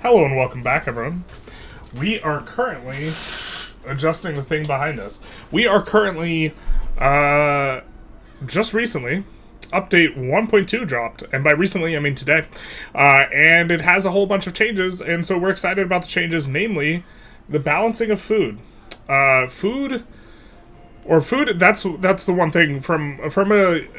Hello and welcome back, everyone. We are currently adjusting the thing behind us. We are currently, just recently, update 1.2 dropped, and by recently I mean today, and it has a whole bunch of changes, and so we're excited about the changes, namely the balancing of food. Food, that's the one thing from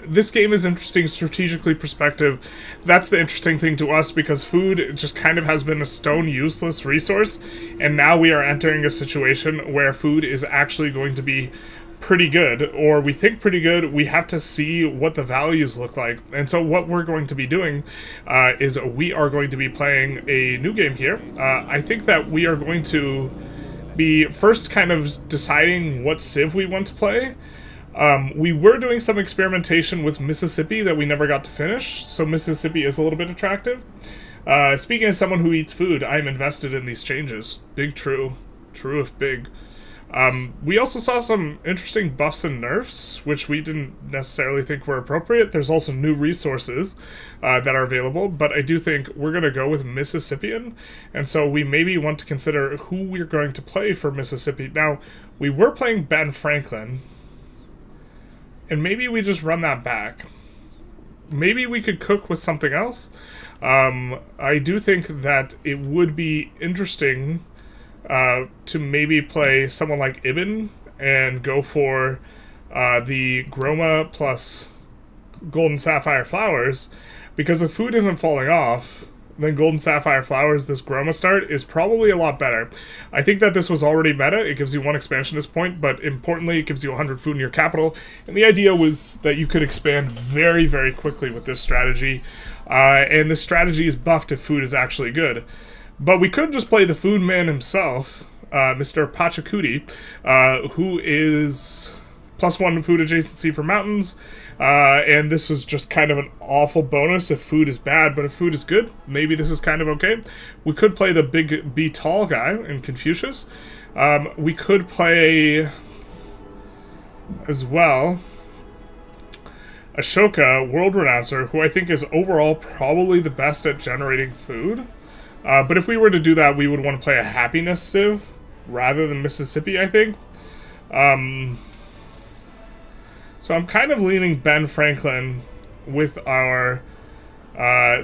this game is interesting strategically perspective. That's the interesting thing to us, because food just kind of has been a stone useless resource, and now we are entering a situation where food is actually going to be pretty good, or we think pretty good. We have to see what the values look like, and so what we're going to be doing is we are going to be playing a new game here. I think that we are going to be first kind of deciding what civ we want to play. We were doing some experimentation with Mississippi that we never got to finish, so Mississippi is a little bit attractive. Speaking as someone who eats food, I'm invested in these changes. Big true. True if big. We also saw some interesting buffs and nerfs, which we didn't necessarily think were appropriate. There's also new resources that are available, but I do think we're going to go with Mississippian, and so we maybe want to consider who we're going to play for Mississippi. Now, we were playing Ben Franklin, and maybe we just run that back. Maybe we could cook with something else. I do think that it would be interesting to maybe play someone like Ibn and go for the Groma plus Golden Sapphire Flowers, because if food isn't falling off, then Golden Sapphire Flowers, this Groma start, is probably a lot better. I think that this was already meta. It gives you one expansionist point, but importantly, it gives you 100 food in your capital, and the idea was that you could expand very, very quickly with this strategy, and this strategy is buffed if food is actually good. But we could just play the food man himself, Mr. Pachacuti, who is +1 food adjacency for mountains, and this is just kind of an awful bonus if food is bad, but if food is good, maybe this is kind of okay. We could play the big be tall guy in Confucius. We could play as well Ashoka, World Renouncer, who I think is overall probably the best at generating food. But if we were to do that, we would want to play a happiness civ rather than Mississippi, I think. So I'm kind of leaning Ben Franklin with our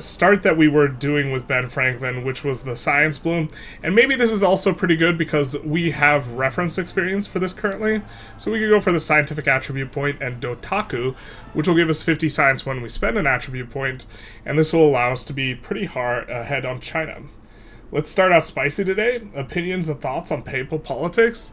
start that we were doing with Ben Franklin, which was the Science Bloom. And maybe this is also pretty good because we have reference experience for this currently. So we could go for the Scientific Attribute Point and Dotaku, which will give us 50 science when we spend an attribute point, and this will allow us to be pretty hard ahead on China. Let's start out spicy today. Opinions and thoughts on papal politics.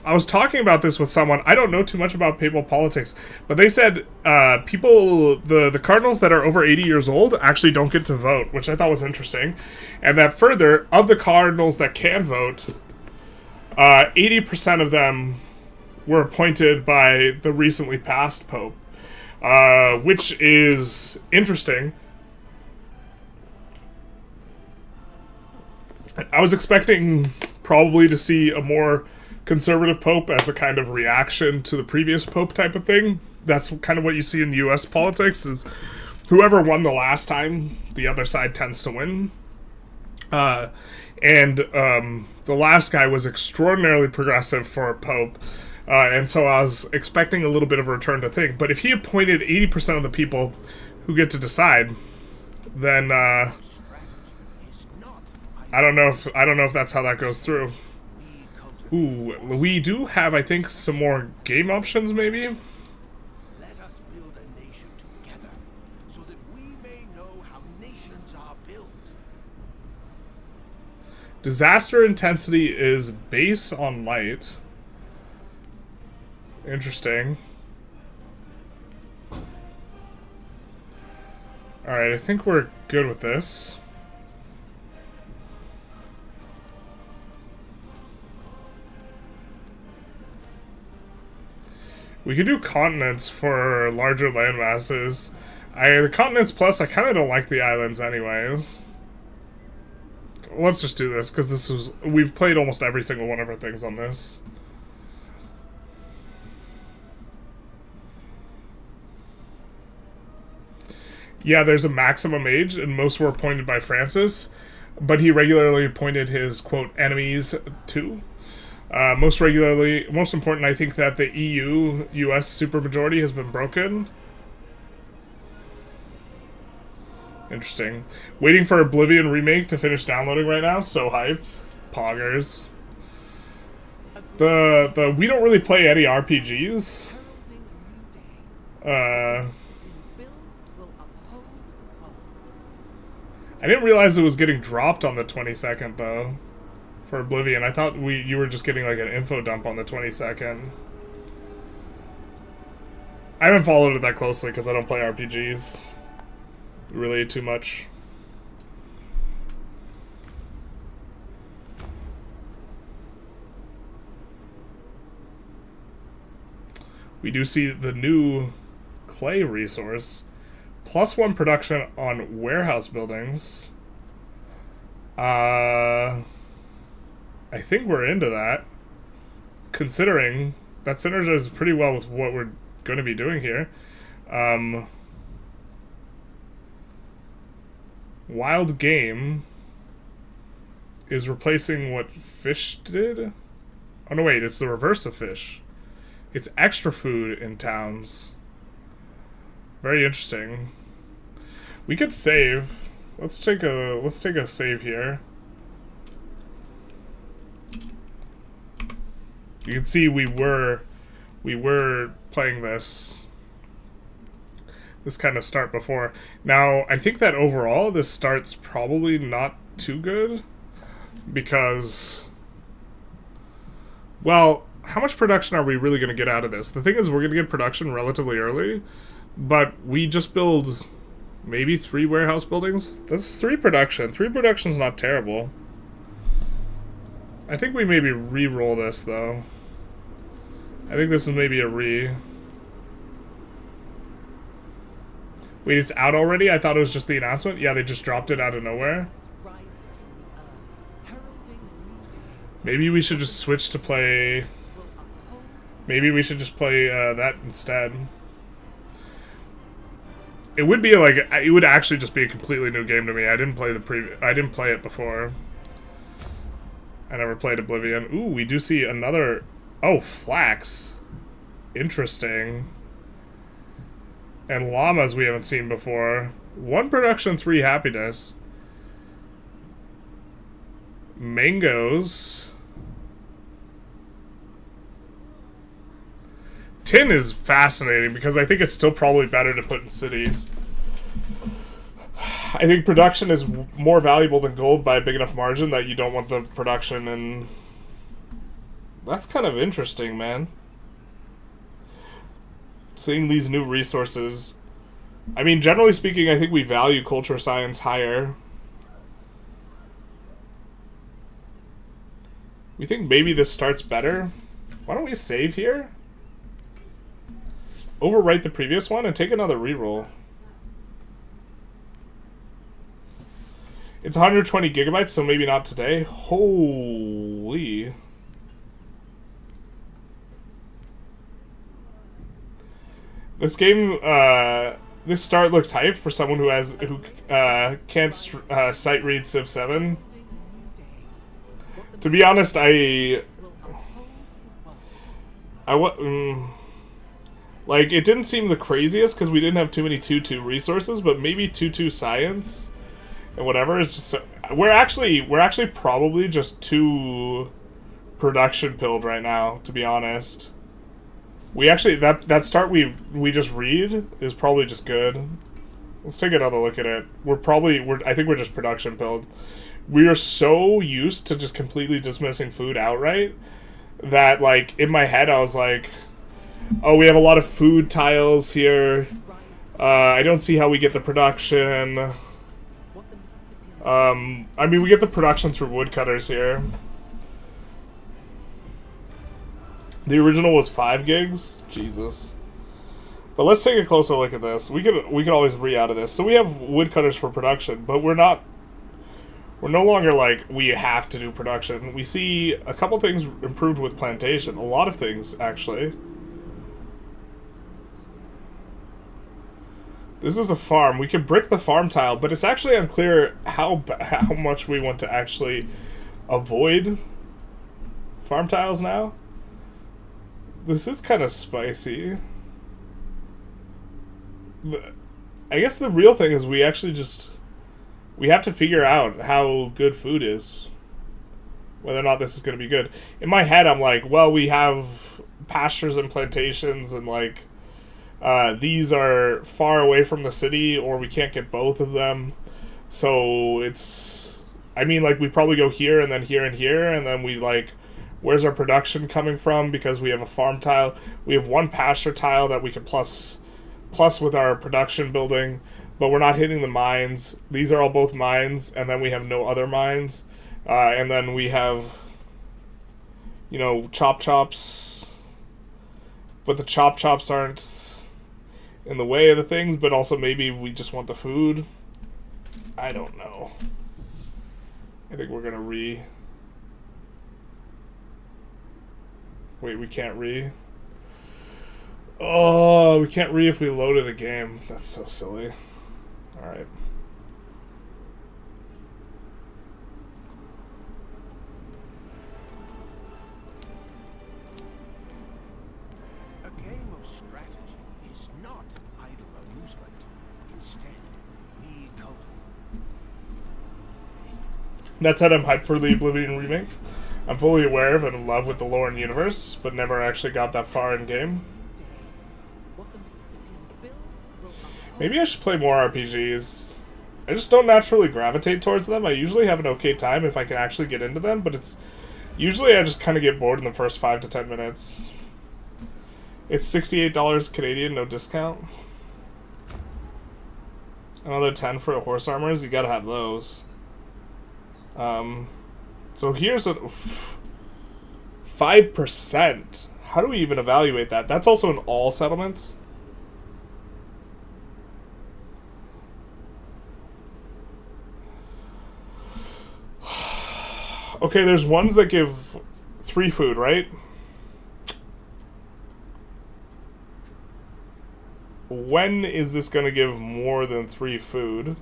I was talking about this with someone. I don't know too much about papal politics, but they said the cardinals that are over 80 years old actually don't get to vote, which I thought was interesting. And that further, of the cardinals that can vote, 80% of them were appointed by the recently passed pope, which is interesting. I was expecting probably to see a more conservative pope as a kind of reaction to the previous pope type of thing. That's kind of what you see in US politics, is whoever won the last time, the other side tends to win. The last guy was extraordinarily progressive for a pope, and so I was expecting a little bit of a return to thing. But if he appointed 80% of the people who get to decide, then I don't know if that's how that goes through. Ooh, we do have, I think, some more game options, maybe? Let us build a nation together, so that we may know how nations are built. Disaster intensity is base on light. Interesting. Alright, I think we're good with this. We could do continents for larger land masses. The continents plus, I kind of don't like the islands anyways. Let's just do this, because we've played almost every single one of our things on this. Yeah, there's a maximum age, and most were appointed by Francis, but he regularly appointed his, quote, enemies too. Most important, I think that the EU-US supermajority has been broken. Interesting. Waiting for Oblivion Remake to finish downloading right now. So hyped. Poggers. We don't really play any RPGs. I didn't realize it was getting dropped on the 22nd though. For Oblivion. I thought you were just getting like an info dump on the 22nd. I haven't followed it that closely because I don't play RPGs really too much. We do see the new clay resource. +1 production on warehouse buildings. I think we're into that. Considering that synergizes pretty well with what we're going to be doing here. Wild game is replacing what fish did? Oh no, wait, it's the reverse of fish. It's extra food in towns. Very interesting. We could save. Let's take a save here. You can see we were playing this kind of start before. Now, I think that overall this start's probably not too good because, well, how much production are we really going to get out of this? The thing is, we're going to get production relatively early, but we just build maybe 3 warehouse buildings. That's 3 production. 3 production's not terrible. I think we maybe re-roll this, though. I think this is maybe a re. Wait, it's out already? I thought it was just the announcement? Yeah, they just dropped it out of nowhere. Maybe we should just switch to play... Maybe we should just play that instead. It would be like... It would actually just be a completely new game to me. I didn't play I didn't play it before. I never played Oblivion. Ooh, we do see another... Oh, flax. Interesting. And llamas we haven't seen before. 1 production, 3 happiness. Mangoes. Tin is fascinating because I think it's still probably better to put in cities. I think production is more valuable than gold by a big enough margin that you don't want the production, and that's kind of interesting, man. Seeing these new resources. I mean, generally speaking, I think we value culture science higher. We think maybe this starts better. Why don't we save here? Overwrite the previous one and take another reroll. It's 120 gigabytes, so maybe not today. Holy... This game, this start looks hype for someone who can't sight read Civ 7. To be honest, like, it didn't seem the craziest because we didn't have too many 2-2 resources, but maybe 2-2 science and whatever is just. We're actually probably just too production pilled right now, to be honest. We actually that start we just read is probably just good. Let's take another look at it. I think we're just production pilled. We are so used to just completely dismissing food outright that, like, in my head I was like, oh, we have a lot of food tiles here. I don't see how we get the production. I mean, we get the production through woodcutters here. The original was 5 gigs? Jesus. But let's take a closer look at this. We could always re-out of this. So we have woodcutters for production, but we're no longer like, we have to do production. We see a couple things improved with plantation. A lot of things, actually. This is a farm. We can brick the farm tile, but it's actually unclear how much we want to actually avoid farm tiles now. This is kind of spicy. I guess the real thing is we actually just... We have to figure out how good food is. Whether or not this is going to be good. In my head, I'm like, well, we have pastures and plantations and, like, these are far away from the city, or we can't get both of them. So it's... I mean, like, we probably go here and then here and here, and then we, like... Where's our production coming from? Because we have a farm tile. We have one pasture tile that we can plus with our production building, but we're not hitting the mines. These are all both mines, and then we have no other mines. And then we have, you know, chops. But the chops aren't in the way of the things, but also maybe we just want the food. I don't know. I think we're gonna Wait, we can't Oh, we can't if we loaded a game. That's so silly. Alright. A game of strategy is not idle amusement. Instead, we cultivate. That said, I'm hyped for the Oblivion remake. I'm fully aware of and in love with the lore and universe, but never actually got that far in game. Maybe I should play more RPGs. I just don't naturally gravitate towards them. I usually have an okay time if I can actually get into them, but it's... Usually I just kind of get bored in the first 5 to 10 minutes. It's $68 Canadian, no discount. Another 10 for the horse armors, you gotta have those. So here's a 5%. How do we even evaluate that? That's also in all settlements. Okay, there's ones that give 3 food, right? When is this going to give more than 3 food?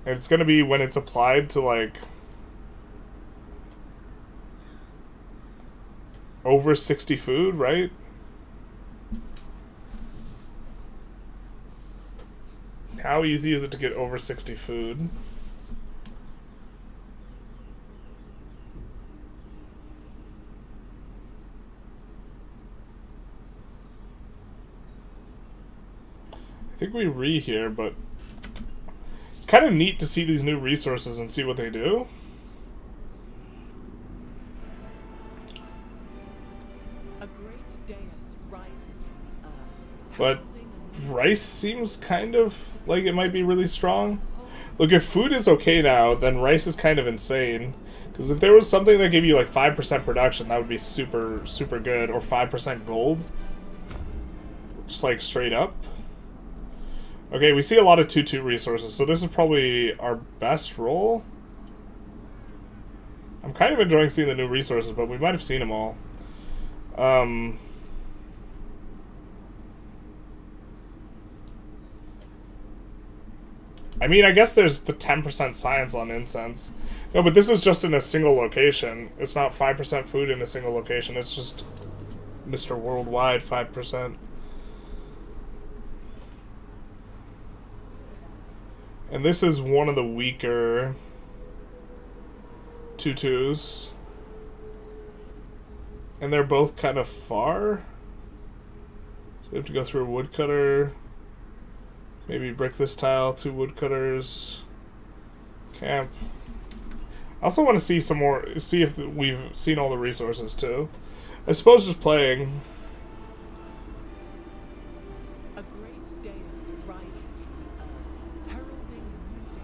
And it's going to be when it's applied to, like, over 60 food, right? How easy is it to get over 60 food? I think we here, but it's kind of neat to see these new resources and see what they do. A great dais rises from the earth. But rice seems kind of like it might be really strong. Look, if food is okay now, then rice is kind of insane. Because if there was something that gave you like 5% production, that would be super, super good. Or 5% gold. Just like straight up. Okay, we see a lot of 2-2 resources, so this is probably our best roll. I'm kind of enjoying seeing the new resources, but we might have seen them all. I mean, I guess there's the 10% science on incense. No, but this is just in a single location. It's not 5% food in a single location. It's just Mr. Worldwide 5%. And this is one of the weaker 2-2s. And they're both kind of far. So we have to go through a woodcutter. Maybe brick this tile, 2 woodcutters. Camp. I also want to see some more, see if we've seen all the resources too. I suppose just playing. A great dais rises from the earth, heralding a new day.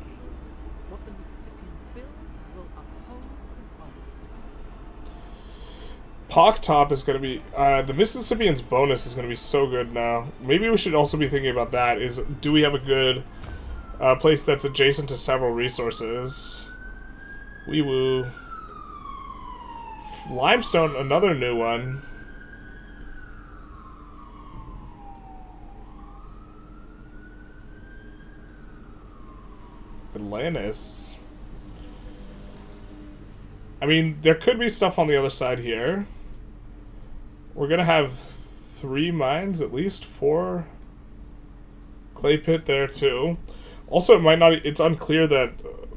What the Mississippians build will uphold the world. Pock Top is going to be... the Mississippians bonus is going to be so good now. Maybe we should also be thinking about that. Is do we have a good place that's adjacent to several resources? Wee woo. Limestone, another new one. Atlantis. I mean, there could be stuff on the other side here. We're gonna have 3 mines, at least 4. Clay pit there too. Also, it might not. It's unclear that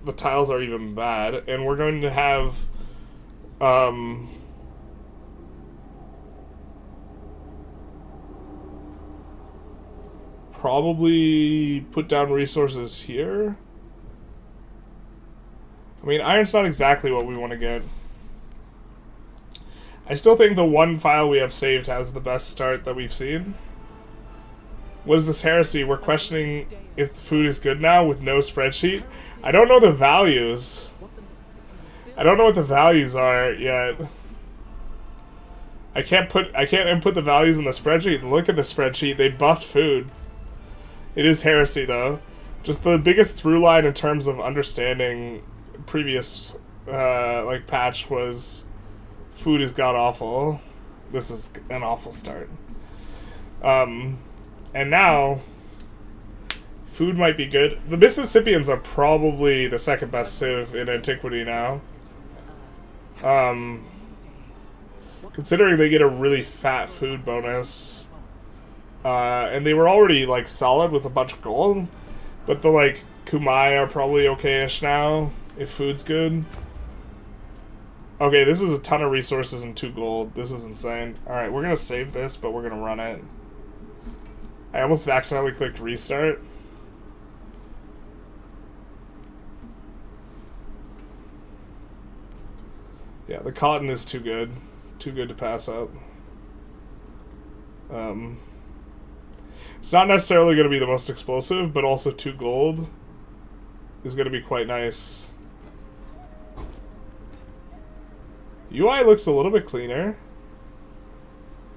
the tiles are even bad, and we're going to have probably put down resources here. I mean, iron's not exactly what we want to get. I still think the one file we have saved has the best start that we've seen. What is this heresy? We're questioning if food is good now with no spreadsheet. I don't know the values. I don't know what the values are yet. I can't input the values in the spreadsheet. Look at the spreadsheet. They buffed food. It is heresy though. Just the biggest through line in terms of understanding previous like patch was food is god awful. This is an awful start. And now food might be good. The Mississippians are probably the second best civ in antiquity now. Considering they get a really fat food bonus. And they were already like solid with a bunch of gold. But the like Kumai are probably okay-ish now, if food's good. Okay, this is a ton of resources and 2 gold. This is insane. Alright, we're gonna save this, but we're gonna run it. I almost accidentally clicked restart. Yeah, the cotton is too good. Too good to pass up. It's not necessarily going to be the most explosive, but also 2 gold is going to be quite nice. UI looks a little bit cleaner.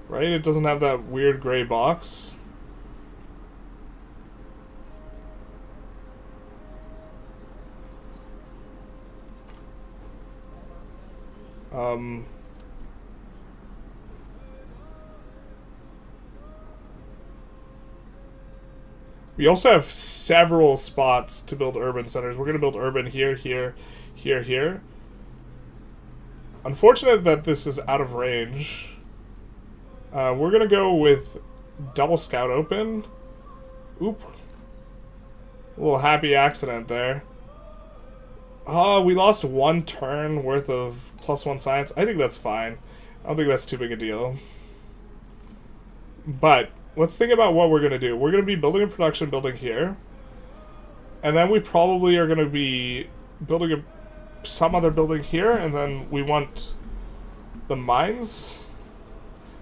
Right? It doesn't have that weird gray box. We also have several spots to build urban centers. We're going to build urban here, here, here, here. Unfortunate that this is out of range. We're going to go with double scout open. Oop. A little happy accident there. Oh, we lost 1 turn worth of +1 science. I think that's fine. I don't think that's too big a deal. But let's think about what we're going to do. We're going to be building a production building here. And then we probably are going to be building some other building here. And then we want the mines.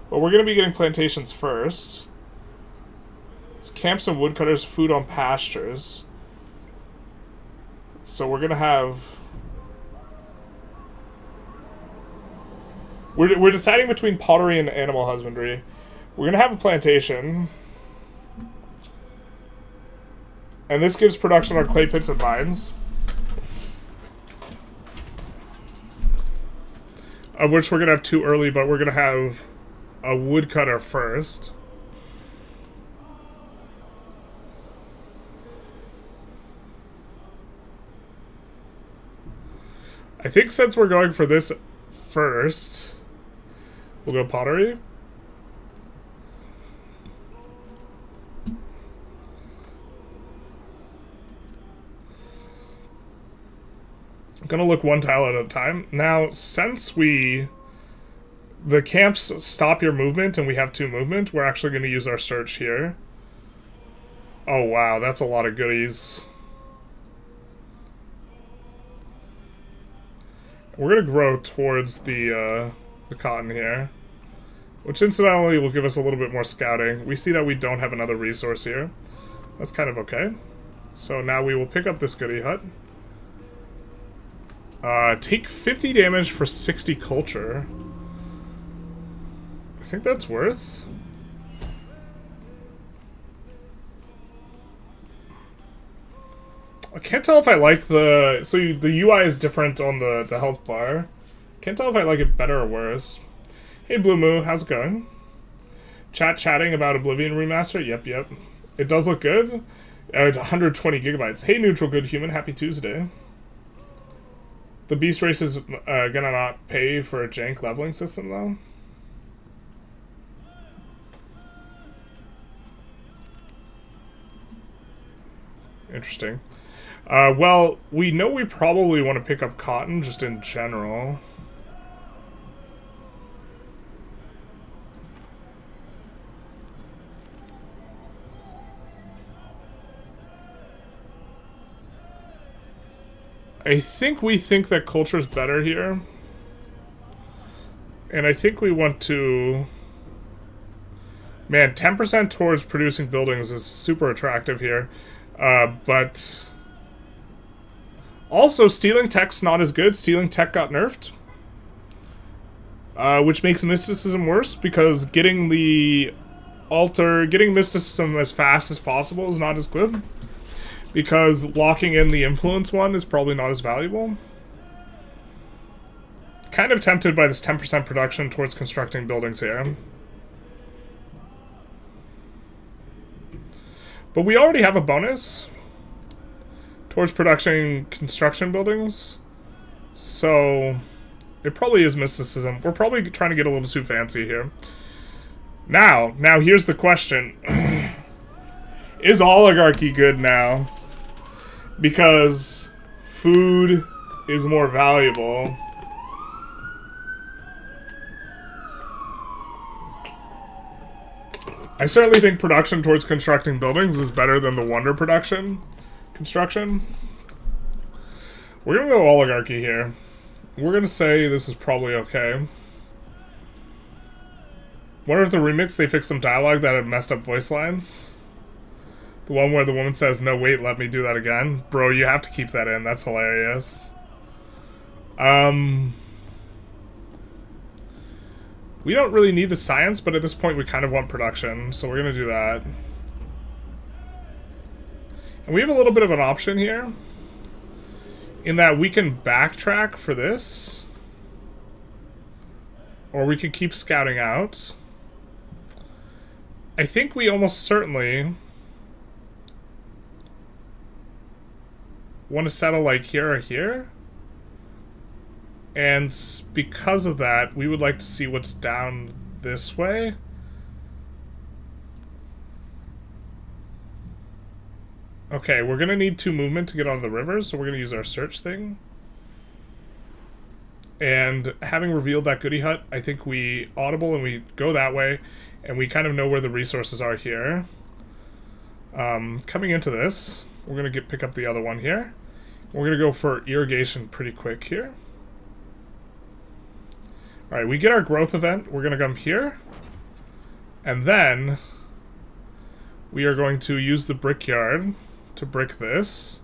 But we're going to be getting plantations first. It's camps and woodcutters, food on pastures. So we're going to have... We're deciding between pottery and animal husbandry. We're going to have a plantation. And this gives production on clay pits and mines. Of which we're going to have 2 early, but we're going to have a woodcutter first. I think since we're going for this first, we'll go pottery. I'm gonna look 1 tile at a time. Now, since the camps stop your movement and we have 2 movement, we're actually gonna use our search here. Oh wow, that's a lot of goodies. We're gonna grow towards the cotton here, which incidentally will give us a little bit more scouting. We see that we don't have another resource here. That's kind of okay. So now we will pick up this goodie hut. Take 50 damage for 60 culture. I think that's worth. I can't tell if I like the... So the UI is different on the health bar. Can't tell if I like it better or worse. Hey Blue Moo, how's it going? Chatting about Oblivion Remaster? Yep. It does look good. At 120 gigabytes. Hey, neutral good human. Happy Tuesday. The beast race is gonna not pay for a jank leveling system, though. Interesting. Well, we know we probably want to pick up cotton just in general. I think we think that culture is better here. And I think we want to... Man, 10% towards producing buildings is super attractive here. But... Also, stealing tech's not as good. Stealing tech got nerfed. Which makes mysticism worse, because getting mysticism as fast as possible is not as good. Because locking in the influence one is probably not as valuable. Kind of tempted by this 10% production towards constructing buildings here. But we already have a bonus towards production construction buildings. So it probably is mysticism. We're probably trying to get a little too fancy here. Now here's the question. Is oligarchy good now? Because food is more valuable. I certainly think production towards constructing buildings is better than the wonder production construction. We're gonna go oligarchy here. We're gonna say this is probably okay. Wonder if the remix they fixed some dialogue that had messed up voice lines. The one where the woman says, "No, wait, let me do that again." Bro, you have to keep that in. That's hilarious. We don't really need the science, but at this point we kind of want production, so we're going to do that. And we have a little bit of an option here, in that we can backtrack for this, or we could keep scouting out. I think we almost certainly want to settle like here or here. And because of that, we would like to see what's down this way. Okay, we're going to need 2 movement to get onto the river, so we're going to use our search thing. And having revealed that goody hut, I think we audible and we go that way, and we kind of know where the resources are here. Coming into this, we're going to pick up the other one here. We're going to go for irrigation pretty quick here. Alright, we get our growth event. We're going to come here. And then we are going to use the brickyard to brick this.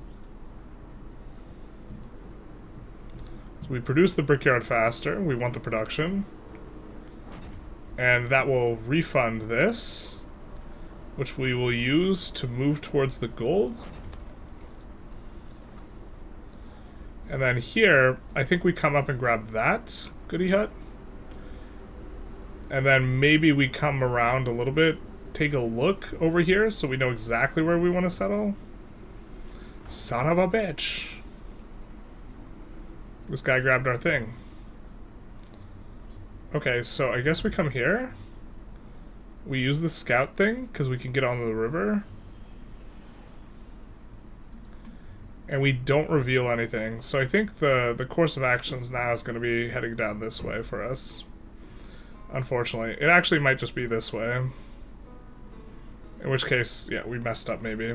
So we produce the brickyard faster. We want the production. And that will refund this, which we will use to move towards the gold. And then here, I think we come up and grab that goody hut. And then maybe we come around a little bit, take a look over here so we know exactly where we want to settle. Son of a bitch. This guy grabbed our thing. Okay, so I guess we come here. We use the scout thing because we can get onto the river. And we don't reveal anything. So I think the course of actions now is going to be heading down this way for us. Unfortunately. It actually might just be this way. In which case, yeah, we messed up maybe.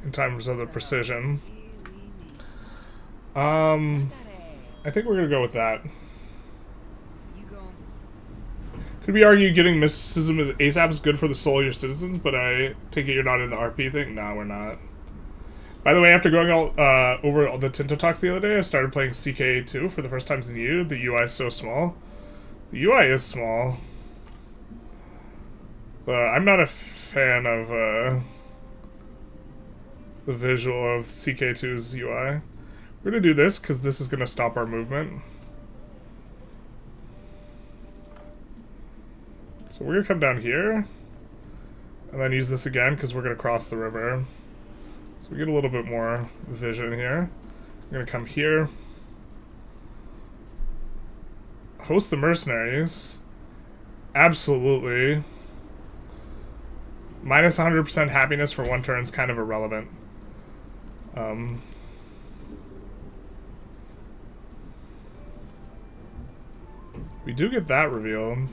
In terms of the precision. I think we're going to go with that. Could we argue getting mysticism as ASAP is good for the soul of your citizens, but I take it you're not in the RP thing? No, we're not. By the way, after going over all the Tinto talks the other day, I started playing CK2 for the first time since you. The UI is so small. The UI is small. I'm not a fan of the visual of CK2's UI. We're going to do this because this is going to stop our movement. So we're going to come down here. And then use this again because we're going to cross the river. So we get a little bit more vision here. I'm going to come here. Host the mercenaries. Absolutely. Minus 100% happiness for 1 turn is kind of irrelevant. We do get that revealed.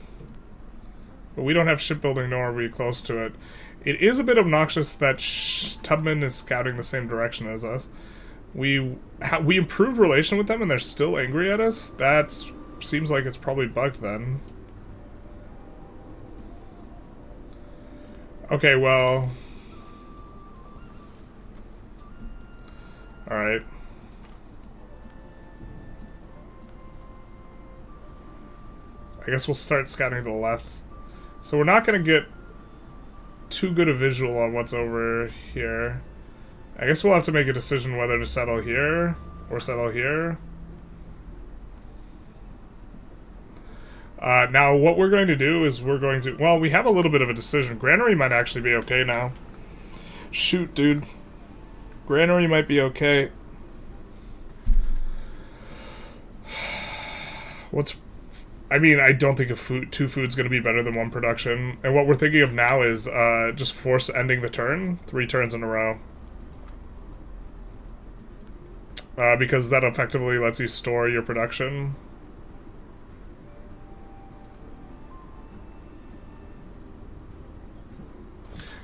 But we don't have shipbuilding, nor are we close to it. It is a bit obnoxious that Tubman is scouting the same direction as us. We improved relation with them and they're still angry at us? That seems like it's probably bugged then. Okay, well... Alright. I guess we'll start scouting to the left. So we're not going to get too good a visual on what's over here. I guess we'll have to make a decision whether to settle here or settle here. Now, what we're going to do is we're going to... Well, we have a little bit of a decision. Granary might actually be okay now. Shoot, dude. Granary might be okay. What's... I mean, I don't think two food's going to be better than 1 production. And what we're thinking of now is just force ending the turn. 3 turns in a row. Because that effectively lets you store your production.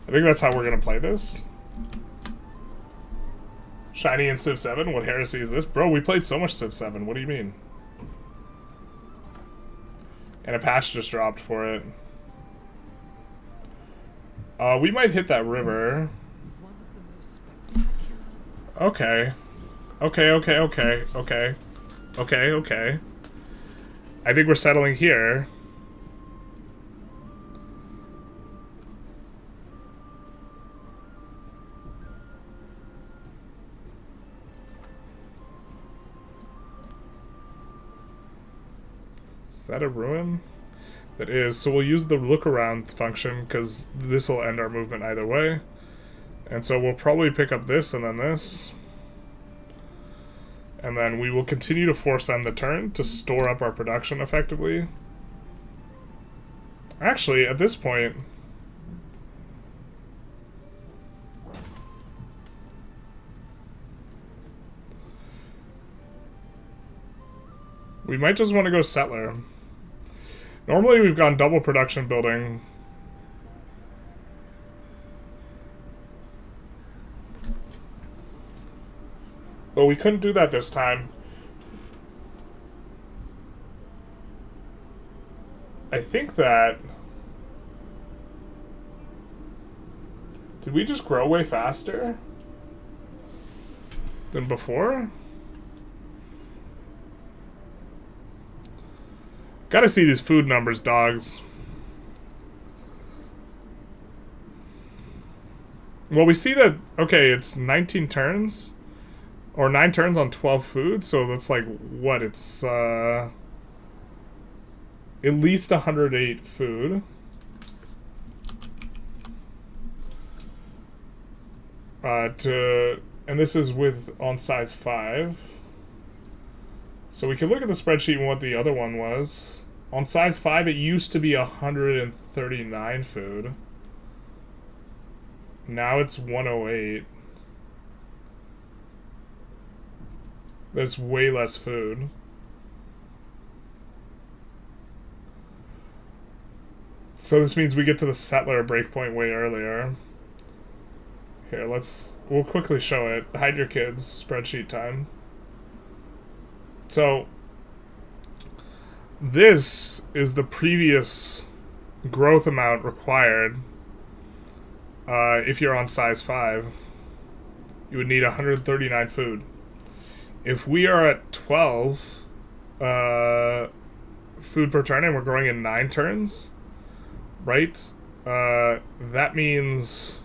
I think that's how we're going to play this. Shiny and Civ 7? What heresy is this? Bro, we played so much Civ 7. What do you mean? And a patch just dropped for it. We might hit that river. Okay. Okay. I think we're settling here. Is that a ruin? That is. So we'll use the look around function because this will end our movement either way. And so we'll probably pick up this and then this. And then we will continue to force end the turn to store up our production effectively. Actually, at this point... we might just want to go settler. Normally we've gone double production building. But we couldn't do that this time. I think that... did we just grow way faster than before? Gotta see these food numbers, dogs. Well, we see that, okay, it's 19 turns. Or 9 turns on 12 food, so that's like, what, it's, at least 108 food. And this is with on size 5. So we can look at the spreadsheet and what the other one was. On size 5, it used to be 139 food. Now it's 108. That's way less food. So this means we get to the settler breakpoint way earlier. Here, we'll quickly show it. Hide your kids, spreadsheet time. So, this is the previous growth amount required if you're on size 5. You would need 139 food. If we are at 12 food per turn and we're growing in 9 turns, right? That means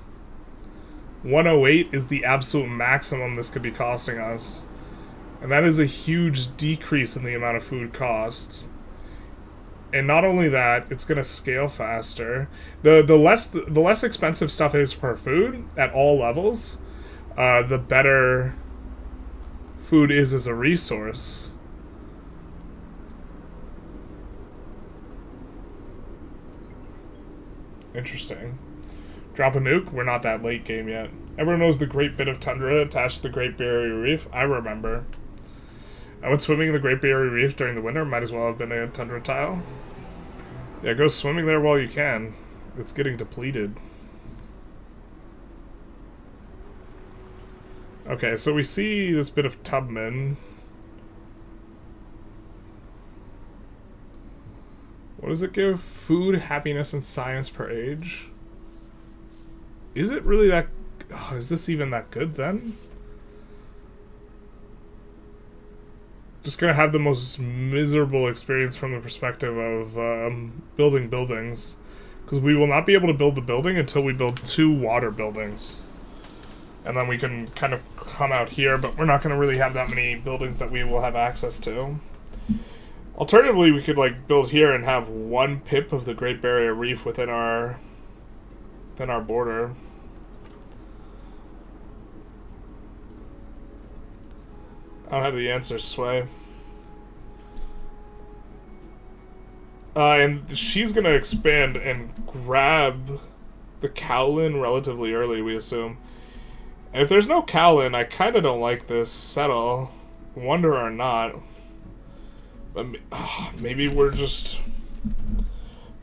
108 is the absolute maximum this could be costing us. And that is a huge decrease in the amount of food costs. And not only that, it's gonna scale faster. The less expensive stuff is per food at all levels, the better food is as a resource. Interesting. Drop a nuke? We're not that late game yet. Everyone knows the great bit of tundra attached to the Great Barrier Reef. I remember. I went swimming in the Great Barrier Reef during the winter. Might as well have been a tundra tile. Yeah, go swimming there while you can. It's getting depleted. Okay, so we see this bit of Tubman. What does it give? Food, happiness, and science per age. Is it really that... Oh, is this even that good then? Just gonna have the most miserable experience from the perspective of building buildings. Because we will not be able to build the building until we build 2 water buildings. And then we can kind of come out here, but we're not going to really have that many buildings that we will have access to. Alternatively, we could like build here and have 1 pip of the Great Barrier Reef within our border. I don't have the answer, Sway. And she's going to expand and grab the Cowlin relatively early, we assume. And if there's no Cowlin, I kind of don't like this settle. Wonder or not. But maybe we're just...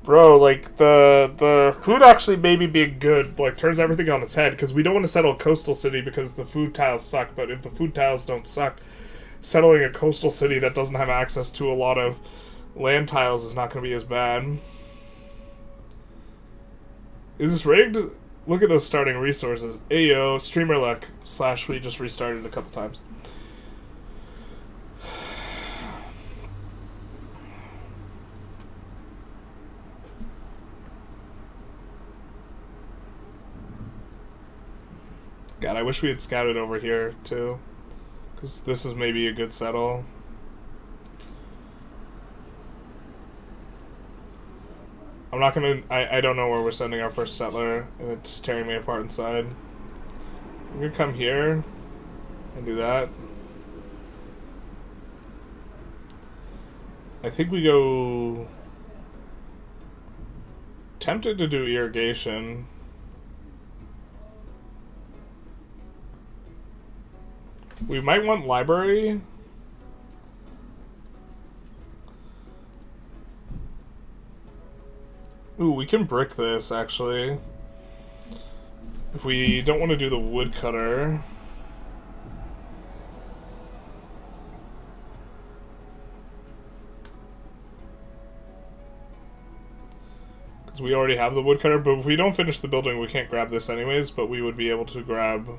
Bro, like, the food actually maybe being good, like, turns everything on its head, because we don't want to settle a coastal city because the food tiles suck, but if the food tiles don't suck, settling a coastal city that doesn't have access to a lot of land tiles is not going to be as bad. Is this rigged? Look at those starting resources. Ayo, streamer luck, / we just restarted a couple times. God, I wish we had scouted over here, too. Because this is maybe a good settle. I'm not gonna... I don't know where we're sending our first settler, and it's tearing me apart inside. I'm gonna come here and do that. I think we go... Tempted to do irrigation. We might want library. Ooh, we can brick this, actually. If we don't want to do the woodcutter. Because we already have the woodcutter, but if we don't finish the building, we can't grab this anyways, but we would be able to grab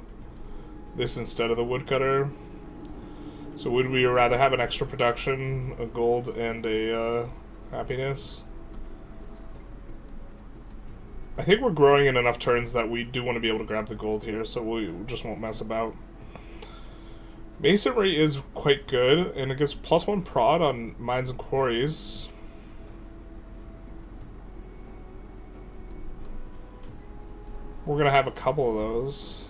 this instead of the woodcutter. So would we rather have an extra production, a gold, and a happiness? I think we're growing in enough turns that we do want to be able to grab the gold here, so we just won't mess about. Masonry is quite good, and it gives +1 prod on mines and quarries. We're going to have a couple of those.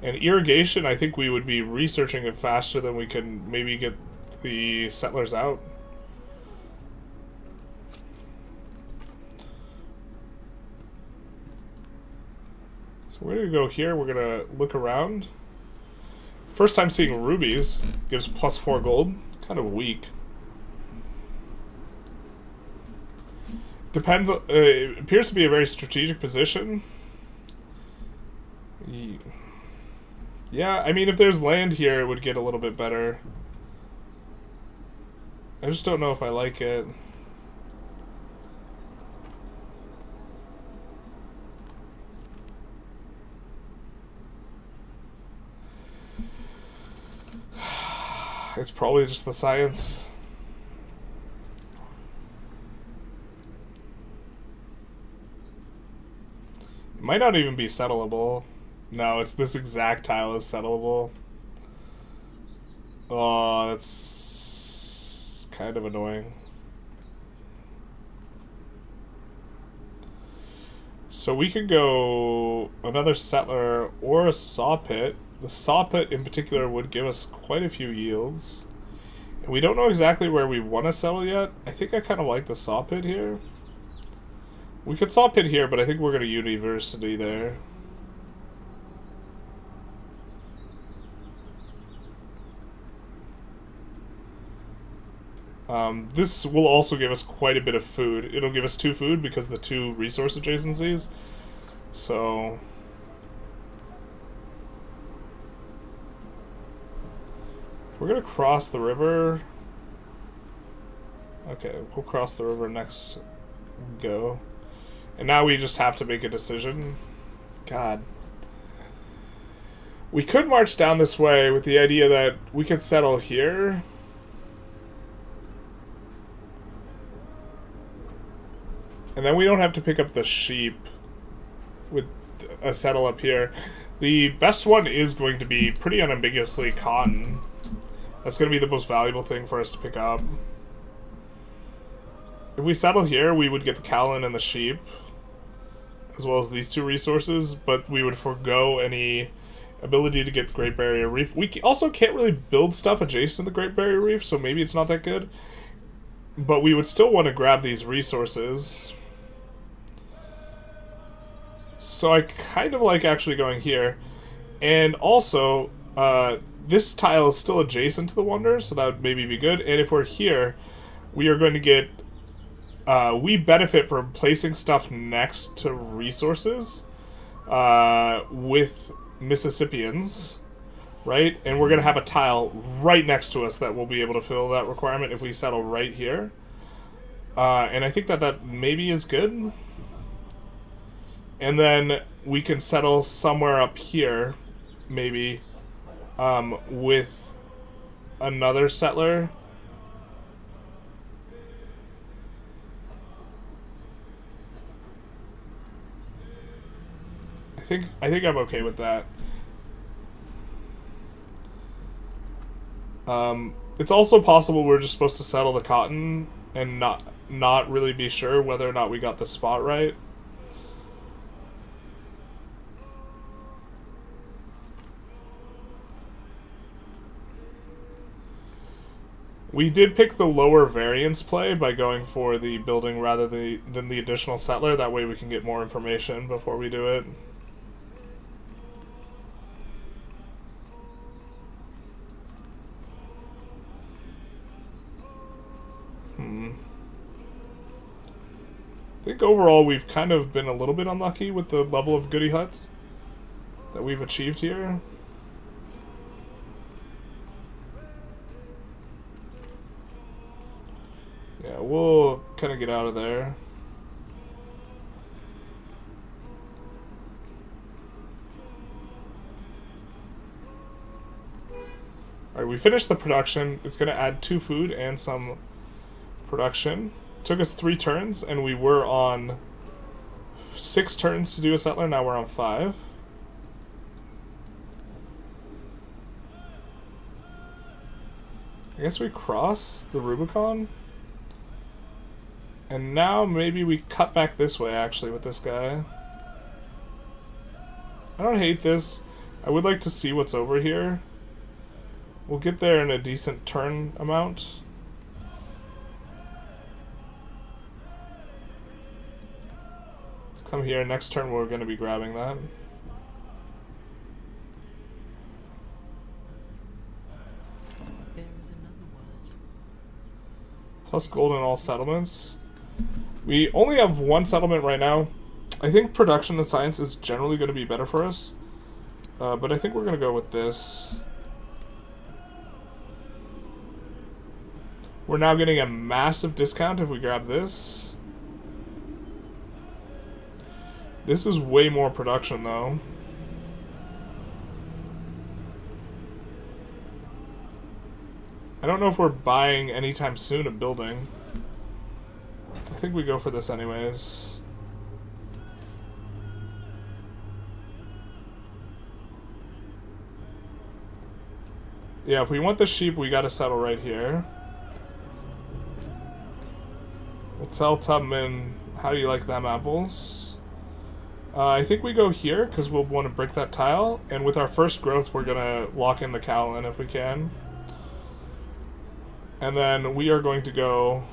And irrigation, I think we would be researching it faster than we can maybe get the settlers out. So we're going to go here. We're going to look around. First time seeing rubies. Gives +4 gold. Kind of weak. Depends. It appears to be a very strategic position. Yeah, I mean, if there's land here, it would get a little bit better. I just don't know if I like it. It's probably just the science. It might not even be settleable. No, it's this exact tile is settleable. Oh, that's kind of annoying. So we could go another settler or a saw pit. The saw pit in particular would give us quite a few yields. And we don't know exactly where we want to settle yet. I think I kind of like the saw pit here. We could saw pit here, but I think we're going to university there. This will also give us quite a bit of food. It'll give us 2 food because of the 2 resource adjacencies. So if we're gonna cross the river, okay, we'll cross the river next go. And now we just have to make a decision. God. We could march down this way with the idea that we could settle here. And then we don't have to pick up the sheep with a settle up here. The best one is going to be pretty unambiguously cotton. That's going to be the most valuable thing for us to pick up. If we settle here, we would get the Callan and the sheep, as well as these 2 resources, but we would forego any ability to get the Great Barrier Reef. We also can't really build stuff adjacent to the Great Barrier Reef, so maybe it's not that good. But we would still want to grab these resources. So I kind of like actually going here. And also, this tile is still adjacent to the Wonder, so that would maybe be good. And if we're here, we are going to get... we benefit from placing stuff next to resources with Mississippians, right? And we're going to have a tile right next to us that will be able to fill that requirement if we settle right here. And I think that maybe is good. And then we can settle somewhere up here, maybe, with another settler. I think I'm okay with that. It's also possible we're just supposed to settle the cotton and not really be sure whether or not we got the spot right. We did pick the lower variance play by going for the building rather than the additional settler. That way we can get more information before we do it. I think overall we've kind of been a little bit unlucky with the level of goody huts that we've achieved here. Yeah, we'll kind of get out of there. Alright, we finished the production. It's going to add 2 food and some production. Took us 3 turns, and we were on 6 turns to do a settler. Now we're on 5. I guess we cross the Rubicon. And now maybe we cut back this way, actually, with this guy. I don't hate this. I would like to see what's over here. We'll get there in a decent turn amount. Let's come here. Next turn we're going to be grabbing that. There is another world. Plus gold in all settlements. We only have 1 settlement right now. I think production and science is generally going to be better for us. But I think we're going to go with this. We're now getting a massive discount if we grab this. This is way more production, though. I don't know if we're buying anytime soon a building. I think we go for this anyways. Yeah, if we want the sheep, we gotta settle right here. We'll tell Tubman, how do you like them apples? I think we go here because we'll want to break that tile, and with our first growth, we're gonna lock in the Callan if we can. And then we are going to go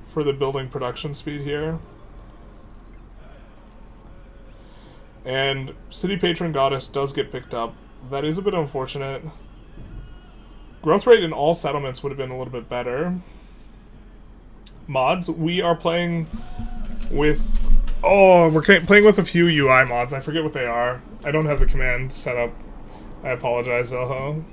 for the building production speed here. And City Patron Goddess does get picked up. That is a bit unfortunate. Growth rate in all settlements would have been a little bit better. Mods, we are playing with... Oh, we're playing with a few UI mods. I forget what they are. I don't have the command set up. I apologize, Velho.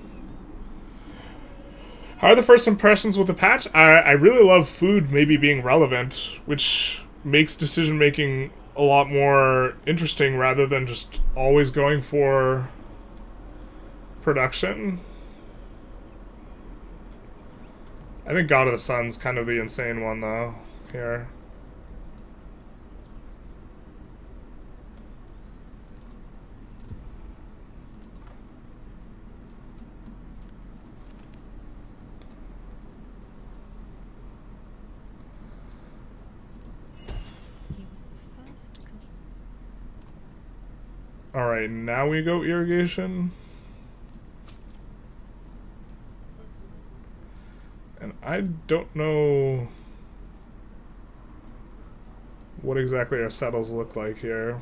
How are the first impressions with the patch? I really love food maybe being relevant, which makes decision making a lot more interesting rather than just always going for production. I think God of the Sun's kind of the insane one though here. Alright, now we go irrigation. And I don't know what exactly our settles look like here.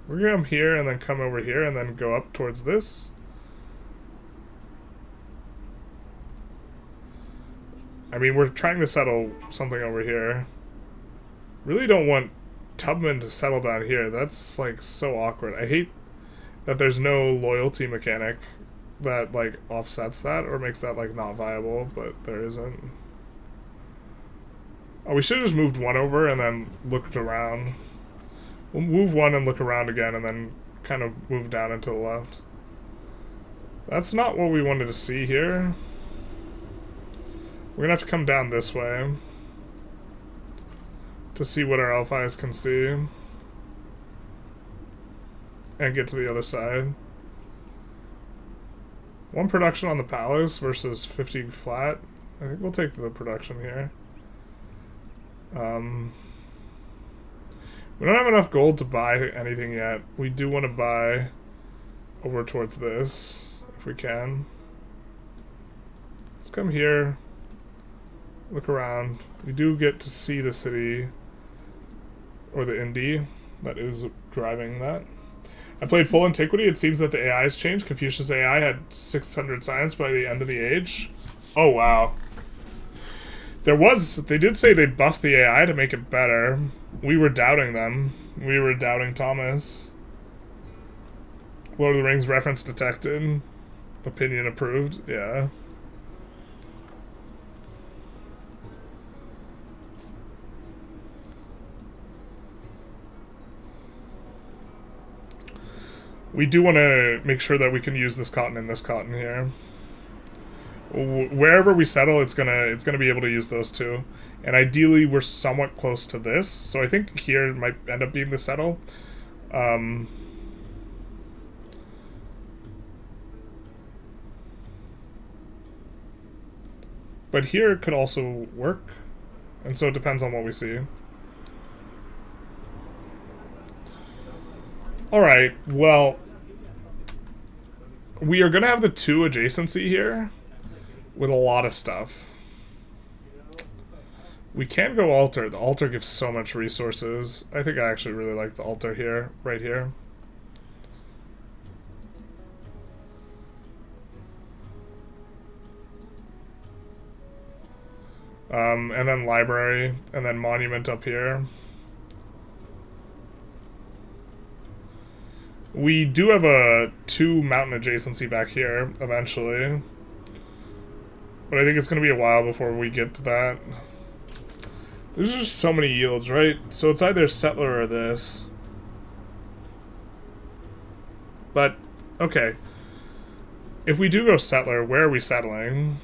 We're gonna come here and then come over here and then go up towards this. I mean, we're trying to settle something over here. Really don't want Tubman to settle down here. That's like so awkward. I hate that there's no loyalty mechanic that like offsets that or makes that like not viable, but there isn't. Oh, we should have just moved one over and then looked around. We'll move one and look around again and then kind of move down and to the left. That's not what we wanted to see here. We're gonna have to come down this way to see what our L5s can see. And get to the other side. 1 production on the palace versus 50 flat. I think we'll take the production here. We don't have enough gold to buy anything yet. We do want to buy over towards this, if we can. Let's come here. Look around. We do get to see the city. Or the indie that is driving that. I played full antiquity. It seems that the AI has changed. Confucius AI had 600 science by the end of the age. Oh, wow. They did say they buffed the AI to make it better. We were doubting them. We were doubting Thomas. Lord of the Rings reference detected. Opinion approved. Yeah. We do want to make sure that we can use this cotton and this cotton here. Wherever we settle, it's gonna be able to use those two. And ideally, we're somewhat close to this, so I think here might end up being the settle. But here it could also work, and so it depends on what we see. Alright, well, we are going to have the 2 adjacency here with a lot of stuff. We can go altar. The altar gives so much resources. I think I actually really like the altar here, right here. And then library, and then monument up here. We do have a 2 mountain adjacency back here, eventually. But I think it's going to be a while before we get to that. There's just so many yields, right? So it's either settler or this. But, okay. If we do go settler, where are we settling?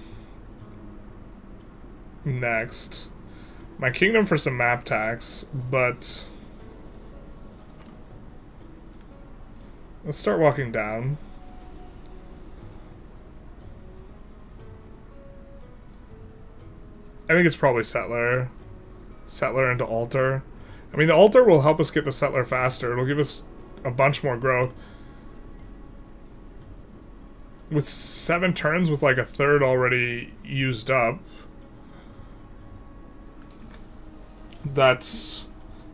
Next. My kingdom for some map tax, but... let's start walking down. I think it's probably settler. Settler into altar. I mean, the altar will help us get the settler faster. It'll give us a bunch more growth. With 7 turns, with like a third already used up, that's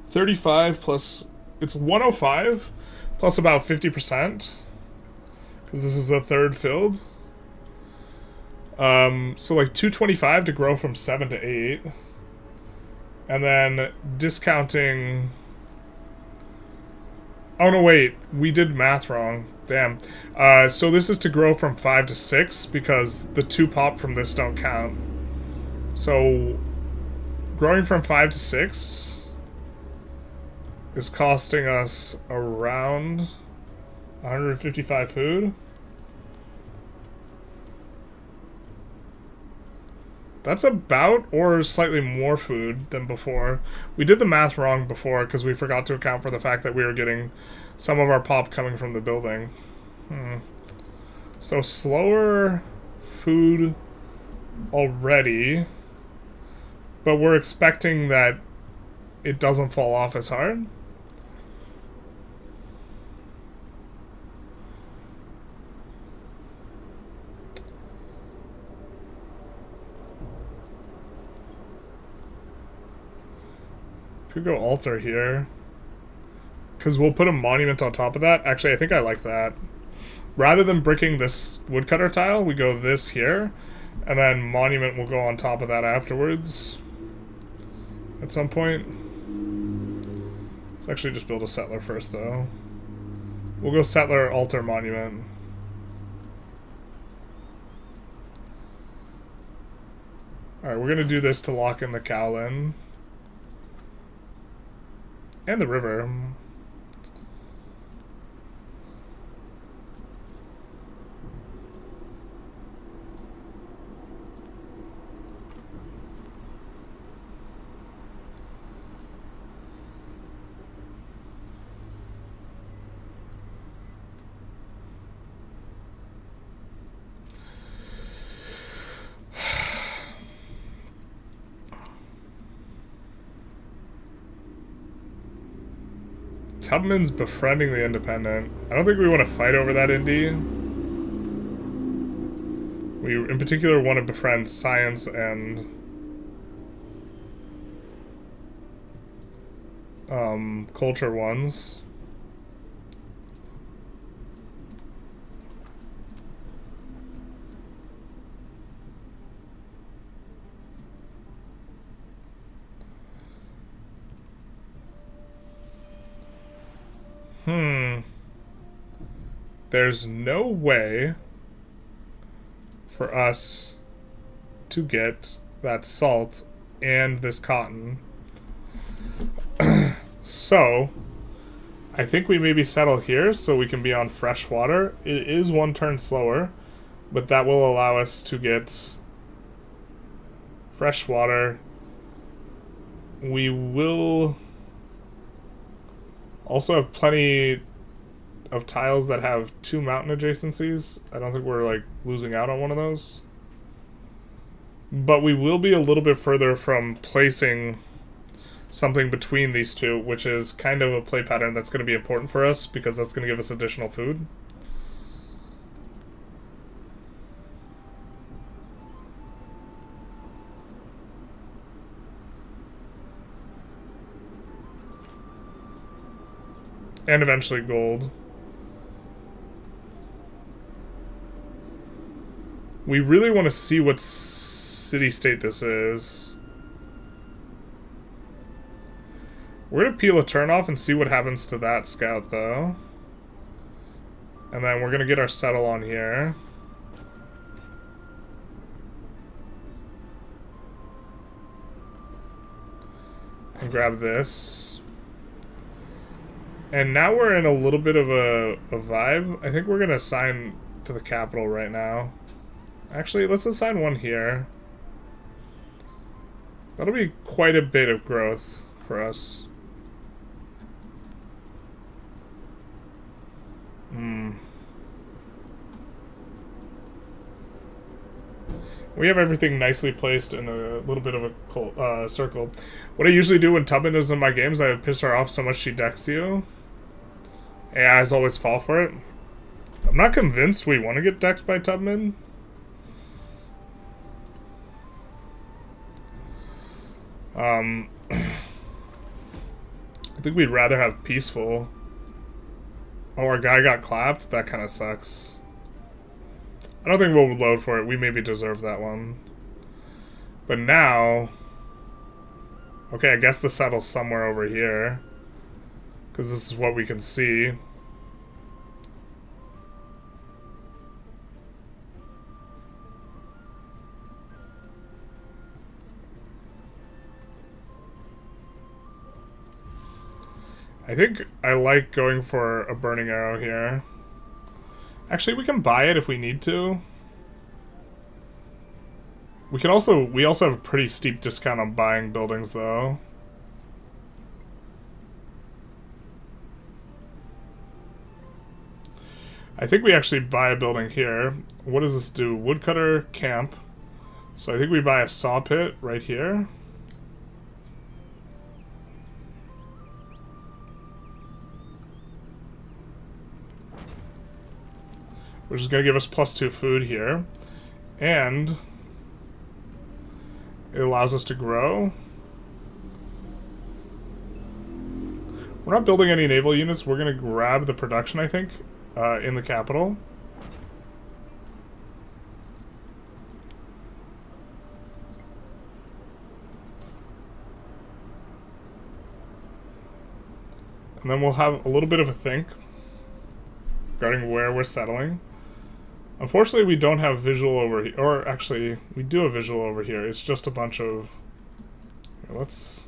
35 plus, it's 105 plus about 50%, because this is the third filled. So like 225 to grow from 7 to 8. And then discounting... Oh no, wait. We did math wrong. Damn. So this is to grow from 5 to 6, because the 2 pop from this don't count. So growing from 5 to 6 is costing us around 155 food. That's about, or slightly more food than before. We did the math wrong before because we forgot to account for the fact that we were getting some of our pop coming from the building. So slower food already, but we're expecting that it doesn't fall off as hard. Could go altar here, because we'll put a monument on top of that. Actually, I think I like that. Rather than bricking this woodcutter tile, we go this here, and then monument will go on top of that afterwards at some point. Let's actually just build a settler first, though. We'll go settler, altar, monument. Alright, we're going to do this to lock in the Cowlin. And the river. Tubman's befriending the independent. I don't think we want to fight over that indie. We, in particular, want to befriend science and culture ones. There's no way for us to get that salt and this cotton. So, I think we maybe settle here so we can be on fresh water. It is 1 turn slower, but that will allow us to get fresh water. We will also have plenty of tiles that have 2 mountain adjacencies. I don't think we're like losing out on one of those. But we will be a little bit further from placing something between these two, which is kind of a play pattern that's going to be important for us because that's going to give us additional food. And eventually gold. We really want to see what city-state this is. We're going to peel a turn off and see what happens to that scout, though. And then we're going to get our settle on here. And grab this. And now we're in a little bit of a vibe. I think we're going to assign to the capital right now. Actually, let's assign one here. That'll be quite a bit of growth for us. We have everything nicely placed in a little bit of a circle. What I usually do when Tubman is in my games, I piss her off so much she decks you. AIs always fall for it. I'm not convinced we want to get decked by Tubman. I think we'd rather have peaceful. Oh, our guy got clapped? That kind of sucks. I don't think we'll load for it. We maybe deserve that one. But now... Okay, I guess the settle's somewhere over here. Because this is what we can see. I think I like going for a burning arrow here. Actually, we can buy it if we need to. We also have a pretty steep discount on buying buildings though. I think we actually buy a building here. What does this do? Woodcutter camp. So I think we buy a saw pit right here. Which is going to give us +2 food here. And it allows us to grow. We're not building any naval units. We're going to grab the production, I think, in the capital. And then we'll have a little bit of a think regarding where we're settling. Unfortunately, we don't have visual over here. Or, actually, we do have visual over here. It's just a bunch of... Here, let's...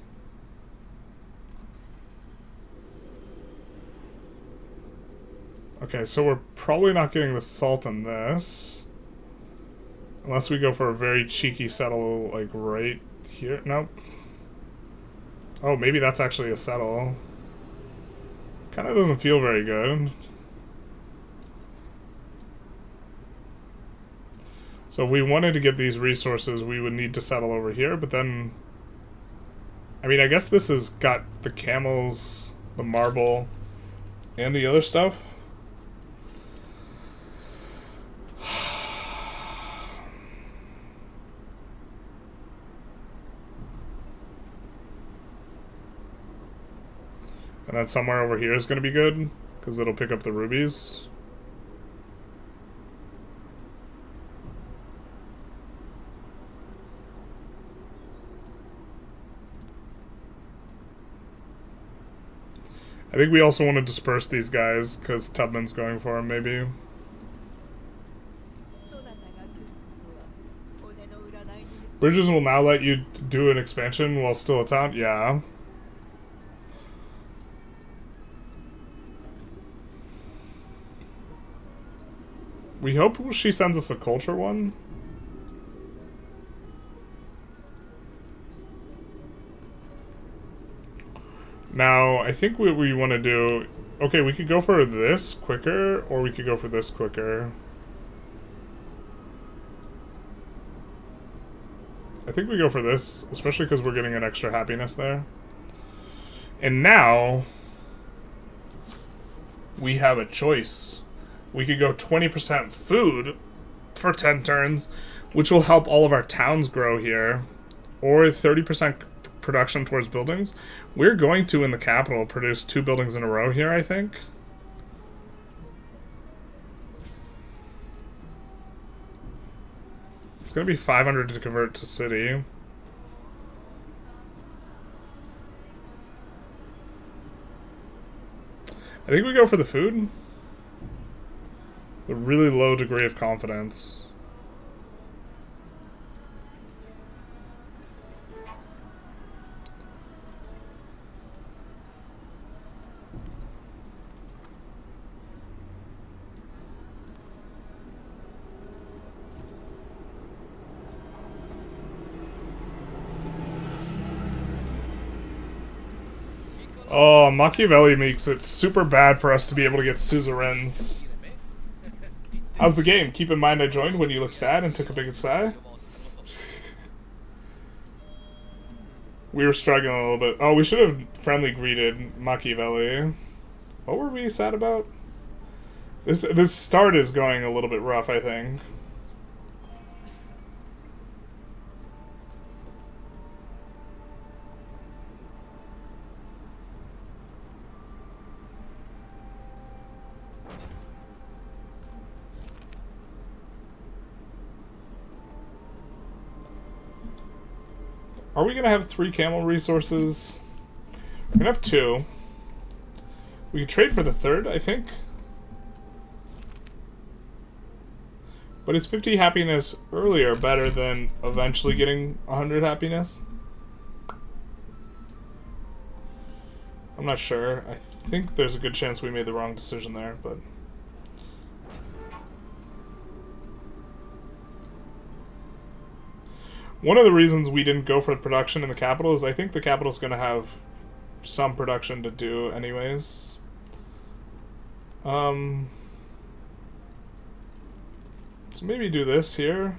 Okay, so we're probably not getting the salt in this. Unless we go for a very cheeky settle, like, right here. Nope. Oh, maybe that's actually a settle. Kind of doesn't feel very good. So if we wanted to get these resources, we would need to settle over here, but then... I mean, I guess this has got the camels, the marble, and the other stuff. And then somewhere over here is going to be good, because it'll pick up the rubies. I think we also want to disperse these guys, because Tubman's going for them, maybe. Bridges will now let you do an expansion while still a town? Yeah. We hope she sends us a culture one. Now, I think what we want to do... Okay, we could go for this quicker, or we could go for this quicker. I think we go for this, especially because we're getting an extra happiness there. And now... we have a choice. We could go 20% food for 10 turns, which will help all of our towns grow here. Or 30% production towards buildings. We're going to, in the capital, produce 2 buildings in a row here, I think. It's going to be 500 to convert to city. I think we go for the food. A really low degree of confidence. Oh, Machiavelli makes it super bad for us to be able to get suzerains. How's the game? Keep in mind I joined when you look sad and took a big sigh. We were struggling a little bit. Oh, we should have friendly greeted Machiavelli. What were we sad about? This start is going a little bit rough, I think. Are we gonna have 3 camel resources? We're gonna have 2. We can trade for the 3rd, I think. But is 50 happiness earlier better than eventually getting 100 happiness? I'm not sure. I think there's a good chance we made the wrong decision there, but... One of the reasons we didn't go for production in the capital is I think the capital's going to have some production to do anyways. So maybe do this here.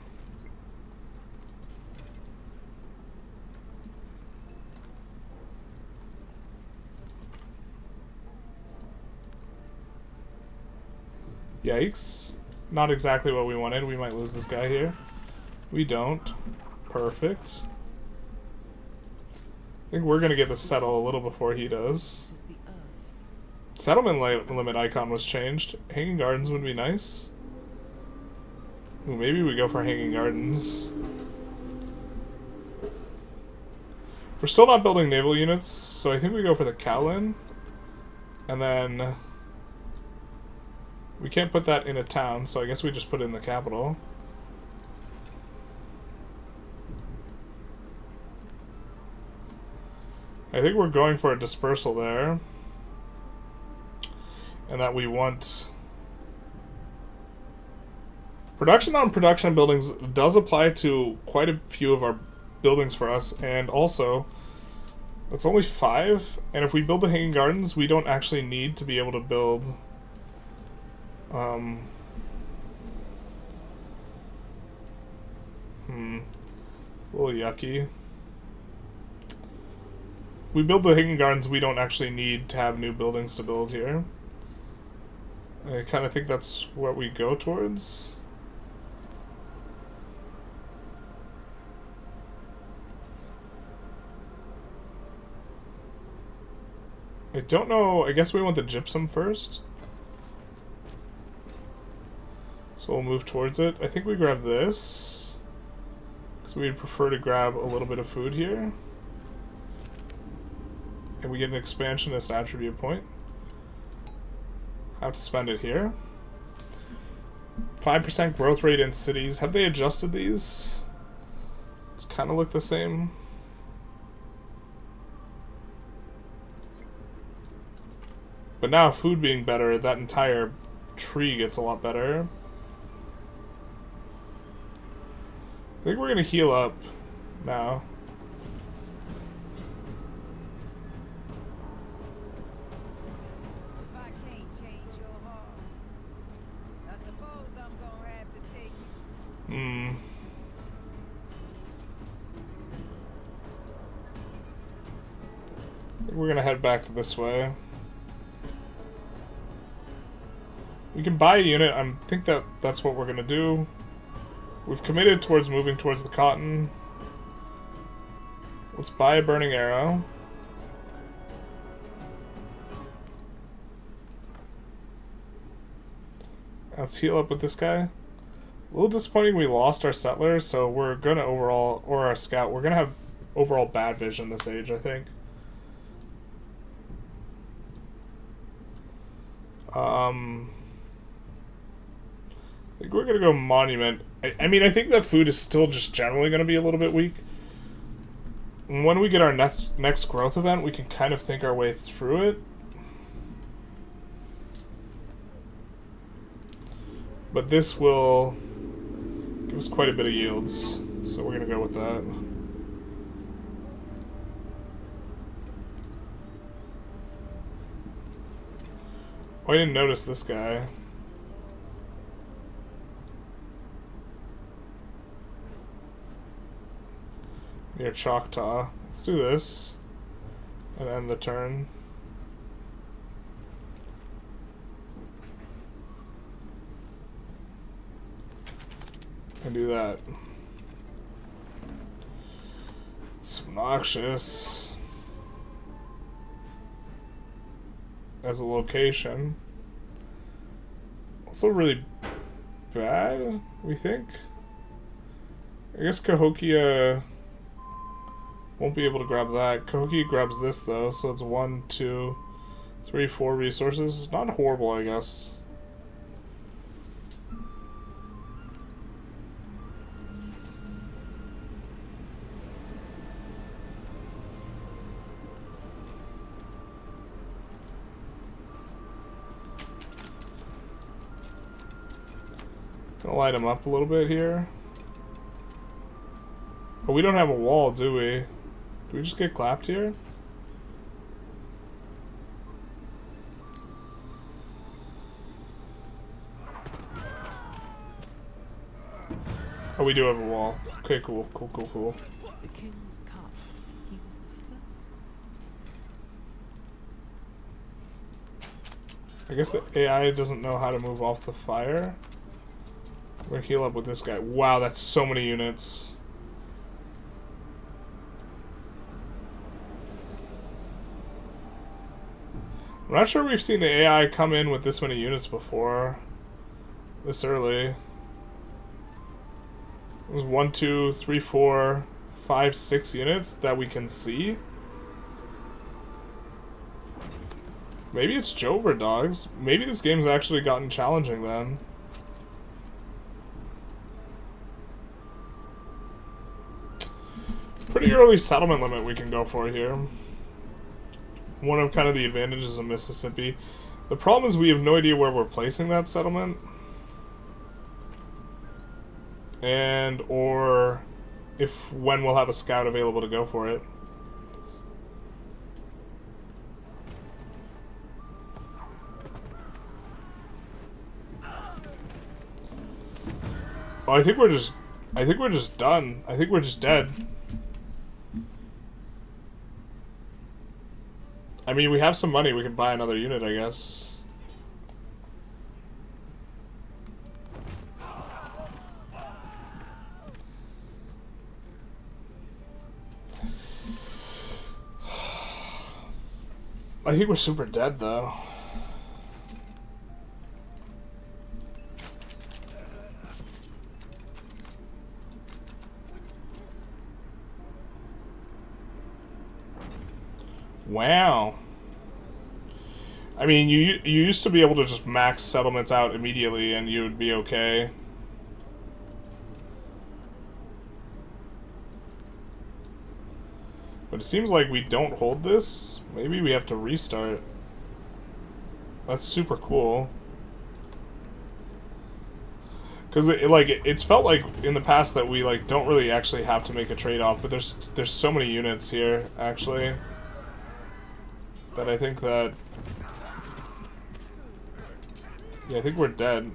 Yikes. Not exactly what we wanted. We might lose this guy here. We don't. Perfect. I think we're going to get this settle a little before he does. Settlement limit icon was changed. Hanging Gardens would be nice. Ooh, maybe we go for Hanging Gardens. We're still not building naval units, so I think we go for the Cowlin. And then... we can't put that in a town, so I guess we just put it in the capital. I think we're going for a dispersal there. And that we want... Production on production buildings does apply to quite a few of our buildings for us, and also, that's only 5, and if we build the Hanging Gardens, we don't actually need to be able to build... It's a little yucky. We build the Hanging Gardens, we don't actually need to have new buildings to build here. I kind of think that's what we go towards. I don't know, I guess we want the gypsum first. So we'll move towards it. I think we grab this, because we'd prefer to grab a little bit of food here. And we get an expansionist attribute point. Have to spend it here. 5% growth rate in cities. Have they adjusted these? It's kind of look the same. But now food being better, that entire tree gets a lot better. I think we're gonna heal up now. If I can't change your heart, I suppose I'm gonna have to take you. I think we're gonna head back to this way. We can buy a unit. I think that's what we're gonna do. We've committed towards moving towards the cotton. Let's buy a burning arrow. Let's heal up with this guy. A little disappointing we lost our settler, so we're gonna overall, or our scout, we're gonna have overall bad vision this age, I think. I think we're gonna go monument. I mean, I think that food is still just generally gonna be a little bit weak. When we get our next growth event, we can kind of think our way through it. But this will give us quite a bit of yields, so we're gonna go with that. Oh, I didn't notice this guy. Near Choctaw. Let's do this. And end the turn. And do that. It's obnoxious. As a location. Also really bad, we think. I guess Cahokia won't be able to grab that. Cahokia grabs this though, so it's 1, 2, 3, 4 resources. It's not horrible, I guess. Gonna light him up a little bit here. But we don't have a wall, do we? Do we just get clapped here? Oh, we do have a wall. Okay, cool. The king's cup. He was the first. I guess the AI doesn't know how to move off the fire. We're gonna heal up with this guy. Wow, that's so many units. I'm not sure we've seen the AI come in with this many units before. This early. It was 1, 2, 3, 4, 5, 6 units that we can see. Maybe it's Jover dogs. Maybe this game's actually gotten challenging then. Pretty early settlement limit we can go for here. One of kind of the advantages of Mississippi. The problem is we have no idea where we're placing that settlement. And or if when we'll have a scout available to go for it. Oh, I think we're just done. I think we're just dead. I mean, we have some money. We can buy another unit, I guess. I think we're super dead, though. Wow. I mean, you used to be able to just max settlements out immediately and you would be okay. But it seems like we don't hold this. Maybe we have to restart. That's super cool. Because it's felt like in the past that we don't really actually have to make a trade-off, but there's so many units here actually that I think that yeah, I think we're dead.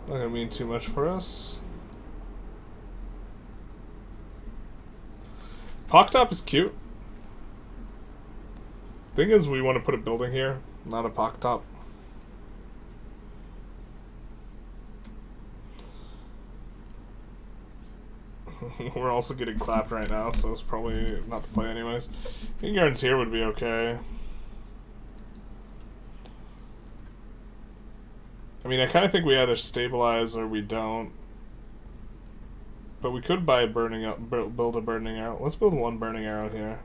Not gonna mean too much for us. Pocktop is cute. Thing is, we want to put a building here, not a pocktop. We're also getting clapped right now, so it's probably not the play anyways. King Yarns here would be okay. I mean, I kind of think we either stabilize or we don't. But we could buy a burning build a burning arrow. Let's build one burning arrow here.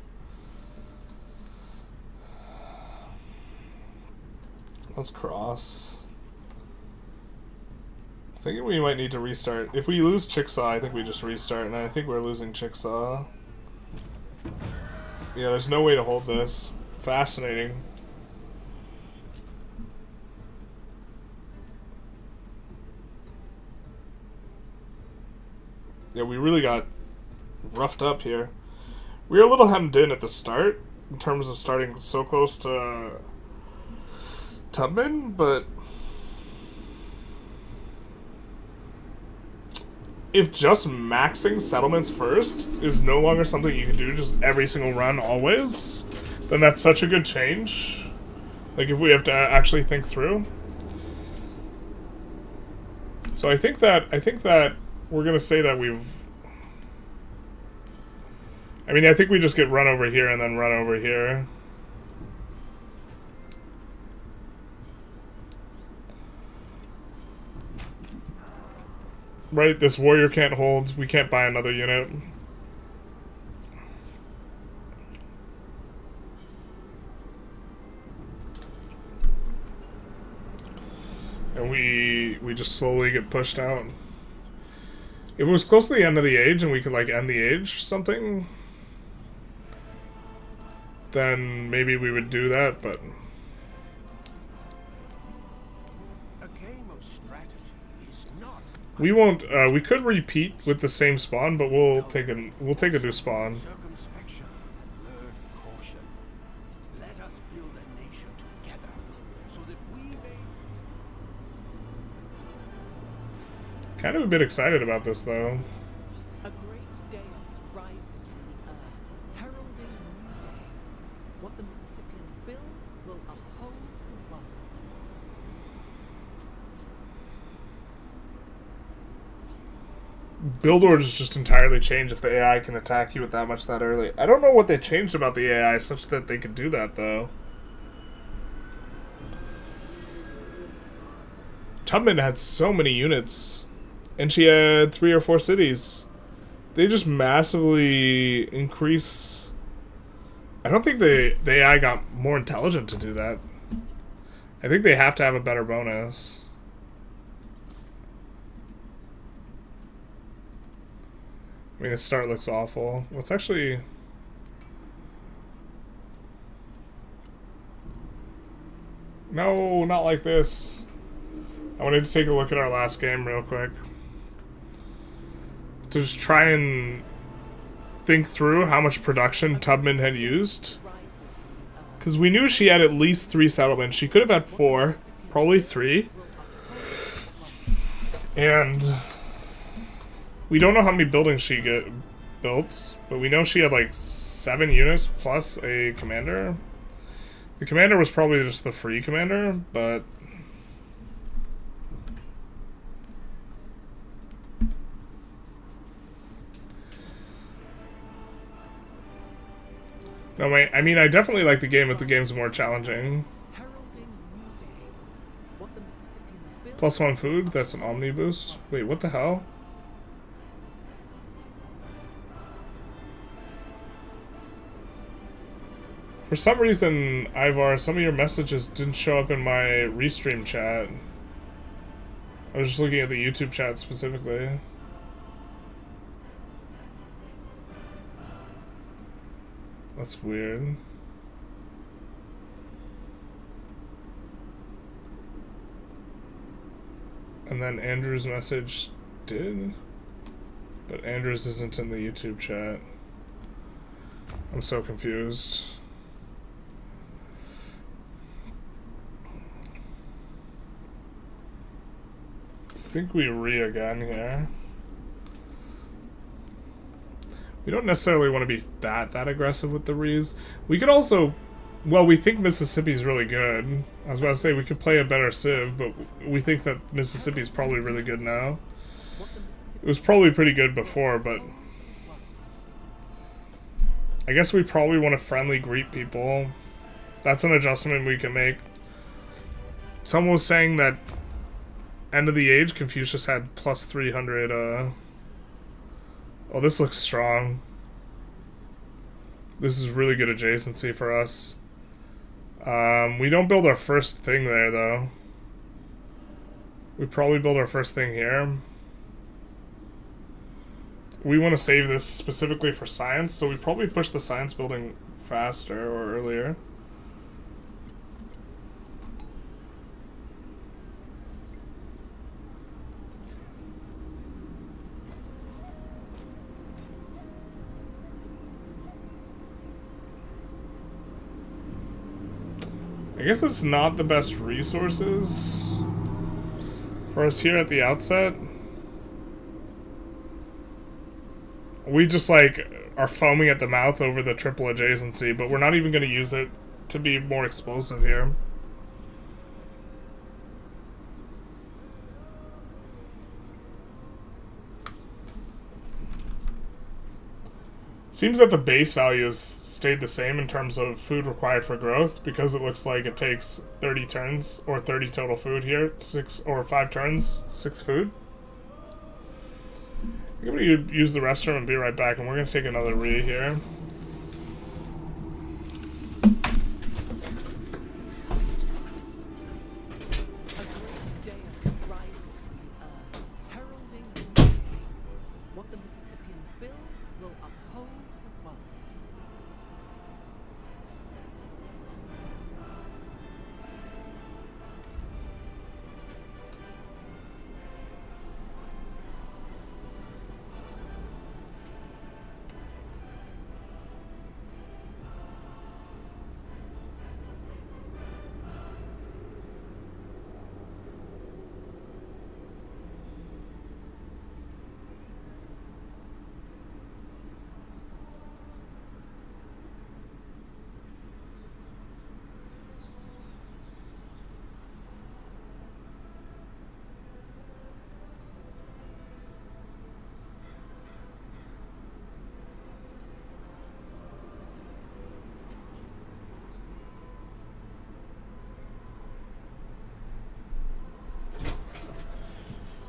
Let's cross. I think we might need to restart. If we lose Chickasaw, I think we just restart, and I think we're losing Chickasaw. Yeah, there's no way to hold this. Fascinating. Yeah, we really got roughed up here. We were a little hemmed in at the start in terms of starting so close to Tubman, but if just maxing settlements first is no longer something you can do just every single run always, then that's such a good change. Like if we have to actually think through. So I think that we're gonna say that we've. I mean, I think we just get run over here and then run over here. Right, this warrior can't hold. We can't buy another unit. And we just slowly get pushed out. If it was close to the end of the age and we could like end the age or something, then maybe we would do that, but A game of strategy is not we won't. We could repeat with the same spawn, but we'll take a new spawn. circumspection. Learn caution. Let us build a nation together so that we may Kind of a bit excited about this though. A great dais rises from the earth, heralding a new day. What the Mississippians build will uphold the world. Build orders just entirely change if the AI can attack you with that much that early. I don't know what they changed about the AI such that they could do that though. Tubman had so many units. And she had 3 or 4 cities. They just massively increase. I don't think the AI got more intelligent to do that. I think they have to have a better bonus. I mean, the start looks awful. Let's actually. No, not like this. I wanted to take a look at our last game real quick. To just try and think through how much production Tubman had used. Because we knew she had at least 3 settlements. She could have had 4, probably 3. And we don't know how many buildings she built, but we know she had like 7 units plus a commander. The commander was probably just the free commander, but no, wait, I mean, I definitely like the game, but the game's more challenging. Heralding a new day. What the Mississippians build +1 food, that's an Omni boost. Wait, what the hell? For some reason, Ivar, some of your messages didn't show up in my restream chat. I was just looking at the YouTube chat specifically. That's weird. And then Andrew's message did, but Andrew's isn't in the YouTube chat. I'm so confused. I think we again here. We don't necessarily want to be that aggressive with the rees. We could also, well, we think Mississippi's really good. I was about to say we could play a better Civ, but we think that Mississippi's probably really good now. It was probably pretty good before, but I guess we probably want to friendly greet people. That's an adjustment we can make. Someone was saying that end of the age, Confucius had +300, oh, this looks strong. This is really good adjacency for us. We don't build our first thing there, though. We probably build our first thing here. We want to save this specifically for science, so we probably push the science building faster or earlier. I guess it's not the best resources for us here at the outset. We just like are foaming at the mouth over the triple adjacency, but we're not even going to use it to be more explosive here. Seems that the base value has stayed the same in terms of food required for growth, because it looks like it takes 30 turns, or 30 total food here, 6 or 5 turns, 6 food. I'm going to use the restroom and be right back, and we're going to take another re here.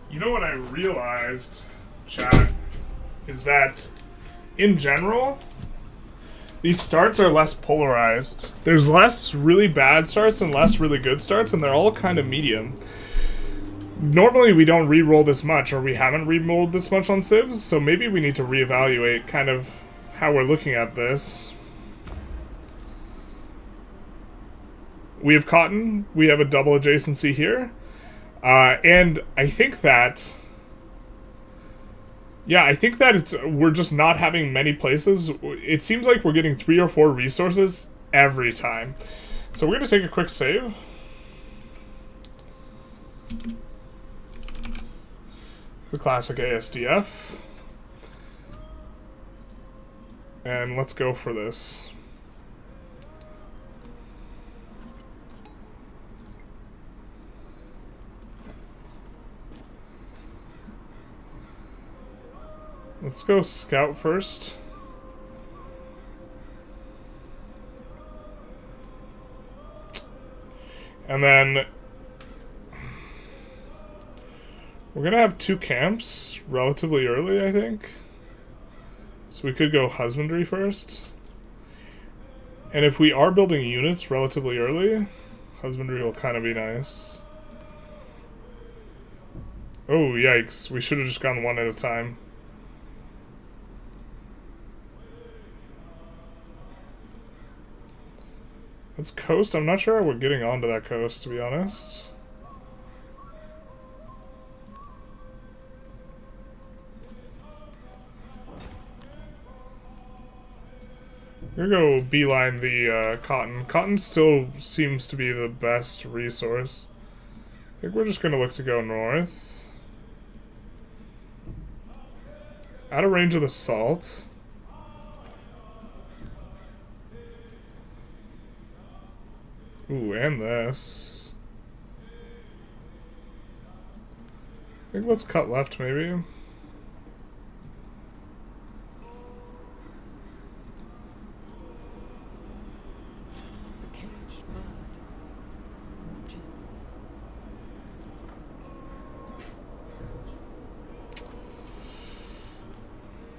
You know what I realized, chat, is that in general, these starts are less polarized. There's less really bad starts and less really good starts, and they're all kind of medium. Normally we don't re-roll this much, or we haven't re-rolled this much on civs, so maybe we need to reevaluate kind of how we're looking at this. We have cotton, we have a double adjacency here. And I think that, yeah, I think that we're just not having many places. It seems like we're getting 3 or 4 resources every time. So we're going to take a quick save. The classic ASDF. And let's go for this. Let's go scout first. And then we're gonna have 2 camps relatively early, I think. So we could go husbandry first. And if we are building units relatively early, husbandry will kind of be nice. Oh, yikes. We should have just gone one at a time. That's coast. I'm not sure how we're getting onto that coast, to be honest. We're gonna go beeline the cotton. Cotton still seems to be the best resource. I think we're just gonna look to go north. Out of range of the salt. Ooh, and this. I think let's cut left, maybe.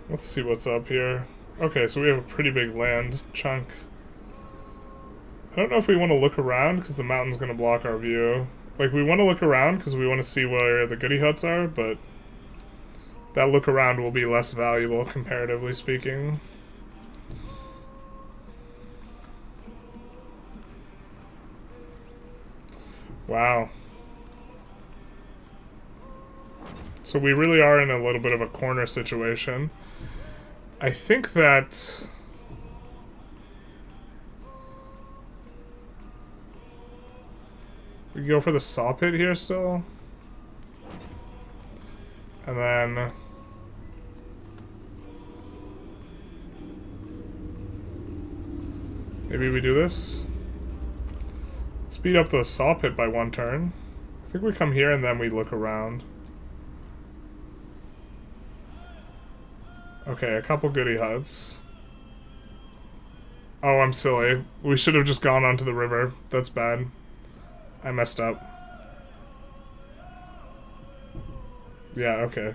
Let's see what's up here. Okay, so we have a pretty big land chunk. I don't know if we want to look around because the mountain's going to block our view. Like, we want to look around because we want to see where the goody huts are, but that look around will be less valuable, comparatively speaking. Wow. So we really are in a little bit of a corner situation. I think that... we go for the saw pit here still. And then... maybe we do this. Speed up the saw pit by 1 turn. I think we come here and then we look around. Okay, a couple goody huts. Oh, I'm silly. We should have just gone onto the river. That's bad. I messed up. Yeah, okay.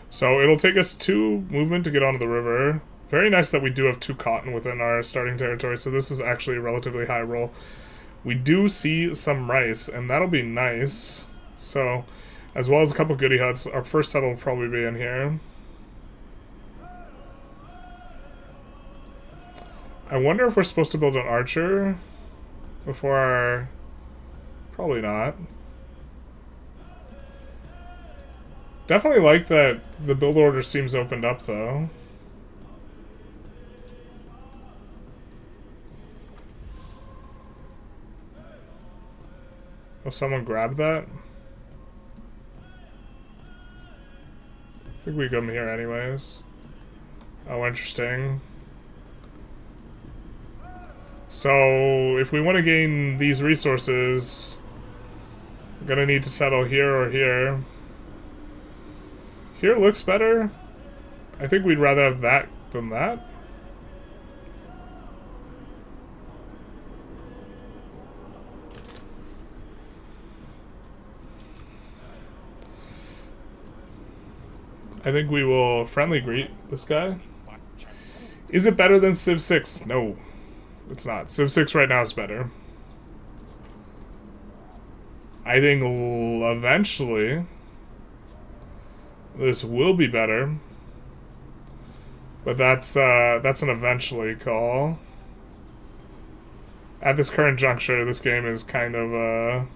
So it'll take us 2 movement to get onto the river. Very nice that we do have 2 cotton within our starting territory, so this is actually a relatively high roll. We do see some rice, and that'll be nice. So, as well as a couple goody huts, our first settle will probably be in here. I wonder if we're supposed to build an archer before our... probably not. Definitely like that the build order seems opened up, though. Oh, someone grabbed that? I think we come here anyways. Oh, interesting. So, if we want to gain these resources, we're gonna need to settle here or here. Here looks better. I think we'd rather have that than that. I think we will friendly greet this guy. Is it better than Civ 6? No, it's not. Civ 6 right now is better. I think eventually this will be better, but that's an eventually call. At this current juncture, this game is kind of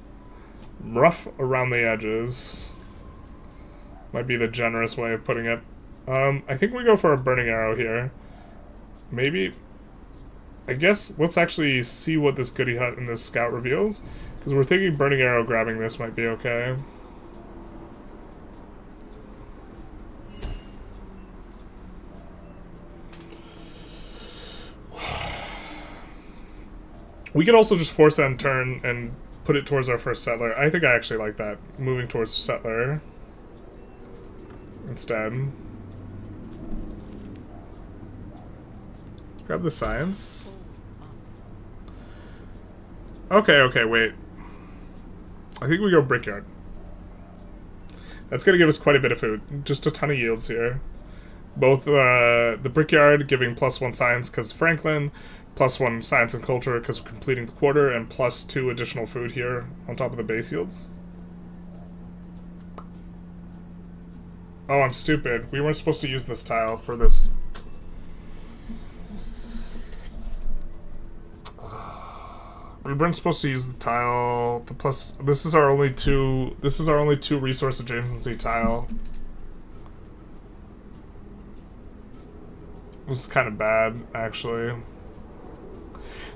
rough around the edges. Might be the generous way of putting it. I think we go for a burning arrow here. Maybe. I guess let's actually see what this goody hut and this scout reveals, because we're thinking burning arrow grabbing this might be okay. We could also just force end turn and put it towards our first settler. I think I actually like that, moving towards settler instead. Let's grab the science. Okay, wait. I think we go brickyard. That's gonna give us quite a bit of food. Just a ton of yields here. Both the brickyard giving +1 science because Franklin, +1 science and culture because of completing the quarter, and +2 additional food here on top of the base yields. Oh, I'm stupid. We weren't supposed to use this tile for this. We weren't supposed to use the tile. The plus. This is our only 2. This is our only 2 resource adjacency tile. This is kind of bad, actually.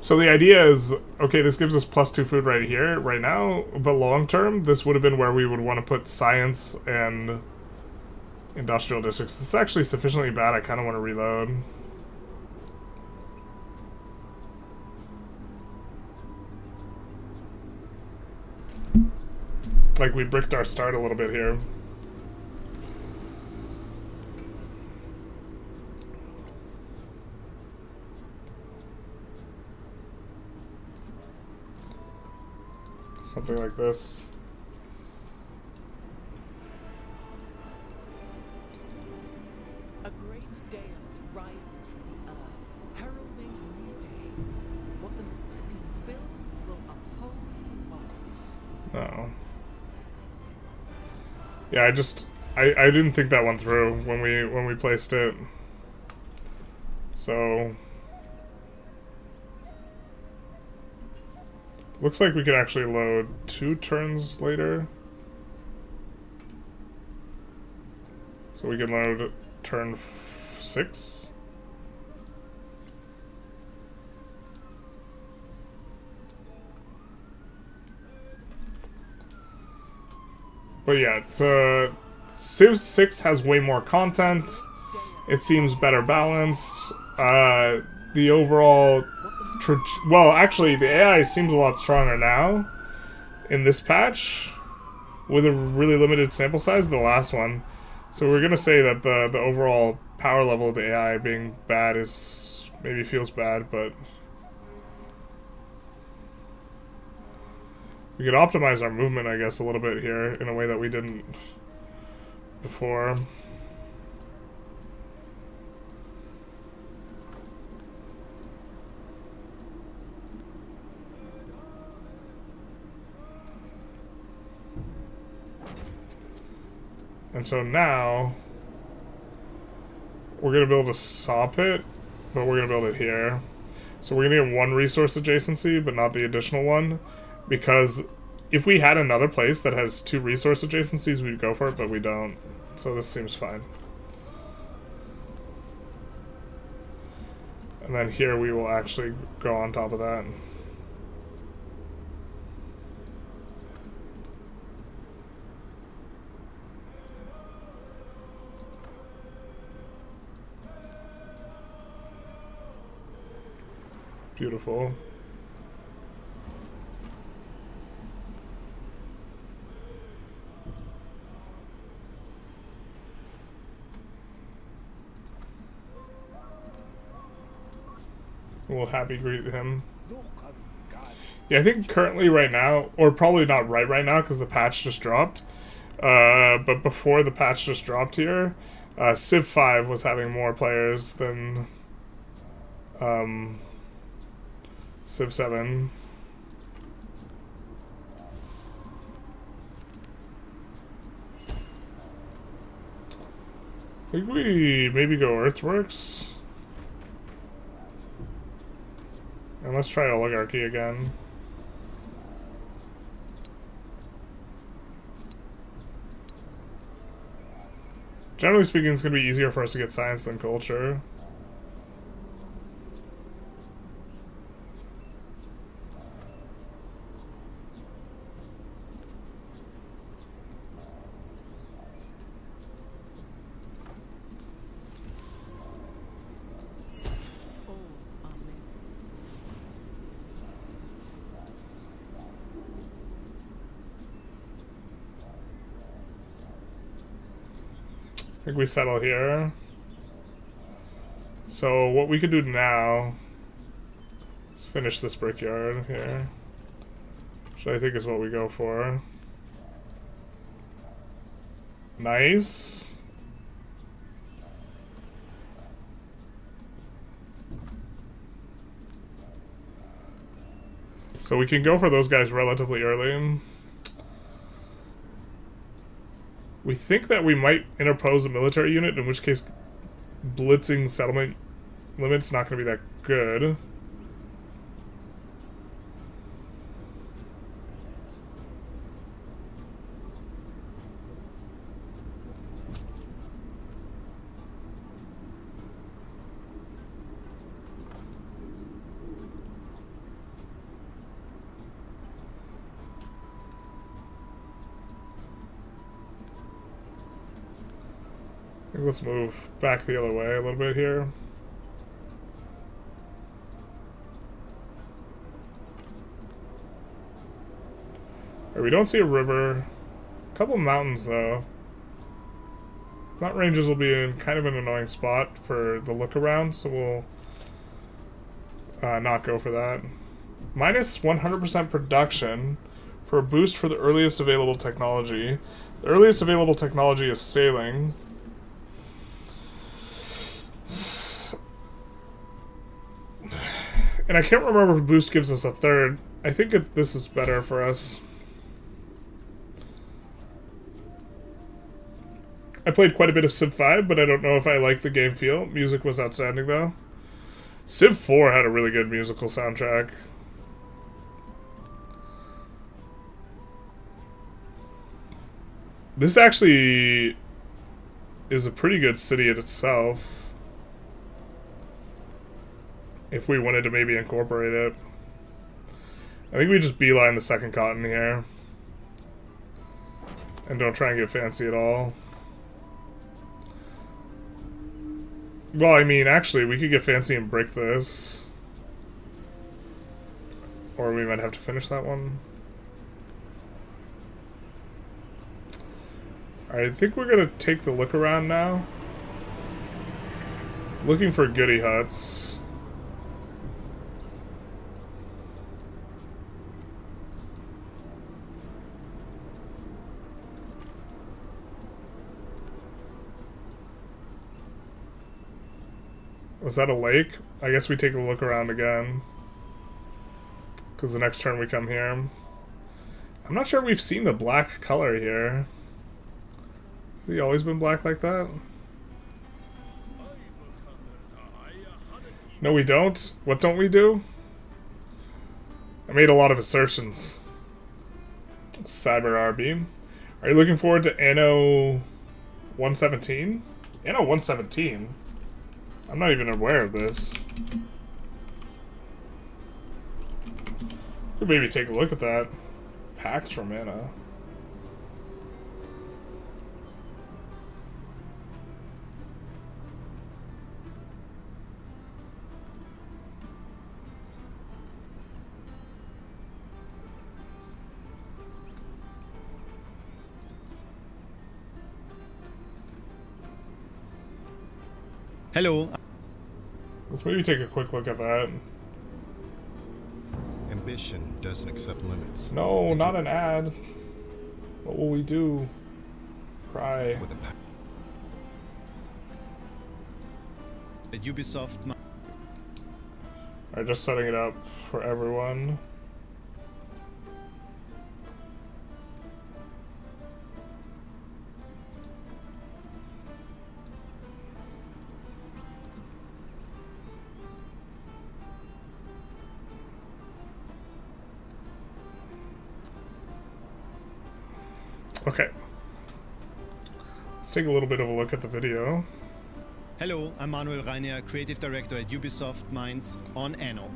So the idea is, okay, this gives us +2 food right here, right now, but long term, this would have been where we would want to put science and industrial districts. It's actually sufficiently bad, I kind of want to reload. Like, we bricked our start a little bit here. Something like this. A great dais rises from the earth, heralding a new day. What the Mississippians build will uphold the world. No. Yeah, I didn't think that one through when we placed it. So looks like we could actually load 2 turns later. So we can load turn 6. But yeah, Civ 6 has way more content. It seems better balanced. The overall... well, actually, the AI seems a lot stronger now in this patch with a really limited sample size than the last one. So we're going to say that the overall power level of the AI being bad is... maybe feels bad, but... we could optimize our movement, I guess, a little bit here in a way that we didn't before. And so now we're going to build a saw pit, but we're going to build it here. So we're going to get 1 resource adjacency, but not the additional one. Because if we had another place that has 2 resource adjacencies, we'd go for it, but we don't. So this seems fine. And then here we will actually go on top of that. Beautiful. We'll happy greet him. Yeah, I think currently right now, or probably not right now because the patch just dropped, but before the patch just dropped here, Civ 5 was having more players than Civ 7. I think we maybe go Earthworks. And let's try Oligarchy again. Generally speaking, it's going to be easier for us to get science than culture. I think we settle here. So what we could do now is finish this brickyard here, which I think is what we go for. Nice. So we can go for those guys relatively early. We think that we might interpose a military unit, in which case blitzing settlement limits not going to be that good. Let's move back the other way a little bit here. Right, we don't see a river. A couple mountains though. Mountain ranges will be in kind of an annoying spot for the look around, so we'll not go for that. Minus 100% production for For a boost for the earliest available technology. The earliest available technology is sailing. And I can't remember if boost gives us a third. I think this is better for us. I played quite a bit of Civ 5, but I don't know if I like the game feel. Music was outstanding, though. Civ 4 had a really good musical soundtrack. This actually is a pretty good city in itself. If we wanted to maybe incorporate it. I think we just beeline the second continent here. And don't try and get fancy at all. Well, I mean, actually, we could get fancy and break this. Or we might have to finish that one. Alright, I think we're gonna take the look around now. Looking for goody huts. Was that a lake? I guess we take a look around again. Because the next turn we come here. I'm not sure we've seen the black color here. Has he always been black like that? No, we don't. What don't we do? I made a lot of assertions. Cyber RB. Are you looking forward to Anno 117? Anno 117? I'm not even aware of this. Could maybe take a look at that. Pax Romana. Hello. Let's maybe take a quick look at that. Ambition doesn't accept limits. No, not an ad. What will we do? Cry. With a pa- At Ubisoft. Alright, just setting it up for everyone. Okay. Let's take a little bit of a look at the video. Hello, I'm Manuel Reiner, Creative Director at Ubisoft Mainz on Anno.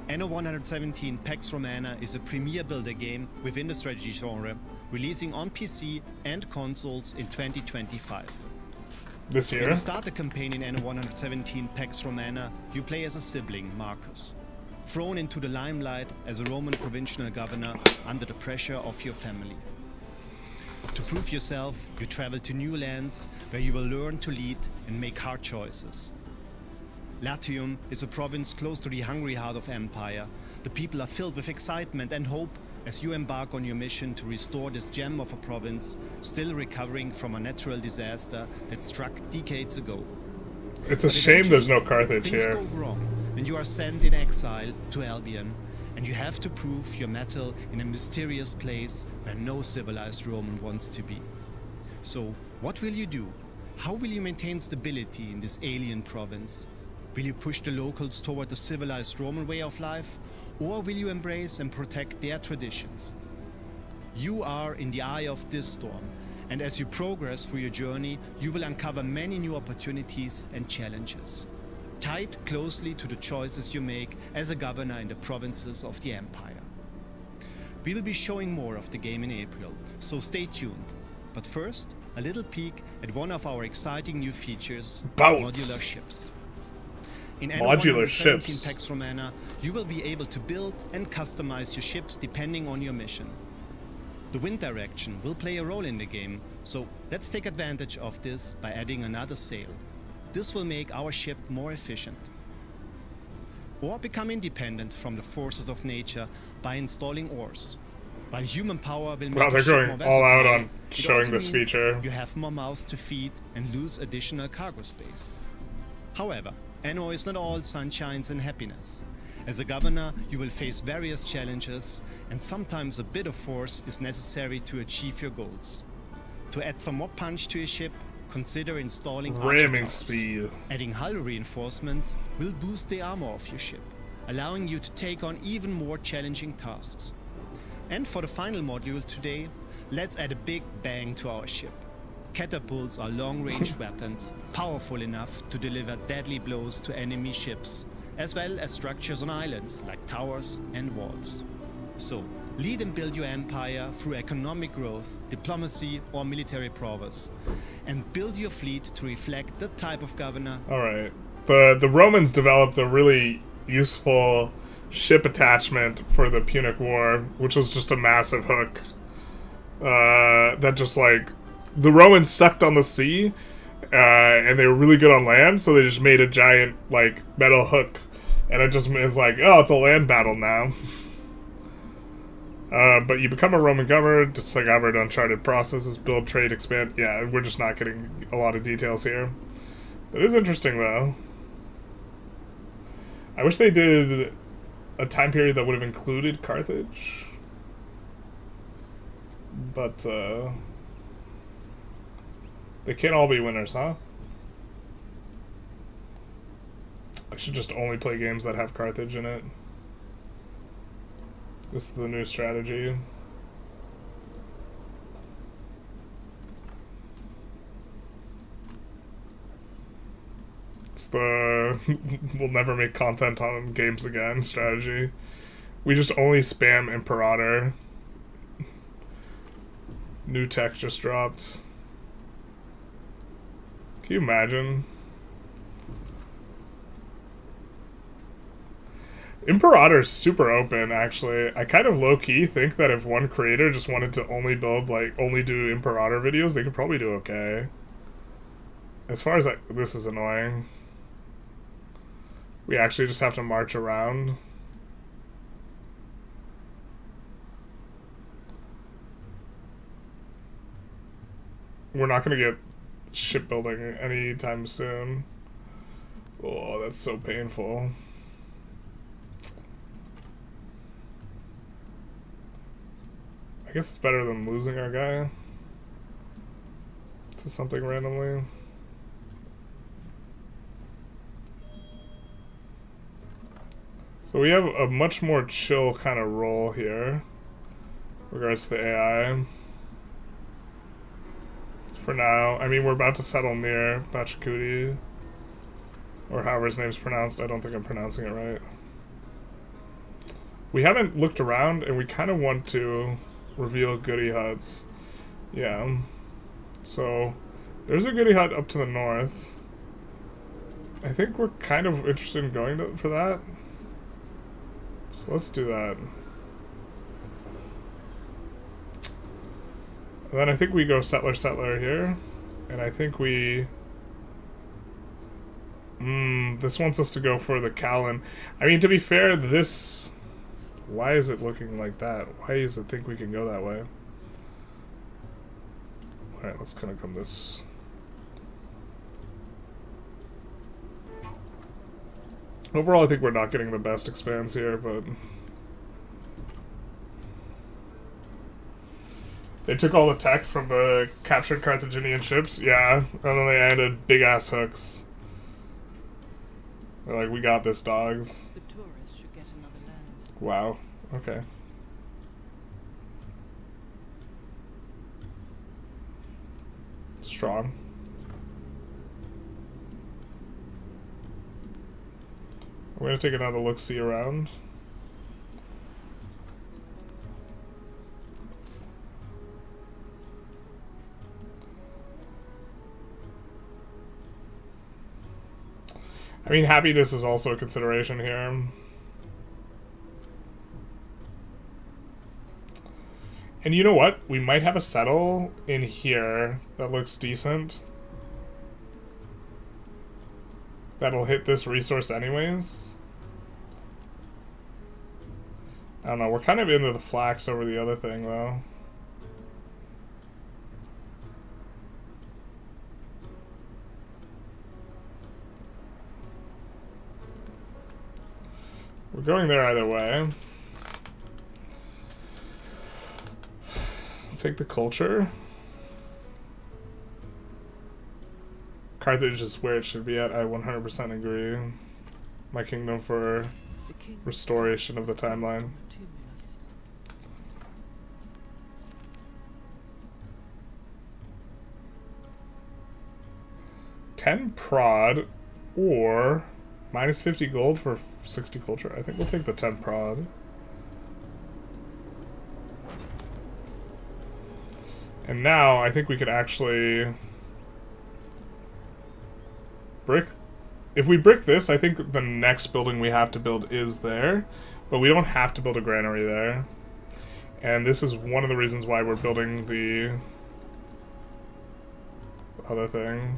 Anno 117 Pax Romana is a premier builder game within the strategy genre, releasing on PC and consoles in 2025. This When year. you start the campaign in Anno 117 Pax Romana, you play as a sibling, Marcus, thrown into the limelight as a Roman provincial governor under the pressure of your family. To prove yourself, you travel to new lands where you will learn to lead and make hard choices. Latium is a province close to the hungry heart of Empire. The people are filled with excitement and hope as you embark on your mission to restore this gem of a province, still recovering from a natural disaster that struck decades ago. It's a But shame there's no eventually, Carthage things here. go wrong, and you are sent in exile to Albion, and you have to prove your mettle in a mysterious place where no civilized Roman wants to be. So, what will you do? How will you maintain stability in this alien province? Will you push the locals toward the civilized Roman way of life, or will you embrace and protect their traditions? You are in the eye of this storm, and as you progress through your journey, you will uncover many new opportunities and challenges, tied closely to the choices you make as a governor in the provinces of the Empire. We will be showing more of the game in April, so stay tuned. But first, a little peek at one of our exciting new features, Boats. modular ships. In Anno Modular 117 ships. Pax Romana, you will be able to build and customize your ships depending on your mission. The wind direction will play a role in the game, so let's take advantage of this by adding another sail. This will make our ship more efficient. Or become independent from the forces of nature by installing oars. While human power will make Wow, they're the ship going more all out versatile, on it showing also this means feature. you have more mouths to feed and lose additional cargo space. However, Anno is not all sunshines and happiness. As a governor, you will face various challenges, and sometimes a bit of force is necessary to achieve your goals. To add some more punch to your ship, consider installing archer Ramming towers. speed. Adding hull reinforcements will boost the armor of your ship, allowing you to take on even more challenging tasks. And for the final module today, let's add a big bang to our ship. Catapults are long-range weapons, powerful enough to deliver deadly blows to enemy ships, as well as structures on islands like towers and walls. So, lead and build your empire through economic growth, diplomacy, or military prowess, and build your fleet to reflect the type of governor. Alright. The Romans developed a really useful ship attachment for the Punic War, which was just a massive hook. That just like... The Romans sucked on the sea, and they were really good on land, so they just made a giant, like, metal hook. And it just is like, oh, it's a land battle now. But you become a Roman governor, discovered uncharted processes, build, trade, expand. Yeah, we're just not getting a lot of details here. It is interesting, though. I wish they did a time period that would have included Carthage. But, they can't all be winners, huh? I should just only play games that have Carthage in it. This is the new strategy. It's the we'll never make content on games again strategy. We just only spam Imperator. New tech just dropped. Can you imagine? Imperator's super open, actually. I kind of low-key think that if one creator just wanted to only build, like, only do Imperator videos, they could probably do okay. As far as, like, this is annoying. We actually just have to march around. We're not gonna get shipbuilding anytime soon. Oh, that's so painful. I guess it's better than losing our guy to something randomly. So we have a much more chill kind of role here in regards to the AI. For now, I mean, we're about to settle near Bachakuti, or however his name's pronounced. I don't think I'm pronouncing it right. We haven't looked around, and we kind of want to reveal goody huts. Yeah. So, there's a goody hut up to the north. I think we're kind of interested in going for that. So let's do that. And then I think we go settler here. And I think we... this wants us to go for the Callan. I mean, to be fair, this... Why is it looking like that? Why does it think we can go that way? Alright, let's kind of come this... Overall, I think we're not getting the best expanse here, but... They took all the tech from the captured Carthaginian ships, yeah, and then they added big-ass hooks. They're like, we got this, dogs. The tourists should get another lens. Wow, okay. Strong. We're gonna take another look-see around. I mean, happiness is also a consideration here. And you know what? We might have a settle in here that looks decent. That'll hit this resource anyways. I don't know, we're kind of into the flax over the other thing, though. We're going there either way. Take the culture. Carthage is where it should be at. I 100% agree. My kingdom for The king restoration of the stands timeline. on Tumulus. 10 prod or minus 50 gold for 60 culture. I think we'll take the 10 prod. And now I think we could actually brick. If we brick this, I think the next building we have to build is there, but we don't have to build a granary there. And this is one of the reasons why we're building the other thing.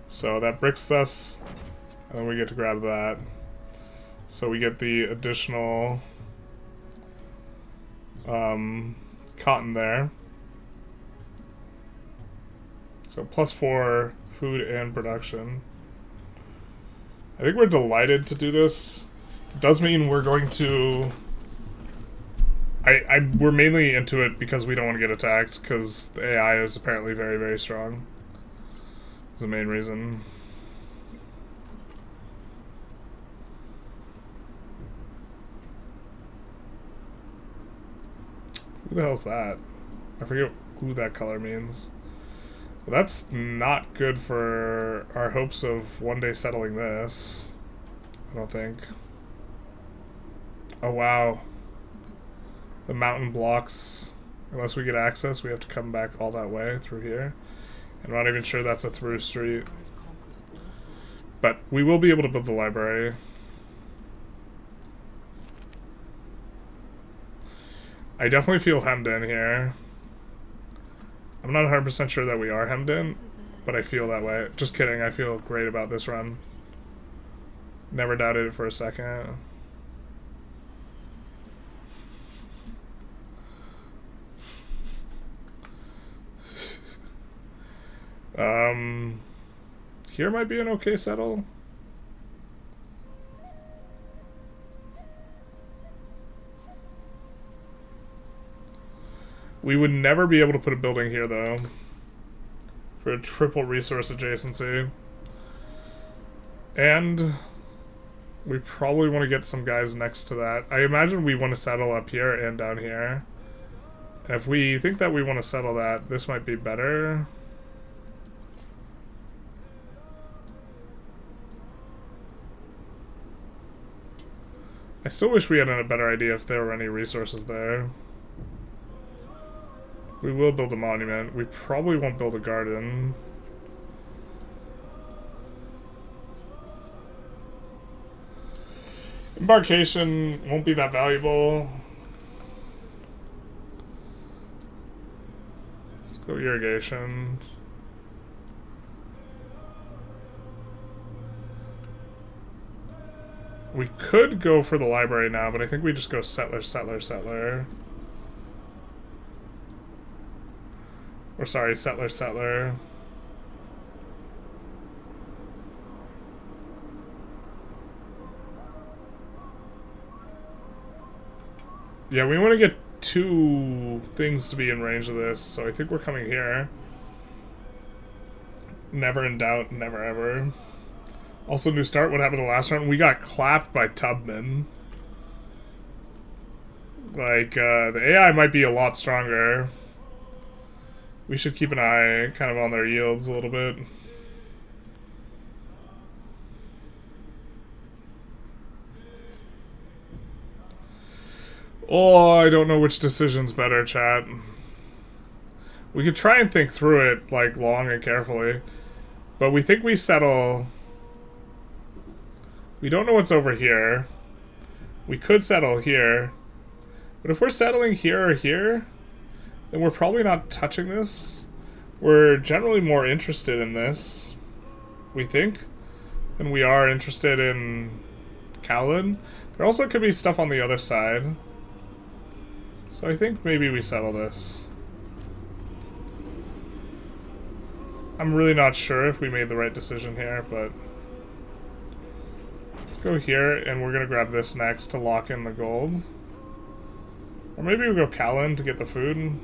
So that bricks us, and then we get to grab that. So we get the additional cotton there. So +4 food and production. I think we're delighted to do this. It does mean we're going to... we're mainly into it because we don't want to get attacked, because the AI is apparently very, very strong. That's the main reason. Who the hell's that? I forget who that color means. But that's not good for our hopes of one day settling this. I don't think. Oh wow. The mountain blocks. Unless we get access, we have to come back all that way through here. I'm not even sure that's a through street. But we will be able to build the library. I definitely feel hemmed in here. I'm not 100% sure that we are hemmed in, but I feel that way. Just kidding, I feel great about this run. Never doubted it for a second. Here might be an okay settle. We would never be able to put a building here, though, for a triple resource adjacency. And we probably want to get some guys next to that. I imagine we want to settle up here and down here. And if we think that we want to settle that, this might be better. I still wish we had a better idea if there were any resources there. We will build a monument. We probably won't build a garden. Embarkation won't be that valuable. Let's go irrigation. We could go for the library now, but I think we just go settler, settler, settler. Or sorry, settler, settler. Yeah, we want to get 2 things to be in range of this, so I think we're coming here. Never in doubt, never ever. Also, new start, what happened the last round? We got clapped by Tubman. Like, the AI might be a lot stronger. We should keep an eye kind of on their yields a little bit. Oh, I don't know which decision's better, chat. We could try and think through it, like, long and carefully. But we think we settle... We don't know what's over here. We could settle here. But if we're settling here or here, then we're probably not touching this. We're generally more interested in this, we think, than we are interested in Kowloon. There also could be stuff on the other side. So I think maybe we settle this. I'm really not sure if we made the right decision here, but let's go here, and we're gonna grab this next to lock in the gold. Or maybe we go Kowloon to get the food.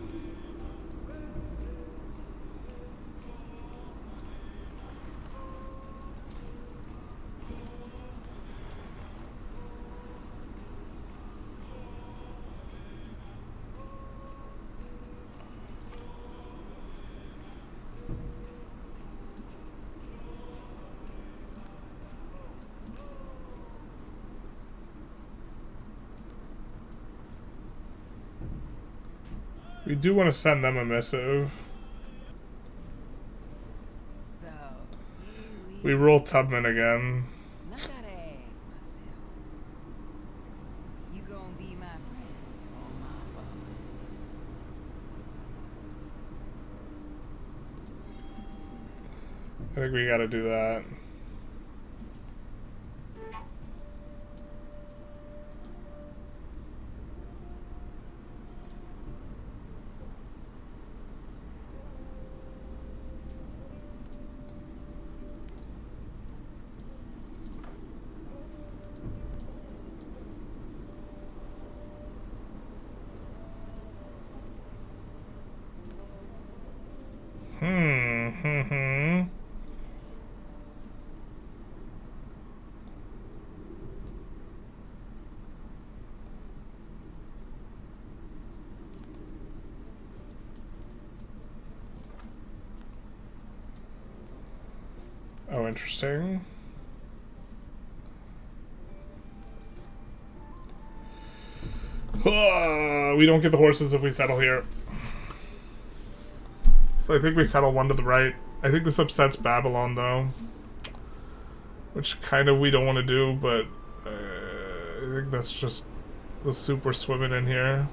We do want to send them a missive. So, We roll Tubman again. now gotta ask myself, you gonna be my friend or my foe? I think we gotta do that. Oh, interesting. We don't get the horses if we settle here. So I think we settle one to the right. I think this upsets Babylon, though. Which kind of we don't want to do, but I think that's just the soup we're swimming in here.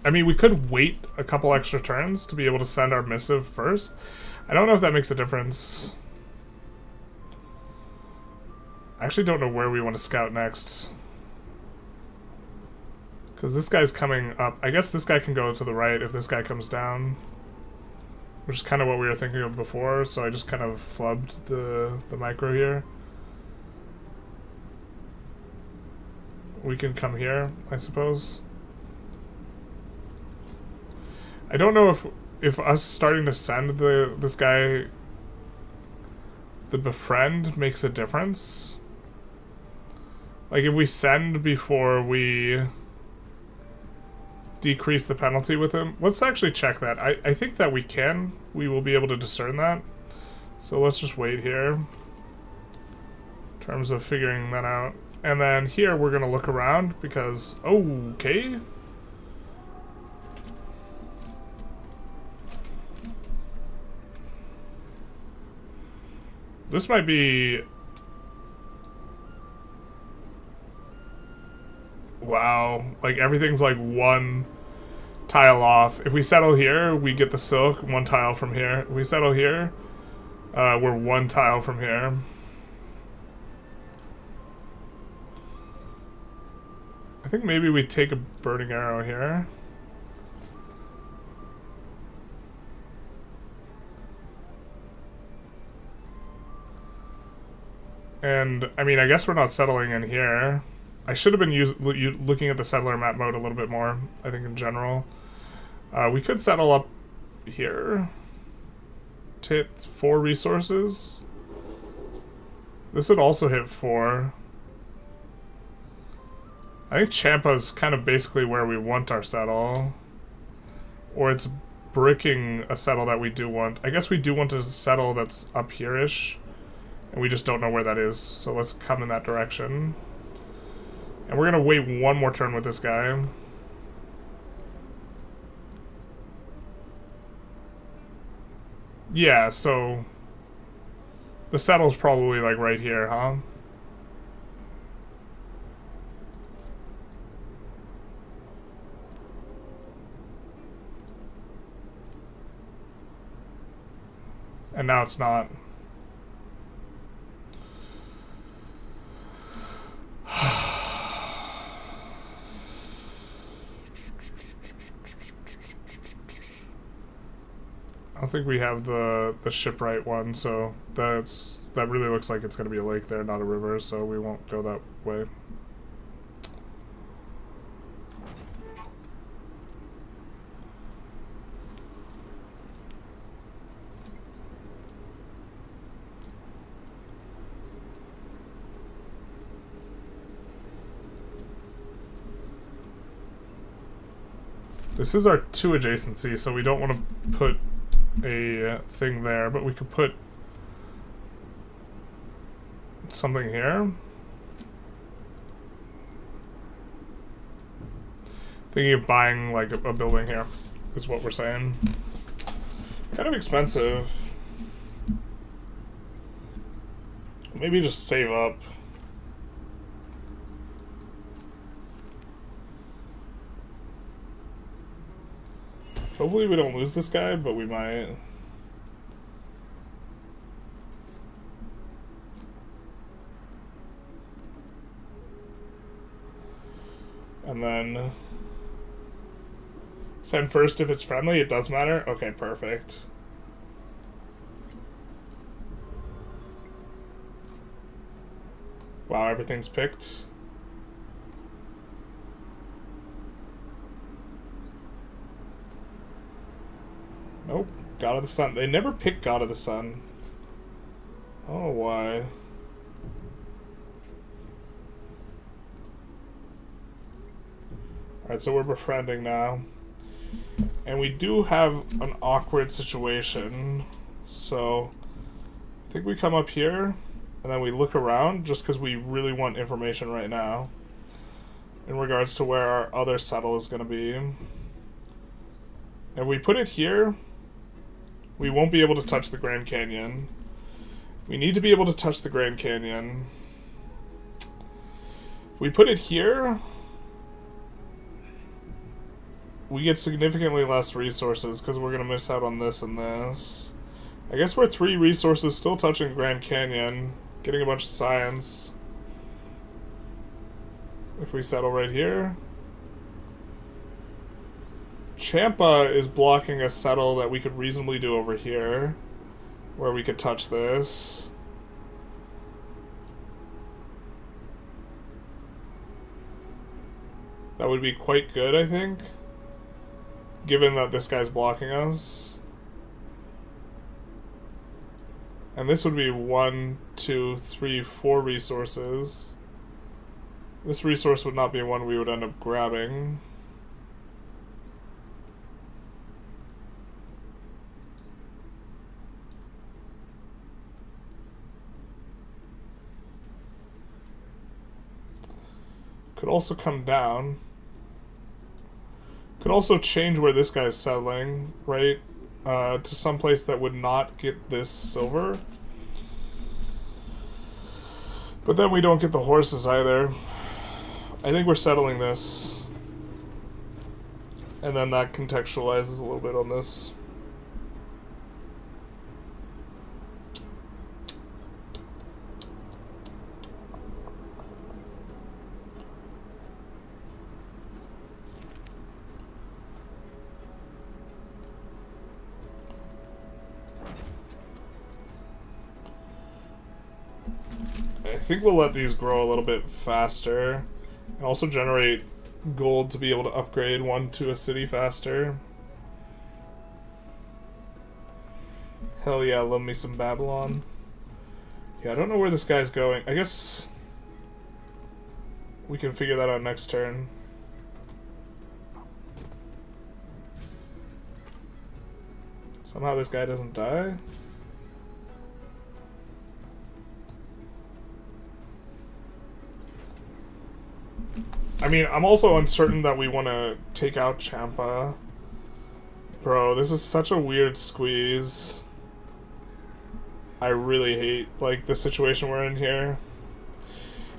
I mean, we could wait a couple extra turns to be able to send our missive first. I don't know if that makes a difference. I actually don't know where we want to scout next. Because this guy's coming up. I guess this guy can go to the right if this guy comes down. Which is kind of what we were thinking of before, so I just kind of flubbed the micro here. We can come here, I suppose. I don't know if us starting to send this guy the befriend makes a difference. Like if we send before we decrease the penalty with him. Let's actually check that. I think that we can. We will be able to discern that. So let's just wait here. In terms of figuring that out. And then here we're going to look around because... Okay. This might be... Wow. Like, everything's like one tile off. If we settle here, we get the silk, one tile from here. If we settle here, we're one tile from here. I think maybe we take a burning arrow here. And, I mean, I guess we're not settling in here. I should have been looking at the settler map mode a little bit more, I think, in general. We could settle up here to hit 4 resources. This would also hit 4. I think Champa's kind of basically where we want our settle. Or it's bricking a settle that we do want. I guess we do want a settle that's up here-ish. And we just don't know where that is, so let's come in that direction. And we're going to wait one more turn with this guy. Yeah, so... The settle's probably, like, right here, huh? And now it's not. I don't think we have the shipwright one, so that really looks like it's going to be a lake there, not a river, so we won't go that way. This is our 2 adjacency, so we don't want to put a thing there, but we could put something here. Thinking of buying like a building here is what we're saying. Kind of expensive. Maybe just save up. Hopefully we don't lose this guy, but we might. And then send first if it's friendly. It does matter. Okay, perfect. Wow, everything's picked. Nope. God of the Sun. They never pick God of the Sun. I don't know why. Alright, so we're befriending now. And we do have an awkward situation. So I think we come up here and then we look around just because we really want information right now in regards to where our other settle is going to be. If we put it here, we won't be able to touch the Grand Canyon. We need to be able to touch the Grand Canyon. If we put it here, we get significantly less resources because we're going to miss out on this and this. I guess we're 3 resources still touching Grand Canyon, getting a bunch of science. If we settle right here. Champa is blocking a settle that we could reasonably do over here, where we could touch this. That would be quite good, I think, given that this guy's blocking us. And this would be 1, 2, 3, 4 resources. This resource would not be one we would end up grabbing. Could also come down. Could also change where this guy's settling, right? To some place that would not get this silver. But then we don't get the horses either. I think we're settling this. And then that contextualizes a little bit on this. I think we'll let these grow a little bit faster. And also generate gold to be able to upgrade one to a city faster. Hell yeah, love me some Babylon. Yeah, I don't know where this guy's going. I guess we can figure that out next turn. Somehow this guy doesn't die. I mean, I'm also uncertain that we want to take out Champa. Bro, this is such a weird squeeze. I really hate, like, the situation we're in here.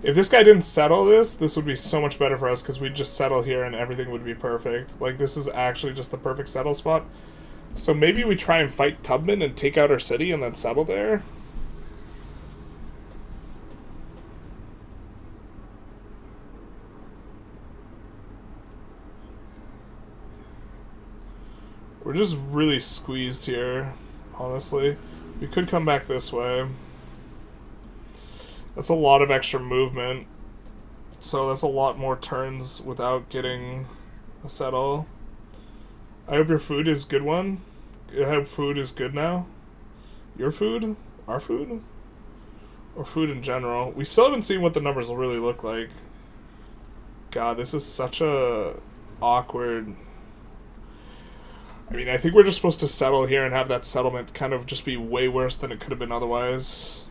If this guy didn't settle this would be so much better for us because we'd just settle here and everything would be perfect. Like, this is actually just the perfect settle spot. So maybe we try and fight Tubman and take out our city and then settle there? We're just really squeezed here, honestly. We could come back this way. That's a lot of extra movement. So that's a lot more turns without getting a settle. I hope your food is good one. I hope food is good now. Your food? Our food? Or food in general? We still haven't seen what the numbers will really look like. God, this is such a awkward... I mean, I think we're just supposed to settle here and have that settlement kind of just be way worse than it could have been otherwise.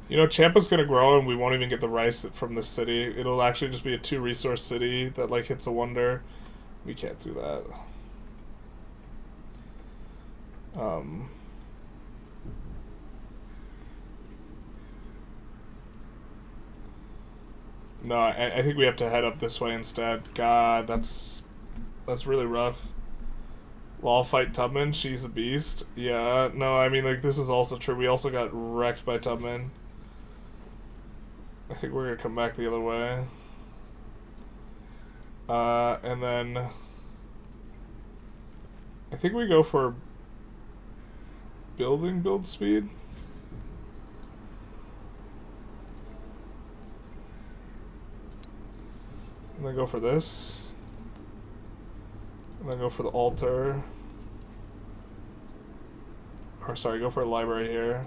You know, Champa's gonna grow and we won't even get the rice from this city. It'll actually just be a 2-resource city that, like, hits a wonder. We can't do that. No, I think we have to head up this way instead. God, that's really rough. Well, I'll fight Tubman. She's a beast. Yeah, no, I mean, like, this is also true. We also got wrecked by Tubman. I think we're gonna come back the other way. And then... I think we go for... build speed? And then go for this. And then go for the altar. Or sorry, go for a library here.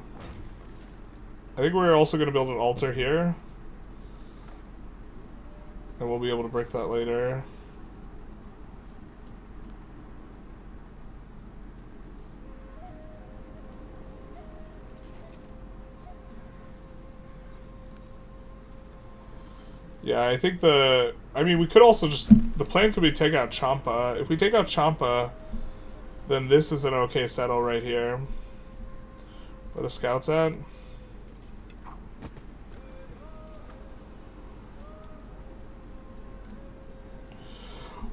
I think we're also going to build an altar here. And we'll be able to break that later. Yeah, I think I mean, we could also just... The plan could be take out Champa. If we take out Champa, then this is an okay settle right here. Where the scouts at?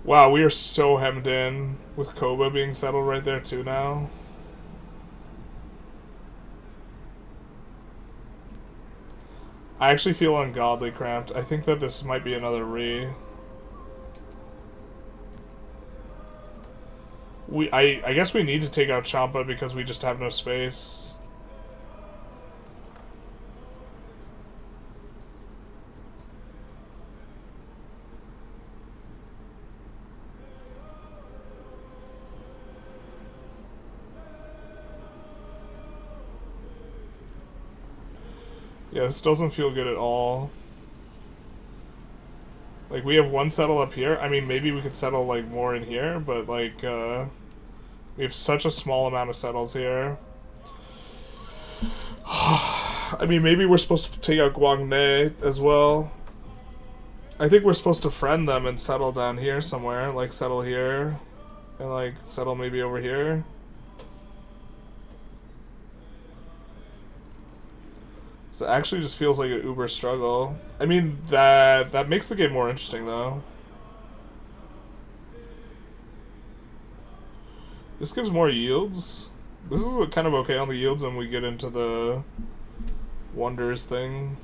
Wow, we are so hemmed in with Koba being settled right there too now. I actually feel ungodly cramped. I think that this might be another re. I guess we need to take out Champa because we just have no space. Yeah, this doesn't feel good at all. Like, we have one settle up here. I mean, maybe we could settle, like, more in here, but, like, we have such a small amount of settles here. I mean, maybe we're supposed to take out Guangne as well. I think we're supposed to friend them and settle down here somewhere. Like, settle here. And, like, settle maybe over here. So it actually just feels like an uber struggle. I mean, that makes the game more interesting, though. This gives more yields. This is kind of okay on the yields, and we get into the wonders thing.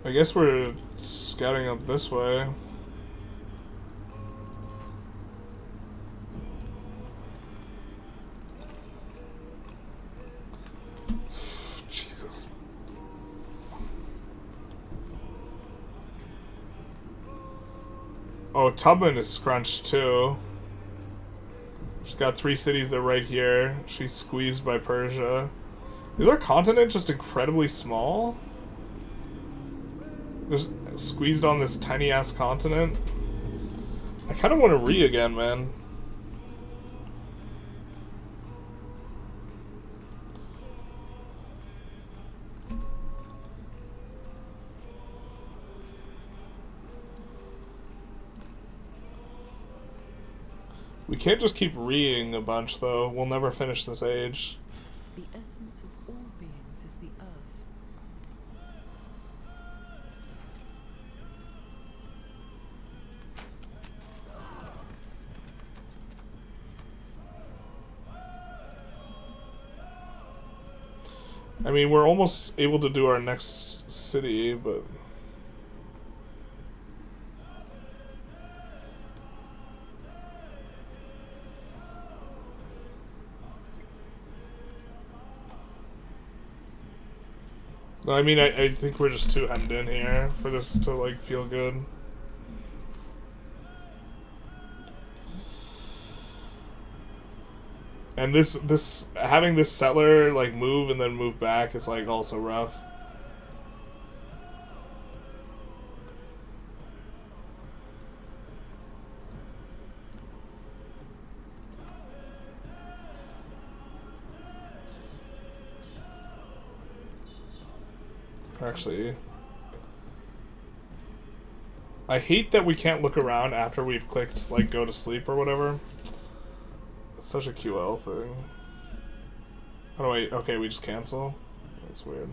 I guess we're scouting up this way. Jesus. Oh, Tubman is scrunched too. She's got 3 cities that are right here. She's squeezed by Persia. Is our continent just incredibly small? Just squeezed on this tiny ass continent. I kind of want to re again, man. We can't just keep reading a bunch, though. We'll never finish this age. The essence of all beings is the earth. I mean, we're almost able to do our next city, but... No, I mean, I think we're just too hemmed in here for this to, like, feel good. And this having this settler, like, move and then move back is, like, also rough. Actually, I hate that we can't look around after we've clicked, like, go to sleep or whatever. It's such a QL thing. Oh, wait, okay, we just cancel? That's weird.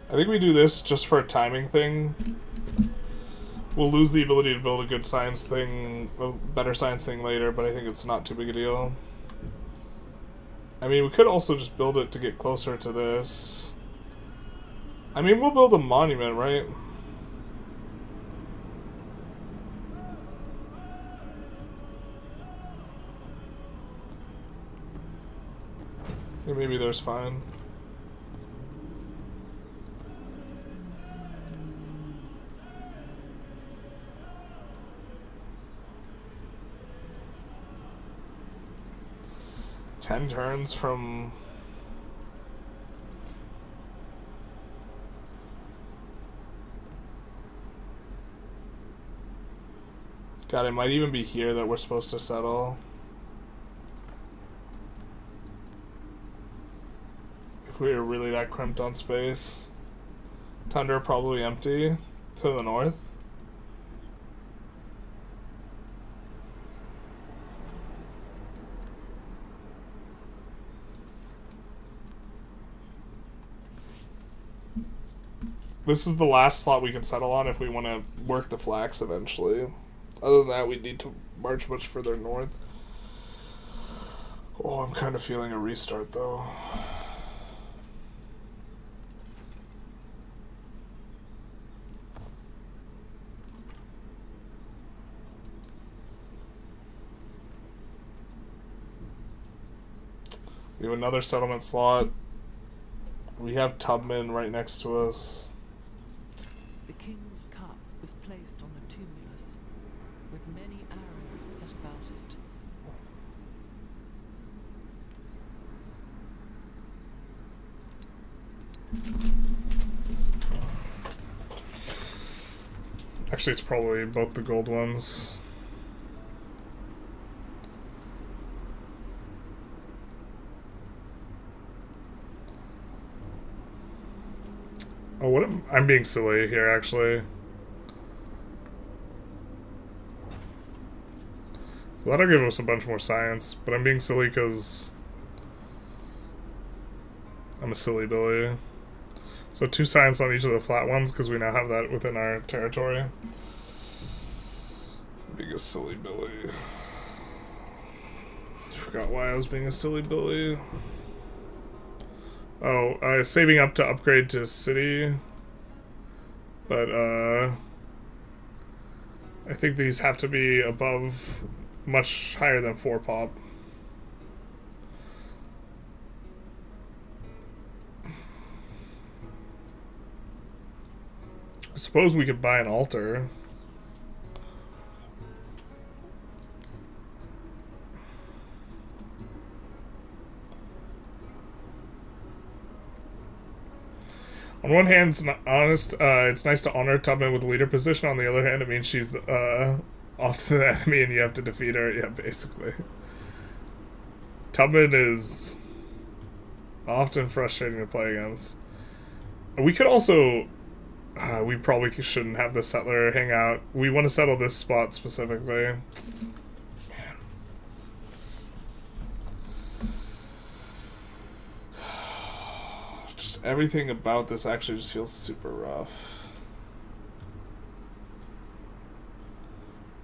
I think we do this just for a timing thing. We'll lose the ability to build a good science thing, a better science thing later, but I think it's not too big a deal. I mean, we could also just build it to get closer to this. I mean, we'll build a monument, right? Yeah, maybe there's fine. Ten turns from... God, it might even be here that we're supposed to settle. If we were really that crimped on space. Tundra probably empty to the north. This is the last slot we can settle on if we want to work the flax eventually. Other than that, we need to march much further north. Oh, I'm kind of feeling a restart, though. We have another settlement slot. We have Tubman right next to us. The king's cup was placed on a tumulus, with many arrows set about it. Actually, it's probably both the gold ones. Oh, what I'm being silly here, actually. So that'll give us a bunch more science, but I'm being silly because I'm a silly Billy. So 2 science on each of the flat ones because we now have that within our territory. Being a silly Billy. Forgot why I was being a silly Billy. Oh, saving up to upgrade to city. But, I think these have to be above, much higher than 4 pop. I suppose we could buy an altar. On one hand, it's nice to honor Tubman with the leader position. On the other hand, it means she's off to the enemy and you have to defeat her. Yeah, basically. Tubman is often frustrating to play against. We could also... we probably shouldn't have the settler hang out. We want to settle this spot specifically. Just everything about this actually just feels super rough.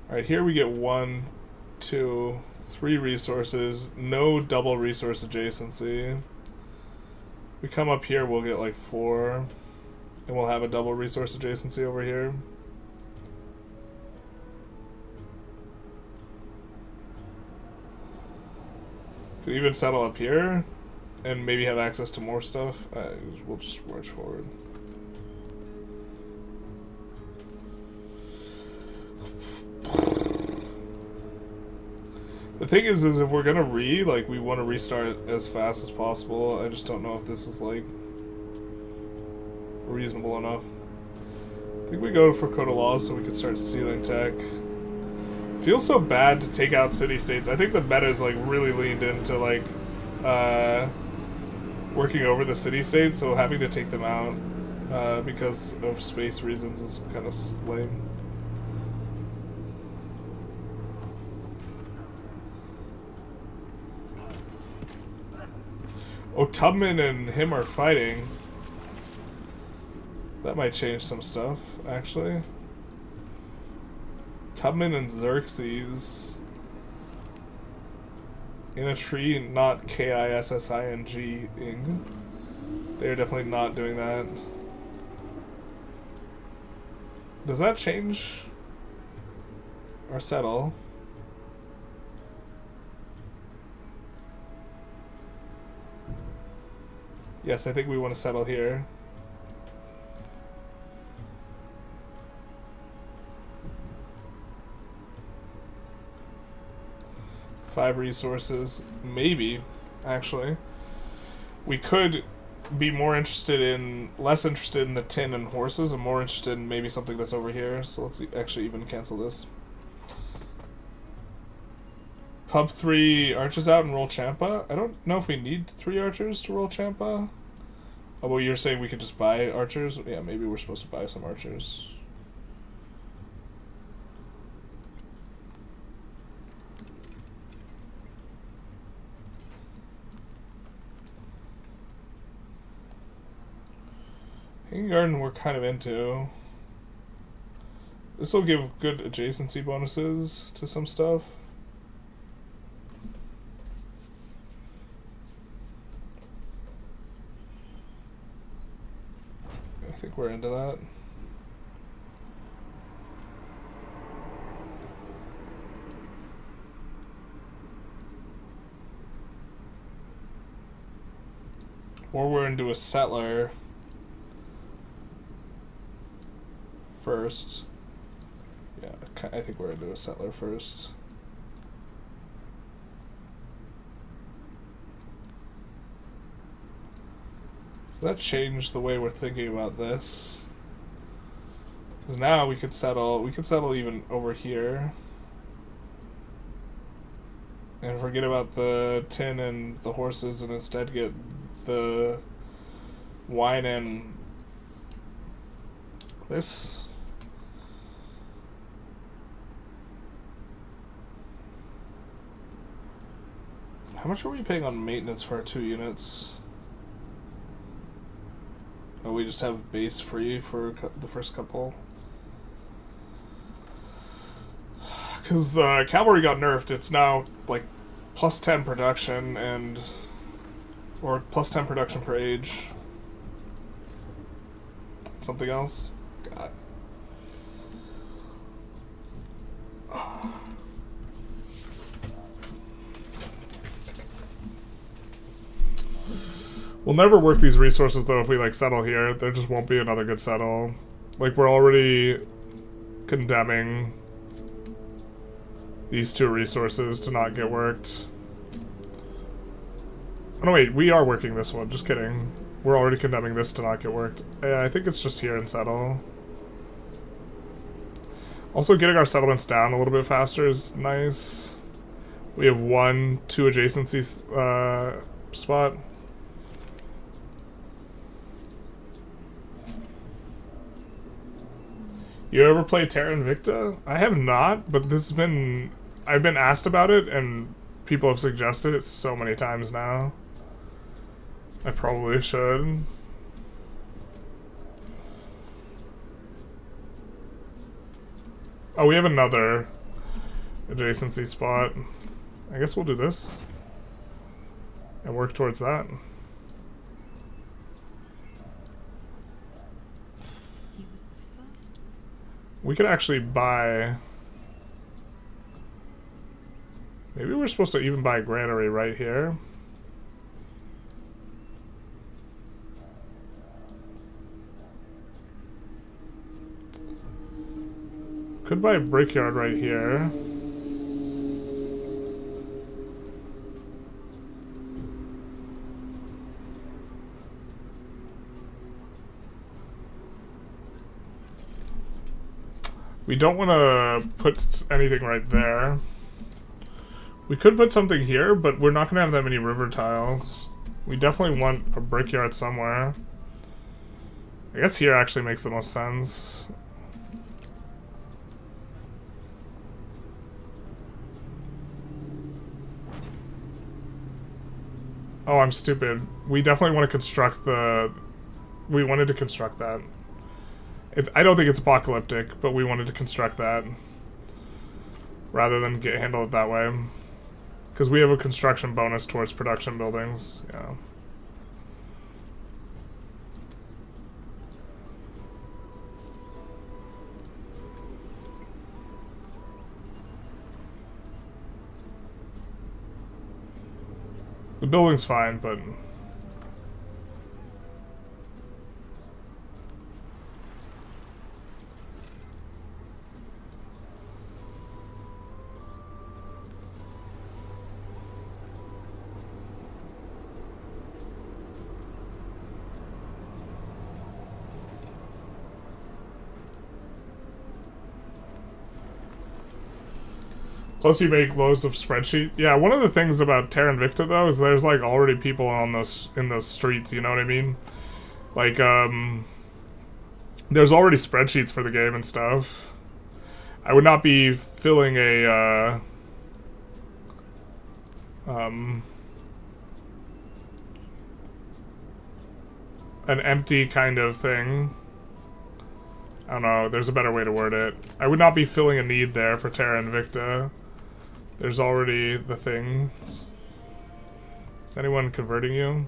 Alright, here we get 1, 2, 3 resources. No double resource adjacency. We come up here, we'll get like 4. And we'll have a double resource adjacency over here. Could even settle up here and maybe have access to more stuff. We'll just march forward. The thing is if we're gonna we want to restart as fast as possible. I just don't know if this is like reasonable enough. I think we go for Code of Laws so we can start stealing tech. Feels so bad to take out city-states. I think the meta's like really leaned into like working over the city-states, so having to take them out because of space reasons is kind of lame. Oh, Tubman and him are fighting. That might change some stuff, actually. Tubman and Xerxes. In a tree, not Kissing-ing. They're definitely not doing that. Does that change or settle? Yes, I think we want to settle here. Five resources, maybe, actually. We could be more interested in, less interested in the tin and horses, and more interested in maybe something that's over here. So let's actually even cancel this. Pub 3 archers out and roll Champa. I don't know if we need 3 archers to roll Champa. Oh, well, you're saying we could just buy archers? Yeah, maybe we're supposed to buy some archers. Hanging Garden we're kind of into. This will give good adjacency bonuses to some stuff. I think we're into that. Or we're into a settler first. Yeah, I think we're into a settler first. So that changed the way we're thinking about this. Because now we could settle even over here. And forget about the tin and the horses and instead get the wine and this. How much are we paying on maintenance for our 2 units? Oh, we just have base free for the first couple. Because the cavalry got nerfed, it's now like plus 10 production and... or plus 10 production per age. Something else? God. We'll never work these resources though if we like settle here. There just won't be another good settle. Like we're already condemning these 2 resources to not get worked. Oh no wait, we are working this one, just kidding. We're already condemning this to not get worked. Yeah, I think it's just here and settle. Also, getting our settlements down a little bit faster is nice. We have 2 adjacency spot. You ever play Terra Invicta? I have not, but this has been... I've been asked about it, and people have suggested it so many times now. I probably should. Oh, we have another adjacency spot. I guess we'll do this. And work towards that. He was the first. We could actually buy... Maybe we're supposed to even buy a granary right here. Could buy a brickyard right here. We don't want to put anything right there. We could put something here, but we're not going to have that many river tiles. We definitely want a brickyard somewhere. I guess here actually makes the most sense. Oh, I'm stupid. We definitely want to construct the... We wanted to construct that. I don't think it's apocalyptic, but we wanted to construct that. Rather than handle it that way. Because we have a construction bonus towards production buildings. Yeah. The building's fine, but... Plus you make loads of spreadsheets. Yeah, one of the things about Terra Invicta though is there's like already people on those in those streets, you know what I mean? Like there's already spreadsheets for the game and stuff. I would not be filling a an empty kind of thing. I don't know, there's a better way to word it. I would not be filling a need there for Terra Invicta. There's already the things. Is anyone converting you?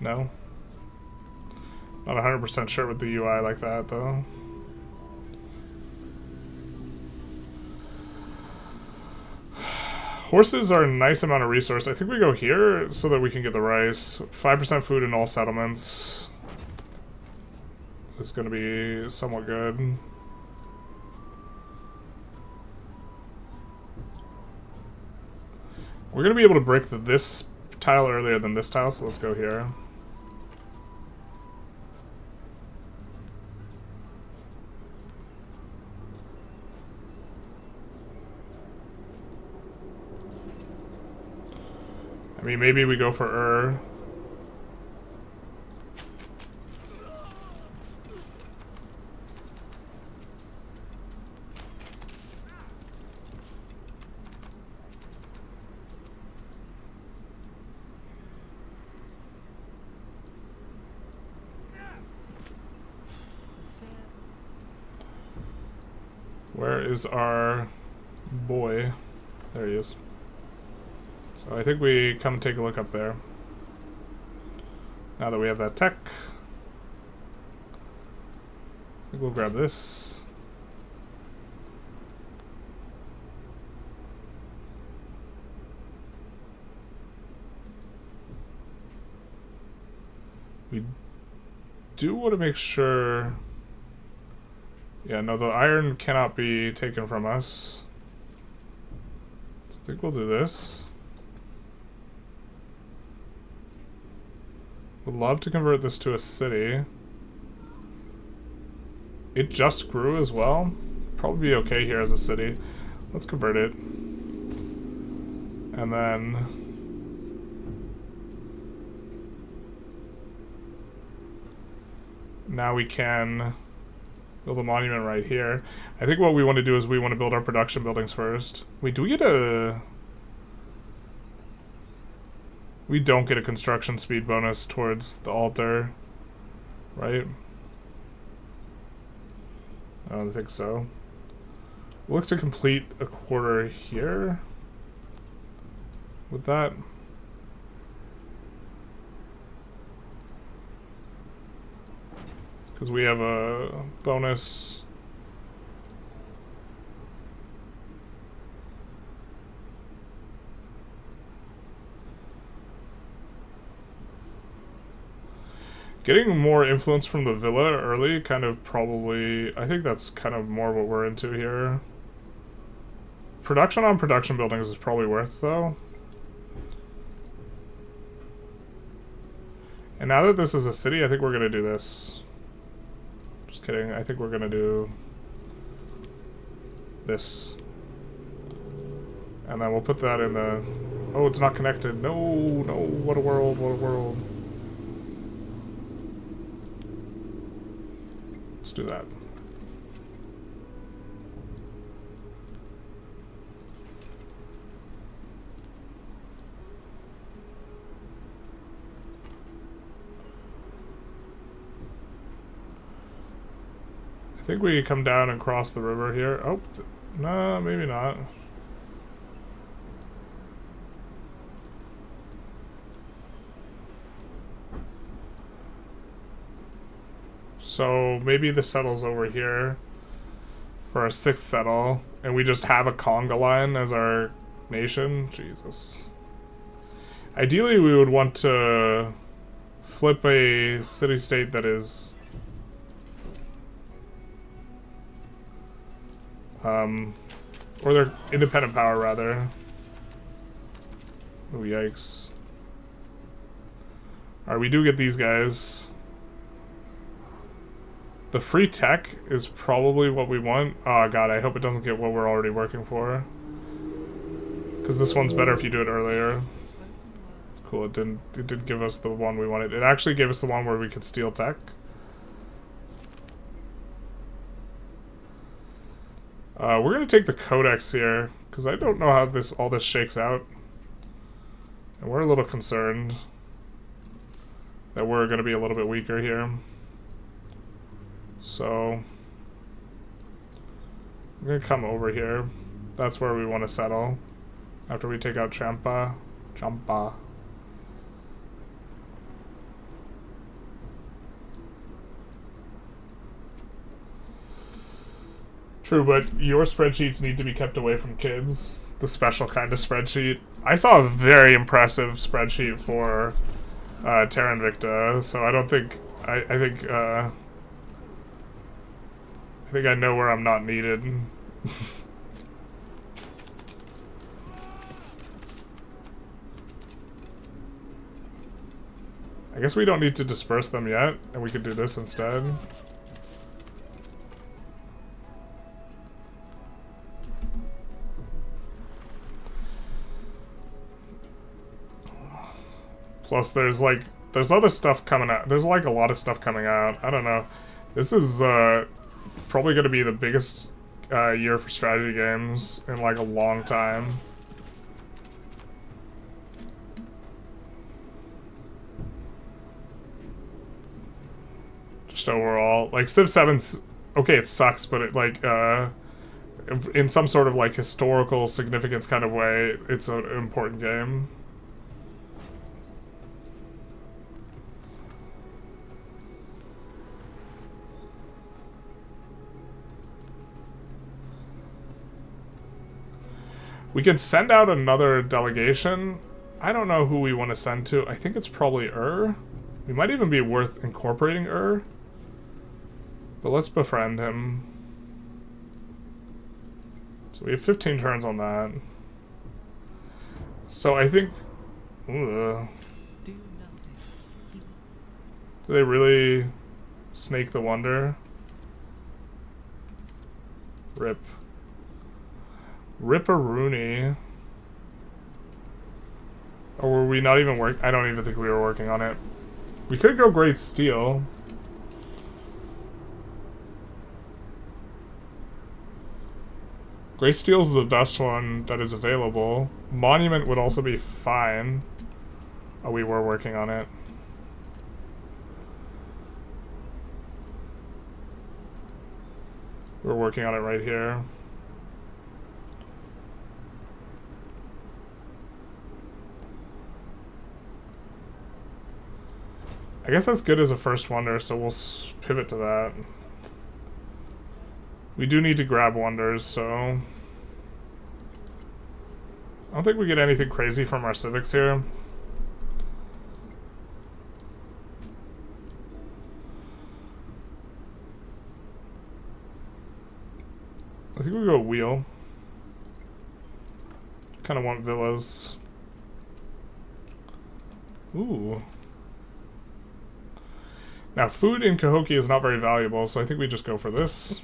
No? Not 100% sure with the UI like that, though. Horses are a nice amount of resource. I think we go here so that we can get the rice. 5% food in all settlements. It's gonna be somewhat good. We're gonna be able to break this tile earlier than this tile, so let's go here. I mean, maybe we go for Where is our boy? There he is. So I think we come and take a look up there. Now that we have that tech. I think we'll grab this. We do want to make sure... Yeah, no, the iron cannot be taken from us. So I think we'll do this. Would love to convert this to a city. It just grew as well. Probably be okay here as a city. Let's convert it. And then... now we can build a monument right here. I think what we want to do is we want to build our production buildings first. Wait, do we get a... we don't get a construction speed bonus towards the altar, right? I don't think so. Look to complete a quarter here with that. Because we have a bonus. Getting more influence from the villa early kind of probably... I think that's kind of more what we're into here. Production on production buildings is probably worth, though. And now that this is a city, I think we're going to do this. Just kidding. I think we're going to do this. And then we'll put that in the... oh, it's not connected. No, no. What a world. What a world. Let's do that. I think we come down and cross the river here. Oh, no, maybe not. So maybe the settle's over here for our 6th settle, and we just have a conga line as our nation. Jesus. Ideally, we would want to flip a city-state that is... or their independent power, rather. Oh, yikes. Alright, we do get these guys. The free tech is probably what we want. Oh god, I hope it doesn't get what we're already working for. Because this one's better if you do it earlier. Cool, it did give us the one we wanted. It actually gave us the one where we could steal tech. We're gonna take the codex here, because I don't know how all this shakes out. And we're a little concerned that we're gonna be a little bit weaker here. So I'm gonna come over here. That's where we want to settle. After we take out Champa. True, but your spreadsheets need to be kept away from kids. The special kind of spreadsheet. I saw a very impressive spreadsheet for Terra Invicta, so I don't think... I think I know where I'm not needed. I guess we don't need to disperse them yet, and we could do this instead. Plus there's other stuff coming out. There's like a lot of stuff coming out. I don't know. This is probably going to be the biggest year for strategy games in like a long time. Just overall, like Civ 7's okay, it sucks, but it like in some sort of like historical significance kind of way, it's an important game. We can send out another delegation. I don't know who we want to send to. I think it's probably We might even be worth incorporating But let's befriend him. So we have 15 turns on that. So I think... do they really snake the wonder? Rip. Ripperoonie. Or were we not even I don't even think we were working on it. We could go Great Steel. Great Steel's the best one that is available. Monument would also be fine. Oh, we were working on it. We're working on it right here. I guess that's good as a first wonder, so we'll pivot to that. We do need to grab wonders, so... I don't think we get anything crazy from our civics here. I think we go wheel. Kind of want villas. Ooh. Now, food in Cahokia is not very valuable, so I think we just go for this.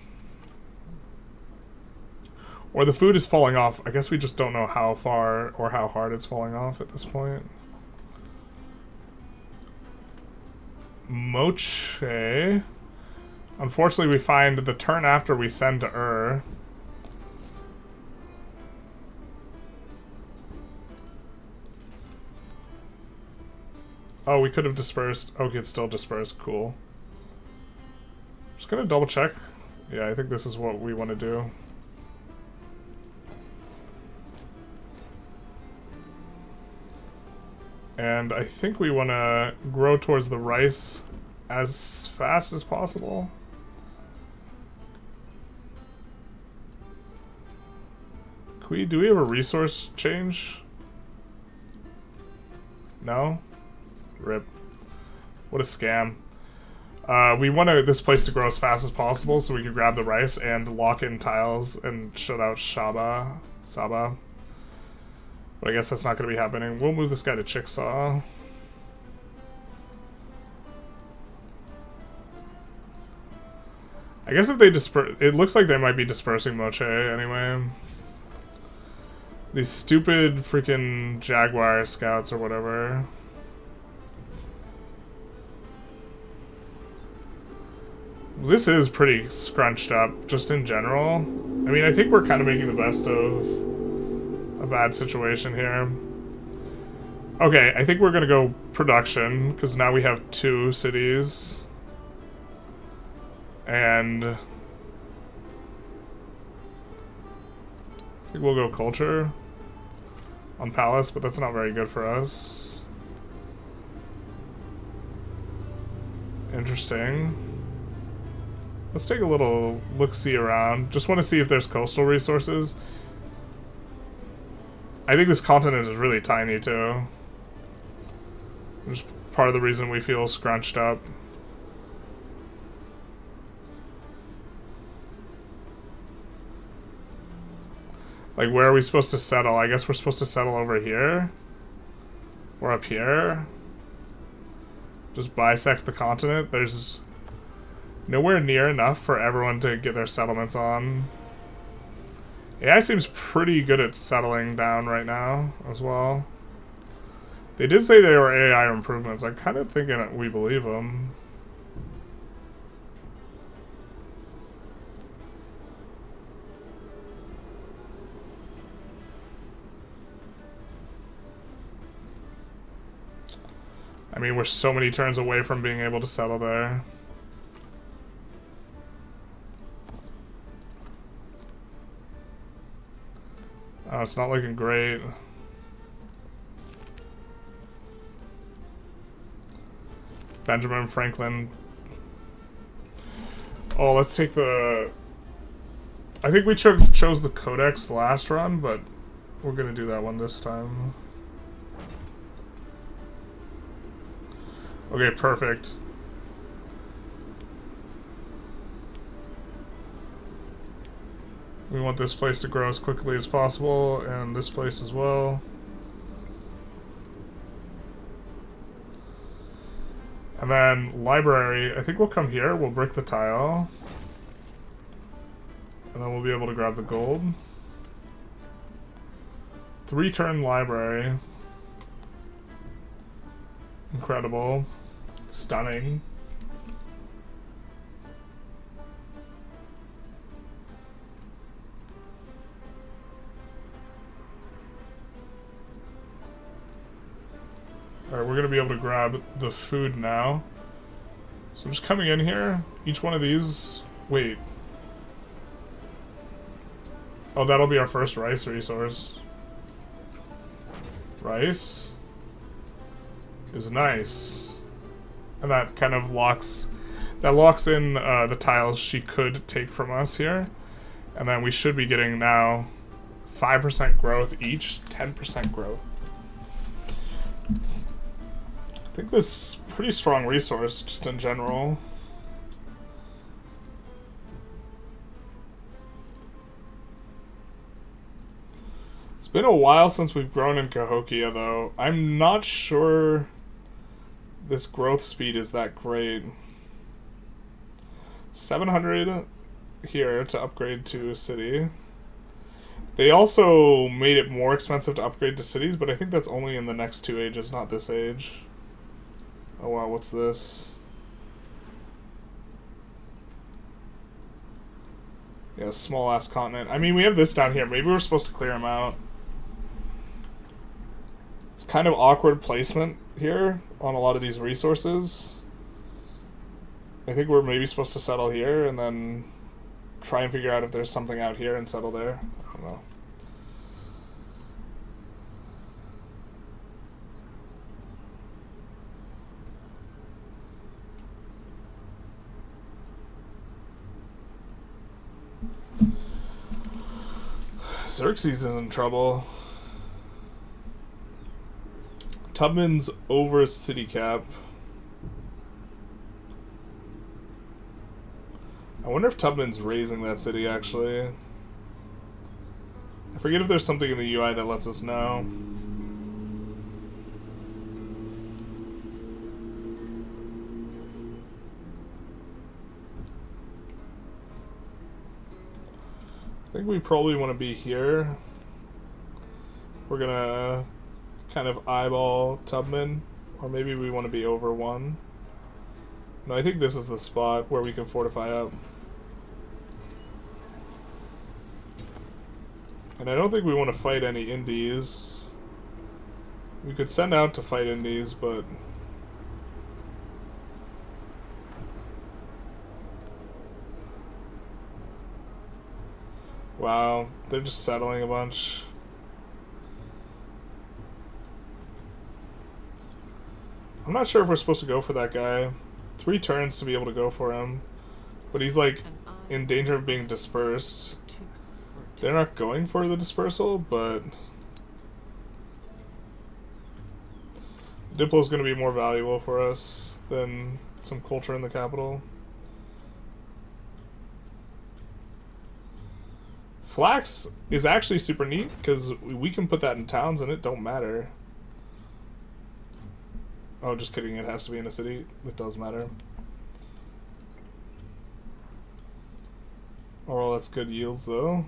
Or the food is falling off. I guess we just don't know how far or how hard it's falling off at this point. Moche. Unfortunately, we find the turn after we send to Oh, we could have dispersed. Okay, it's still dispersed. Cool. Just gonna double check. Yeah, I think this is what we want to do. And I think we want to grow towards the rice as fast as possible. Do we have a resource change? No? Rip. What a scam. We want this place to grow as fast as possible so we can grab the rice and lock in tiles and shut out Saba. But I guess that's not going to be happening. We'll move this guy to Chickasaw. I guess if they disperse... It looks like they might be dispersing Moche anyway. These stupid freaking Jaguar scouts or whatever. This is pretty scrunched up, just in general. I mean, I think we're kind of making the best of a bad situation here. Okay, I think we're gonna go production, because now we have 2 cities. And... I think we'll go culture on Palace, but that's not very good for us. Interesting. Let's take a little look-see around. Just want to see if there's coastal resources. I think this continent is really tiny, too. Which is part of the reason we feel scrunched up. Like, where are we supposed to settle? I guess we're supposed to settle over here? Or up here? Just bisect the continent? There's nowhere near enough for everyone to get their settlements on. AI seems pretty good at settling down right now, as well. They did say they were AI improvements. I'm kind of thinking we believe them. I mean, we're so many turns away from being able to settle there. Oh, it's not looking great. Benjamin Franklin. Oh, let's take the... I think we chose the Codex last run, but we're gonna do that one this time. Okay, perfect. We want this place to grow as quickly as possible, and this place as well. And then, library, I think we'll come here, we'll brick the tile. And then we'll be able to grab the gold. 3-turn library. Incredible. Stunning. Alright, we're gonna be able to grab the food now. So I'm just coming in here. Each one of these... Wait. Oh, that'll be our first rice resource. Rice is nice. And that kind of locks... That locks in the tiles she could take from us here. And then we should be getting now 5% growth each, 10% growth. I think this is a pretty strong resource, just in general. It's been a while since we've grown in Cahokia, though. I'm not sure this growth speed is that great. 700 here to upgrade to a city. They also made it more expensive to upgrade to cities, but I think that's only in the next 2 ages, not this age. Oh wow, what's this? Yeah, small ass continent. I mean, we have this down here. Maybe we're supposed to clear them out. It's kind of awkward placement here on a lot of these resources. I think we're maybe supposed to settle here and then try and figure out if there's something out here and settle there. I don't know. Xerxes is in trouble. Tubman's over city cap. I wonder if Tubman's raising that city, actually. I forget if there's something in the UI that lets us know. I think we probably want to be here. We're gonna kind of eyeball Tubman, or maybe we want to be over 1. No, I think this is the spot where we can fortify up. And I don't think we want to fight any Indies. We could send out to fight Indies, but... Wow, they're just settling a bunch. I'm not sure if we're supposed to go for that guy. 3 turns to be able to go for him. But he's like in danger of being dispersed. They're not going for the dispersal, but Diplo is going to be more valuable for us than some culture in the capital. Flax is actually super neat because we can put that in towns and it don't matter. Oh, just kidding, it has to be in a city. It does matter. Oh, well, that's good yields though.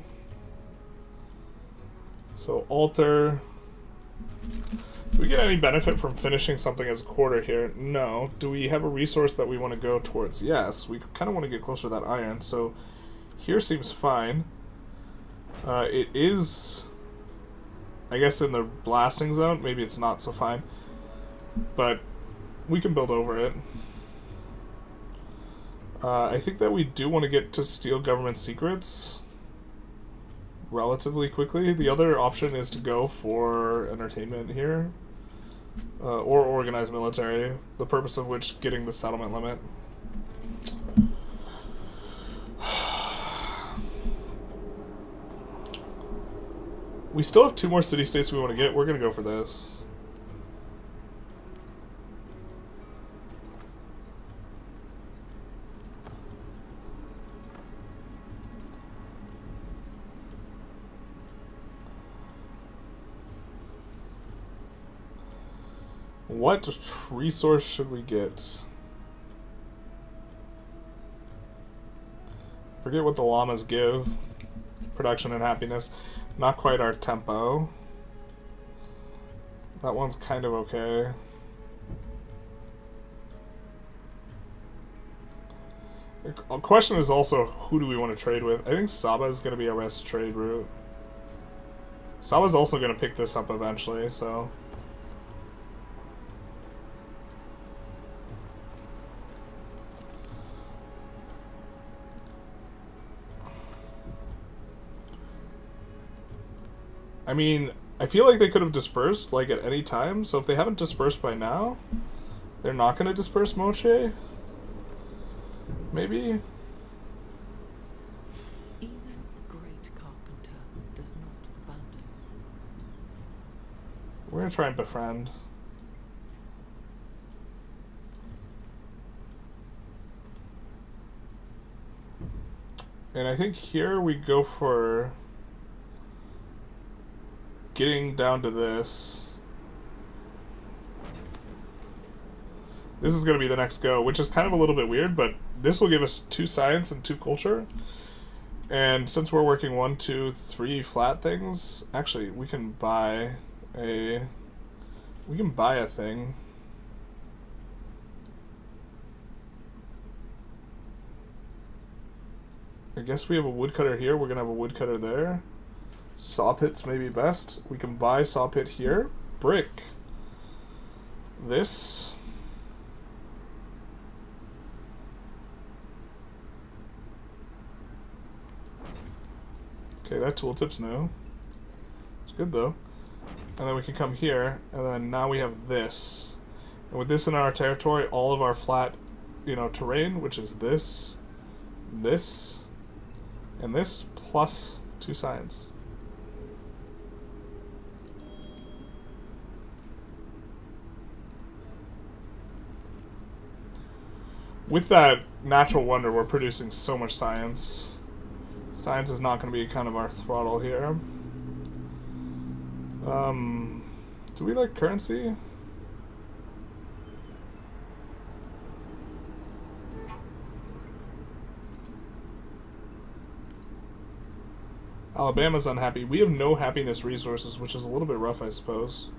So altar. Do we get any benefit from finishing something as a quarter here? No. Do we have a resource that we want to go towards? Yes, we kind of want to get closer to that iron. So here seems fine. It is, I guess, in the blasting zone. Maybe it's not so fine. But we can build over it. I think that we do want to get to steal government secrets relatively quickly. The other option is to go for entertainment here. Or organized military. The purpose of which getting the settlement limit. We still have 2 more city-states we want to get. We're going to go for this. What resource should we get? Forget what the llamas give. Production and happiness. Not quite our tempo. That one's kind of okay. The question is also, who do we want to trade with? I think Saba is going to be our best trade route. Saba's also going to pick this up eventually, so... I mean, I feel like they could have dispersed, like, at any time, so if they haven't dispersed by now, they're not going to disperse Moche? Maybe? Even a great carpenter does not abandon. We're going to try and befriend. And I think here we go for getting down to this. This is going to be the next go, which is kind of a little bit weird, but this will give us 2 science and 2 culture. And since we're working 1, 2, 3 flat things, actually we can buy a thing. I guess we have a woodcutter here. We're gonna have a woodcutter there. Saw pits may be best. We can buy saw pit here. Brick. This. Okay, that tooltip's new. It's good though. And then we can come here, and then now we have this. And with this in our territory, all of our flat, terrain, which is this, this, and this, plus 2 science. With that natural wonder, we're producing so much science. Science is not going to be kind of our throttle here. Do we like currency? Alabama's unhappy. We have no happiness resources, which is a little bit rough, I suppose.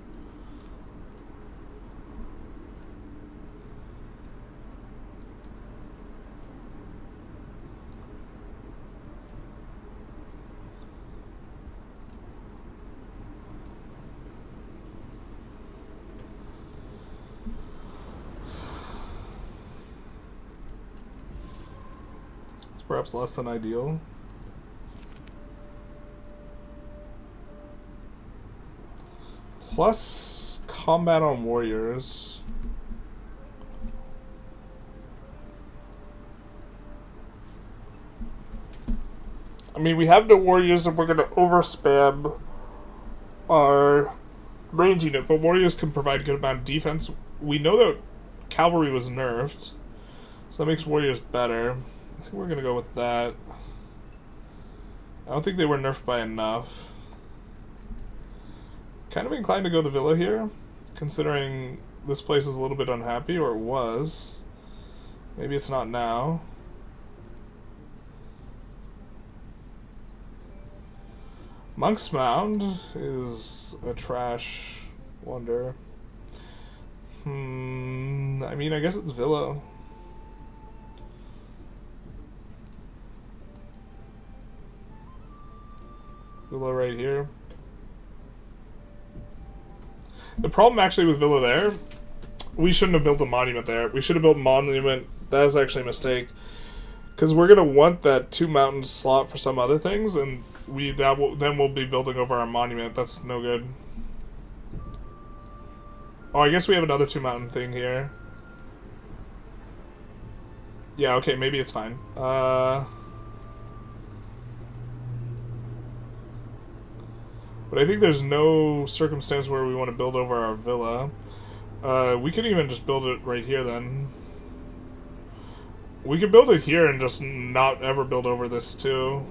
It's perhaps less than ideal. Plus combat on warriors. I mean, we have no warriors and we're going to overspam our range unit, but warriors can provide good amount of defense. We know that cavalry was nerfed, so that makes warriors better. I think we're going to go with that. I don't think they were nerfed by enough. Kind of inclined to go the villa here, considering this place is a little bit unhappy, or it was. Maybe it's not now. Monk's Mound is a trash wonder. I mean, I guess it's villa. Villa right here. The problem actually with Villa there, we shouldn't have built a monument there. We should have built a monument. That was actually a mistake. Because we're going to want that 2 mountain slot for some other things, and then we'll be building over our monument. That's no good. Oh, I guess we have another 2 mountain thing here. Yeah, okay, maybe it's fine. But I think there's no circumstance where we want to build over our villa. We could even just build it right here then. We could build it here and just not ever build over this too.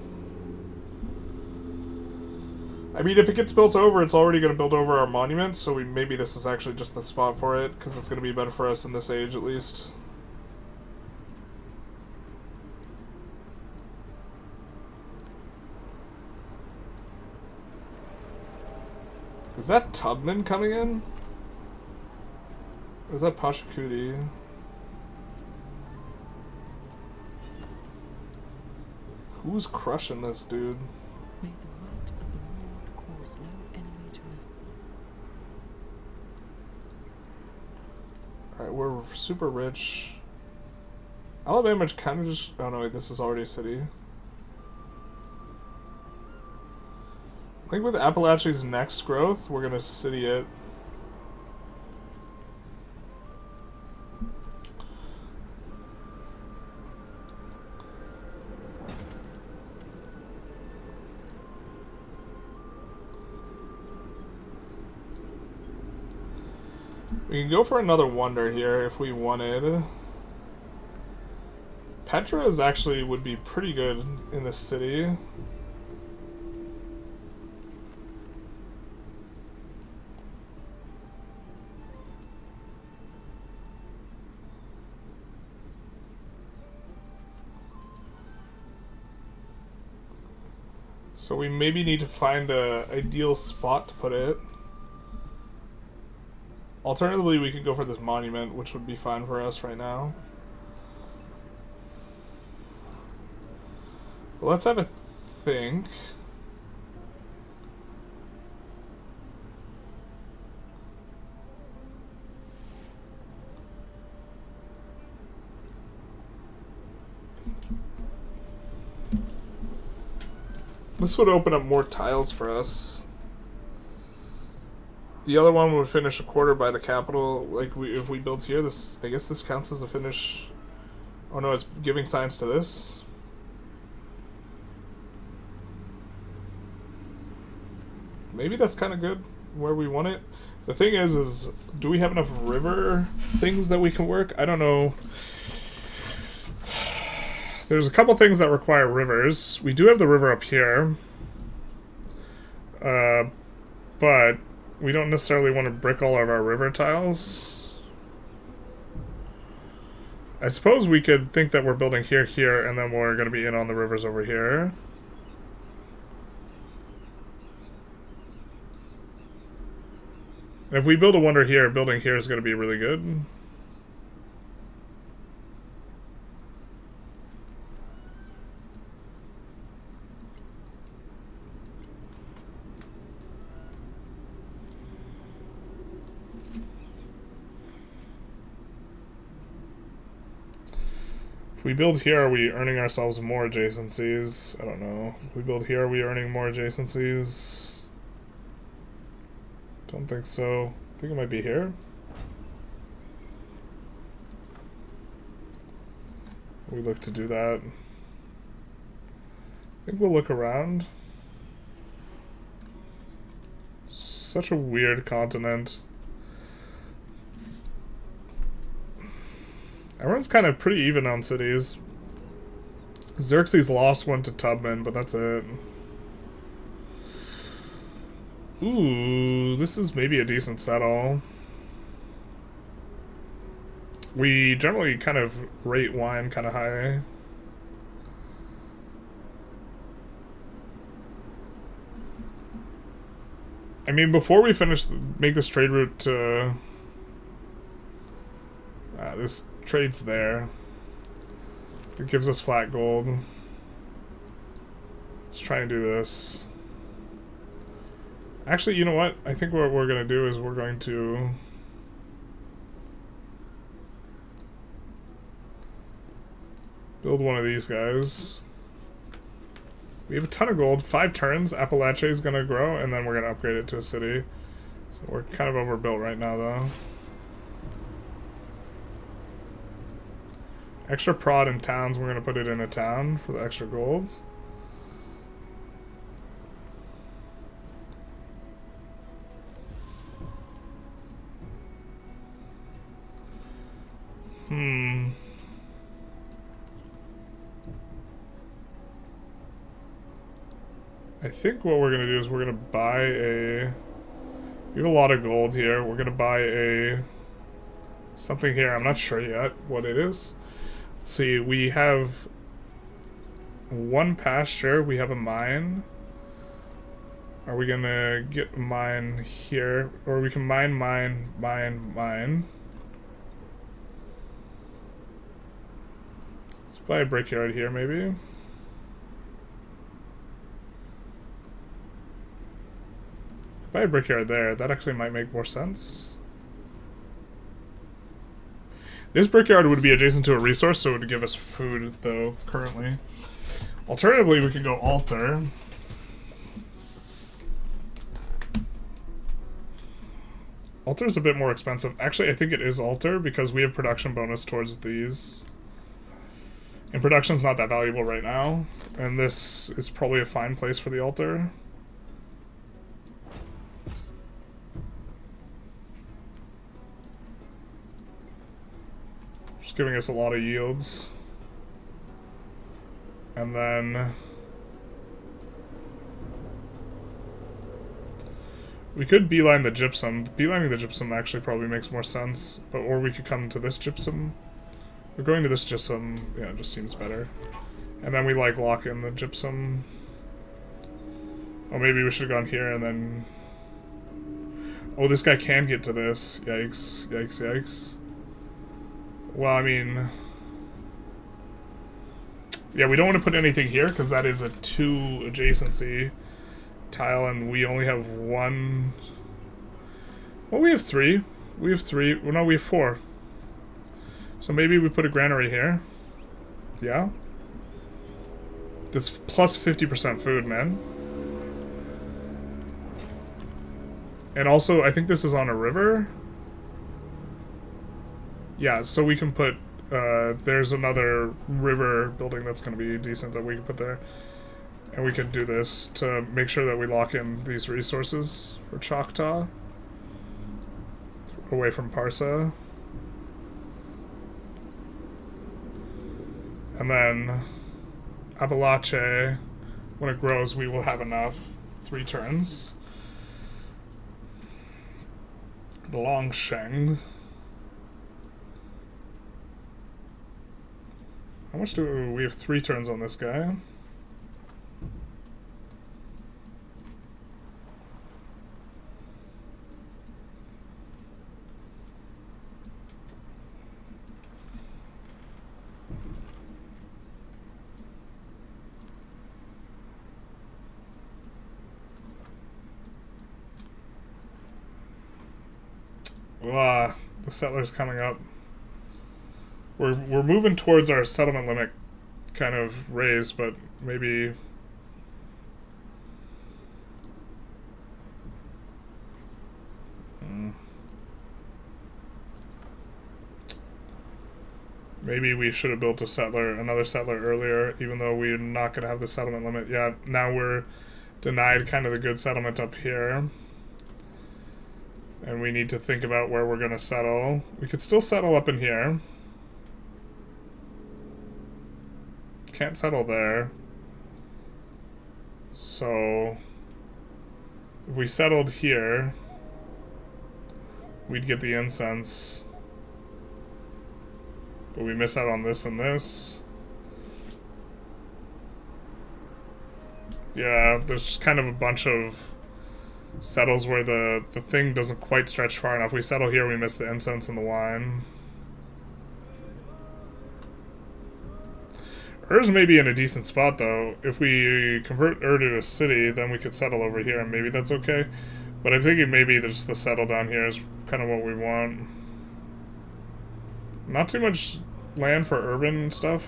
I mean, if it gets built over, it's already going to build over our monument, so maybe this is actually just the spot for it, because it's going to be better for us in this age at least. Is that Tubman coming in? Or is that Pashakuti? Who's crushing this dude? May the might of the Lord cause no enemy to resist. Alright, we're super rich. Alabama kind of just... Oh no, wait, this is already a city. I think with Appalachia's next growth, we're gonna city it. We can go for another wonder here if we wanted. Petra is actually would be pretty good in this city. So we maybe need to find a ideal spot to put it. Alternatively, we could go for this monument, which would be fine for us right now. But let's have a think. This would open up more tiles for us. The other one would finish a quarter by the capital. Like if we build here, this I guess this counts as a finish. Oh no, it's giving science to this. Maybe that's kind of good where we want it. The thing is do we have enough river things that we can work? I don't know. There's a couple things that require rivers. We do have the river up here. But we don't necessarily want to brick all of our river tiles. I suppose we could think that we're building here, and then we're going to be in on the rivers over here. And if we build a wonder here, building here is going to be really good. If we build here, are we earning ourselves more adjacencies? I don't know. If we build here, are we earning more adjacencies? Don't think so. I think it might be here. We look to do that. I think we'll look around. Such a weird continent. Everyone's kind of pretty even on cities. Xerxes lost one to Tubman, but that's it. Ooh, this is maybe a decent settle. We generally kind of rate wine kind of high. I mean, before we make this trade route to... this trade's there. It gives us flat gold. Let's try and do this. Actually, you know what? I think what we're going to do is we're going to... build one of these guys. We have a ton of gold. 5 turns. Appalachia is going to grow, and then we're going to upgrade it to a city. So we're kind of overbuilt right now, though. Extra prod in towns, we're going to put it in a town for the extra gold. I think what we're going to do is we're going to buy a... We have a lot of gold here. We're going to buy a... something here. I'm not sure yet what it is. Let's see. We have 1 pasture. We have a mine. Are we gonna get mine here? Or we can mine. Let's buy a brickyard here, maybe. Buy a brickyard there. That actually might make more sense. This brickyard would be adjacent to a resource, so it would give us food, though, currently. Alternatively, we could go altar. Altar is a bit more expensive. Actually, I think it is altar because we have production bonus towards these. And production's not that valuable right now. And this is probably a fine place for the altar. Just giving us a lot of yields. And then we could beeline the gypsum. Beelining the gypsum actually probably makes more sense. But or we could come to this gypsum. We're going to this gypsum. Yeah, it just seems better. And then we like lock in the gypsum. Oh, maybe we should have gone here and then. Oh, this guy can get to this. Yikes! Yikes! Yikes! Well, I mean, yeah, we don't want to put anything here because that is a 2 adjacency tile, and we only have 1. Well, we have 3. We have 3. Well, no, we have 4. So maybe we put a granary here. Yeah. That's plus 50% food, man. And also, I think this is on a river. Yeah, so we can put, there's another river building that's going to be decent that we can put there. And we can do this to make sure that we lock in these resources for Choctaw. Away from Parsa. And then Appalachia, when it grows, we will have enough. 3 turns. Longsheng. How much do we have? 3 turns on this guy. The settler's coming up. We're moving towards our settlement limit kind of raise, but maybe maybe we should have built another settler earlier, even though we're not going to have the settlement limit yet. Now we're denied kind of the good settlement up here. And we need to think about where we're going to settle. We could still settle up in here. Can't settle there. So if we settled here, we'd get the incense. But we miss out on this and this. Yeah, there's just kind of a bunch of settles where the thing doesn't quite stretch far enough. We settle here, we miss the incense and the wine. Ur's may be in a decent spot, though. If we convert Ur to a city, then we could settle over here, and maybe that's okay. But I'm thinking maybe just the settle down here is kind of what we want. Not too much land for urban stuff.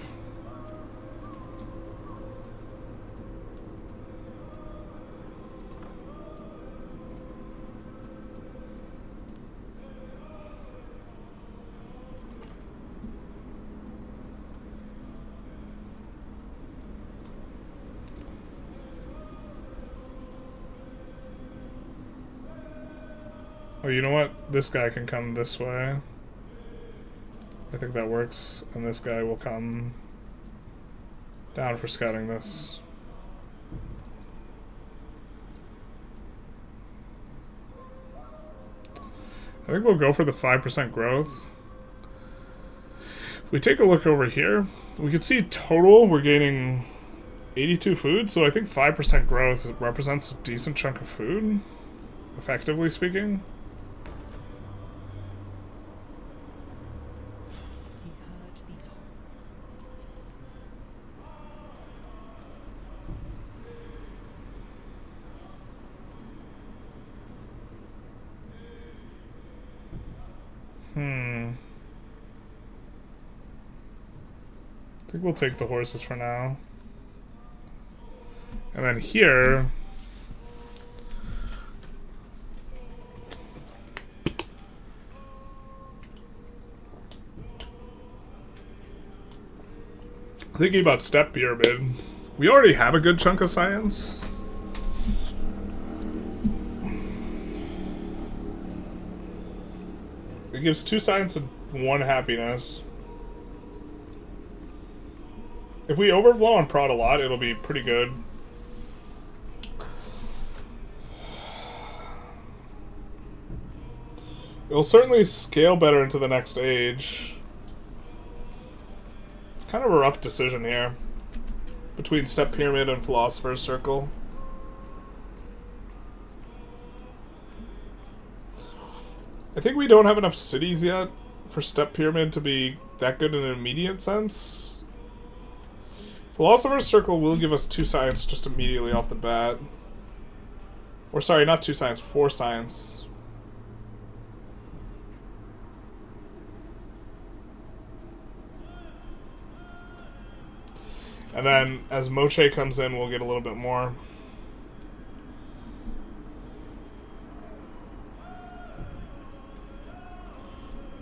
Oh, you know what? This guy can come this way. I think that works. And this guy will come down for scouting this. I think we'll go for the 5% growth. If we take a look over here, we can see total we're gaining 82 food, so I think 5% growth represents a decent chunk of food, effectively speaking. He heard these I think we'll take the horses for now. And then here... thinking about step pyramid. We already have a good chunk of science. It gives 2 science and 1 happiness. If we overflow on prod a lot, it'll be pretty good. It'll certainly scale better into the next age. It's kind of a rough decision here between Step Pyramid and Philosopher's Circle. I think we don't have enough cities yet for Step Pyramid to be that good in an immediate sense. Philosopher's Circle will give us 2 science just immediately off the bat. Or sorry, not 2 science, 4 science. And then as Moche comes in, we'll get a little bit more.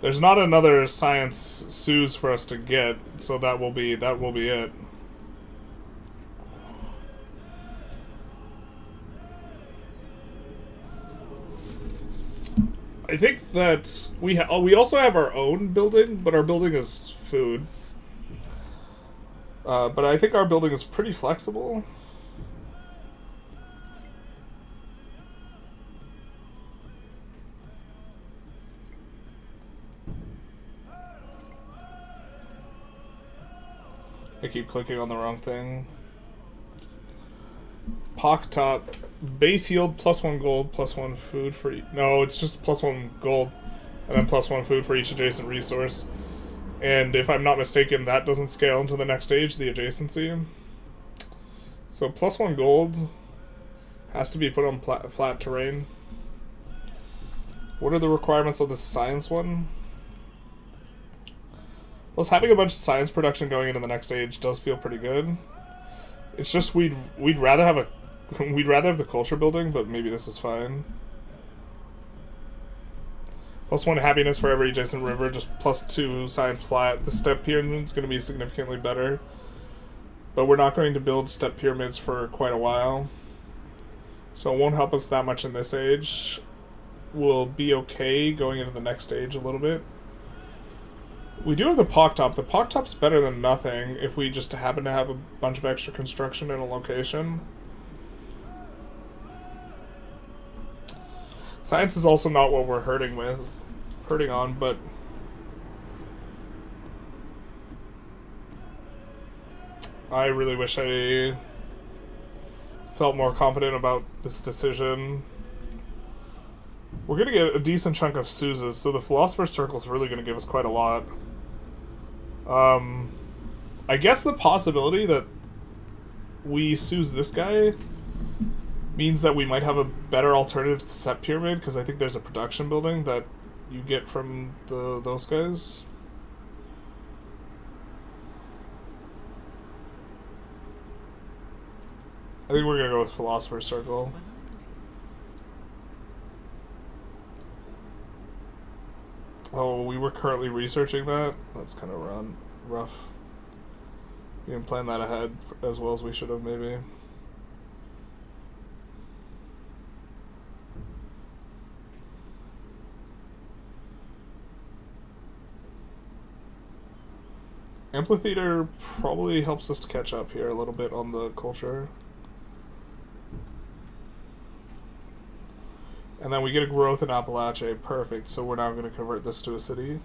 There's not another science Suze for us to get, so that will be it. I think that we also have our own building, but our building is food. But I think our building is pretty flexible. I keep clicking on the wrong thing. Pock top. Base yield +1 gold, +1 food for no, it's just +1 gold and then +1 food for each adjacent resource. And if I'm not mistaken, that doesn't scale into the next stage, the adjacency. So +1 gold has to be put on flat terrain. What are the requirements of the science one? Plus, having a bunch of science production going into the next stage does feel pretty good. It's just we'd rather have the culture building, but maybe this is fine. +1 happiness for every adjacent river, just +2 science flat. The step pyramid is going to be significantly better, but we're not going to build step pyramids for quite a while, so it won't help us that much in this age. We'll be okay going into the next stage a little bit. We do have the pock top. The pock top's better than nothing if we just happen to have a bunch of extra construction in a location. Science is also not what we're hurting on, but I really wish I felt more confident about this decision. We're going to get a decent chunk of Suzes, so the Philosopher's Circle is really going to give us quite a lot. I guess the possibility that we Suze this guy means that we might have a better alternative to the Step Pyramid, because I think there's a production building that you get from those guys. I think we're going to go with Philosopher's Circle. Oh, we were currently researching that? That's kind of rough. We didn't plan that ahead as well as we should have, maybe. Amphitheater probably helps us to catch up here a little bit on the culture. And then we get a growth in Appalachia. Perfect. So we're now going to convert this to a city.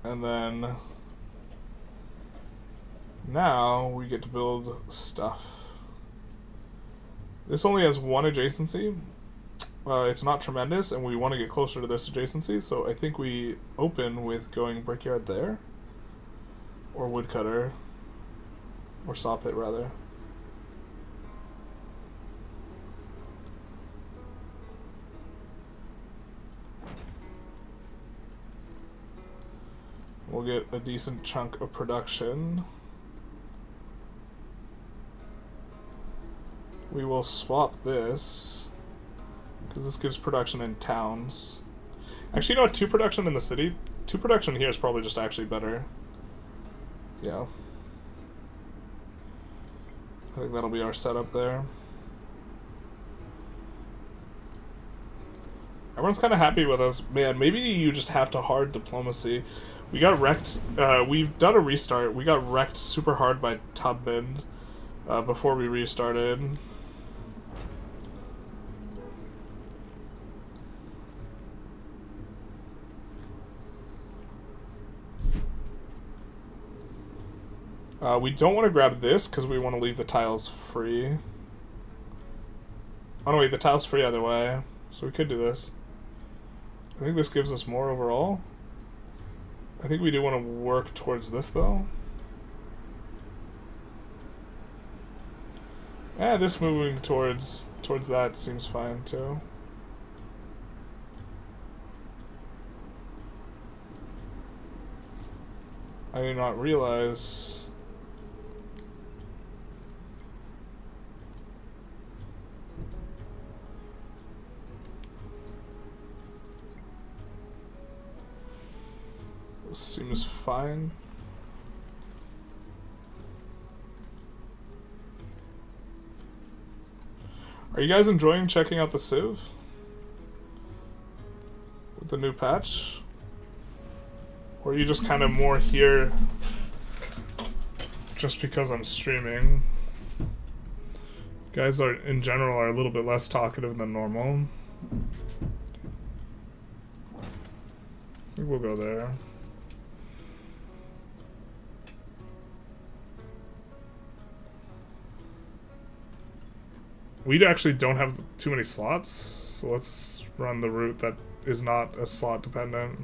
And then Now we get to build stuff. This only has one adjacency. It's not tremendous, and we want to get closer to this adjacency, so I think we open with going brickyard there. Or woodcutter. Or saw pit, rather. We'll get a decent chunk of production. We will swap this, because this gives production in towns. Actually, you know what? 2 production in the city? 2 production here is probably just actually better. Yeah. I think that'll be our setup there. Everyone's kind of happy with us. Man, maybe you just have to hard diplomacy. We got wrecked. We've done a restart. We got wrecked super hard by Tubman before we restarted. We don't want to grab this because we want to leave the tiles free. Oh no, wait, the tile's free either way, so we could do this. I think this gives us more overall. I think we do want to work towards this though. Yeah, this moving towards that seems fine too. I did not realize. This seems fine. Are you guys enjoying checking out the Civ? With the new patch? Or are you just kind of more here just because I'm streaming? Guys are, in general, are a little bit less talkative than normal. I think we'll go there. We actually don't have too many slots, so let's run the route that is not as slot dependent.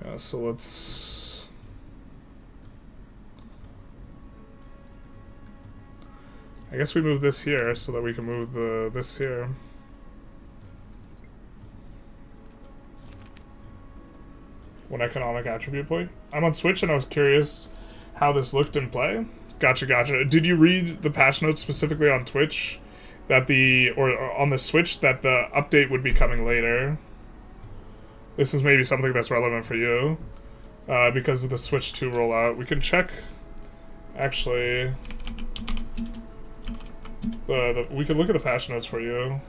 Yeah, so let's... I guess we move this here so that we can move this here. One economic attribute point. I'm on Switch and I was curious how this looked in play. Gotcha, gotcha. Did you read the patch notes specifically on Twitch that or on the Switch that the update would be coming later? This is maybe something that's relevant for you because of the Switch 2 rollout. We can check, actually, we could look at the patch notes for you.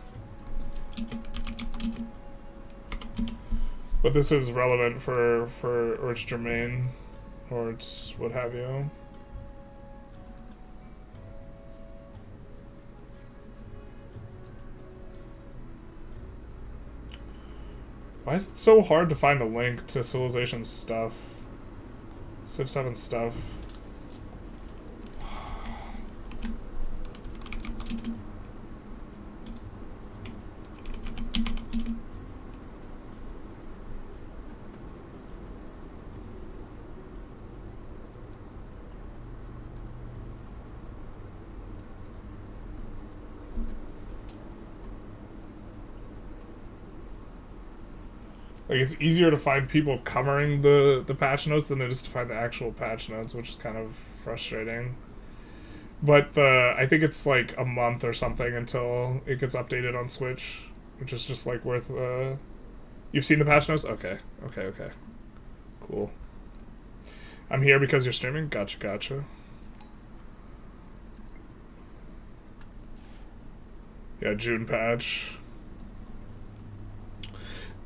But this is relevant for or it's germane, or it's what have you. Why is it so hard to find a link to Civilization stuff? Civ 7 stuff. Like, it's easier to find people covering the patch notes than it is to find the actual patch notes, which is kind of frustrating. But I think it's like a month or something until it gets updated on Switch, which is just like worth... You've seen the patch notes? Okay. Okay. Cool. I'm here because you're streaming? Gotcha, gotcha. Yeah, June patch.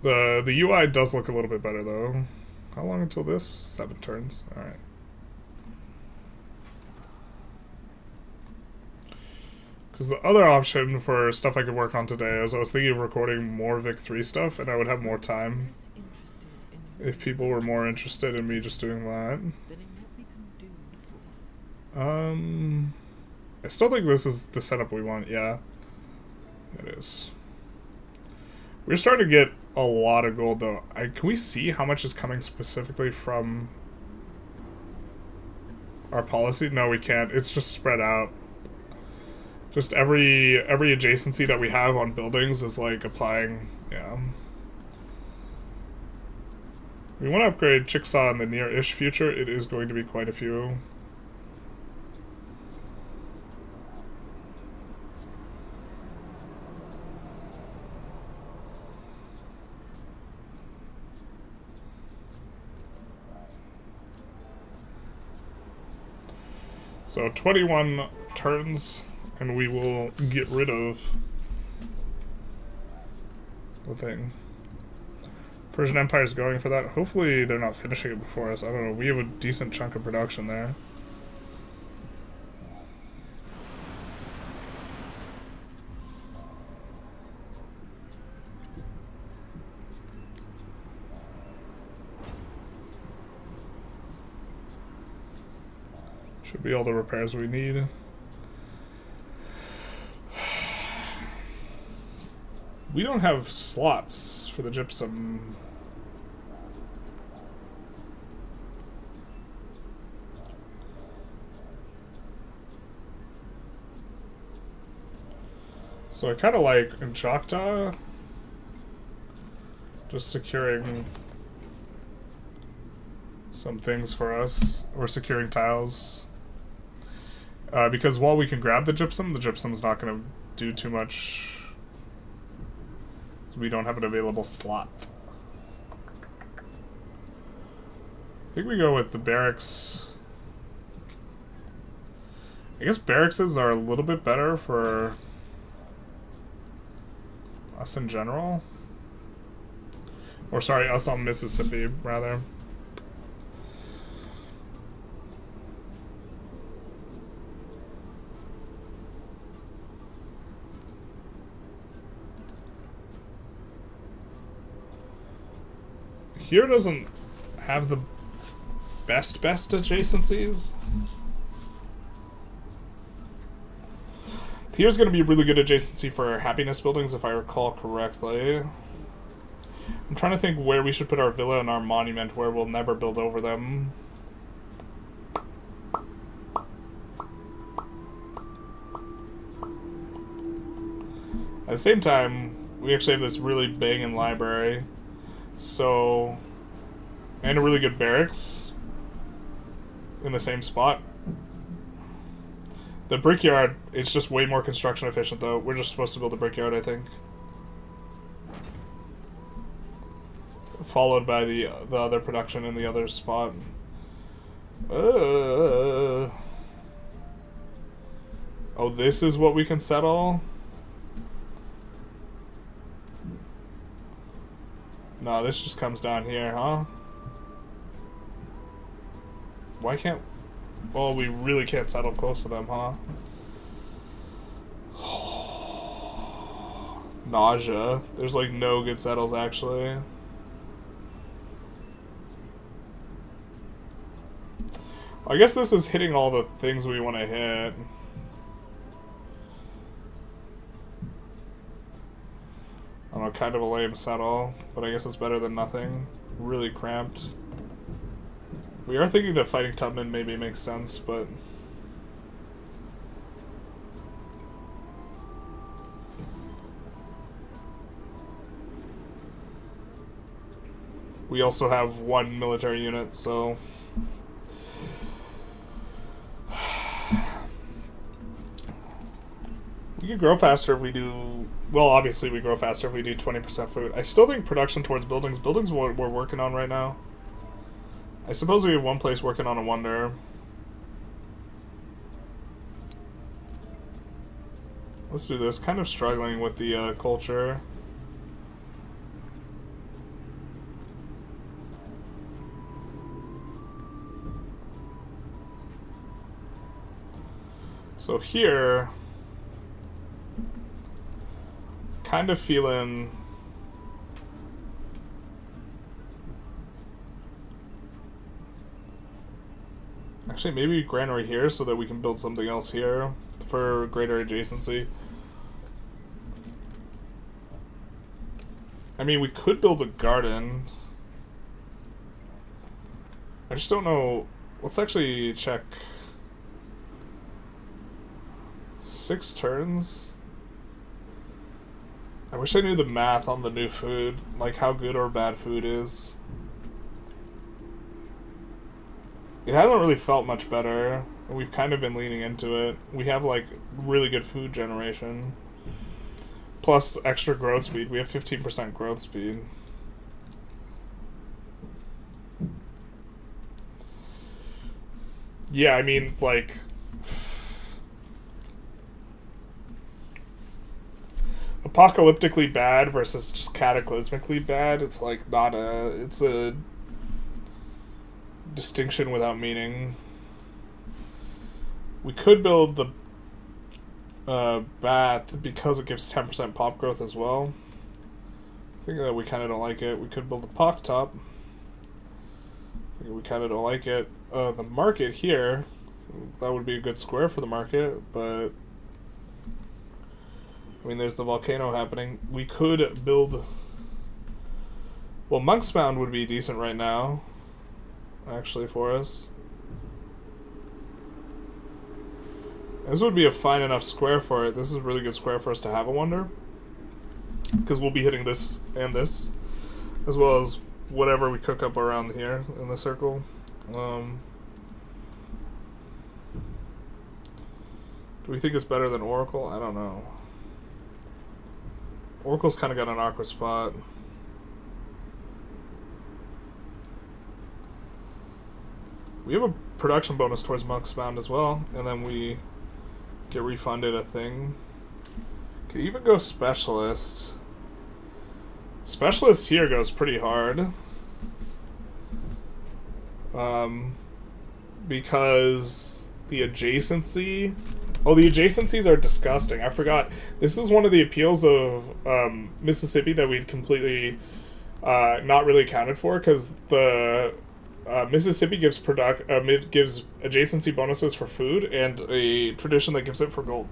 The UI does look a little bit better though. How long until this? 7 turns. Alright. Because the other option for stuff I could work on today is I was thinking of recording more Vic 3 stuff and I would have more time if people were more interested in me just doing that. Then it might be I still think this is the setup we want. Yeah, it is. We're starting to get a lot of gold, though. Can we see how much is coming specifically from our policy? No, we can't. It's just spread out. Just every adjacency that we have on buildings is like applying. Yeah. We want to upgrade Chickasaw in the near-ish future. It is going to be quite a few. So 21 turns, and we will get rid of the thing. Persian Empire's going for that. Hopefully they're not finishing it before us. I don't know. We have a decent chunk of production there. Should be all the repairs we need. We don't have slots for the gypsum. So I kind of like in Choctaw, just securing some things for us, or securing tiles. Because while we can grab the gypsum's not going to do too much. We don't have an available slot. I think we go with the barracks. I guess barracks are a little bit better for us in general. Or sorry, us on Mississippi, rather. Here doesn't have the best adjacencies. Here's going to be a really good adjacency for happiness buildings, if I recall correctly. I'm trying to think where we should put our villa and our monument, where we'll never build over them. At the same time, we actually have this really banging library. So, and a really good barracks in the same spot. The brickyard, it's just way more construction efficient though. We're just supposed to build a brickyard, I think. Followed by the other production in the other spot. Oh, this is what we can settle? No, this just comes down here, huh? Why can't... Well, we really can't settle close to them, huh? Nausea. There's like no good settles, actually. I guess this is hitting all the things we want to hit. I don't know, kind of a lame settle, but I guess it's better than nothing. Really cramped. We are thinking that fighting Tubman maybe makes sense, but... we also have one military unit, so... we could grow faster if we do... Well, obviously we grow faster if we do 20% food. I still think production towards buildings. Buildings what we're working on right now. I suppose we have one place working on a wonder. Let's do this. Kind of struggling with the culture. So here... kind of feeling Actually, maybe granary here so that we can build something else here for greater adjacency. I mean, we could build a garden. I just don't know. Let's actually check. 6 turns? I wish I knew the math on the new food, like how good or bad food is. It hasn't really felt much better. We've kind of been leaning into it. We have like really good food generation. Plus extra growth speed. We have 15% growth speed. Yeah, I mean, like... apocalyptically bad versus just cataclysmically bad, it's like not a... it's a distinction without meaning. We could build the bath because it gives 10% pop growth as well. I think that we kind of don't like it. We could build the pock top. I think we kind of don't like it. The market here, that would be a good square for the market, but I mean, there's the volcano happening. We could build... well, Monk's Mound would be decent right now, actually, for us. This would be a fine enough square for it. This is a really good square for us to have a wonder. Because we'll be hitting this and this, as well as whatever we cook up around here in the circle. Do we think it's better than Oracle? I don't know. Oracle's kind of got an awkward spot. We have a production bonus towards Monk's Mound as well, and then we get refunded a thing. Could even go Specialist. Specialist here goes pretty hard. Because the adjacency... oh, the adjacencies are disgusting. I forgot. This is one of the appeals of Mississippi that we'd completely not really accounted for, because the Mississippi gives gives adjacency bonuses for food and a tradition that gives it for gold.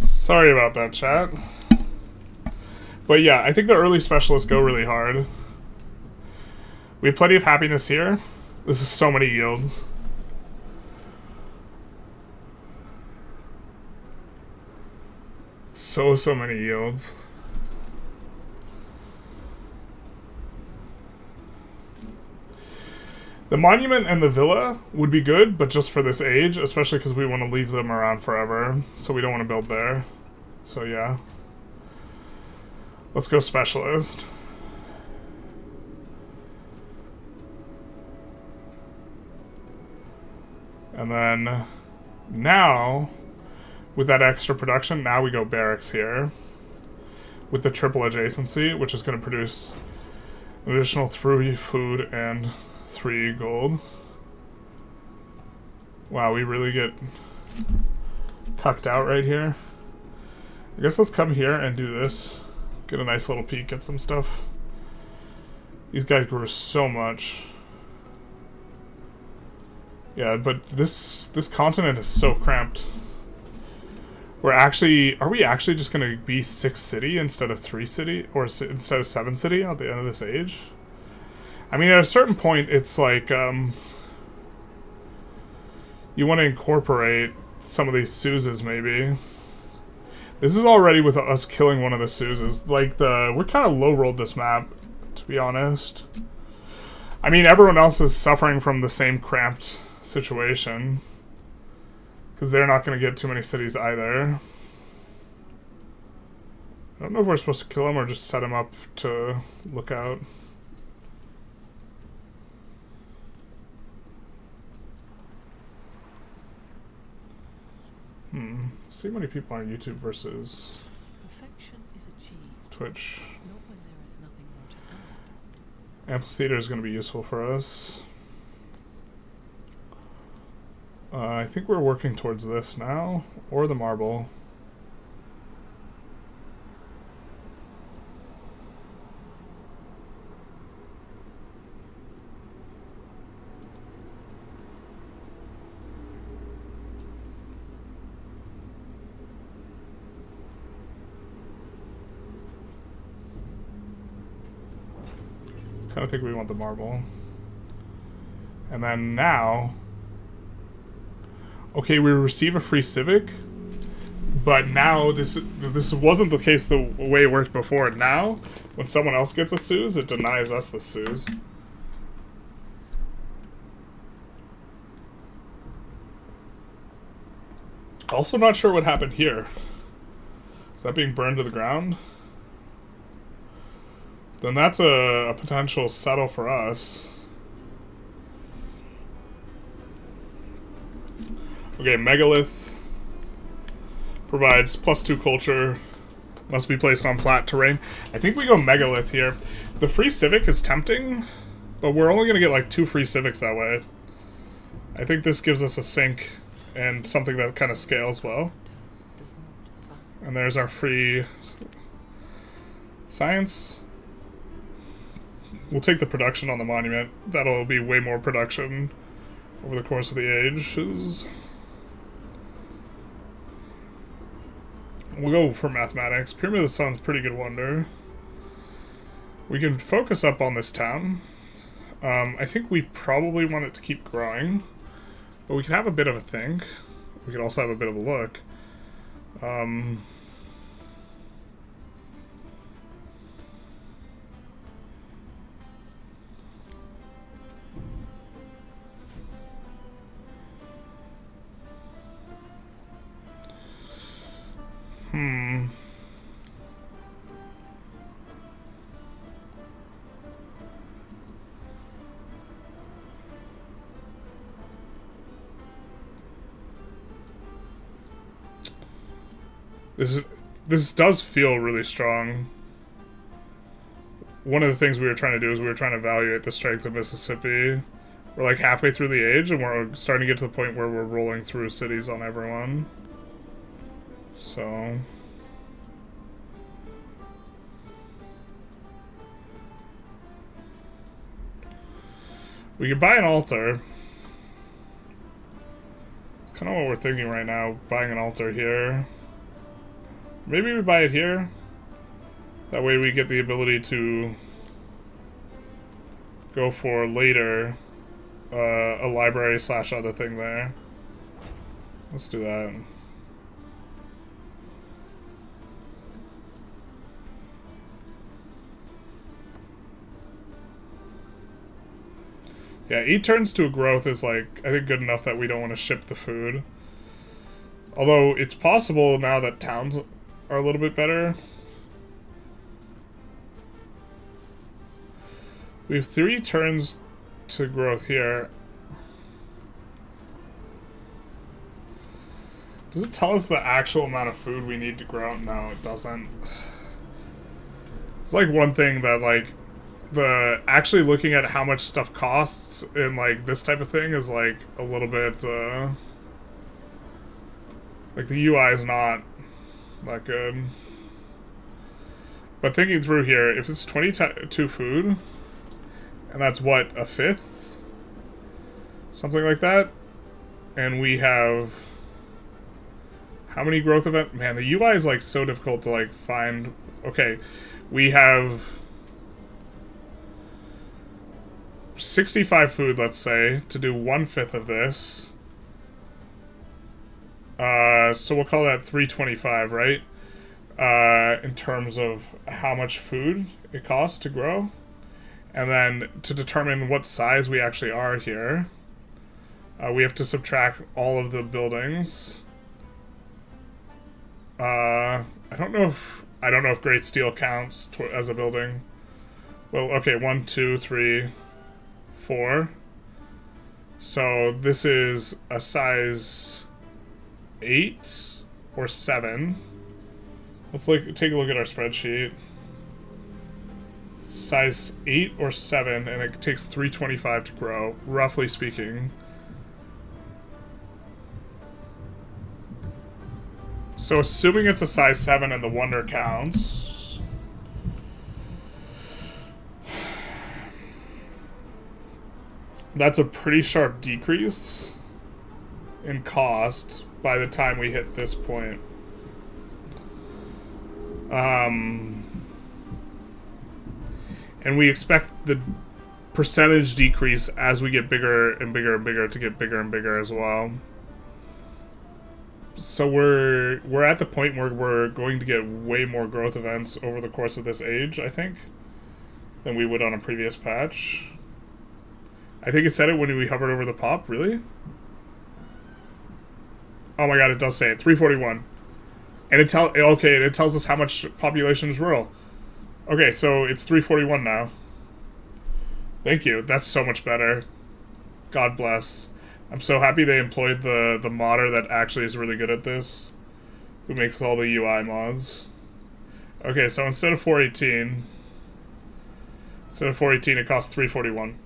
Sorry about that, chat. But yeah, I think the early specialists go really hard. We have plenty of happiness here. This is so many yields. So many yields. The monument and the villa would be good, but just for this age, especially because we want to leave them around forever, so we don't want to build there. So yeah. Let's go specialist. And then now with that extra production, now we go barracks here with the triple adjacency, which is going to produce an additional 3 food and 3 gold. Wow, we really get cucked out right here. I guess let's come here and do this. Get a nice little peek at some stuff. These guys grew so much. Yeah, but this continent is so cramped. Are we actually just gonna be 6 city instead of 3 city, or instead of 7 city at the end of this age? I mean, at a certain point, it's like you want to incorporate some of these Suzes, maybe. This is already with us killing one of the Suzes. Like we're kind of low rolled this map, to be honest. I mean, everyone else is suffering from the same cramped situation. Because they're not going to get too many cities either. I don't know if we're supposed to kill him or just set him up to look out. See how many people on YouTube versus Perfection is achieved, Twitch. not when there is nothing more to add. Amphitheater is going to be useful for us. I think we're working towards this now, or the marble. Kind of think we want the marble. And then now... Okay, we receive a free civic, but now this wasn't the case the way it worked before. Now, when someone else gets a Suze, it denies us the Suze. Also not sure what happened here. Is that being burned to the ground? Then that's a potential settle for us. Okay, megalith provides +2 culture. Must be placed on flat terrain. I think we go megalith here. The free civic is tempting, but we're only going to get like 2 free civics that way. I think this gives us a sink and something that kind of scales well. And there's our free science. We'll take the production on the monument. That'll be way more production over the course of the ages. We'll go for mathematics. Pyramid of the Sun's pretty good wonder. We can focus up on this town. I think we probably want it to keep growing, but we can have a bit of a think. We could also have a bit of a look. This does feel really strong. One of the things we were trying to do is we were trying to evaluate the strength of Mississippi. We're like halfway through the age, and we're starting to get to the point where we're rolling through cities on everyone. So... we could buy an altar. It's kind of what we're thinking right now, buying an altar here. Maybe we buy it here. That way we get the ability to go for later a library / other thing there. Let's do that. Yeah, 8 turns to a growth is like, I think, good enough that we don't want to ship the food. Although it's possible now that towns are a little bit better. We have 3 turns to growth here. Does it tell us the actual amount of food we need to grow? No, it doesn't. It's like one thing that like the actually looking at how much stuff costs in like this type of thing is like a little bit like the UI is not that good. But thinking through here, if it's 22 food, and that's what, a fifth? Something like that? And we have how many growth event? Man, the UI is like so difficult to like find. Okay, we have 65 food, let's say, to do 1/5 of this. So we'll call that 325, right? In terms of how much food it costs to grow. And then to determine what size we actually are here, we have to subtract all of the buildings. I don't know if Great Steel counts as a building. Well, okay, 1, 2, 3, 4. So this is a size 8 or 7. Let's take a look at our spreadsheet. Size 8 or 7, and it takes 325 to grow, roughly speaking. So assuming it's a size 7 and the wonder counts, that's a pretty sharp decrease in cost by the time we hit this point. And we expect the percentage decrease as we get bigger and bigger and bigger to get bigger and bigger as well. So we're at the point where we're going to get way more growth events over the course of this age, I think, than we would on a previous patch. I think it said it when we hovered over the pop, really? Oh my god, it does say it. 341. And it tells us how much population is rural. Okay, so it's 341 now. Thank you. That's so much better. God bless. I'm so happy they employed the modder that actually is really good at this, who makes all the UI mods. Okay, so instead of 418, it costs 341.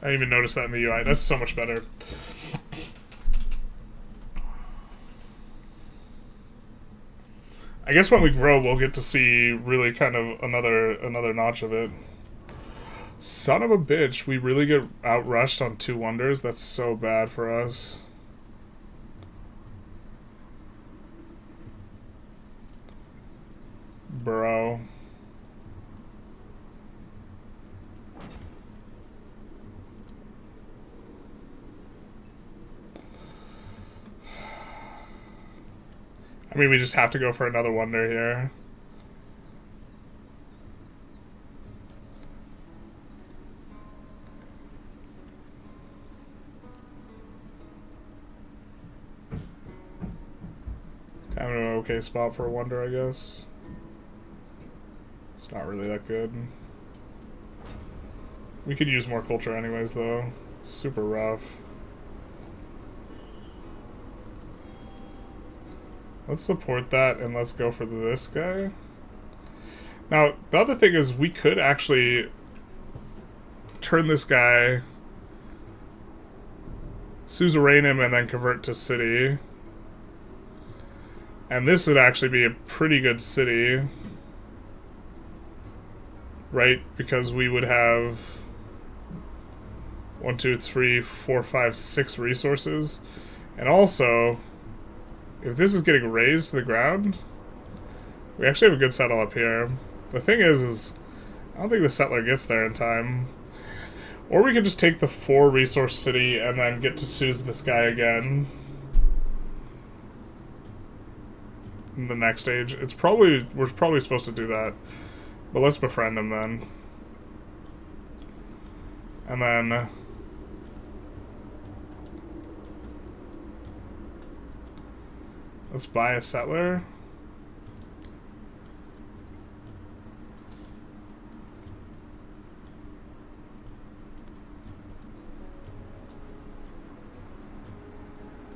I didn't even notice that in the UI. That's so much better. I guess when we grow, we'll get to see really kind of another notch of it. Son of a bitch, we really get outrushed on 2 wonders. That's so bad for us. Bro. I mean, we just have to go for another wonder here. Kind of an okay spot for a wonder, I guess. It's not really that good. We could use more culture anyways, though. Super rough. Let's support that, and let's go for this guy. Now, the other thing is we could actually turn this guy, suzerain him, and then convert to city. And this would actually be a pretty good city. Right? Because we would have 1, 2, 3, 4, 5, 6 resources. And also, if this is getting razed to the ground, we actually have a good settle up here. The thing is I don't think the settler gets there in time. Or we could just take the 4 resource city and then get to Suze this guy again in the next stage. We're probably supposed to do that. But let's befriend him then. And then Let's buy a settler.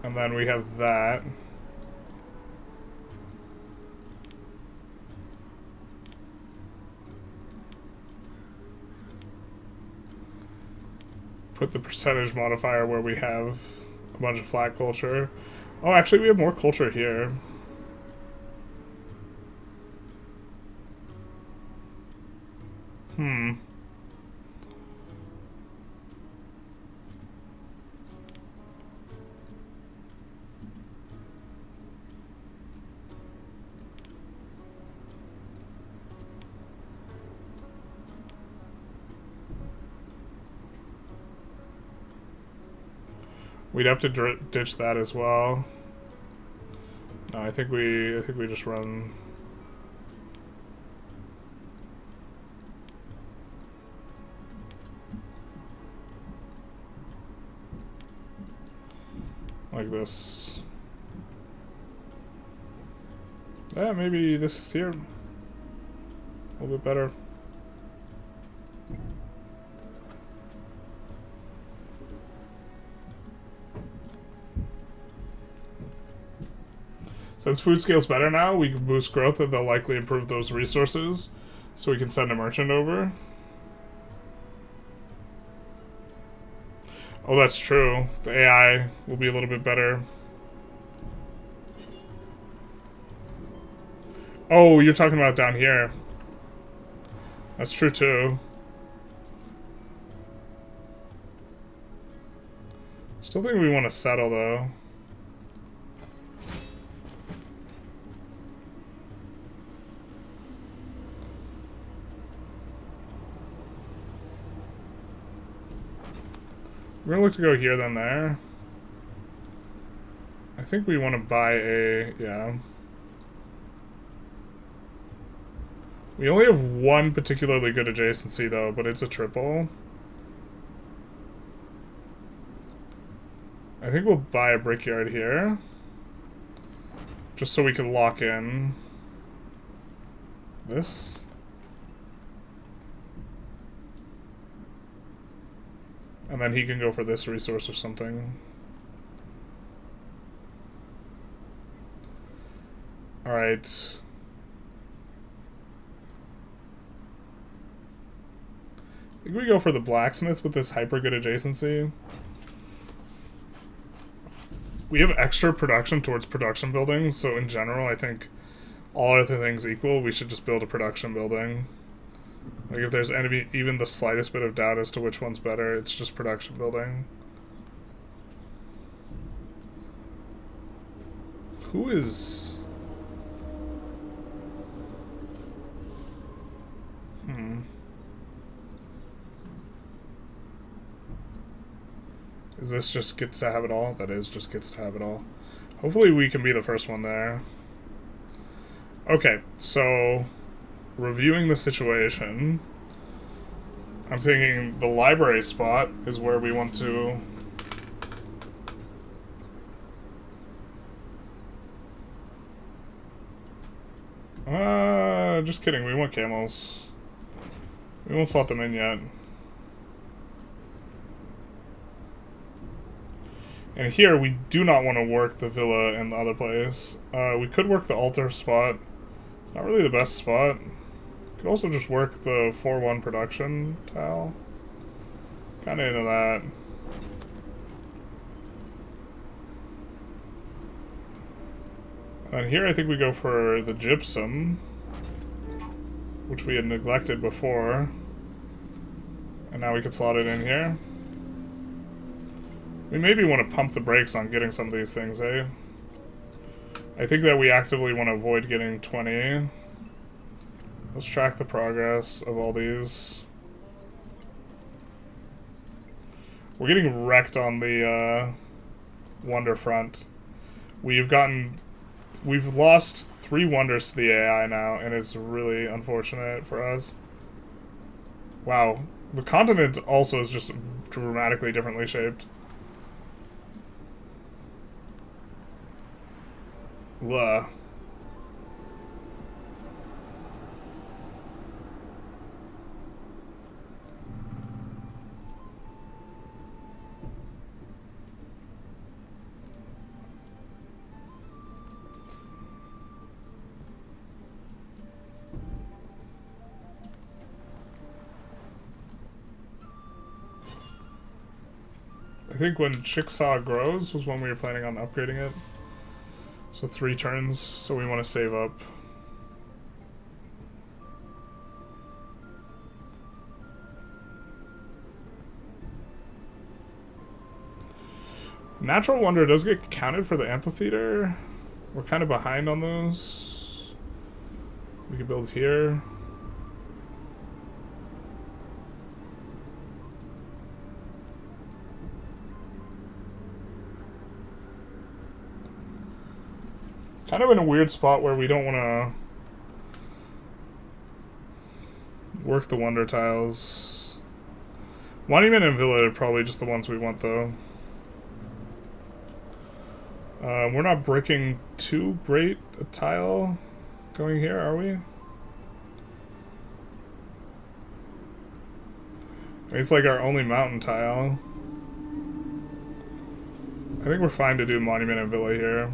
And then we have that. Put the percentage modifier where we have a bunch of flat culture. Oh, actually, we have more culture here. We'd have to ditch that as well. No, I think we just run. Like this. Yeah, maybe this here. A little bit better. Since food scale's better now, we can boost growth and they'll likely improve those resources. So we can send a merchant over. Oh, that's true. The AI will be a little bit better. Oh, you're talking about down here. That's true too. Still think we want to settle though. We're gonna look to go here then there. I think we want to buy a, yeah. We only have one particularly good adjacency though, but it's a triple. I think we'll buy a brickyard here. Just so we can lock in this. And then he can go for this resource or something. Alright. I think we go for the blacksmith with this hyper good adjacency. We have extra production towards production buildings, so in general I think all other things equal, we should just build a production building. Like if there's even the slightest bit of doubt as to which one's better, it's just production building. Who is... Is this just gets to have it all? That is just gets to have it all. Hopefully we can be the first one there. Okay, so... reviewing the situation, I'm thinking the library spot is where we want to... just kidding, we want camels. We won't slot them in yet. And here, we do not want to work the villa in the other place. We could work the altar spot. It's not really the best spot. Could also just work the 4-1 production tile. Kinda into that. And here I think we go for the gypsum, which we had neglected before. And now we can slot it in here. We maybe want to pump the brakes on getting some of these things, eh? I think that we actively want to avoid getting 20. Let's track the progress of all these. We're getting wrecked on the wonder front. We've lost 3 wonders to the AI now, and it's really unfortunate for us. Wow. The continent also is just dramatically differently shaped. Blah. I think when Chickasaw grows was when we were planning on upgrading it. So 3 turns, so we want to save up. Natural Wonder does get counted for the amphitheater. We're kind of behind on those. We could build here. Kind of in a weird spot where we don't want to work the wonder tiles. Monument and Villa are probably just the ones we want, though. We're not breaking too great a tile going here, are we? It's like our only mountain tile. I think we're fine to do Monument and Villa here.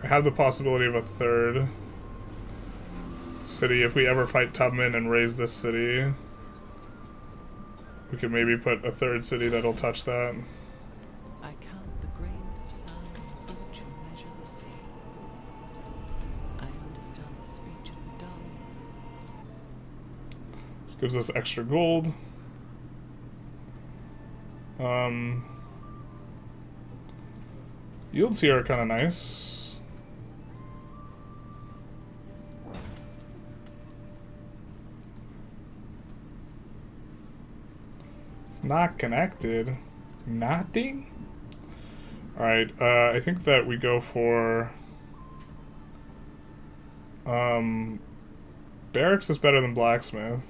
Have the possibility of a 3rd city if we ever fight Tubman and raise this city. We could maybe put a 3rd city that'll touch that. I count the grains of sand with which you measure the sea. I understand the speech of the dumb. This gives us extra gold. Yields here are kind of nice. Not connected. Nothing? Alright, I think that we go for... Barracks is better than Blacksmith.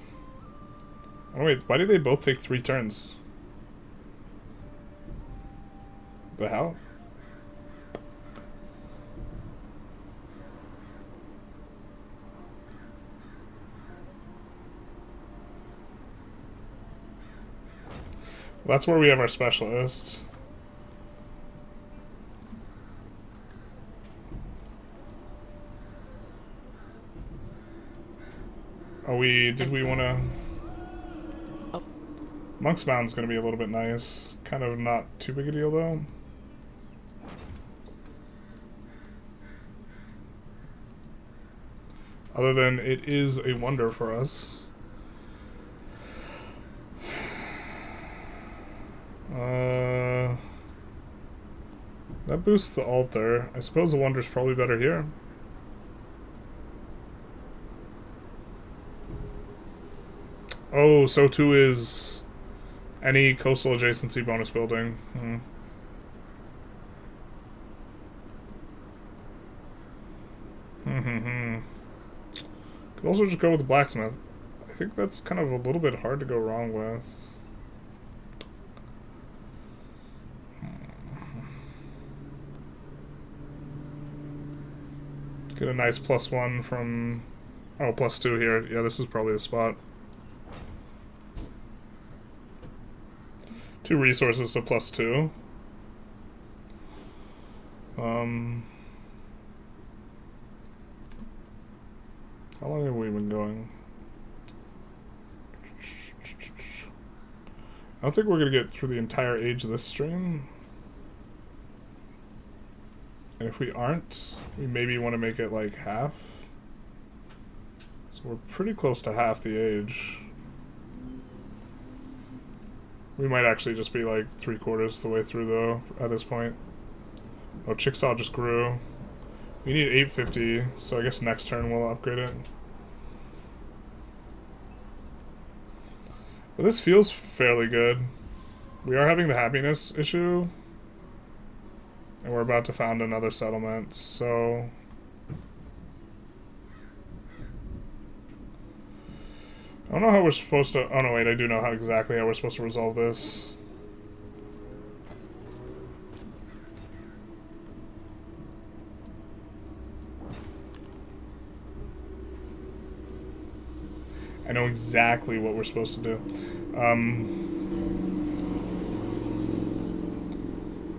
Oh wait, why did they both take 3 turns? The hell? That's where we have our specialist. Oh, did we want to... Monk's Mound's going to be a little bit nice. Kind of not too big a deal, though. Other than it is a wonder for us. That boosts the altar. I suppose the wonder's probably better here. Oh, so too is any coastal adjacency bonus building. Could also just go with the blacksmith. I think that's kind of a little bit hard to go wrong with. Get a nice +1 from... Oh, +2 here. Yeah, this is probably the spot. 2 resources, so +2. How long have we been going? I don't think we're going to get through the entire age of this stream. And if we aren't, we maybe want to make it like half. So we're pretty close to half the age. We might actually just be like 3/4 the way through though at this point. Oh, Chickasaw just grew. We need 850, so I guess next turn we'll upgrade it. But this feels fairly good. We are having the happiness issue. And we're about to found another settlement, so... I don't know how we're supposed to... Oh no, wait, I do know how exactly how we're supposed to resolve this. I know exactly what we're supposed to do.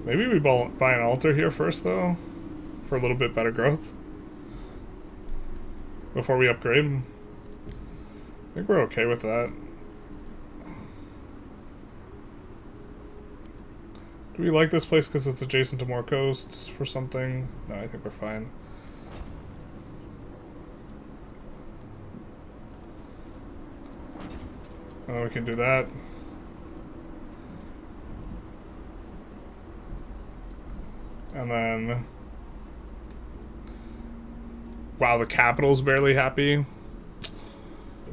Maybe we buy an altar here first, though, for a little bit better growth. Before we upgrade. I think we're okay with that. Do we like this place because it's adjacent to more coasts for something? No, I think we're fine. We can do that. And then... Wow, the capital's barely happy.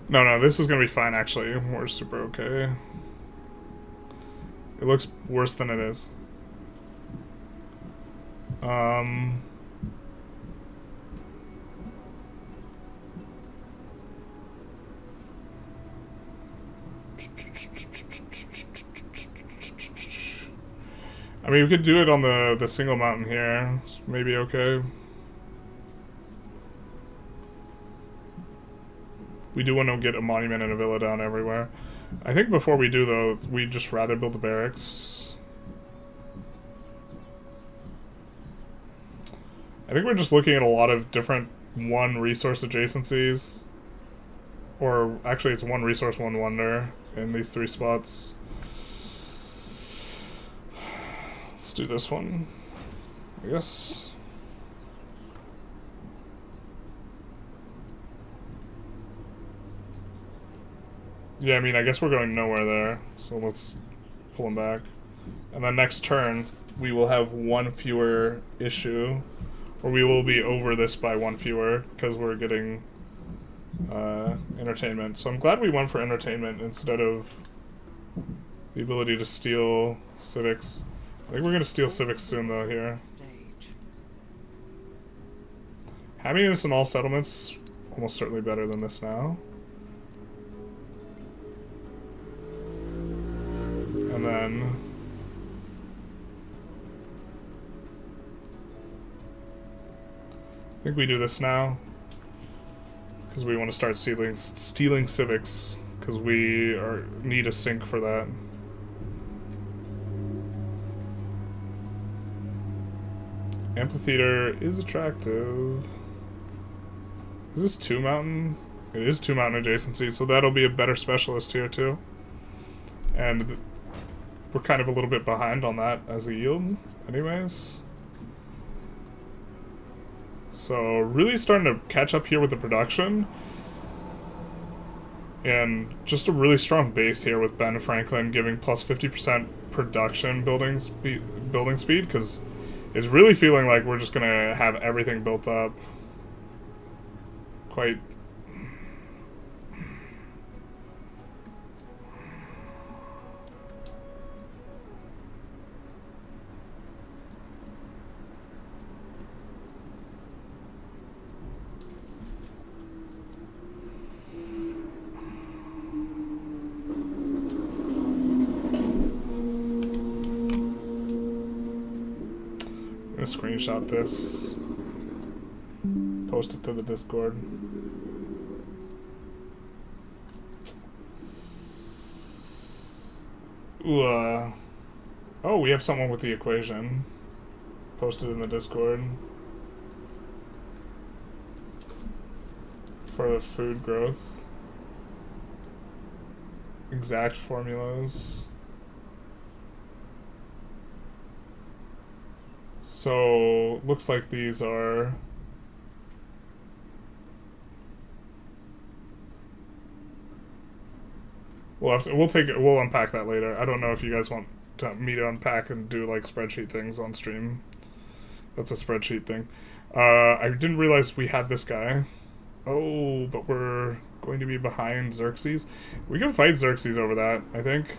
No, this is gonna be fine, actually. We're super okay. It looks worse than it is. I mean, we could do it on the single mountain here. It's maybe okay. We do want to get a monument and a villa down everywhere. I think before we do, though, we'd just rather build the barracks. I think we're just looking at a lot of different one resource adjacencies. Or actually, it's one resource, one wonder in these 3 spots. Let's do this one, I guess. Yeah, I mean, I guess we're going nowhere there, so let's pull them back. And then next turn, we will have 1 fewer issue, or we will be over this by 1 fewer, because we're getting entertainment. So I'm glad we went for entertainment instead of the ability to steal civics. I think we're going to steal civics soon, though, here. Having this in all settlements, almost certainly better than this now. And then... I think we do this now. Because we want to start stealing civics. Because we need a sink for that. Amphitheater is attractive. Is this 2 mountain? It is 2 mountain adjacency, so that'll be a better specialist here too. And we're kind of a little bit behind on that as a yield, anyways. So really starting to catch up here with the production. And just a really strong base here with Ben Franklin giving plus 50% production building speed, because it's really feeling like we're just gonna have everything built up quite... I'm gonna screenshot this, post it to the Discord. Ooh, oh, we have someone with the equation. Posted in the Discord. For the food growth. Exact formulas. So, looks like these are... We'll unpack that later. I don't know if you guys want me to unpack and do like spreadsheet things on stream. That's a spreadsheet thing. I didn't realize we had this guy. Oh, but we're going to be behind Xerxes. We can fight Xerxes over that, I think.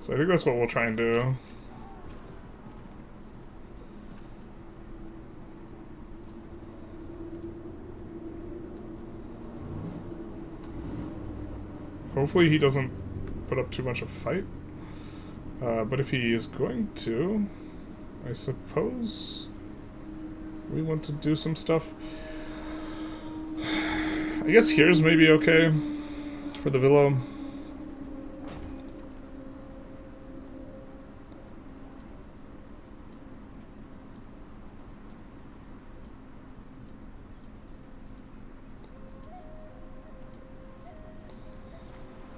So I think that's what we'll try and do. Hopefully he doesn't put up too much of a fight. But if he is going to, I suppose we want to do some stuff. I guess here's maybe okay for the villa.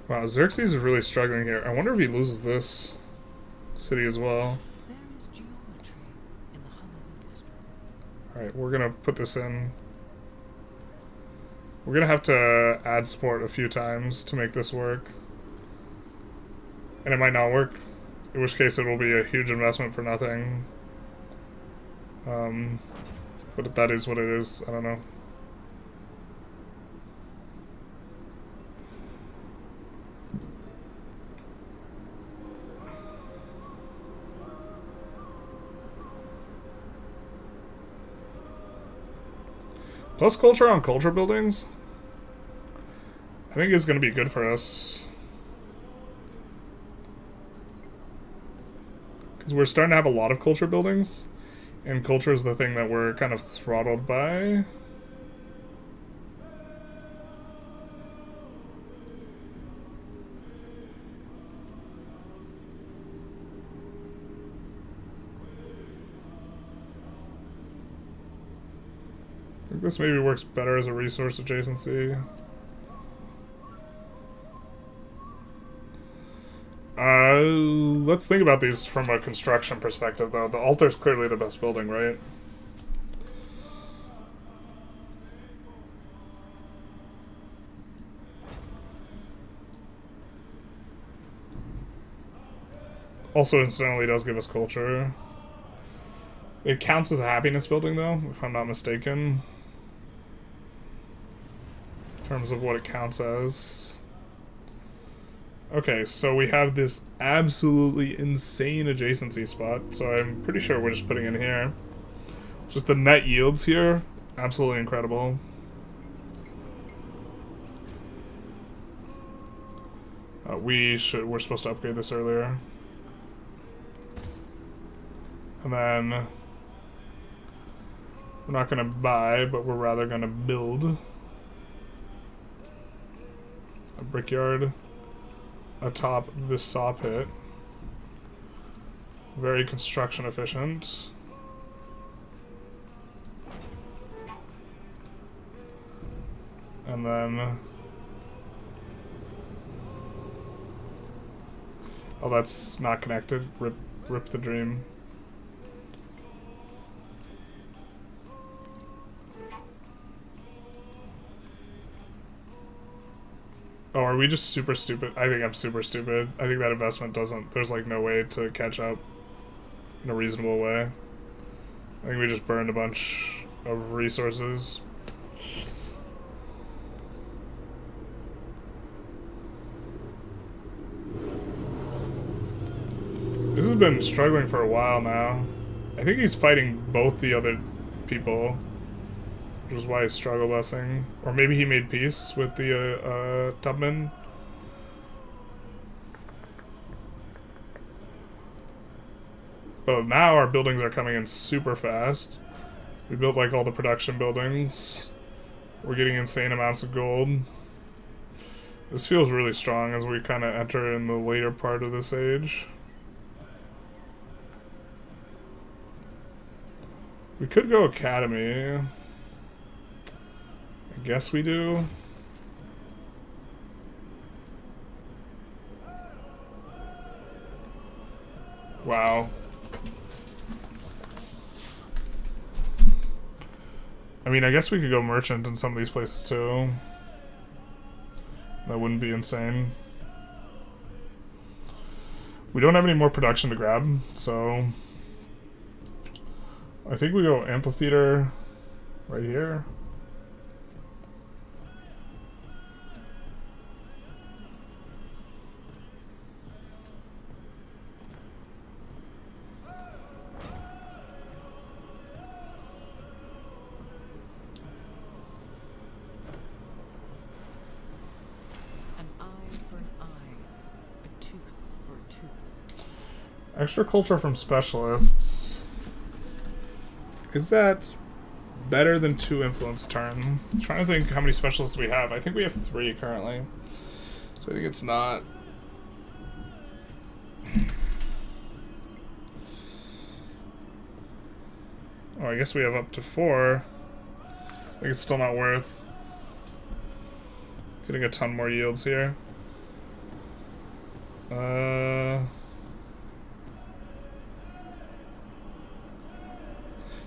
Wow, Xerxes is really struggling here. I wonder if he loses this city as well. There is geometry in the hollow of the stone. Alright, we're gonna put this in. We're gonna have to add support a few times to make this work. And it might not work, in which case it will be a huge investment for nothing. But that is what it is, I don't know. Plus culture on culture buildings, I think is going to be good for us. Because we're starting to have a lot of culture buildings, and culture is the thing that we're kind of throttled by. I think this maybe works better as a resource adjacency. Let's think about these from a construction perspective, though. The altar's clearly the best building, right? Also, incidentally, does give us culture. It counts as a happiness building, though, if I'm not mistaken. In terms of what it counts as. Okay, so we have this absolutely insane adjacency spot, so I'm pretty sure we're just putting in here. Just the net yields here, absolutely incredible. We're supposed to upgrade this earlier. And then we're not gonna buy, but we're rather gonna build a brickyard atop this saw pit. Very construction efficient. And then... oh, that's not connected. Rip the dream. Oh, are we just super stupid? I think I'm super stupid. I think that investment doesn't... there's like no way to catch up in a reasonable way. I think we just burned a bunch of resources. This has been struggling for a while now. I think he's fighting both the other people, which is why he's struggle busing. Or maybe he made peace with the Tubman. But now our buildings are coming in super fast. We built like all the production buildings. We're getting insane amounts of gold. This feels really strong as we kind of enter in the later part of this age. We could go academy. I guess we do. Wow. I mean, I guess we could go merchant in some of these places too. That wouldn't be insane. We don't have any more production to grab, so I think we go amphitheater right here. An eye for Extra culture from specialists. Is that better than 2 influence turn? I'm trying to think how many specialists we have. I think we have 3 currently. So I think it's not. Oh, I guess we have up to 4. I think it's still not worth getting a ton more yields here.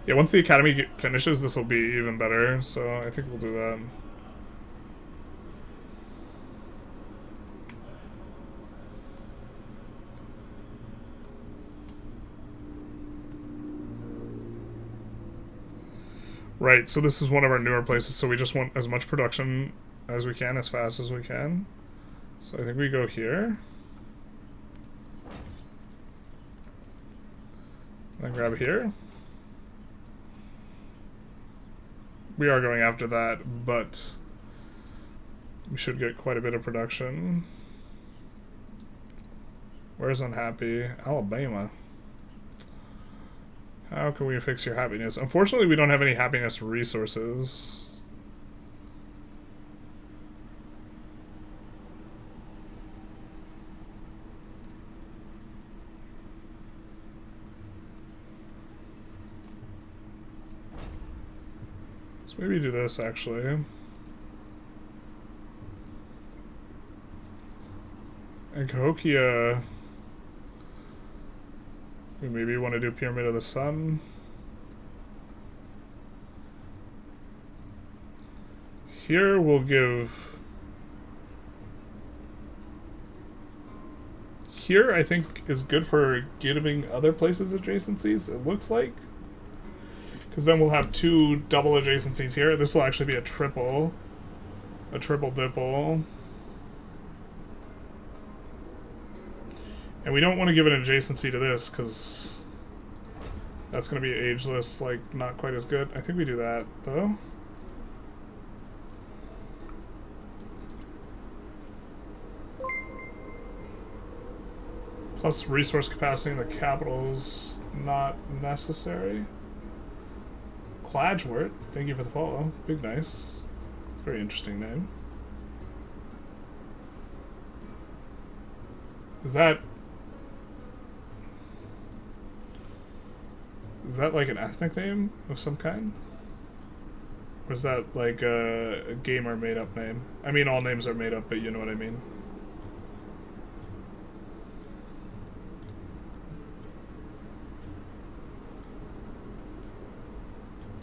Yeah, once the academy finishes, this will be even better, so I think we'll do that. Right, so this is one of our newer places, so we just want as much production as we can, as fast as we can. So I think we go here. Then grab here. We are going after that, but we should get quite a bit of production. Where's unhappy? Alabama. How can we fix your happiness? Unfortunately, we don't have any happiness resources. So maybe do this, actually. And Cahokia... we maybe want to do Pyramid of the Sun. Here we'll give... here I think is good for giving other places adjacencies, it looks like. Because then we'll have 2 double adjacencies here. This will actually be a triple. A triple dipple. And we don't want to give an adjacency to this, because that's going to be ageless, like, not quite as good. I think we do that, though. Plus resource capacity in the capital is not necessary. Cladgewort, thank you for the follow. Big nice. It's a very interesting name. Is that like an ethnic name of some kind? Or is that like a gamer made up name? I mean, all names are made up, but you know what I mean.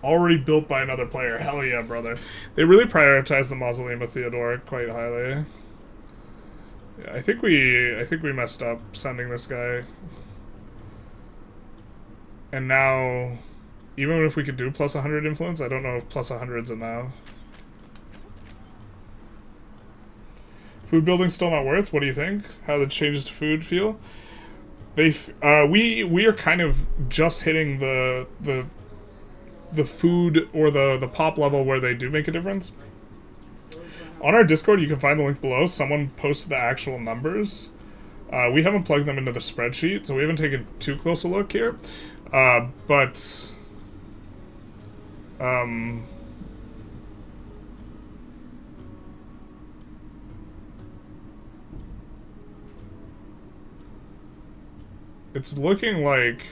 Already built by another player. Hell yeah, brother. They really prioritize the Mausoleum of Theodoric quite highly. Yeah, I think we messed up sending this guy. And now, even if we could do plus 100 influence, I don't know if plus 100's enough. Food building's still not worth. What do you think? How the changes to food feel? We are kind of just hitting the food or the pop level where they do make a difference. On our Discord, you can find the link below. Someone posted the actual numbers. We haven't plugged them into the spreadsheet, so we haven't taken too close a look here. But it's looking like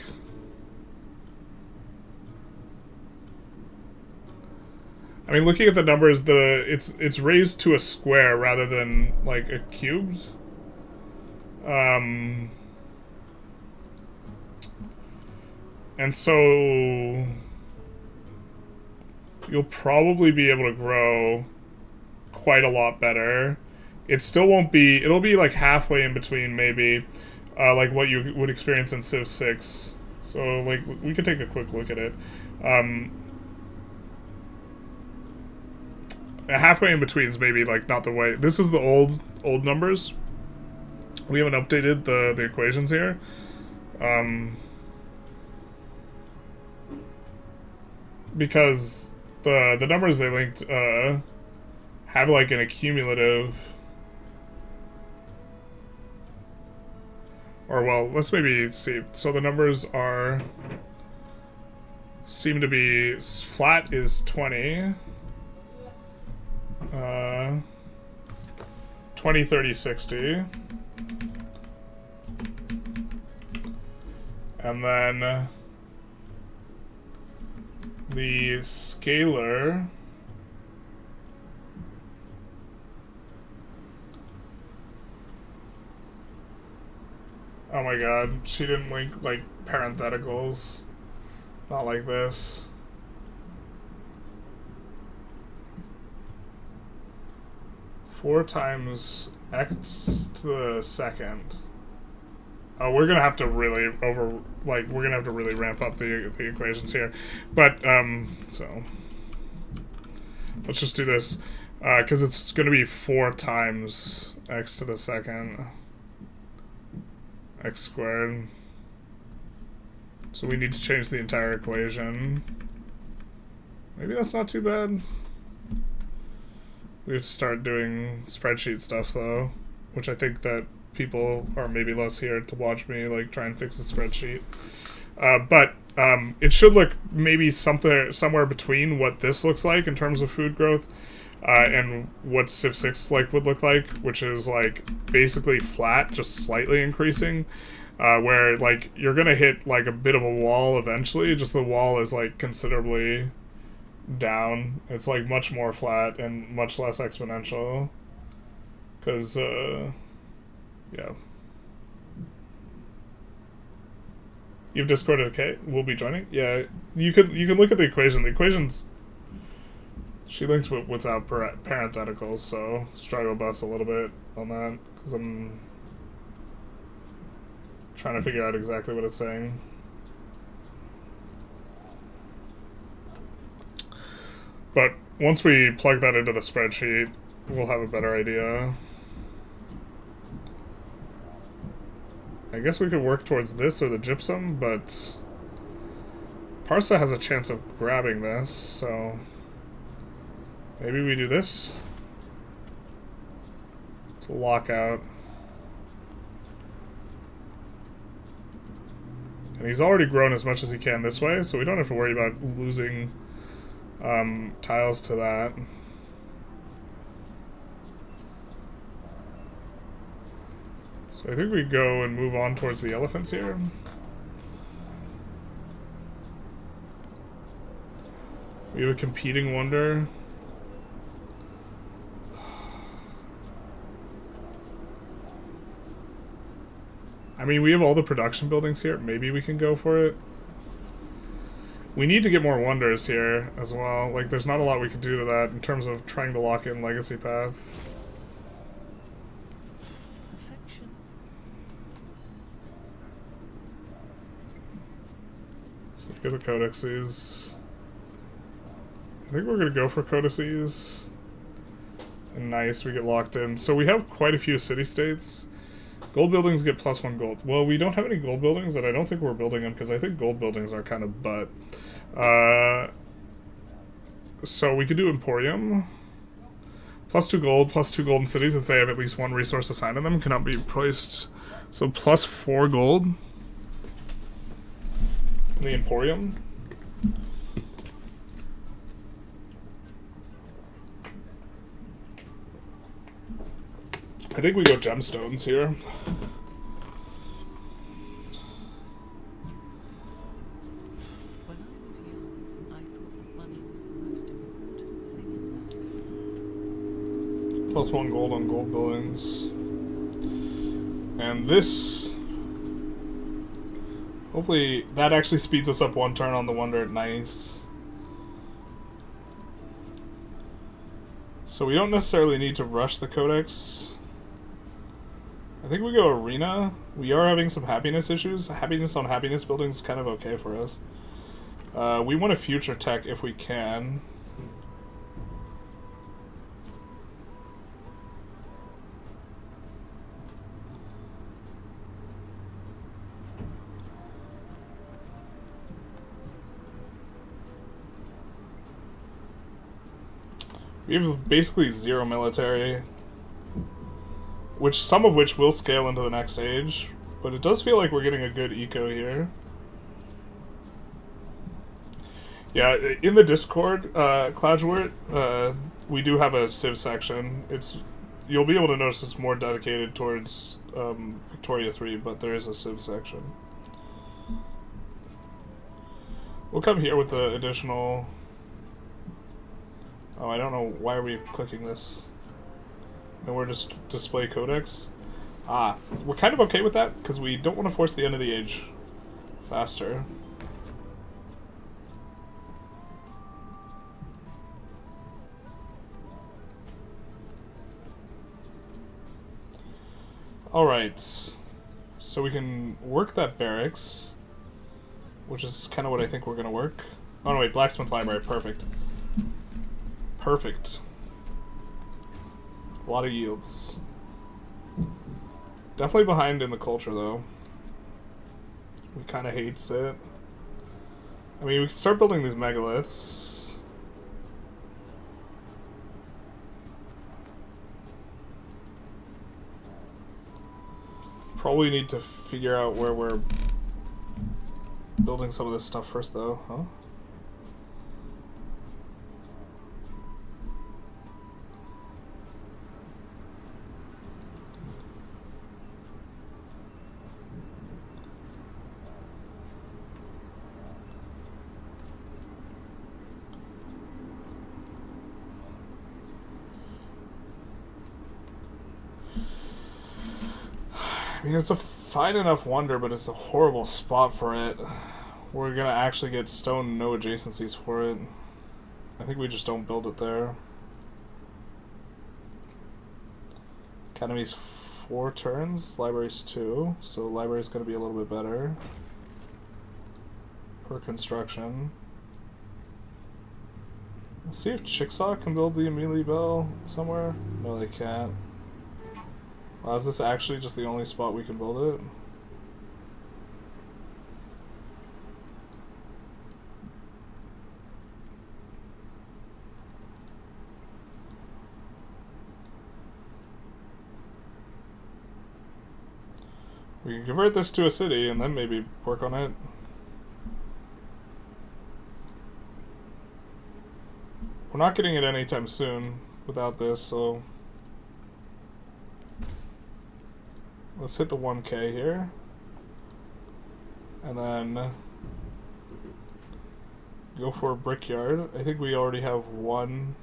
I mean, looking at the numbers, it's raised to a square rather than like a cubed. And so you'll probably be able to grow quite a lot better. It still won't be, it'll be like halfway in between maybe, like what you would experience in Civ 6. So like, we could take a quick look at it. Halfway in between is maybe like not the way. This is the old numbers. We haven't updated the equations here. Because the numbers they linked have like an accumulative. Or, well, let's maybe see. So the numbers are... seem to be... flat is 20. 20, 30, 60. And then... the scalar... oh my god, she didn't link, like, parentheticals. Not like this. Four times x to the second. Oh, we're gonna have to really we're gonna have to really ramp up the equations here. But, so... let's just do this. Because it's gonna be 4 times x to the second. X squared. So we need to change the entire equation. Maybe that's not too bad. We have to start doing spreadsheet stuff though, which I think that people are maybe less here to watch me like try and fix a spreadsheet. But it should look maybe somewhere between what this looks like in terms of food growth and what Civ 6 would look like, which is like basically flat, just slightly increasing, where like you're gonna hit like a bit of a wall eventually. Just the wall is like considerably down. It's like much more flat and much less exponential. Because yeah. You've discorded, okay? We'll be joining. Yeah, you can look at the equation. The equation's she linked without parentheticals, so struggle bus a little bit on that because I'm trying to figure out exactly what it's saying. But once we plug that into the spreadsheet, we'll have a better idea. I guess we could work towards this or the gypsum, but Parsa has a chance of grabbing this, so maybe we do this. It's a lockout. And he's already grown as much as he can this way, so we don't have to worry about losing tiles to that. So I think we go and move on towards the elephants here. We have a competing wonder. I mean, we have all the production buildings here. Maybe we can go for it. We need to get more wonders here as well. Like, there's not a lot we can do to that in terms of trying to lock in Legacy Path. Perfection. So we get the codices. I think we're going to go for codices. And nice, we get locked in. So we have quite a few city-states. Gold buildings get +1 gold. Well, we don't have any gold buildings, and I don't think we're building them, because I think gold buildings are kind of butt. So we could do Emporium. +2 gold, +2 golden cities if they have at least one resource assigned to them. Cannot be placed. So +4 gold. In the Emporium. I think we go gemstones here. When I was young, I thought that money was the most important thing in life. +1 gold on gold buildings. And this... hopefully that actually speeds us up 1 turn on the wonder. Nice. So we don't necessarily need to rush the codex. I think we go arena. We are having some happiness issues. Happiness on happiness buildings is kind of okay for us. We want a future tech if we can. We have basically 0 military. Some of which will scale into the next age, But it does feel like we're getting a good eco here. Yeah, in the Discord, Cladgewort, we do have a Civ section. You'll be able to notice it's more dedicated towards Victoria 3, but there is a Civ section. We'll come here with the additional... Oh, I don't know, why are we clicking this? And we're just display codex? Ah, we're kind of okay with that, because we don't want to force the end of the age faster. Alright, so we can work that barracks, which is kind of what I think we're going to work. Oh no, wait, Blacksmith Library, perfect. Perfect. A lot of yields. Definitely behind in the culture, though. We kind of hates it. I mean, we can start building these megaliths. Probably need to figure out where we're building some of this stuff first, though, huh? I mean, it's a fine enough wonder, but it's a horrible spot for it. We're gonna actually get stone no adjacencies for it. I think we just don't build it there. Academy's 4 turns, library's 2, so library's gonna be a little bit better. Per construction. Let's see if Chickasaw can build the Amelie Bell somewhere. No, they can't. Wow, is this actually just the only spot we can build it? We can convert this to a city and then maybe work on it. We're not getting it anytime soon without this, so... Let's hit the 1K here. And then go for a brickyard. I think we already have one.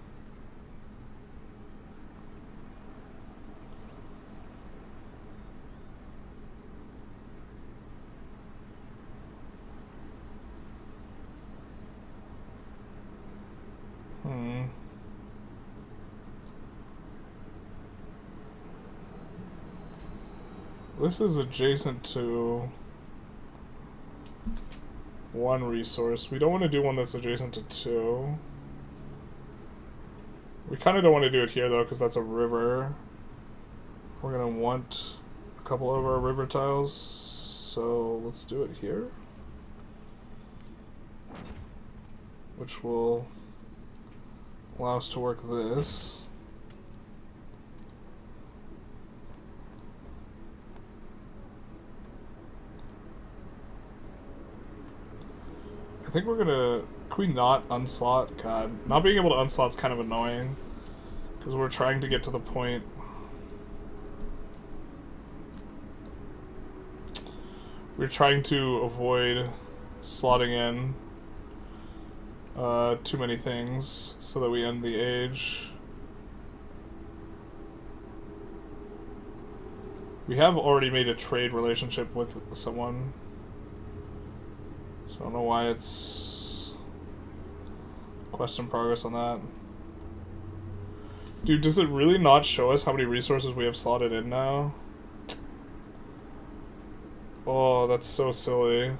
This is adjacent to one resource. We don't want to do one that's adjacent to 2. We kind of don't want to do it here, though, because that's a river. We're going to want a couple of our river tiles, so let's do it here. Which will allow us to work this. I think we're gonna... Can we not unslot? God, not being able to unslot's kind of annoying. Because we're trying to get to the point... We're trying to avoid slotting in too many things so that we end the age. We have already made a trade relationship with someone. So I don't know why it's quest in progress on that. Dude, does it really not show us how many resources we have slotted in now? Oh, that's so silly.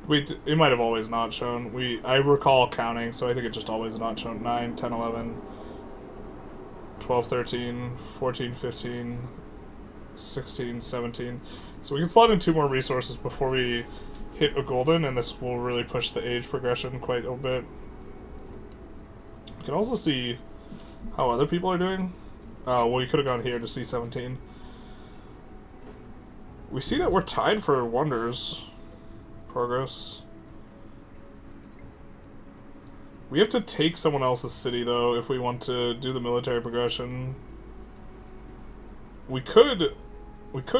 Wait, it might have always not shown. I recall counting, so I think it just always not shown. 9, 10, 11, 12, 13, 14, 15, 16, 17. So we can slot in 2 more resources before we hit a golden, and this will really push the age progression quite a bit. You can also see how other people are doing. Well, you could have gone here to see 17. We see that we're tied for wonders. Progress. We have to take someone else's city, though, if we want to do the military progression. We could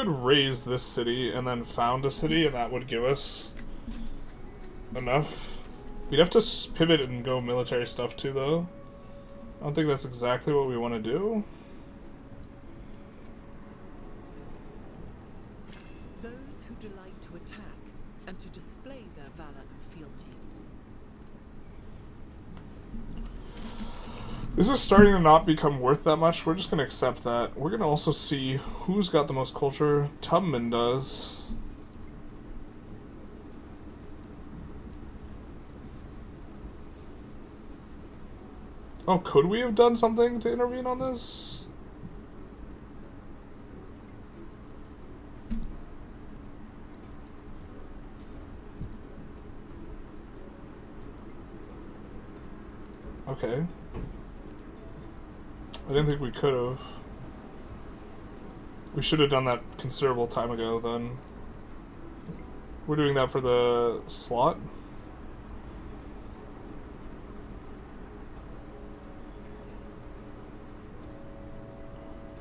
raise this city and then found a city, and that would give us enough. We'd have to pivot and go military stuff, too, though. I don't think that's exactly what we want to do. Those who delight to attack and to display their valor and fealty. This is starting to not become worth that much. We're just going to accept that. We're going to also see who's got the most culture. Tubman does. Oh, could we have done something to intervene on this? Okay. I didn't think we could have. We should have done that considerable time ago, then. We're doing that for the slot?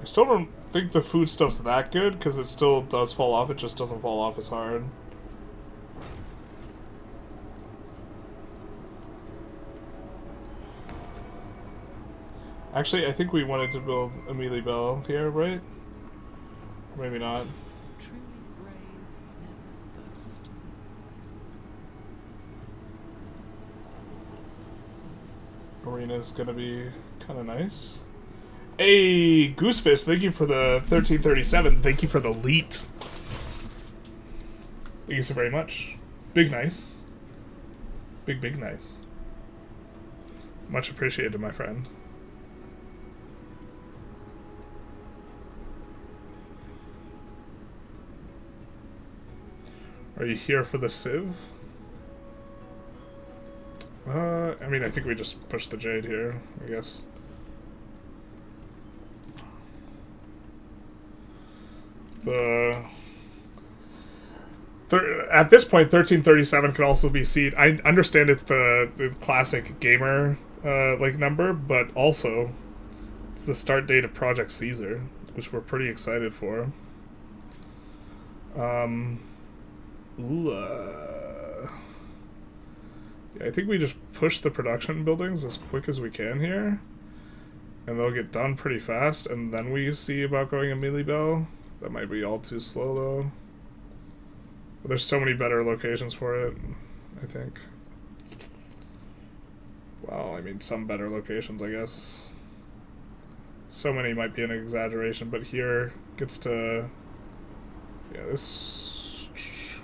I still don't think the food stuff's that good, because it still does fall off, it just doesn't fall off as hard. Actually, I think we wanted to build Amelie Belle here, right? Or maybe not. Truly brave never boast. Arena's gonna be kind of nice. Hey, Goosefist, thank you for the 1337. Thank you for the leet. Thank you so very much. Big nice. Big nice. Much appreciated, my friend. Are you here for the Civ? I mean, I think we just push the Jade here, I guess. At this point, 1337 could also be seed. I understand it's the classic gamer like number, but also it's the start date of Project Caesar, which we're pretty excited for. Yeah, I think we just push the production buildings as quick as we can here, and they'll get done pretty fast, and then we see about going Amelie Belle. That might be all too slow, though. But there's so many better locations for it, I think. Well, I mean, some better locations, I guess. So many might be an exaggeration, but here gets to... Yeah, this...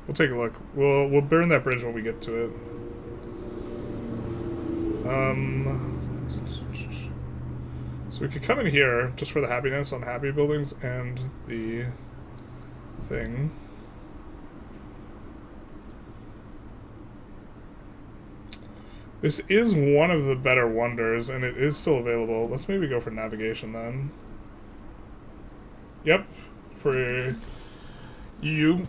We'll take a look. We'll burn that bridge when we get to it. So we could come in here just for the happiness on happy buildings and the thing. This is one of the better wonders, and it is still available. Let's maybe go for navigation then. Yep, for you.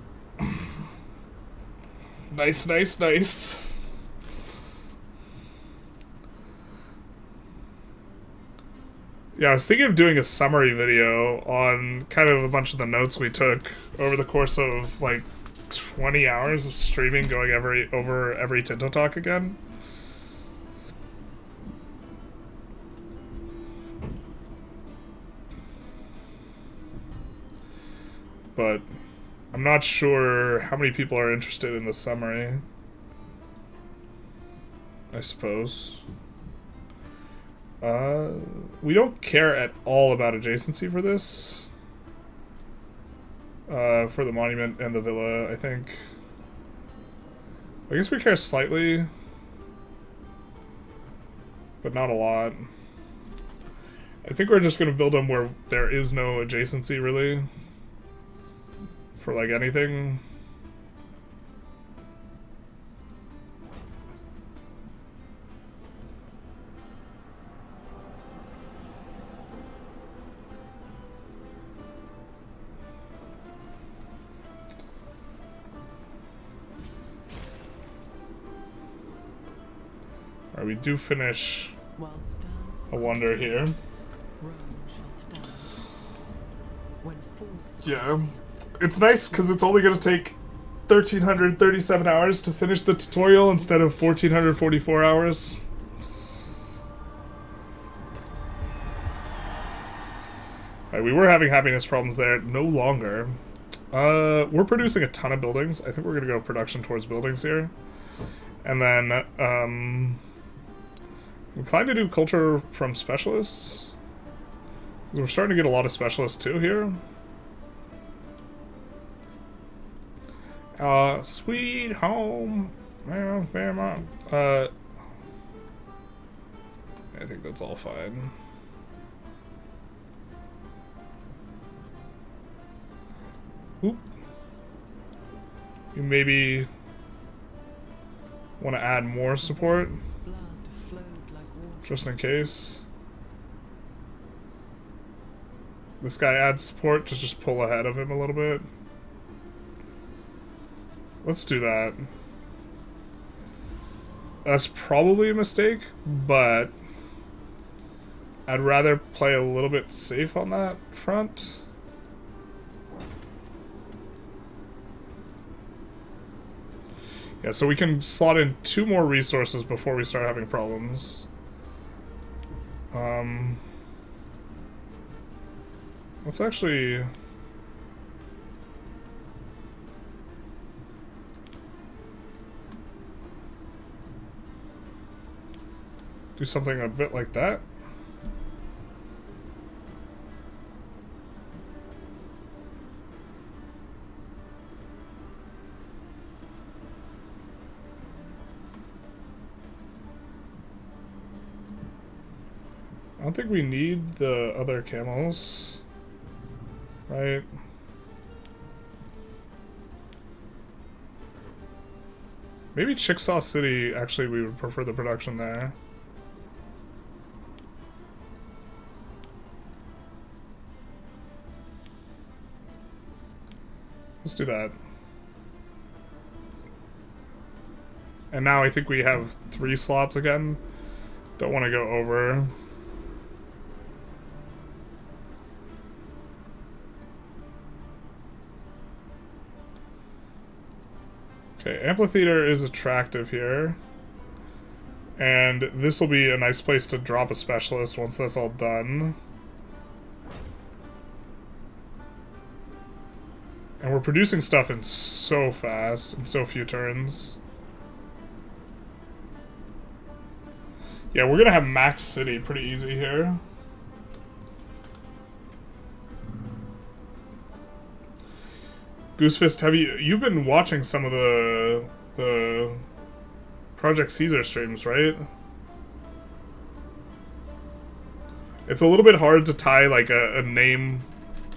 Nice. Yeah, I was thinking of doing a summary video on kind of a bunch of the notes we took over the course of like 20 hours of streaming, going over every Tinto Talk again. But I'm not sure how many people are interested in the summary, I suppose. We don't care at all about adjacency for this. For the monument and the villa, I think. I guess we care slightly, but not a lot. I think we're just going to build them where there is no adjacency, really. For, like, anything. Alright, we do finish While stands the a wonder here. Rome shall stand. When forced Yeah. It's nice because it's only going to take 1,337 hours to finish the tutorial instead of 1,444 hours. Alright, we were having happiness problems there. No longer. We're producing a ton of buildings. I think we're going to go production towards buildings here. And then, I'm inclined to do culture from specialists. We're starting to get a lot of specialists too here. Sweet home. Alabama. I think that's all fine. Oop. You maybe want to add more support, his blood flowed like water. just in case. This guy adds support to just pull ahead of him a little bit. Let's do that. That's probably a mistake, but I'd rather play a little bit safe on that front. Yeah, so we can slot in 2 more resources before we start having problems. Let's actually... do something a bit like that. I don't think we need the other camels, right? Maybe Chickasaw City, actually we would prefer the production there. Let's do that. And now I think we have 3 slots again. Don't want to go over. Okay, amphitheater is attractive here. And this will be a nice place to drop a specialist once that's all done. And we're producing stuff in so fast, in so few turns. Yeah, we're gonna have max city pretty easy here. Goosefist, you've been watching some of the Project Caesar streams, right? It's a little bit hard to tie like a name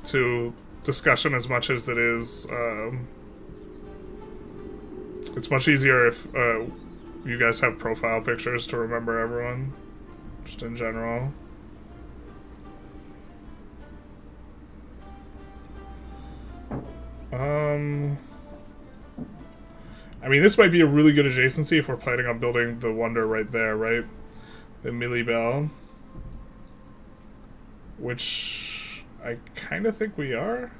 to discussion as much as it is. It's much easier if you guys have profile pictures to remember everyone, just in general. I mean, this might be a really good adjacency if we're planning on building the wonder right there, right? The Millie Bell. Which I kind of think we are.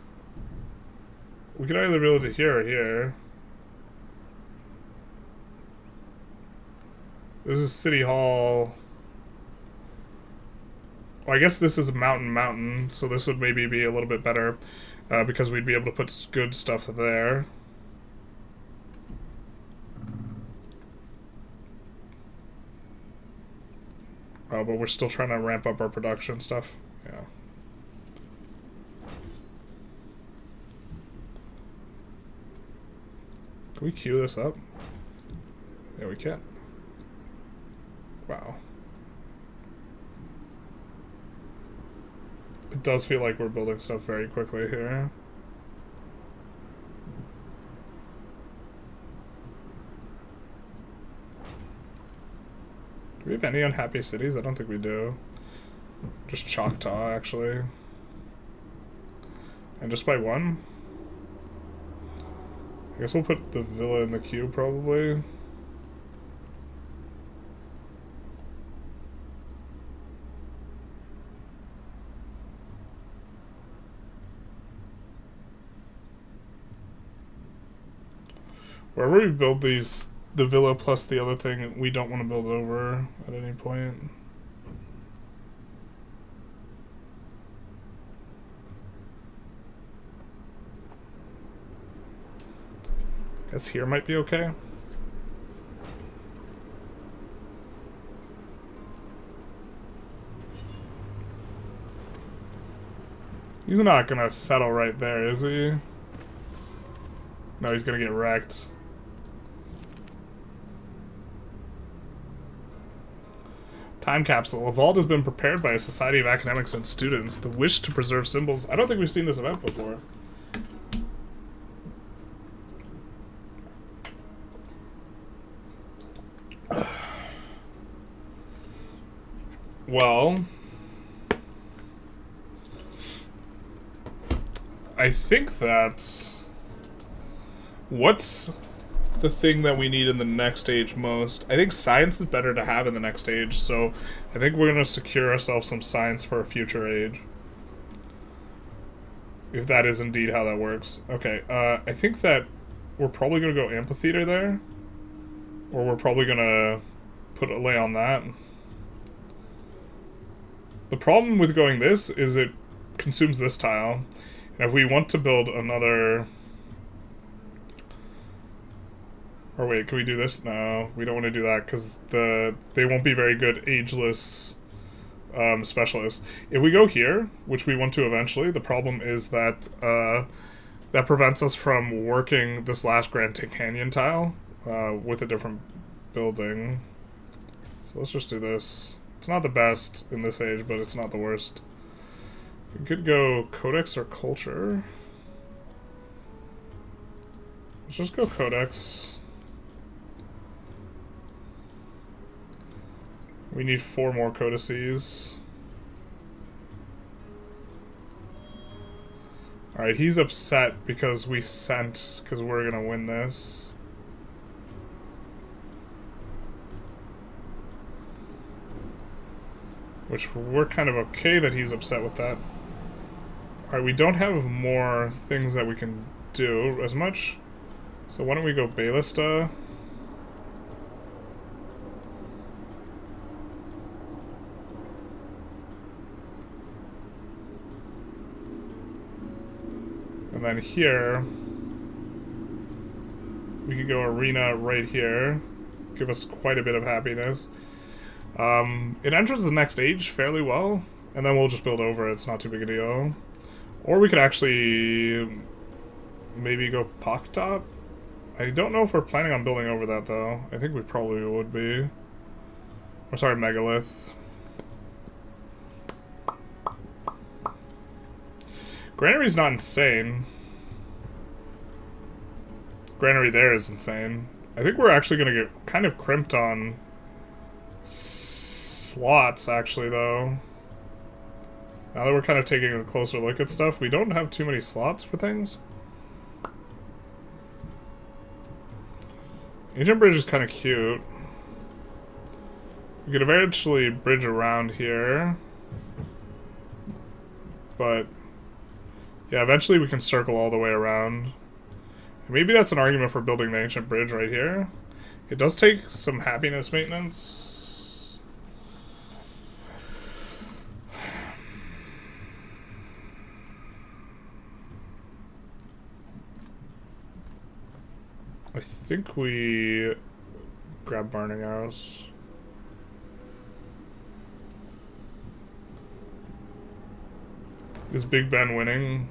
We could either build it here or here. This is City Hall. Well, I guess this is Mountain, so this would maybe be a little bit better. Because we'd be able to put good stuff there. But we're still trying to ramp up our production stuff. Yeah. Can we queue this up? Yeah, we can. Wow. It does feel like we're building stuff very quickly here. Do we have any unhappy cities? I don't think we do. Just Choctaw, actually. And just by 1? I guess we'll put the villa in the queue, probably. Wherever we build these, the villa plus the other thing, we don't want to build over at any point. Guess here might be okay. He's not gonna settle right there, is he? No, he's gonna get wrecked. Time capsule. A vault has been prepared by a society of academics and students. The wish to preserve symbols. I don't think we've seen this event before. Well, I think that's what's the thing that we need in the next stage most. I think science is better to have in the next stage, so I think we're going to secure ourselves some science for a future age. If that is indeed how that works. Okay, I think that we're probably going to go amphitheater there. Or we're probably going to put a lay on that. The problem with going this is it consumes this tile. And if we want to build another... Or wait, can we do this? No, we don't want to do that because they won't be very good ageless specialists. If we go here, which we want to eventually, the problem is that that prevents us from working this last Grand Canyon tile with a different building. So let's just do this. It's not the best in this age, but it's not the worst. We could go Codex or Culture. Let's just go Codex. We need 4 more codices. Alright, he's upset because we sent, because we're gonna win this. Which we're kind of okay that he's upset with that. Alright, we don't have more things that we can do as much. So why don't we go Baylista? And then here, we could go Arena right here. Give us quite a bit of happiness. It enters the next age fairly well, and then we'll just build over it. It's not too big a deal. Or we could actually maybe go Top. I don't know if we're planning on building over that, though. I think we probably would be. Or sorry, Megalith. Granary's not insane. Granary there is insane. I think we're actually going to get kind of crimped on slots, actually, though. Now that we're kind of taking a closer look at stuff, we don't have too many slots for things. Ancient Bridge is kind of cute. We could eventually bridge around here. But yeah, eventually we can circle all the way around. Maybe that's an argument for building the Ancient Bridge right here. It does take some happiness maintenance. I think we grab Burning Arrows. Is Big Ben winning?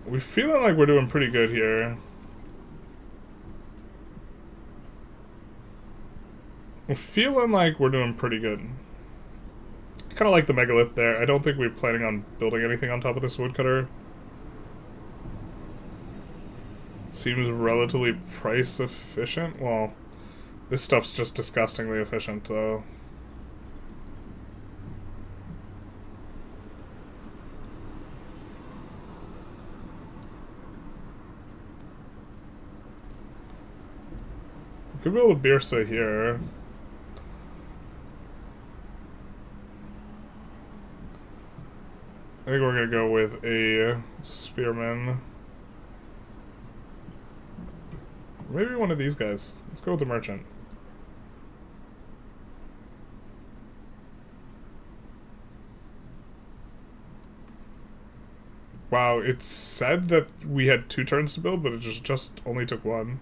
We're feeling like we're doing pretty good here. We're feeling like we're doing pretty good. Kind of like the megalith there. I don't think we're planning on building anything on top of this woodcutter. Seems relatively price efficient. Well, this stuff's just disgustingly efficient, though. We could build a Birsa here. I think we're gonna go with a Spearman. Maybe one of these guys. Let's go with the merchant. Wow, it said that we had 2 turns to build, but it just only took 1.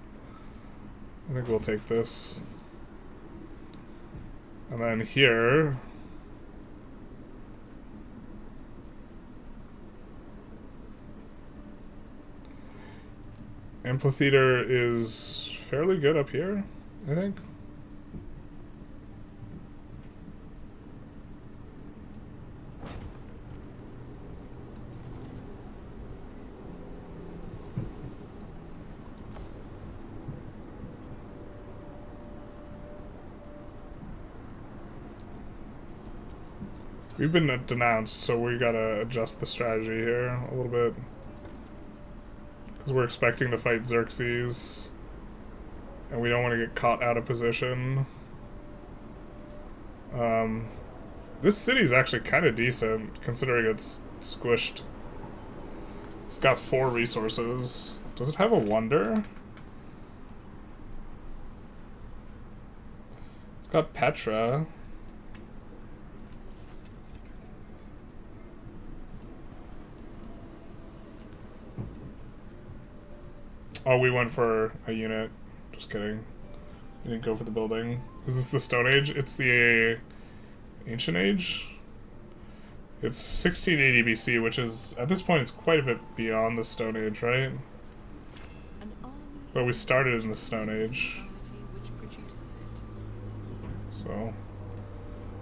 I think we'll take this. And then here... Amphitheater is fairly good up here, I think. We've been denounced, so we gotta adjust the strategy here a little bit. Because we're expecting to fight Xerxes. And we don't want to get caught out of position. This city's actually kind of decent, considering it's squished. It's got 4 resources. Does it have a wonder? It's got Petra. Oh, we went for a unit. Just kidding. We didn't go for the building. Is this the Stone Age? It's the Ancient Age? It's 1680 BC, which is, at this point, it's quite a bit beyond the Stone Age, right? But we started in the Stone Age. So,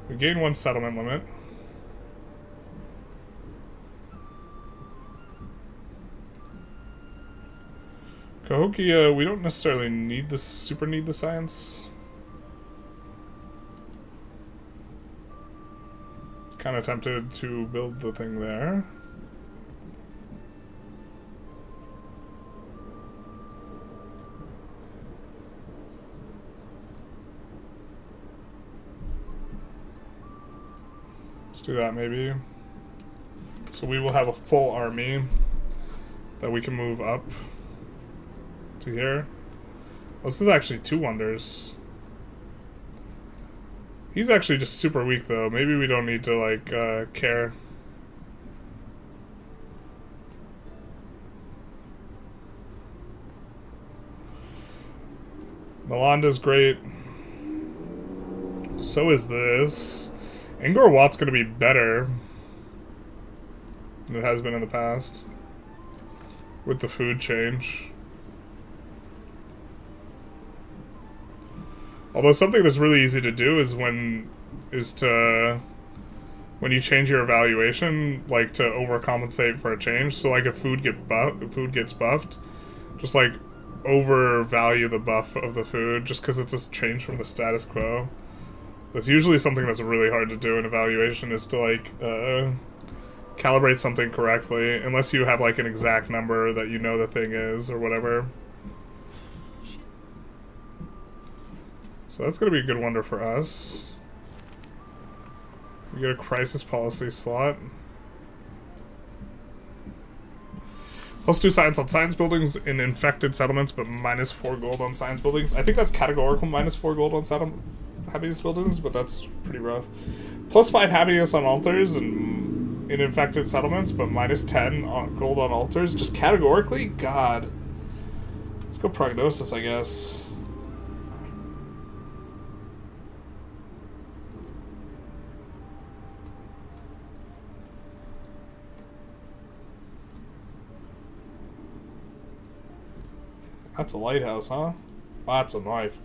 we gain 1 settlement limit. Cahokia, we don't necessarily need the science. Kind of tempted to build the thing there. Let's do that maybe. So we will have a full army that we can move up to here. Oh, this is actually 2 wonders. He's actually just super weak though. Maybe we don't need to like care. Melanda's great. So is this. Angkor Wat's gonna be better than it has been in the past with the food change. Although something that's really easy to do is when you change your evaluation, like to overcompensate for a change. So like if food gets buffed, just like overvalue the buff of the food just because it's a change from the status quo. That's usually something that's really hard to do in evaluation, is to like calibrate something correctly, unless you have like an exact number that you know the thing is or whatever. So that's going to be a good wonder for us. We get a crisis policy slot. +2 science on science buildings in infected settlements, but -4 gold on science buildings. I think that's categorical -4 gold on happiness buildings, but that's pretty rough. +5 happiness on altars and in infected settlements, but -10 on gold on altars. Just categorically? God. Let's go prognosis, I guess. That's a lighthouse, huh? That's a knife.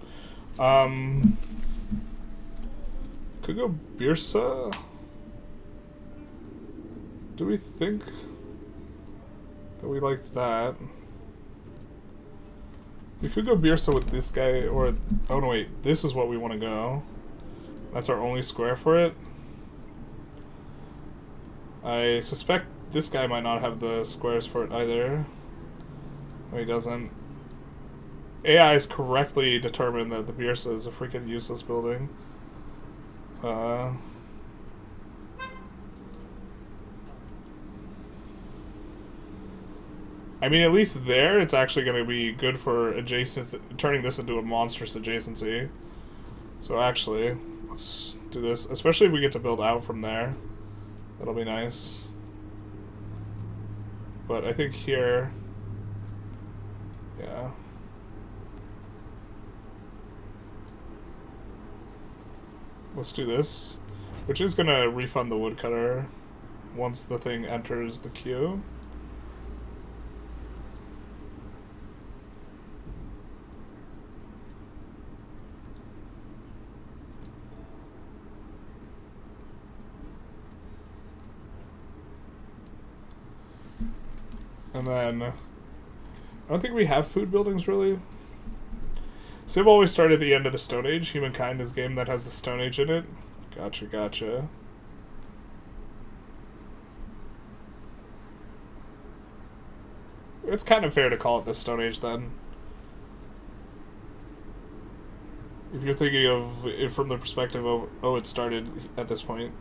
Could go Birsa. Do we think that we like that? We could go Birsa with this guy, or... Oh no, wait. This is what we want to go. That's our only square for it. I suspect this guy might not have the squares for it either. No, he doesn't. AI is correctly determined that the Birsa is a freaking useless building. I mean, at least there, it's actually going to be good for adjacent, turning this into a monstrous adjacency. So actually, let's do this, especially if we get to build out from there. That'll be nice. But I think here, yeah. Let's do this, which is going to refund the woodcutter once the thing enters the queue. And then, I don't think we have food buildings, really. Civ always started at the end of the Stone Age. Humankind is a game that has the Stone Age in it. Gotcha, gotcha. It's kind of fair to call it the Stone Age, then. If you're thinking of it from the perspective of, oh, it started at this point.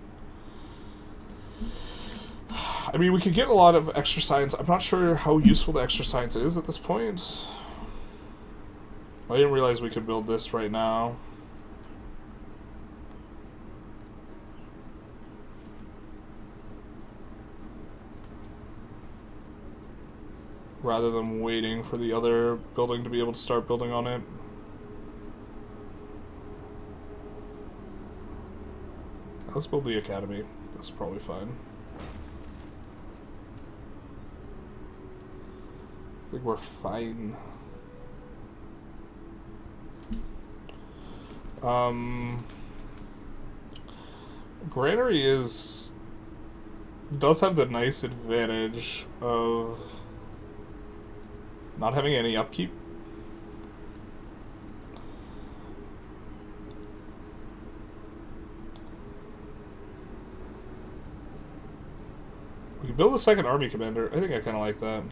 I mean, we could get a lot of extra science. I'm not sure how useful the extra science is at this point. I didn't realize we could build this right now. Rather than waiting for the other building to be able to start building on it. Let's build the academy. That's probably fine. I think we're fine. Granary does have the nice advantage of not having any upkeep. We can build a second army commander. I think I kind of like that.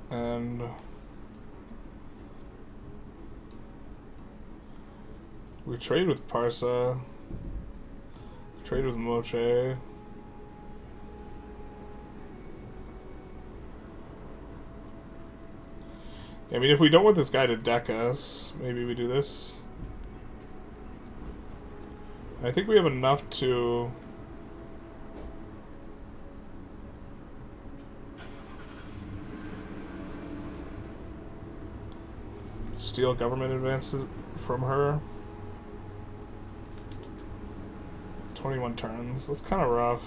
And we trade with Parsa. Trade with Moche. Yeah, I mean, if we don't want this guy to deck us, maybe we do this. I think we have enough to... steal government advances from her. 21 turns. That's kind of rough.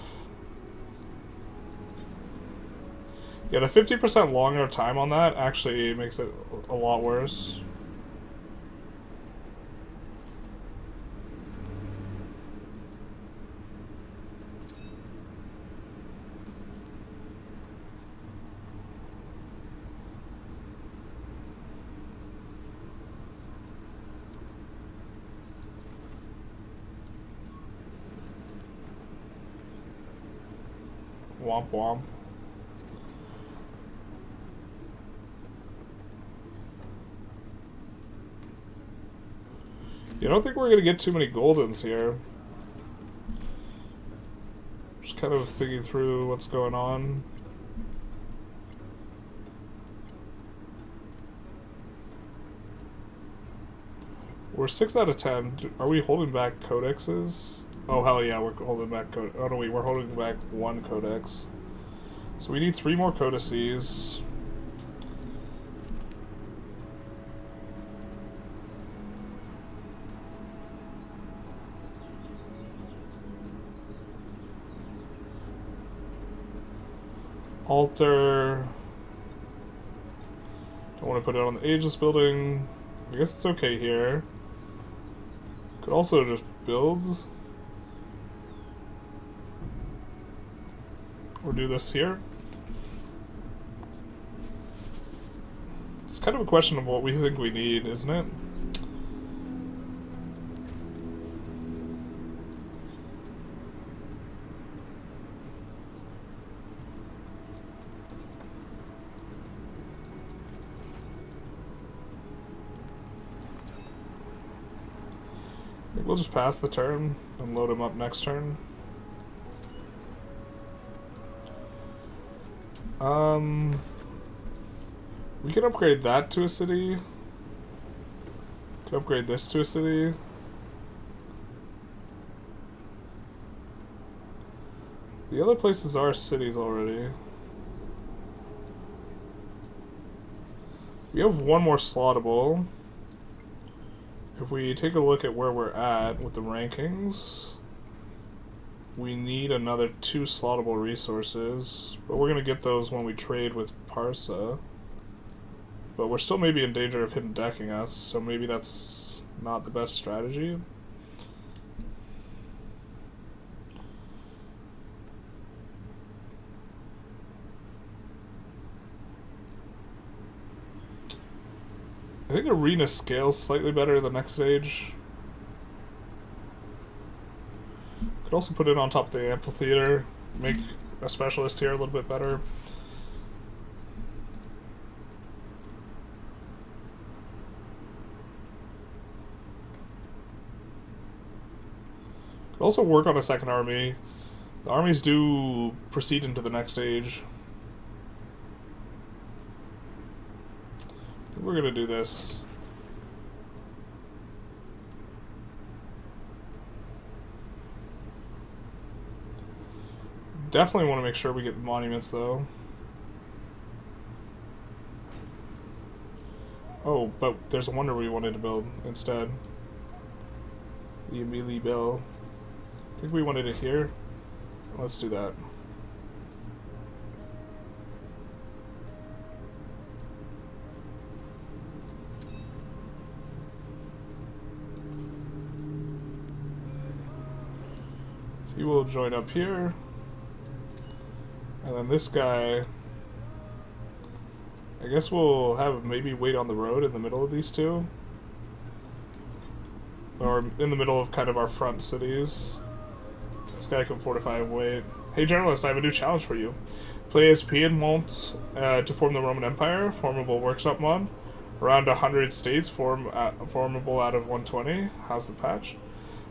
Yeah, the 50% longer time on that actually makes it a lot worse. Womp womp. I don't think we're gonna get too many goldens here. Just kind of thinking through what's going on. We're 6 out of 10. Are we holding back codexes? Oh, hell yeah, we're holding back oh no, wait, we're holding back 1 codex. So we need 3 more codices. Altar. Don't want to put it on the Ageless building. I guess it's okay here. Could also just build. Or do this here. It's kind of a question of what we think we need, isn't it? think we'll just pass the turn and load him up next turn. We can upgrade that to a city. Could upgrade this to a city. The other places are cities already. We have one more slottable. If we take a look at where we're at with the rankings, we need another 2 slottable resources, but we're going to get those when we trade with Parsa. But we're still maybe in danger of him decking us, so maybe that's not the best strategy. I think Arena scales slightly better the next stage. Could also put it on top of the amphitheater, make a specialist here a little bit better. Could also work on a second army. The armies do proceed into the next stage. I think we're gonna do this. Definitely want to make sure we get the monuments though. Oh, but there's a wonder we wanted to build instead. The Amelie Bell. I think we wanted it here. Let's do that. He will join up here. And then this guy, I guess we'll have maybe wait on the road in the middle of these two. Or in the middle of kind of our front cities. This guy can fortify and wait. Hey journalist, I have a new challenge for you. Play as Piedmont to form the Roman Empire, formable workshop mod. Around 100 states formable out of 120. How's the patch?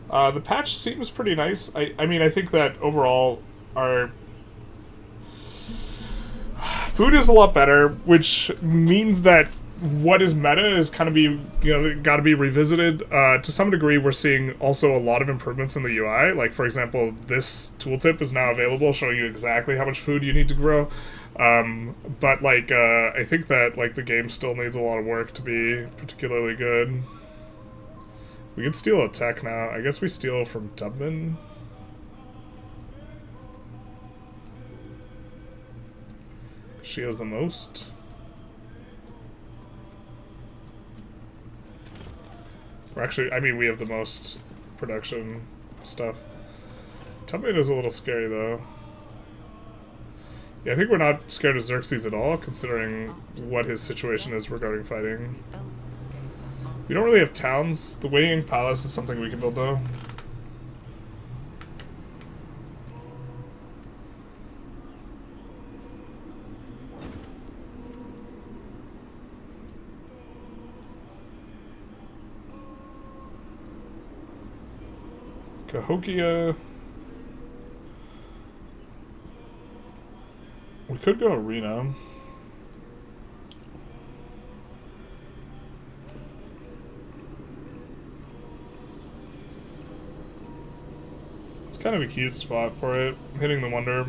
The patch seems pretty nice. I mean, I think that overall our food is a lot better, which means that what is meta is kind of got to be revisited. To some degree, we're seeing also a lot of improvements in the UI. Like, for example, this tooltip is now available, showing you exactly how much food you need to grow. But like, I think that like the game still needs a lot of work to be particularly good. We can steal a tech now. I guess we steal from Tubman. She has the most. Or actually, I mean, we have the most production stuff. Tubman is a little scary, though. Yeah, I think we're not scared of Xerxes at all, considering what his situation is regarding fighting. We don't really have towns. The Waiting Palace is something we can build, though. Cahokia. We could go arena. It's kind of a cute spot for it, hitting the wonder.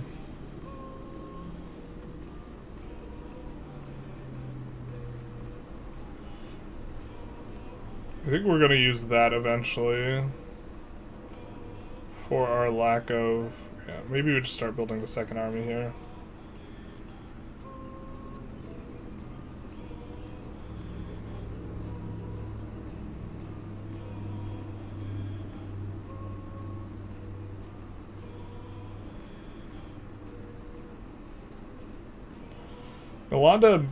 I think we're going to use that eventually. For our lack of... Yeah, maybe we just start building the second army here. Yolanda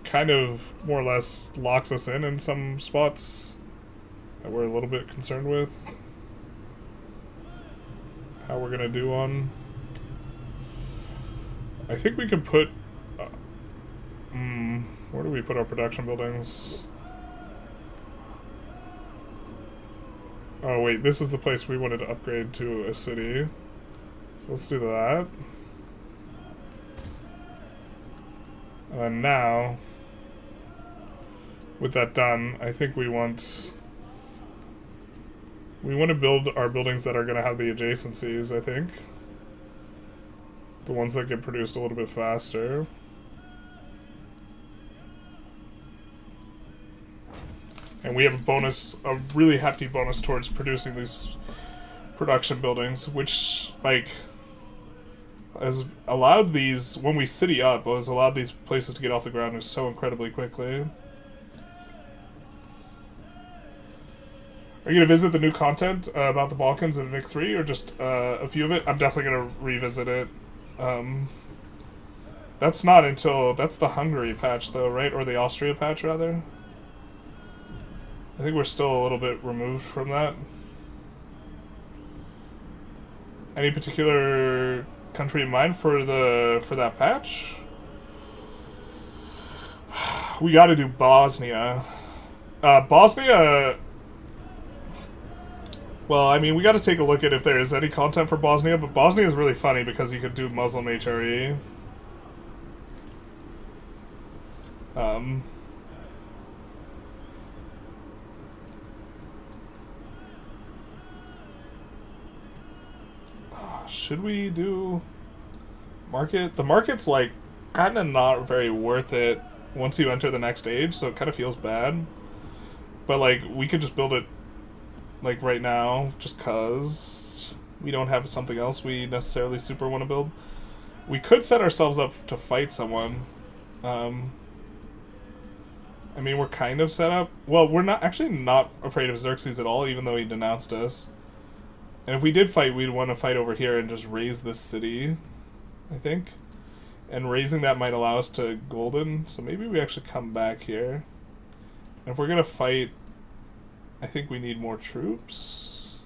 kind of more or less locks us in some spots that we're a little bit concerned with. How we're gonna do on. I think we could put. Where do we put our production buildings? Oh wait, this is the place we wanted to upgrade to a city. So let's do that. And now, with that done, I think we want to build our buildings that are going to have the adjacencies, I think. The ones that get produced a little bit faster. And we have a bonus, a really hefty bonus towards producing these production buildings, which, like, has allowed these, when we city up, has allowed these places to get off the ground so incredibly quickly. Are you going to visit the new content about the Balkans in Vic 3, or just a few of it? I'm definitely going to revisit it. That's not until... That's the Hungary patch, though, right? Or the Austria patch, rather? I think we're still a little bit removed from that. Any particular country in mind for that patch? We got to do Bosnia. Bosnia... Well, I mean, we got to take a look at if there is any content for Bosnia, but Bosnia is really funny because you could do Muslim HRE. Should we do market? The market's like kind of not very worth it once you enter the next age, so it kind of feels bad. But like, we could just build it like right now, just cause we don't have something else we necessarily super want to build. We could set ourselves up to fight someone. I mean, we're kind of set up. Well, we're not afraid of Xerxes at all, even though he denounced us. And if we did fight, we'd want to fight over here and just raise this city, I think. And raising that might allow us to golden, so maybe we actually come back here. And if we're going to fight, I think we need more troops.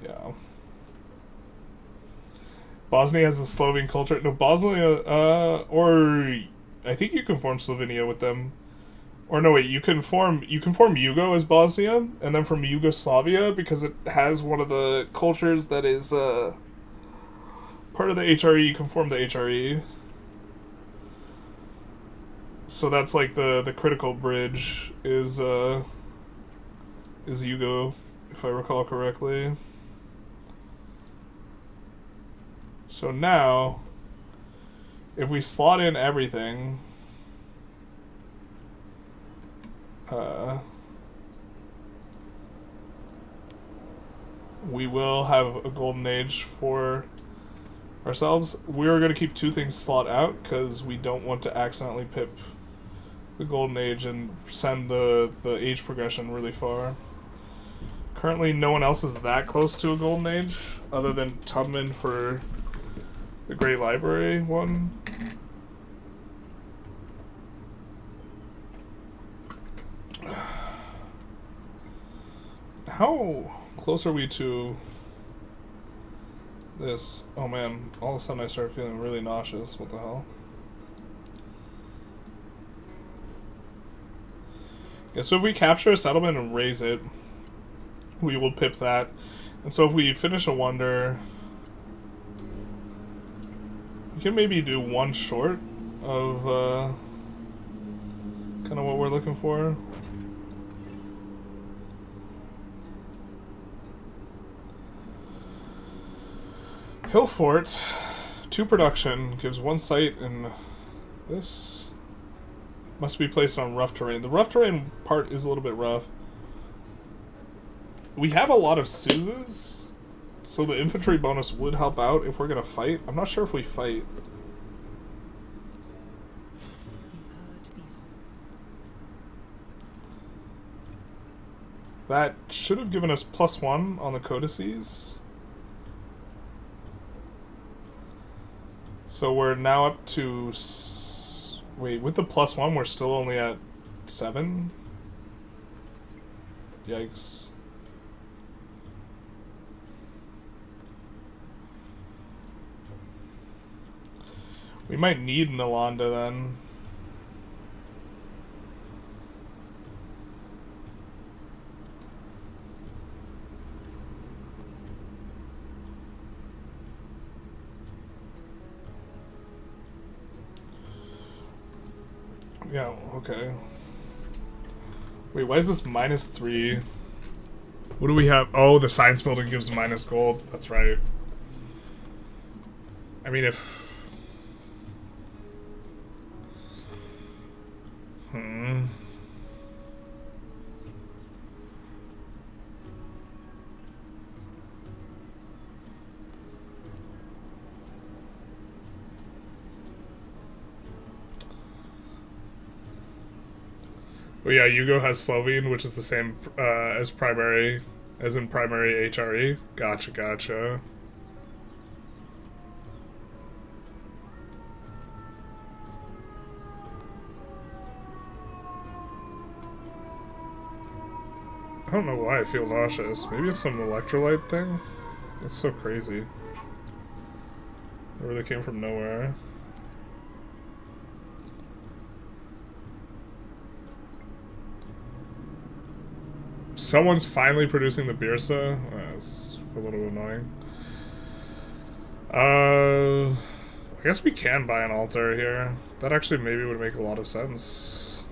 Yeah. Bosnia has the Slovene culture. No, Bosnia, or I think you can form Slovenia with them. Or no, wait, you can form Yugo as Bosnia, and then from Yugoslavia, because it has one of the cultures that is part of the HRE, you can form the HRE. So that's like the critical bridge is Yugo, if I recall correctly. So now, if we slot in everything, we will have a golden age for ourselves. We're going to keep two things slot out because we don't want to accidentally pip the golden age and send the age progression really far. Currently, no one else is that close to a golden age other than Tubman for the Great Library one. How close are we to this? Oh man, all of a sudden I start feeling really nauseous. What the hell? Yeah, so if we capture a settlement and raise it, we will pip that. And so if we finish a wonder, we can maybe do one short of kind of what we're looking for. Hill Fort, 2 production, gives 1 site, and this must be placed on rough terrain. The rough terrain part is a little bit rough. We have a lot of Suzes, so the infantry bonus would help out if we're going to fight. I'm not sure if we fight. That should have given us +1 on the codices. So we're now up to... Wait, with the +1, we're still only at 7? Yikes. We might need Nalanda then. Yeah, okay. Wait, why is this -3? What do we have? Oh, the science building gives minus gold. That's right. I mean, if... Well, yeah, Yugo has Slovene, which is the same as primary, as in primary HRE. Gotcha, gotcha. I don't know why I feel nauseous. Maybe it's some electrolyte thing? That's so crazy. That really came from nowhere. Someone's finally producing the Birsa. That's a little annoying. I guess we can buy an altar here. That actually maybe would make a lot of sense.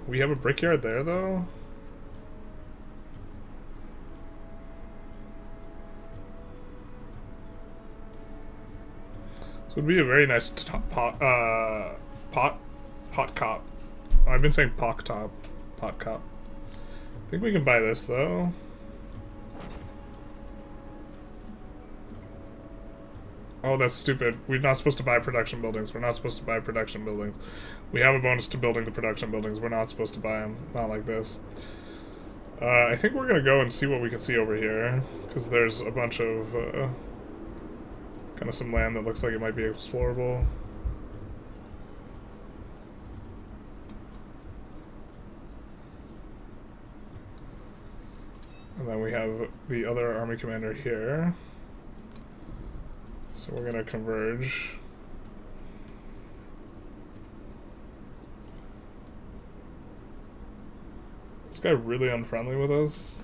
We have a brickyard there, though. So it would be a very nice pot cop. I've been saying pot cop. I think we can buy this, though. Oh, that's stupid. We're not supposed to buy production buildings. We're not supposed to buy production buildings. We have a bonus to building the production buildings. We're not supposed to buy them. Not like this. I think we're gonna go and see what we can see over here. Because there's a bunch of, kind of some land that looks like it might be explorable. And then we have the other army commander here. So we're gonna converge. This guy really unfriendly with us?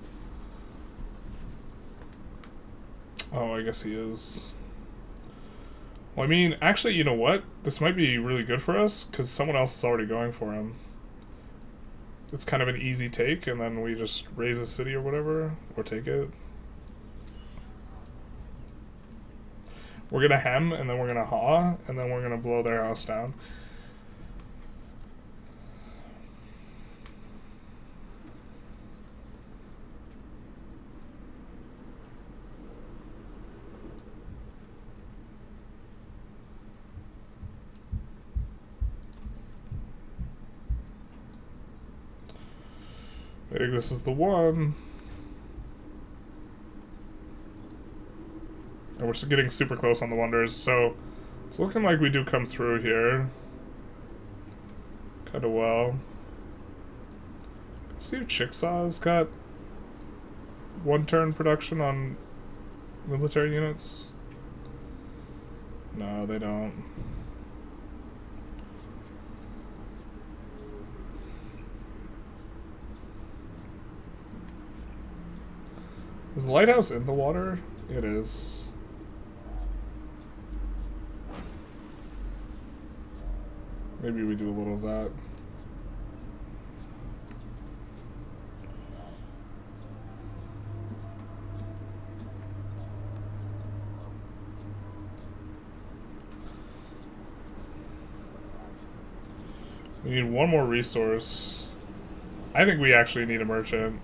Oh, I guess he is. Well, I mean, actually, you know what? This might be really good for us, because someone else is already going for him. It's kind of an easy take, and then we just raise a city or whatever, or take it. We're gonna hem, and then we're gonna haw, and then we're gonna blow their house down. I think this is the one. And we're just getting super close on the wonders, so it's looking like we do come through here. Kinda well. See if Chicksaw's got one-turn production on military units? No, they don't. Is the lighthouse in the water? It is. Maybe we do a little of that. We need one more resource. I think we actually need a merchant.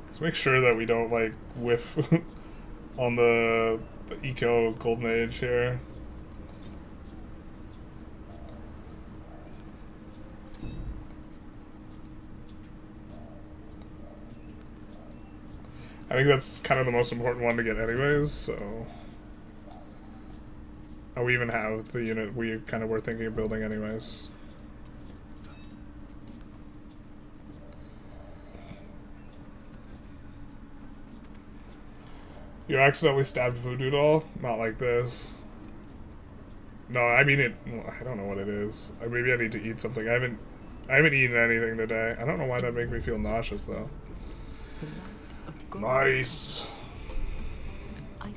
Let's make sure that we don't, like, whiff on the eco golden age here. I think that's kind of the most important one to get anyways, so... Oh, we even have the unit we kind of were thinking of building anyways. You accidentally stabbed voodoo doll? Not like this. No, I mean it. I don't know what it is. Maybe I need to eat something. I haven't eaten anything today. I don't know why that makes me feel nauseous though. The light of God. Nice. Iron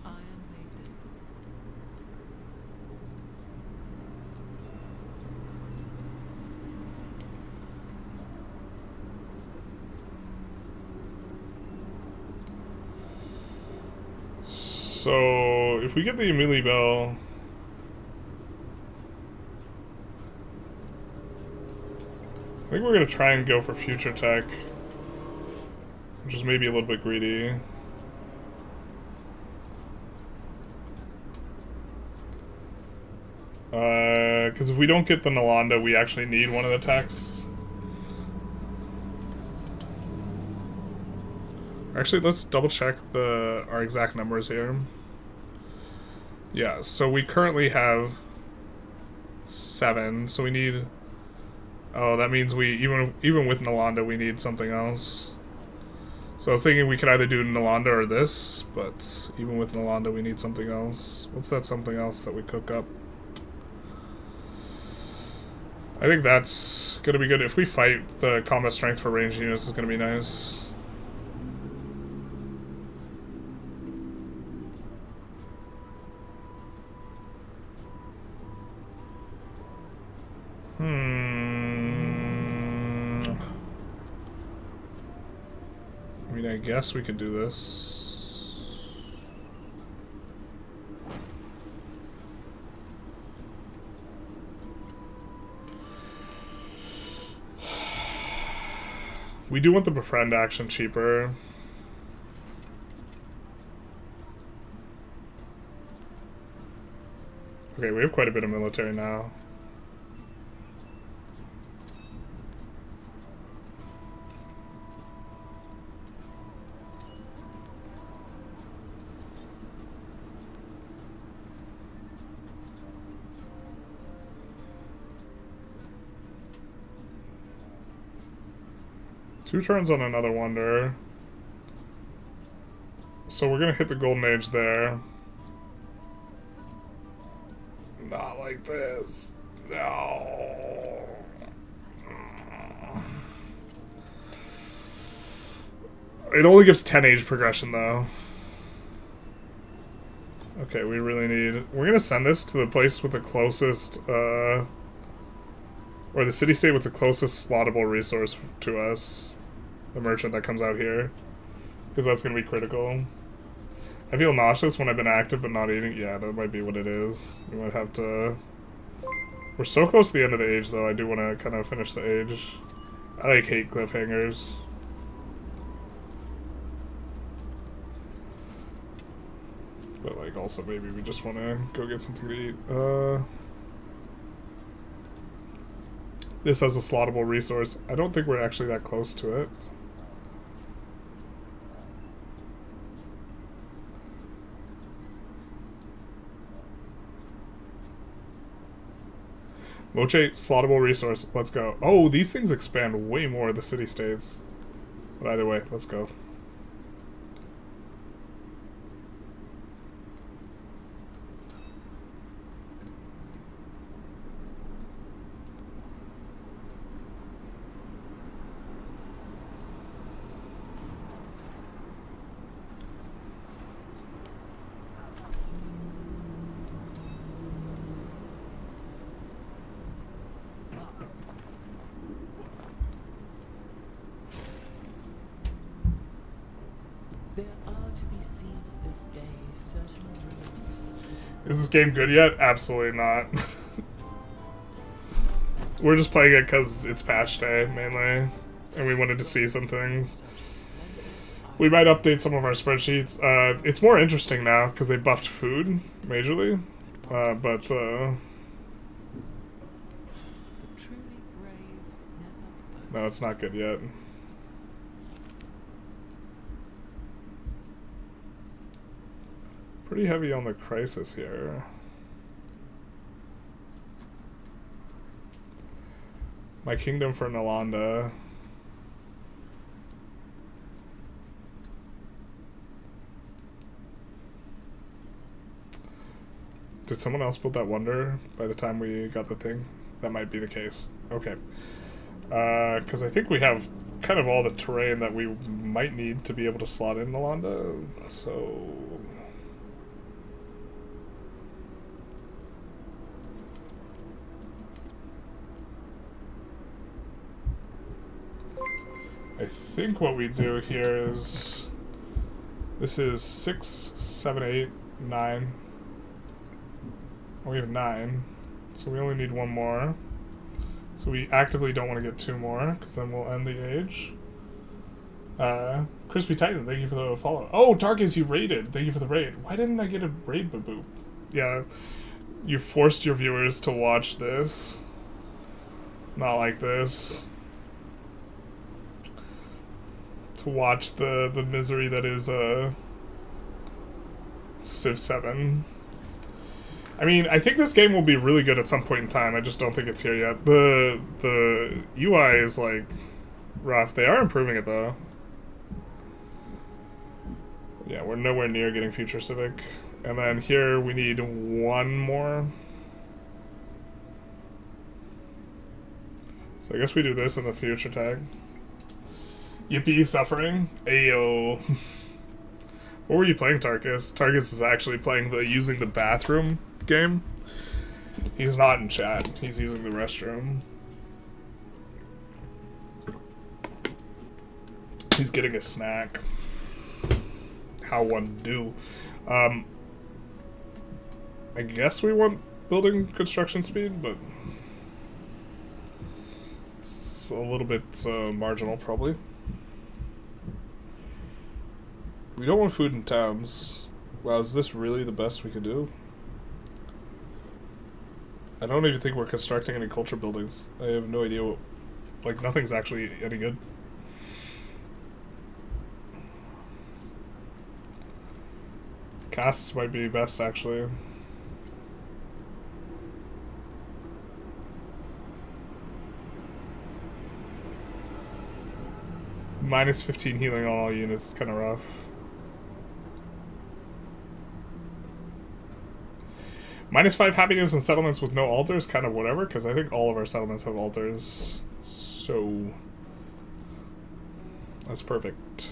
made this book. So if we get the Amelie Bell, I think we're gonna try and go for future tech, which is maybe a little bit greedy. Because if we don't get the Nalanda, we actually need one of the techs. Actually, let's double check our exact numbers here. Yeah, so we currently have 7, so we need... Oh, that means we, even with Nalanda, we need something else. So I was thinking we could either do Nalanda or this, but even with Nalanda, we need something else. What's that something else that we cook up? I think that's gonna be good. If we fight, the combat strength for ranged units is gonna be nice. I mean, I guess we could do this. We do want the befriend action cheaper. Okay, we have quite a bit of military now. Two turns on another wonder. So we're gonna hit the golden age there. Not like this. No. It only gives 10 age progression though. Okay, we really need... We're gonna send this to the place with the closest, or the city-state with the closest slottable resource to us. The merchant that comes out here. Because that's going to be critical. I feel nauseous when I've been active but not eating. Yeah, that might be what it is. We might have to... We're so close to the end of the age, though. I do want to kind of finish the age. I like hate cliffhangers. But, like, also maybe we just want to go get something to eat. This has a slottable resource. I don't think we're actually that close to it. Moche, slottable resource. Let's go. Oh, these things expand way more the city-states. But either way, let's go. There are to be seen this day certain ruins of cities. Is this game good yet? Absolutely not. We're just playing it because it's patch day, mainly. And we wanted to see some things. We might update some of our spreadsheets. It's more interesting now because they buffed food, majorly. But The truly brave never no, it's not good yet. Pretty heavy on the crisis here. My kingdom for Nalanda. Did someone else build that wonder by the time we got the thing? That might be the case. Okay. Because I think we have kind of all the terrain that we might need to be able to slot in Nalanda, so... I think what we do here is... This is 6, 7, 8, 9. We have 9, so we only need 1 more. So we actively don't want to get 2 more, because then we'll end the age. Crispy Titan, thank you for the follow. Oh, Darkus, you raided. Thank you for the raid. Why didn't I get a raid, boo-boo? Yeah, you forced your viewers to watch this. Not like this. To watch the misery that is Civ 7. I mean, I think this game will be really good at some point in time. I just don't think it's here yet. The UI is like rough. They are improving it though. Yeah, we're nowhere near getting Future Civic. And then here we need 1 more. So I guess we do this in the future tag. Yippee, suffering. Ayo. What were you playing, Tarkus? Tarkus is actually playing the using the bathroom game. He's not in chat. He's using the restroom. He's getting a snack. How one do. I guess we want building construction speed, but it's a little bit marginal, probably. We don't want food in towns. Wow, is this really the best we could do? I don't even think we're constructing any culture buildings. I have no idea what... Like, nothing's actually any good. Casts might be best, actually. Minus 15 healing on all units is kind of rough. Minus 5 happiness in settlements with no altars, kind of whatever, because I think all of our settlements have altars. So... that's perfect.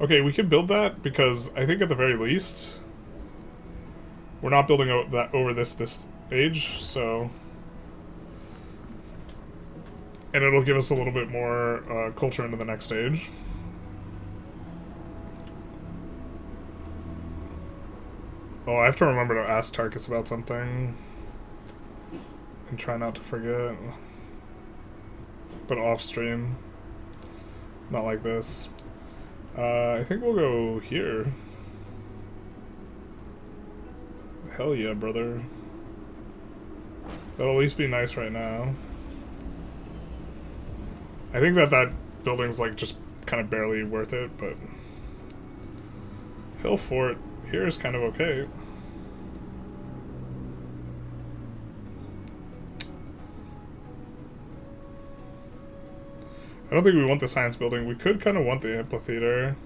Okay, we could build that, because I think at the very least, we're not building that over this age, so... And it'll give us a little bit more culture into the next stage. Oh, I have to remember to ask Tarkus about something. And try not to forget. But off stream. Not like this. I think we'll go here. Hell yeah, brother. That'll at least be nice right now. I think that building's like just kind of barely worth it, but... Hill Fort here is kind of okay. I don't think we want the science building. We could kind of want the amphitheater.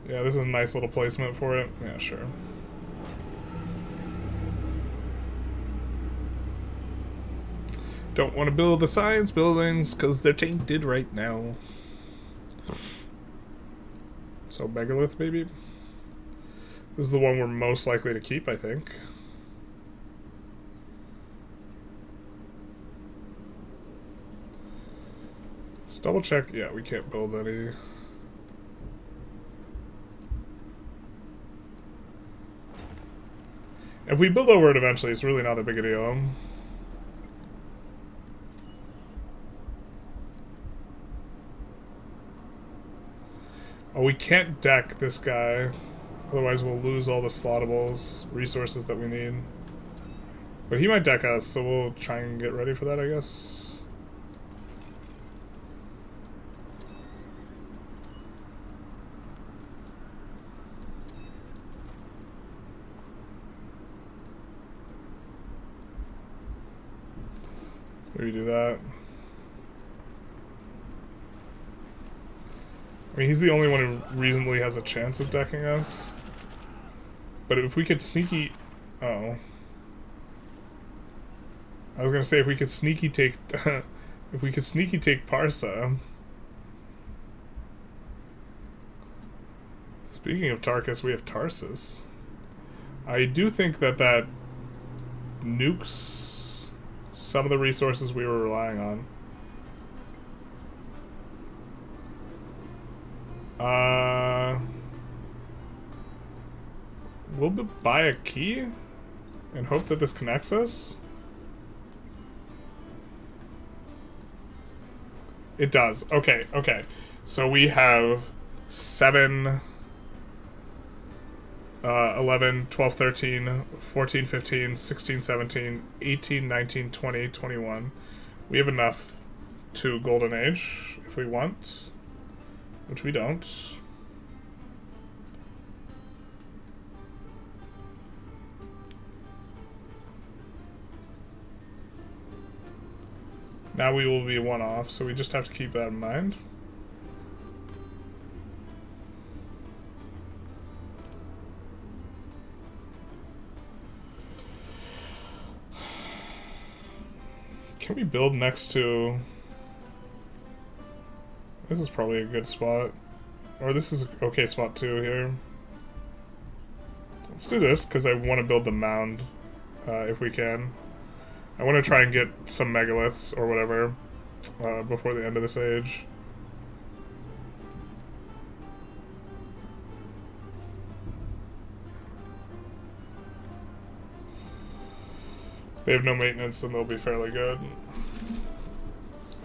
Yeah, this is a nice little placement for it. Yeah, sure. Don't want to build the science buildings because they're tainted right now. So megalith, maybe? This is the one we're most likely to keep, I think. Let's double check. Yeah, we can't build any. If we build over it eventually, it's really not that big a deal. Oh, we can't deck this guy. Otherwise we'll lose all the slottables resources that we need. But he might deck us, so we'll try and get ready for that, I guess. Maybe do that. I mean, he's the only one who reasonably has a chance of decking us. But if we could sneaky... Oh. I was gonna say if we could sneaky take... if we could sneaky take Parsa... Speaking of Tarkus, we have Tarsus. I do think that that nukes some of the resources we were relying on. We'll buy a key and hope that this connects us. It does. Okay, okay. So we have 7, 11, 12, 13, 14, 15, 16, 17, 18, 19, 20, 21. We have enough to Golden Age if we want, which we don't. Now we will be one off, so we just have to keep that in mind. Can we build next to... This is probably a good spot. Or this is an okay spot too here. Let's do this, because I want to build the mound, if we can. I want to try and get some megaliths, or whatever, before the end of this age. They have no maintenance, and they'll be fairly good.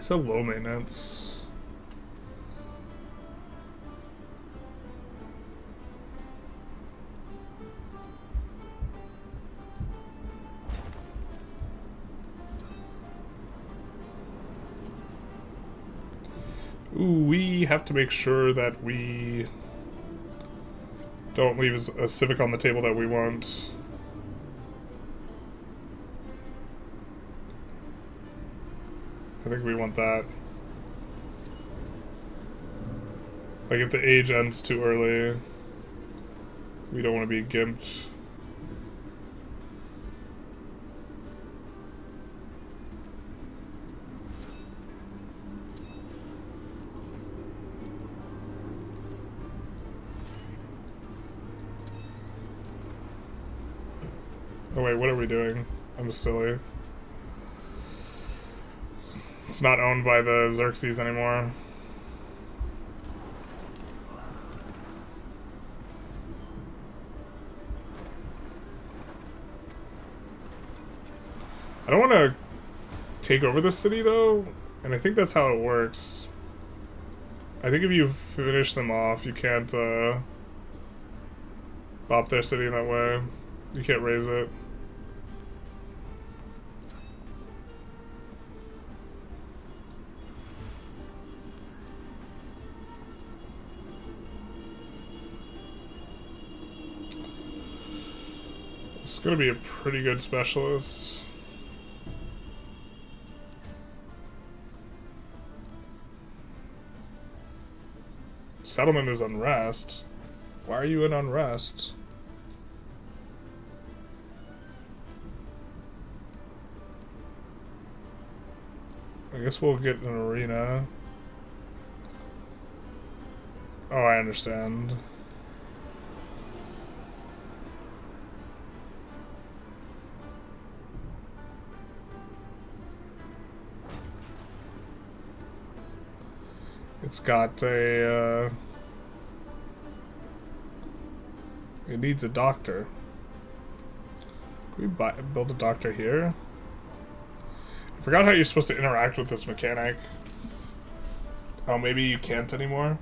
So low maintenance. Ooh, we have to make sure that we don't leave a civic on the table that we want. I think we want that. Like, if the age ends too early, we don't want to be gimped. Oh wait, what are we doing? I'm silly. It's not owned by the Xerxes anymore. I don't want to take over the city though, and I think that's how it works. I think if you finish them off, you can't bop their city in that way. You can't raise it. It's gonna be a pretty good specialist. Settlement is unrest. Why are you in unrest? I guess we'll get an arena. Oh, I understand. It's got a, it needs a doctor. Can we build a doctor here? I forgot how you're supposed to interact with this mechanic. Oh, maybe you can't anymore?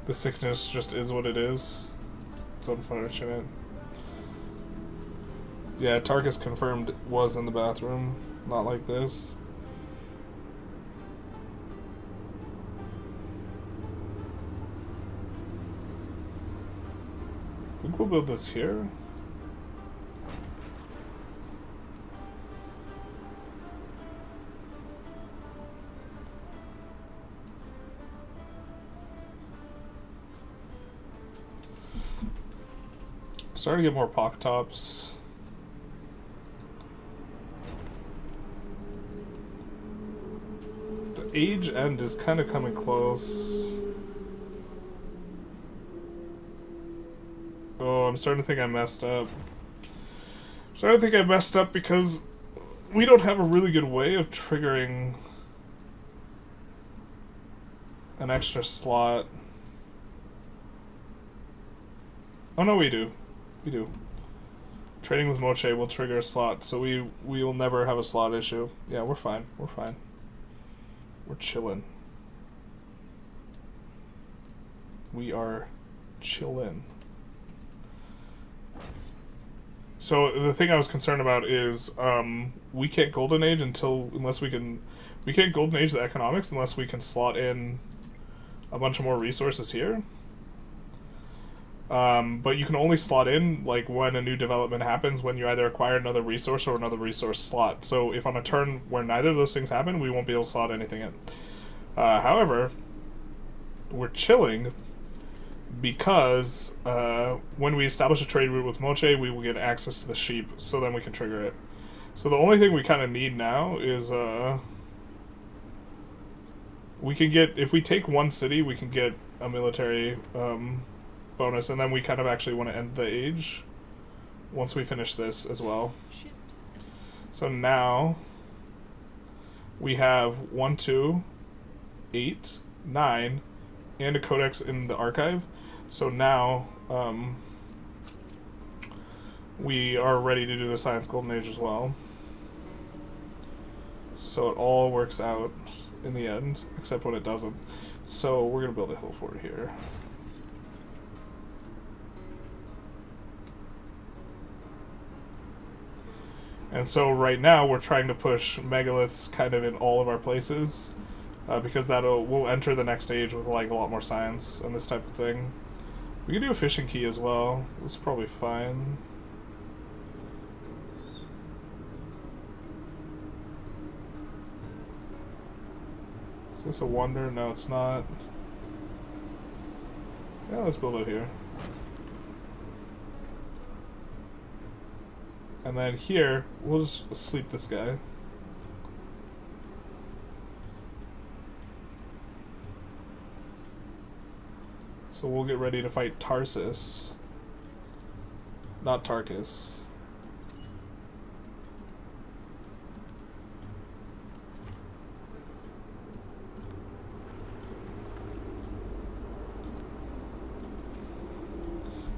The sickness just is what it is. It's unfortunate. Yeah, Tarkus confirmed was in the bathroom. Not like this. I think we'll build this here. Starting to get more pock tops. The age end is kind of coming close. Oh, I'm starting to think I messed up. Starting to think I messed up because we don't have a really good way of triggering an extra slot. Oh no, we do. We do. Trading with Moche will trigger a slot, so we will never have a slot issue. Yeah, we're fine. We're fine. We're chillin'. We are chillin'. So the thing I was concerned about is we can't golden age unless we can't golden age the economics unless we can slot in a bunch of more resources here. But you can only slot in like when a new development happens, when you either acquire another resource or another resource slot. So if on a turn where neither of those things happen, we won't be able to slot anything in. However, we're chilling because when we establish a trade route with Moche, we will get access to the sheep, so then we can trigger it. So the only thing we kind of need now is we can get, if we take one city, we can get a military bonus, and then we kind of actually want to end the age once we finish this as well. So now we have 1, 2, 8, 9, and a codex in the archive. So now we are ready to do the Science Golden Age as well. So it all works out in the end, except when it doesn't. So we're going to build a hill fort here. And so right now we're trying to push megaliths kind of in all of our places, because we'll enter the next age with like a lot more science and this type of thing. We can do a fishing key as well. This is probably fine. Is this a wonder? No, it's not. Yeah, let's build it here. And then here, we'll just sleep this guy. So we'll get ready to fight Tarsus. Not Tarkus.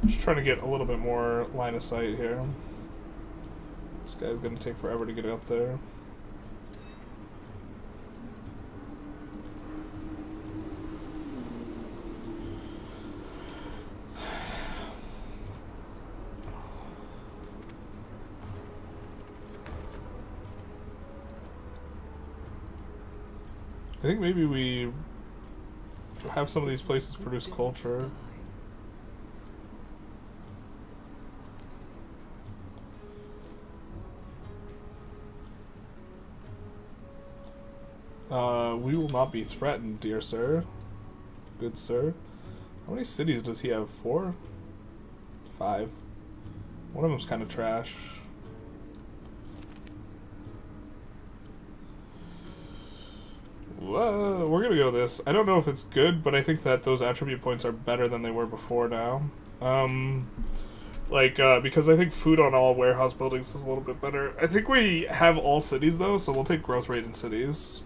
Just trying to get a little bit more line of sight here. This guy's gonna take forever to get up there. I think maybe we have some of these places produce culture. We will not be threatened, dear sir. Good sir. How many cities does he have? 4? 5. One of them's kind of trash. Whoa, we're gonna go this. I don't know if it's good, but I think that those attribute points are better than they were before now. Because I think food on all warehouse buildings is a little bit better. I think we have all cities though, so we'll take growth rate in cities.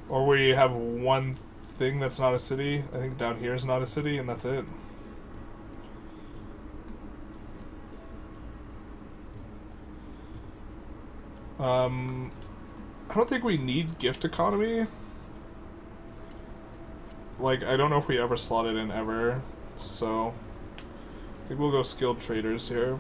Or we have one thing that's not a city. I think down here is not a city, and that's it. I don't think we need gift economy. Like, I don't know if we ever slot it in ever, so I think we'll go skilled traders here.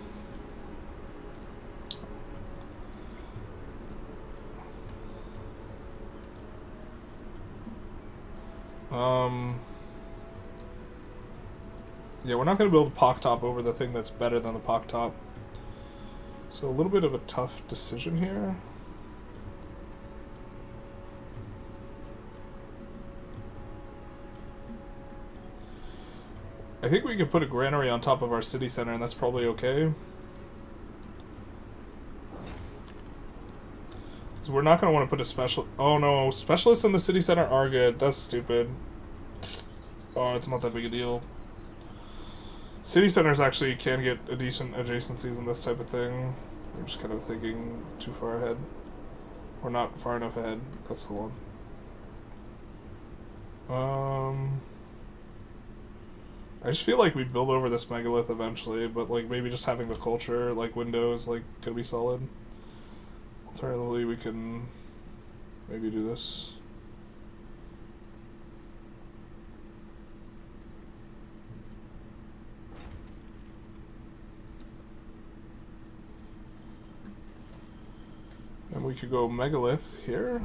Yeah, we're not going to build a Pock Top over the thing that's better than the Pock Top. So a little bit of a tough decision here. I think we could put a granary on top of our city center, and that's probably okay. Because we're not going to want to put a special... Oh no, specialists in the city center are good. That's stupid. Oh, it's not that big a deal. City centers actually can get a decent adjacencies in this type of thing. We're just kind of thinking too far ahead. Or not far enough ahead. That's the one. I just feel like we build over this megalith eventually, but like maybe just having the culture, like windows, like could be solid. Alternatively, we can maybe do this. And we could go megalith here.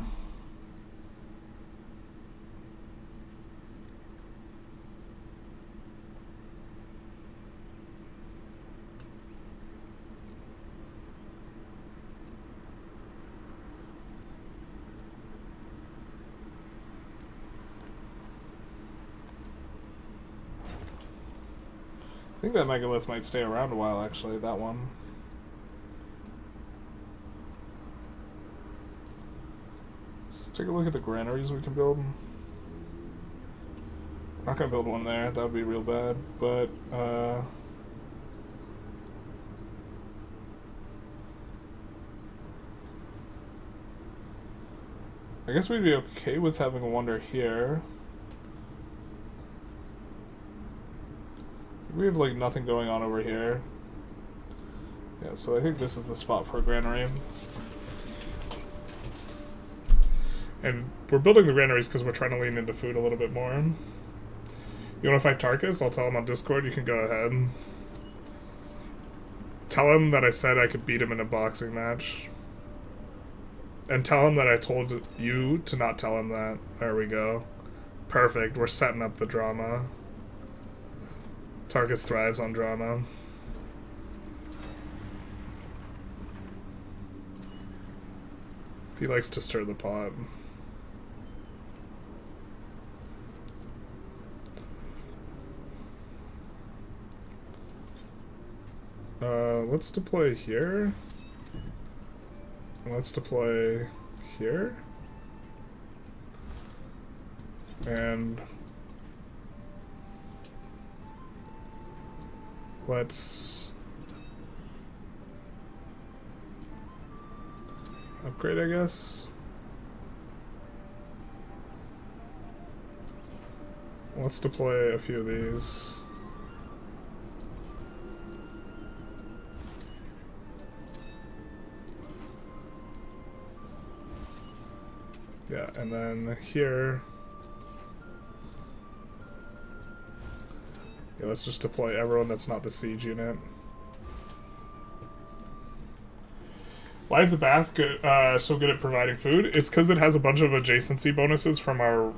I think that megalith might stay around a while, actually, that one. Let's take a look at the granaries we can build. I'm not gonna build one there, that would be real bad, but, I guess we'd be okay with having a wonder here. We have like nothing going on over here. Yeah, so I think this is the spot for a granary. And we're building the granaries because we're trying to lean into food a little bit more. You want to fight Tarkus? I'll tell him on Discord. You can go ahead. Tell him that I said I could beat him in a boxing match. And tell him that I told you to not tell him that. There we go. Perfect. We're setting up the drama. Tarkus thrives on drama. He likes to stir the pot. Let's deploy here. Let's deploy here. And let's upgrade, I guess. Let's deploy a few of these. Yeah, and then here. Yeah, let's just deploy everyone that's not the siege unit. Why is the bath good, so good at providing food? It's because it has a bunch of adjacency bonuses from our,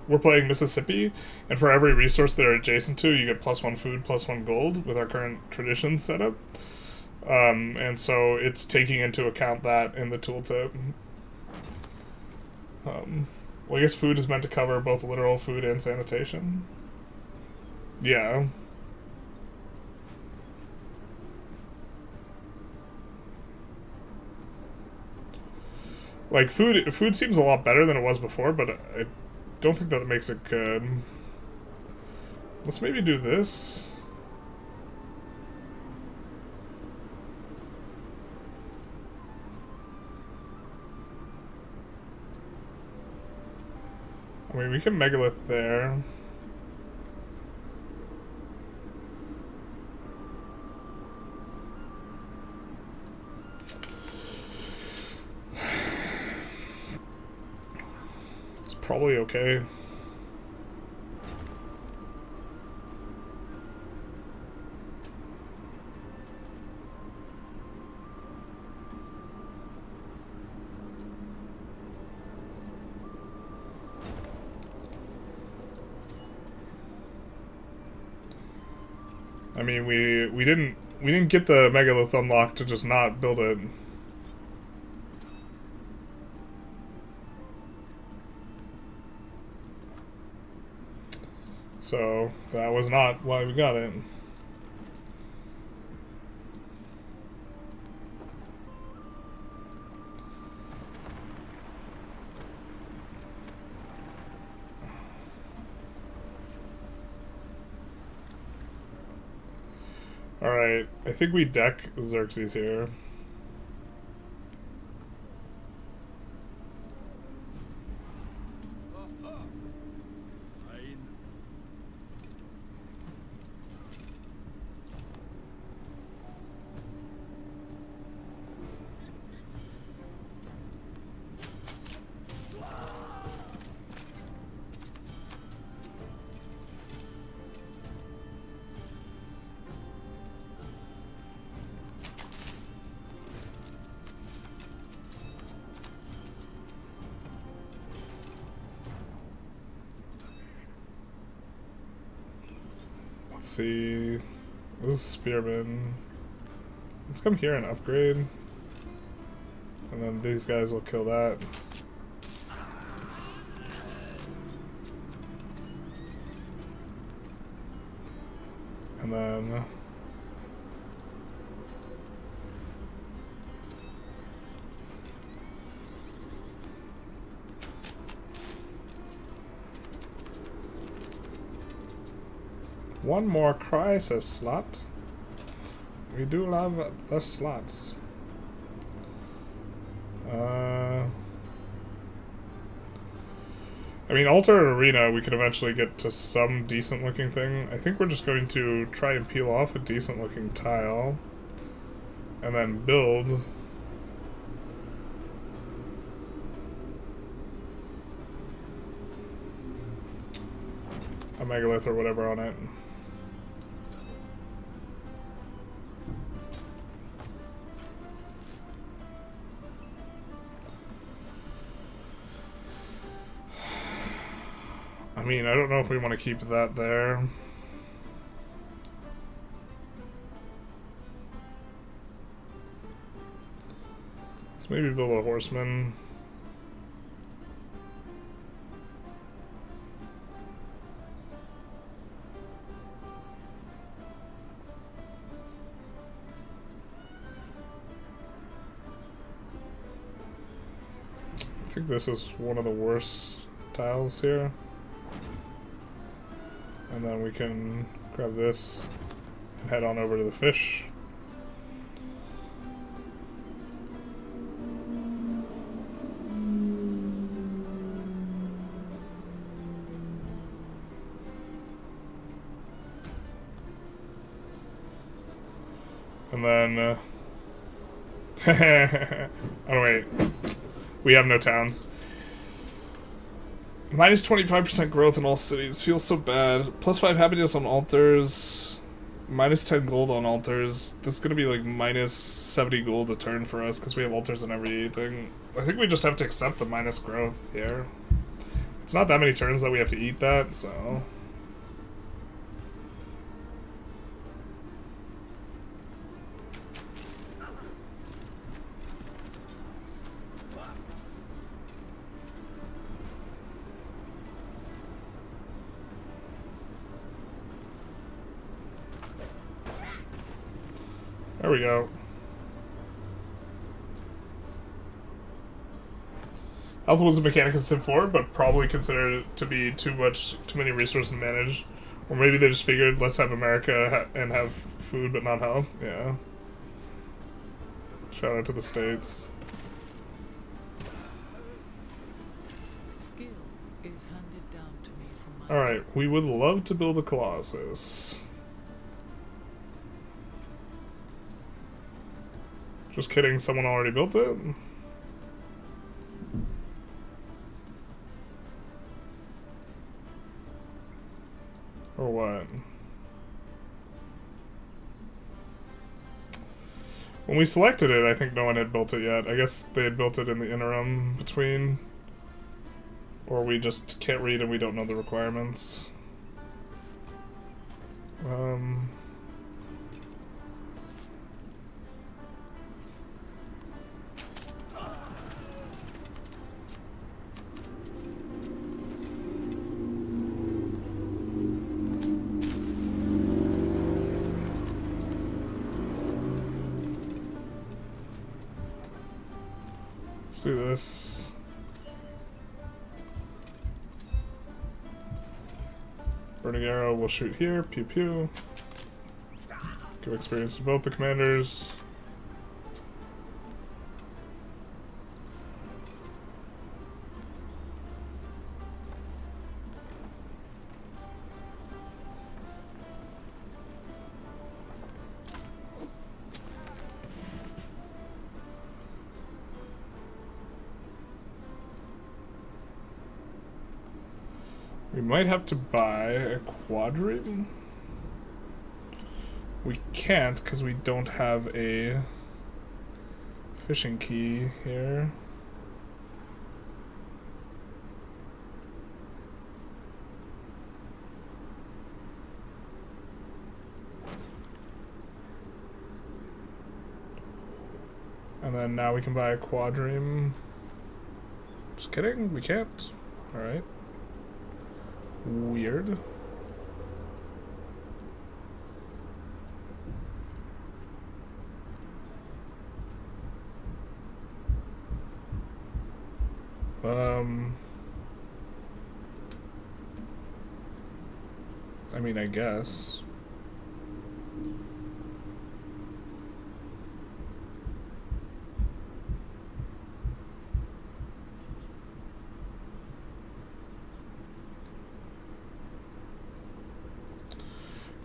we're playing Mississippi, and for every resource they're adjacent to, you get +1 food, +1 gold with our current tradition setup. And so it's taking into account that in the tooltip. Well, I guess food is meant to cover both literal food and sanitation. Yeah. Like, food seems a lot better than it was before, but I don't think that makes it good. Let's maybe do this. I mean, we can megalith there. It's probably okay. I mean, we didn't get the megalith unlocked to just not build it. So that was not why we got it. Alright, I think we deck Xerxes here. Fine. Let's see. This is Spearman. Let's come here and upgrade. And then these guys will kill that. And then one more crisis slot. We do love the slots. I mean, Altar Arena, we could eventually get to some decent looking thing. I think we're just going to try and peel off a decent looking tile. And then build. A megalith or whatever on it. I mean, I don't know if we want to keep that there. Let's maybe build a horseman. I think this is one of the worst tiles here. And then we can grab this and head on over to the fish. And then, oh wait, we have no towns. Minus 25% growth in all cities. Feels so bad. Plus 5 happiness on altars. Minus 10 gold on altars. This is gonna be like minus 70 gold a turn for us because we have altars in everything. I think we just have to accept the minus growth here. It's not that many turns that we have to eat that, so... There we go. Health was a mechanic in Civ 4, but probably considered it to be too many resources to manage. Or maybe they just figured, let's have America and have food but not health. Yeah. Shout out to the States. Skill is handed down to me from my Alright, we would love to build a Colossus. Just kidding, someone already built it? Or what? When we selected it, I think no one had built it yet. I guess they had built it in the interim between. Or we just can't read and we don't know the requirements. Let's do this. Burning arrow will shoot here. Pew pew. Give experience to both the commanders. We might have to buy a quadrille. We can't because we don't have a fishing key here. And then now we can buy a quadrille. Just kidding, we can't. Alright. Weird. I mean, I guess.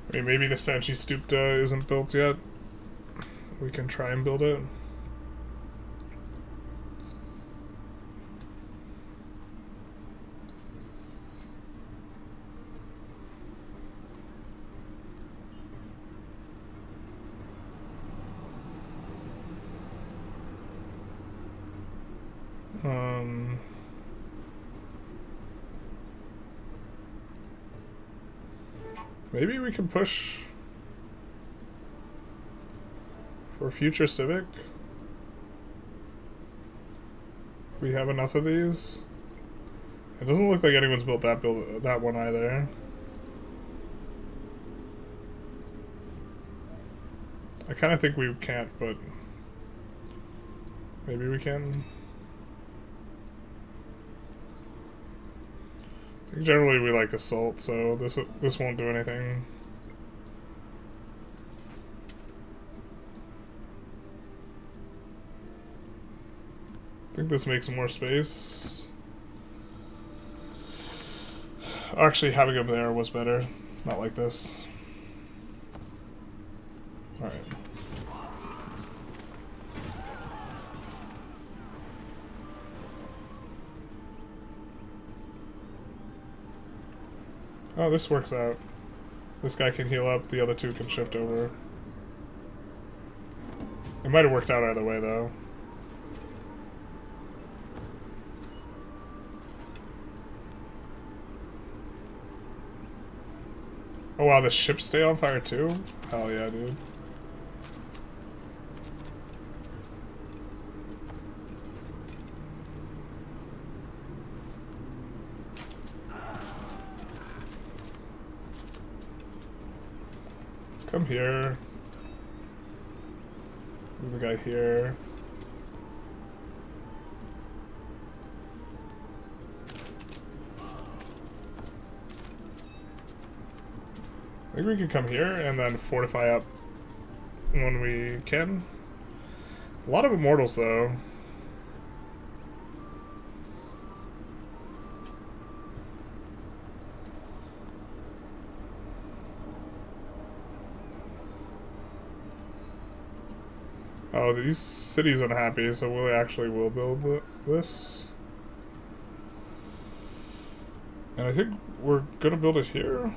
I mean, maybe the Sanchi Stupta isn't built yet. We can try and build it. Maybe we can push for future civic. We have enough of these. It doesn't look like anyone's built that one either. I kind of think we can't, but maybe we can. I think generally we like assault, so this won't do anything. I think this makes more space. Actually, having him there was better. Not like this. Alright. Oh, this works out. This guy can heal up, the other two can shift over. It might have worked out either way, though. Oh wow, the ships stay on fire too? Hell yeah, dude. Come here. There's the guy here. I think we can come here and then fortify up when we can. A lot of immortals though. Oh, these cities unhappy, so we actually will build this. And I think we're gonna build it here.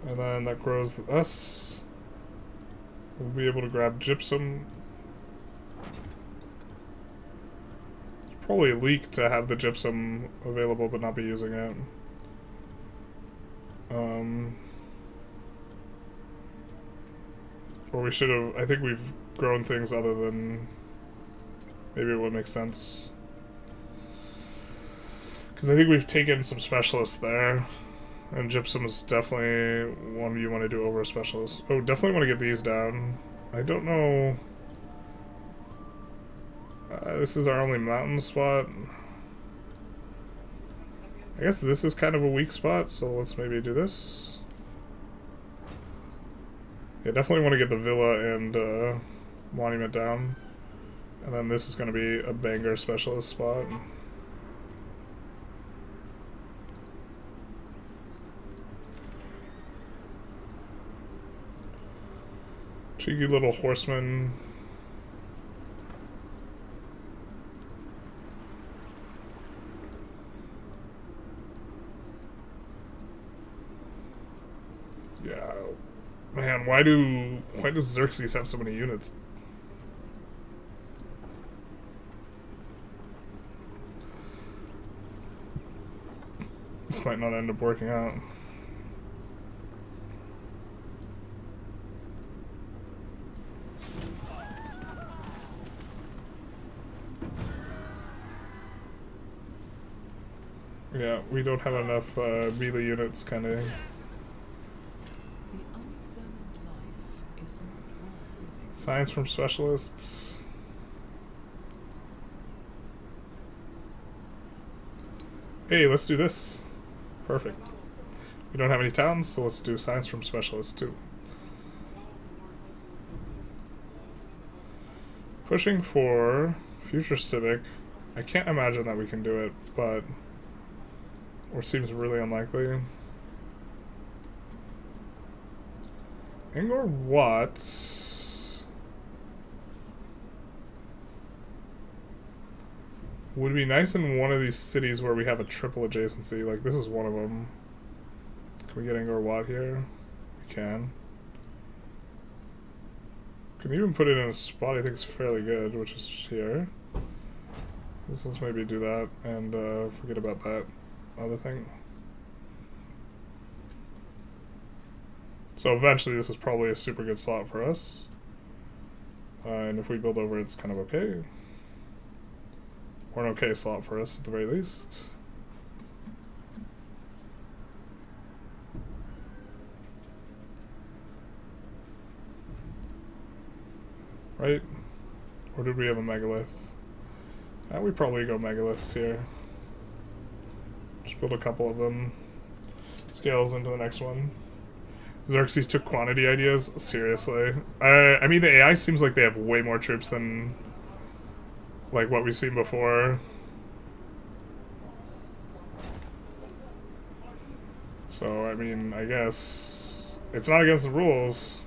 And then that grows us. We'll be able to grab gypsum. It's probably a leak to have the gypsum available but not be using it. Or we should have, I think we've grown things other than, maybe it would make sense. Because I think we've taken some specialists there. And gypsum is definitely one you want to do over a specialist. Oh, definitely want to get these down. I don't know This is our only mountain spot. I guess this is kind of a weak spot, so let's maybe do this. Yeah, definitely want to get the villa and monument down. And then this is going to be a banger specialist spot. Cheeky little horseman. Yeah, man, why does Xerxes have so many units? This might not end up working out. Yeah, we don't have enough melee units, kind of. The unzoned life is not worth living. Science from specialists. Hey, let's do this. Perfect. We don't have any towns, so let's do science from specialists too. Pushing for future civic. I can't imagine that we can do it, but or seems really unlikely. Angor what? Would be nice in one of these cities where we have a triple adjacency. Like, this is one of them. Can we get Angor Wat here? We can. Can even put it in a spot I think is fairly good, which is here. Let's maybe do that and forget about that other thing. So eventually this is probably a super good slot for us. And if we build over it, it's kind of okay. Or an okay slot for us at the very least. Right? Or did we have a megalith? We probably go megaliths here. Just build a couple of them. Scales into the next one. Xerxes took quantity ideas? Seriously. I mean, the AI seems like they have way more troops than like what we've seen before. So, I mean, I guess it's not against the rules.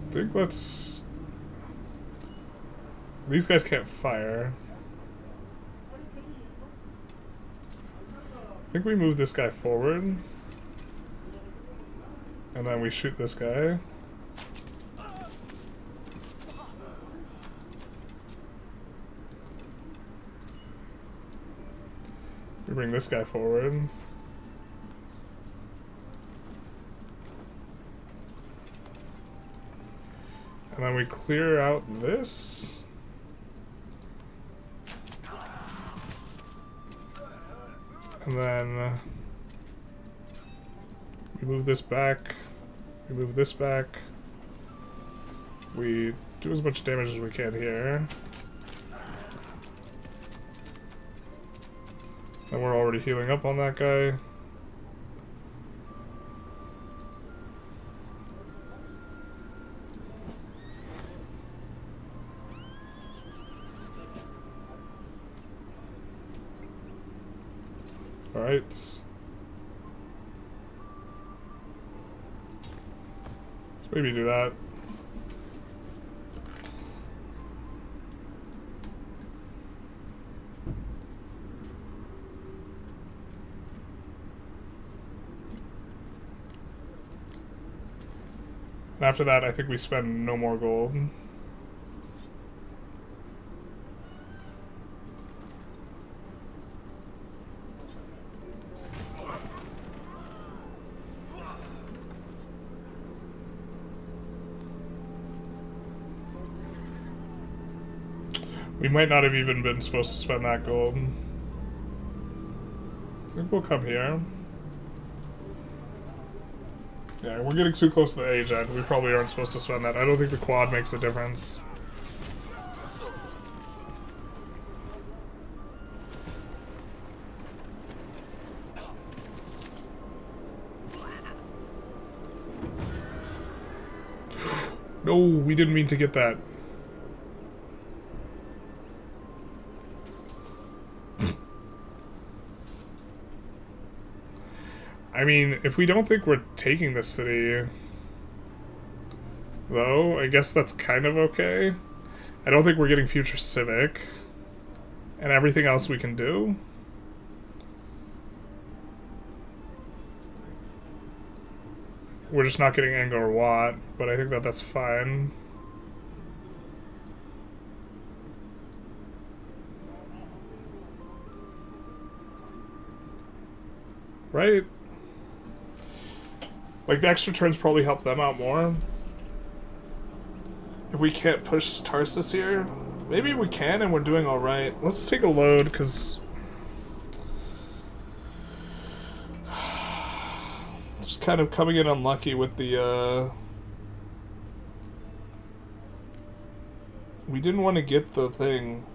I think let's... These guys can't fire. I think we move this guy forward. And then we shoot this guy. We bring this guy forward. And then we clear out this. And then we move this back. We move this back. We do as much damage as we can here. And we're already healing up on that guy. Alright. Let's maybe do that. And after that, I think we spend no more gold. We might not have even been supposed to spend that gold. I think we'll come here. Yeah, we're getting too close to the age end. We probably aren't supposed to spend that. I don't think the quad makes a difference. No, we didn't mean to get that. I mean, if we don't think we're taking this city, though, I guess that's kind of okay. I don't think we're getting future civic. And everything else we can do. We're just not getting Angkor Wat, but I think that that's fine. Right? Like, the extra turns probably help them out more. If we can't push Tarsus here, maybe we can and we're doing alright. Let's take a load, because... just kind of coming in unlucky with the, we didn't want to get the thing.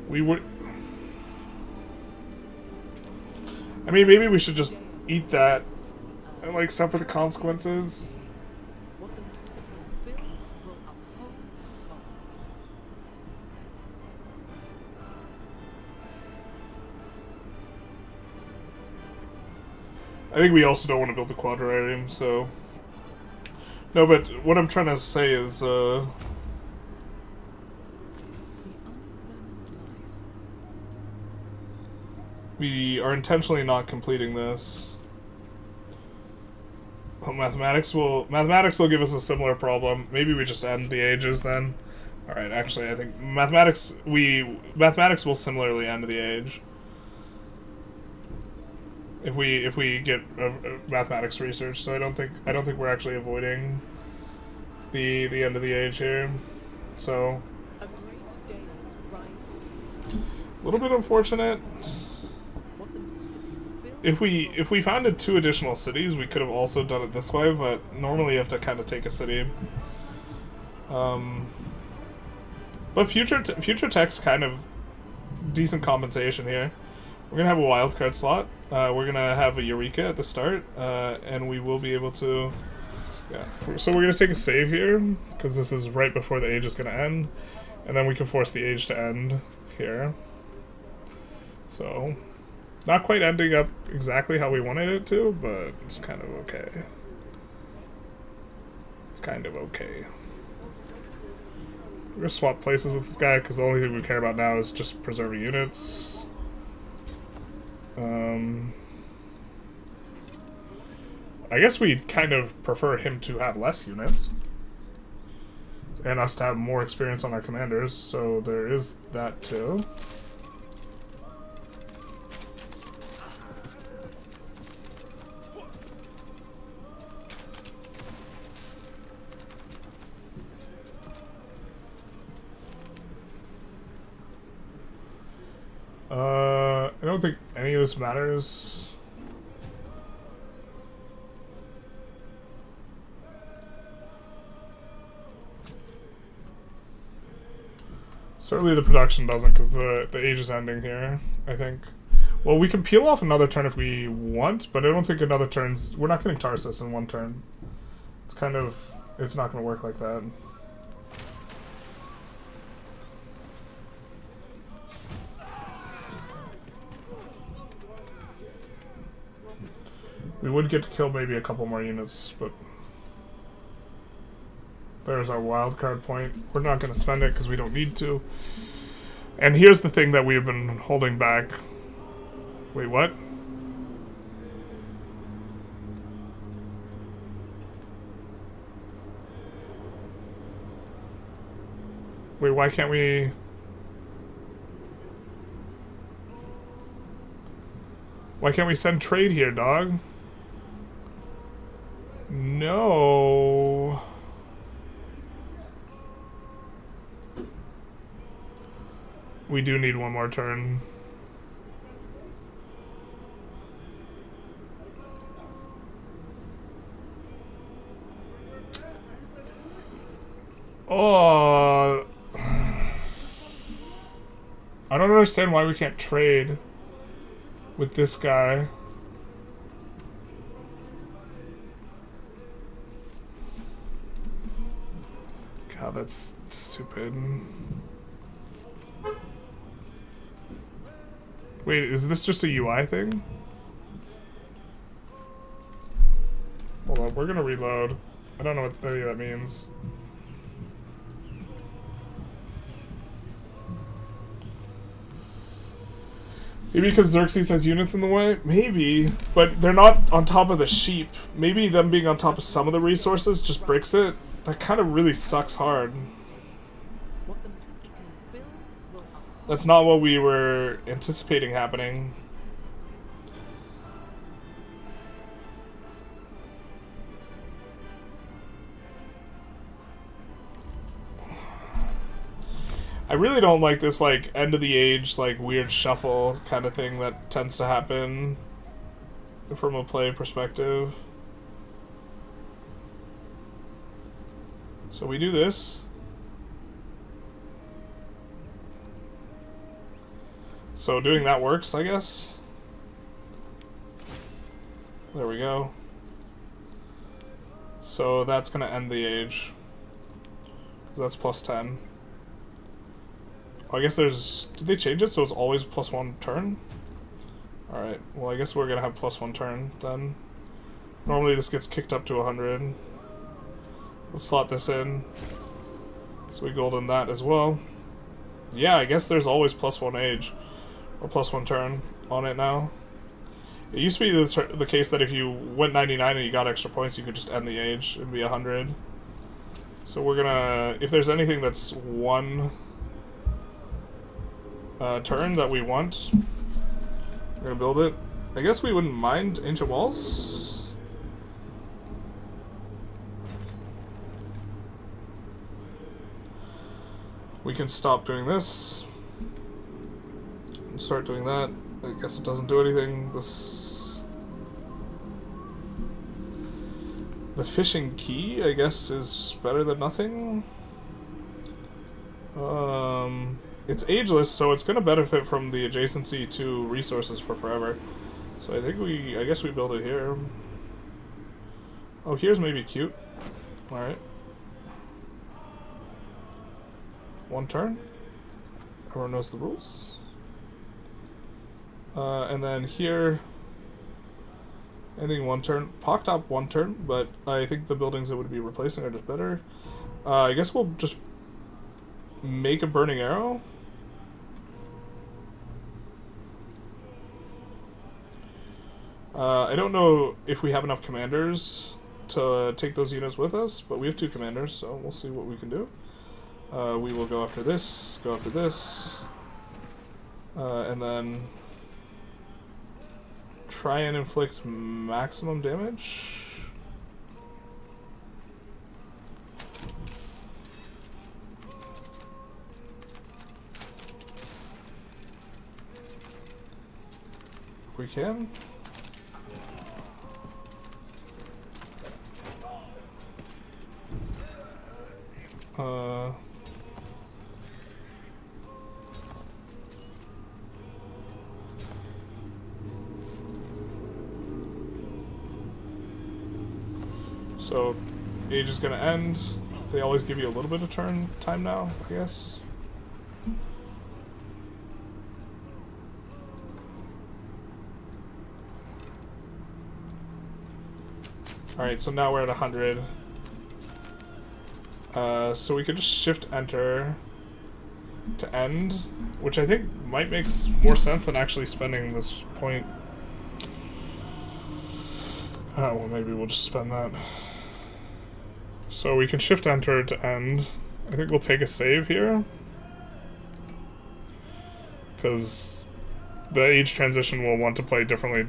We would... I mean, maybe we should just eat that and, like, suffer the consequences. What the Mississippians build will uphold the world. I think we also don't want to build the quadrarium, so... No, but what I'm trying to say is, The unexamined life. we are intentionally not completing this. Oh, mathematics will give us a similar problem. Maybe we just end the ages then. Alright, actually I think mathematics will similarly end the age. If we get mathematics research, so I don't think we're actually avoiding the end of the age here. So A great dais rises from a little bit unfortunate. what the Mississippians build. If we founded 2 additional cities, we could have also done it this way, but normally you have to kind of take a city. But future tech's kind of decent compensation here. We're gonna have a wildcard slot. We're gonna have a Eureka at the start, and we will be able to... Yeah. So we're gonna take a save here, because this is right before the age is gonna end, and then we can force the age to end here. So, not quite ending up exactly how we wanted it to, but it's kind of okay. It's kind of okay. We're gonna swap places with this guy, because the only thing we care about now is just preserving units. I guess we'd kind of prefer him to have less units. And us to have more experience on our commanders, so there is that too. I don't think any of this matters. Certainly the production doesn't, because the age is ending here, I think. Well, we can peel off another turn if we want, but I don't think another turn's... We're not getting Tarsus in one turn. It's kind of... It's not going to work like that. We would get to kill maybe a couple more units, but... There's our wildcard point. We're not going to spend it because we don't need to. And here's the thing that we've been holding back. Wait, what? Wait, why can't we... Why can't we send trade here, dog? No. We do need one more turn. Oh. I don't understand why we can't trade with this guy. God, that's stupid. Wait, is this just a UI thing? Hold on, we're gonna reload. I don't know what any of that means. Maybe because Xerxes has units in the way? Maybe, but they're not on top of the sheep. Maybe them being on top of some of the resources just breaks it. That kind of really sucks hard. What the Mississippians build will uphold. That's not what we were anticipating happening. I really don't like this, like, end of the age, like, weird shuffle kind of thing that tends to happen from a play perspective. So we do this. So doing that works, I guess. There we go. So that's gonna end the age. 'Cause that's plus 10. Oh, I guess there's... Did they change it so it's always plus 1 turn? Alright, well I guess we're gonna have plus 1 turn then. Normally this gets kicked up to 100. Let's slot this in. So we golden that as well. Yeah, I guess there's always plus 1 age. Or plus 1 turn on it now. It used to be the case that if you went 99 and you got extra points, you could just end the age and be 100. So we're gonna... If there's anything that's 1... turn that we want, we're gonna build it. I guess we wouldn't mind ancient walls. We can stop doing this and start doing that. I guess it doesn't do anything. The fishing key, I guess, is better than nothing. It's ageless, so it's gonna benefit from the adjacency to resources for forever. So I think I guess we build it here. Oh, here's maybe cute. Alright. 1 turn. Everyone knows the rules. And then here, I think 1 turn. Pock top 1 turn, but I think the buildings that would be replacing are just better. I guess we'll just make a burning arrow. I don't know if we have enough commanders to take those units with us, but we have 2 commanders, so we'll see what we can do. We will go after this, and then try and inflict maximum damage. If we can. So, age is gonna end. They always give you a little bit of turn time now, I guess. Alright, so now we're at 100. So we could just shift enter to end, which I think might make more sense than actually spending this point. Oh, well, maybe we'll just spend that. So we can shift enter to end. I think we'll take a save here, because the age transition will want to play differently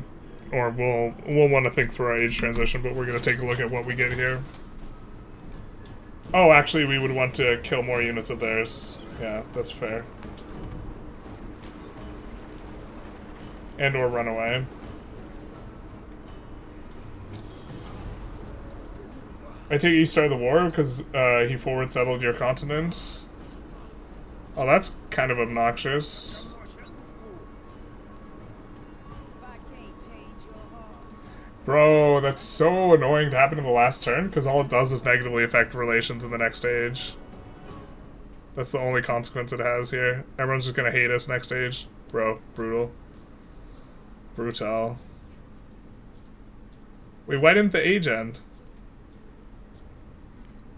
or we'll want to think through our age transition, but we're going to take a look at what we get here. Oh, actually, we would want to kill more units of theirs. Yeah, that's fair. And or run away. I take it you started the war because he forward settled your continent. Oh, that's kind of obnoxious. If I can't change your heart, Bro, that's so annoying to happen in the last turn because all it does is negatively affect relations in the next stage. That's the only consequence it has here. Everyone's just gonna hate us next stage. Bro, brutal. Brutal. Wait, why didn't the age end?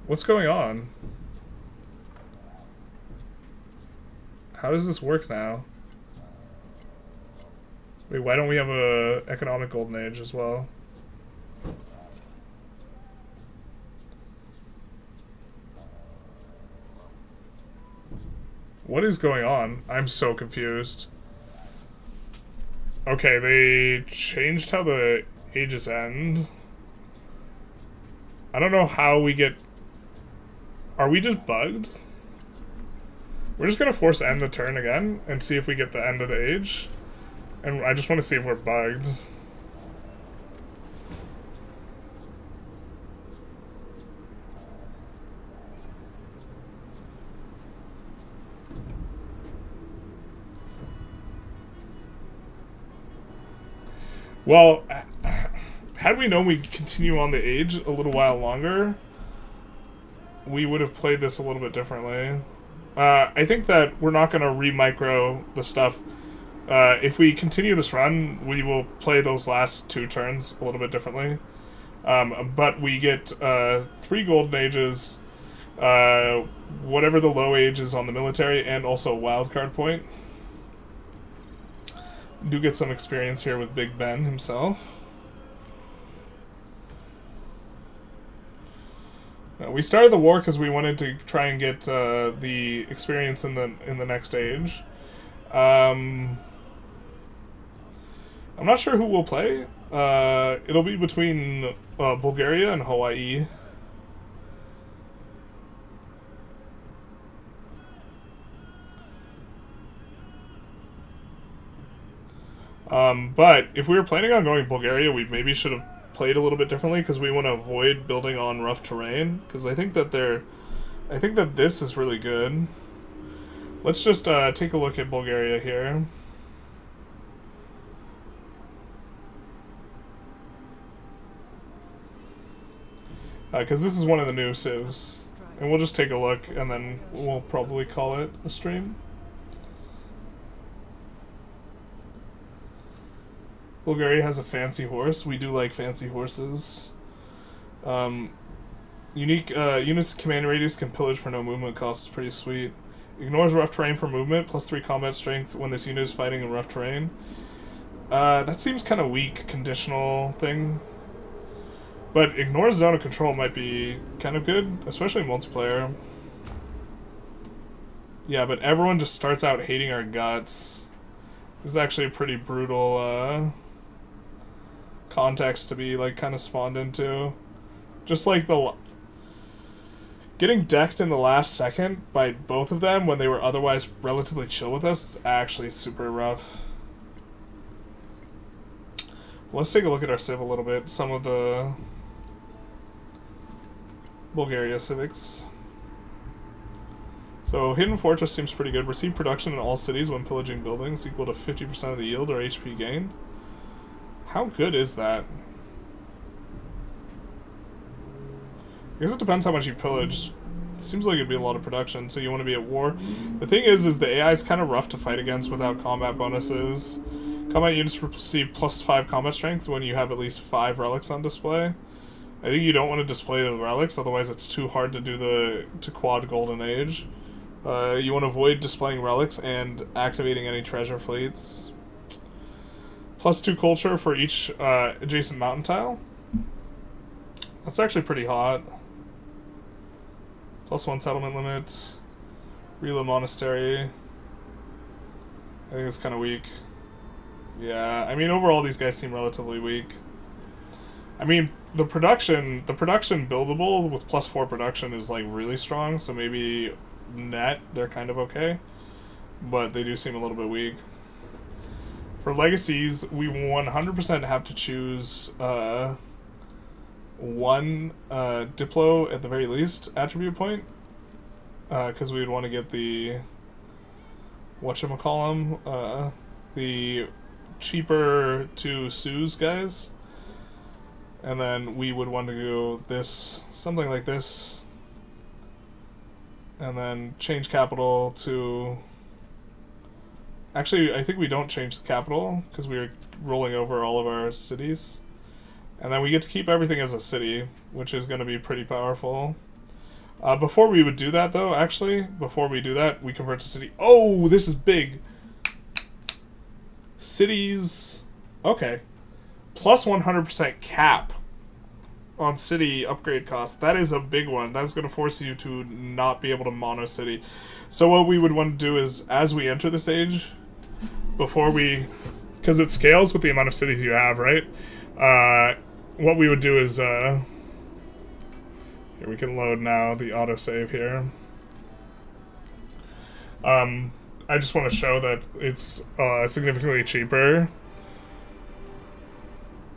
What's going on? How does this work now? Wait, why don't we have a economic golden age as well? What is going on? I'm so confused. Okay, they changed how the ages end. I don't know how we get... Are we just bugged? We're just gonna force end the turn again and see if we get the end of the age. And I just want to see if we're bugged. Well, had we known we'd continue on the age a little while longer, we would have played this a little bit differently. I think that we're not going to re-micro the stuff. If we continue this run, we will play those last two turns a little bit differently. But we get 3 golden ages, whatever the low age is on the military, and also a wildcard point. Do get some experience here with Big Ben himself. We started the war because we wanted to try and get the experience in the next age. I'm not sure who we'll play. It'll be between Bulgaria and Hawaii. But if we were planning on going Bulgaria, we maybe should have played a little bit differently because we want to avoid building on rough terrain. Because I think that this is really good. Let's just take a look at Bulgaria here. Because this is one of the new civs. And we'll just take a look and then we'll probably call it a stream. Bulgaria has a fancy horse. We do like fancy horses. Unique units command radius can pillage for no movement cost. Is pretty sweet. Ignores rough terrain for movement. +3 combat strength when this unit is fighting in rough terrain. That seems kind of weak conditional thing. But ignores zone of control might be kind of good, especially in multiplayer. Yeah, but everyone just starts out hating our guts. This is actually a pretty brutal context to be like kind of spawned into. Just like getting decked in the last second by both of them when they were otherwise relatively chill with us is actually super rough. Let's take a look at our civ a little bit. Some of the Bulgaria civics. So Hidden Fortress seems pretty good. Receive production in all cities when pillaging buildings equal to 50% of the yield or HP gained. How good is that? I guess it depends how much you pillage. It seems like it'd be a lot of production, so you want to be at war. The thing is the AI is kind of rough to fight against without combat bonuses. Combat units receive +5 combat strength when you have at least 5 relics on display. I think you don't want to display the relics, otherwise it's too hard to do to quad golden age. You want to avoid displaying relics and activating any treasure fleets. +2 culture for each adjacent mountain tile. That's actually pretty hot. +1 settlement limit. Rila Monastery. I think it's kind of weak. Yeah, I mean, overall, these guys seem relatively weak. I mean, the production buildable with +4 production is like really strong, so maybe net they're kind of okay, but they do seem a little bit weak. For legacies, we 100% have to choose one Diplo at the very least attribute point, because we would want to get the whatchamacallem, the cheaper to Sue's guys. And then we would want to go this, something like this. And then change capital to... Actually, I think we don't change the capital, because we're rolling over all of our cities. And then we get to keep everything as a city, which is going to be pretty powerful. Before we would do that, though, actually, before we do that, we convert to city. Oh, this is big! Cities... Okay. Plus 100% cap on city upgrade cost. That is a big one. That's going to force you to not be able to mono city. So what we would want to do is, as we enter this age, before we... Because it scales with the amount of cities you have, right? What we would do is... here, we can load now the autosave here. I just want to show that it's significantly cheaper.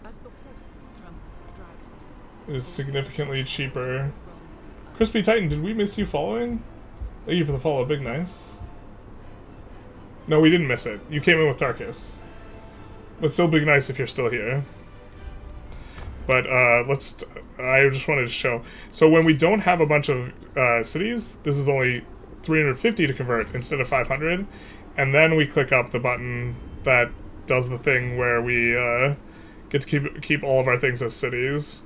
As the horse tramples the dragon, It is significantly cheaper. Crispy Titan, did we miss you following? Thank you for the follow, big nice. No, we didn't miss it. You came in with Darkus. But still big nice if you're still here. But I just wanted to show. So when we don't have a bunch of cities, this is only 350 to convert instead of 500. And then we click up the button that does the thing where we get to keep all of our things as cities.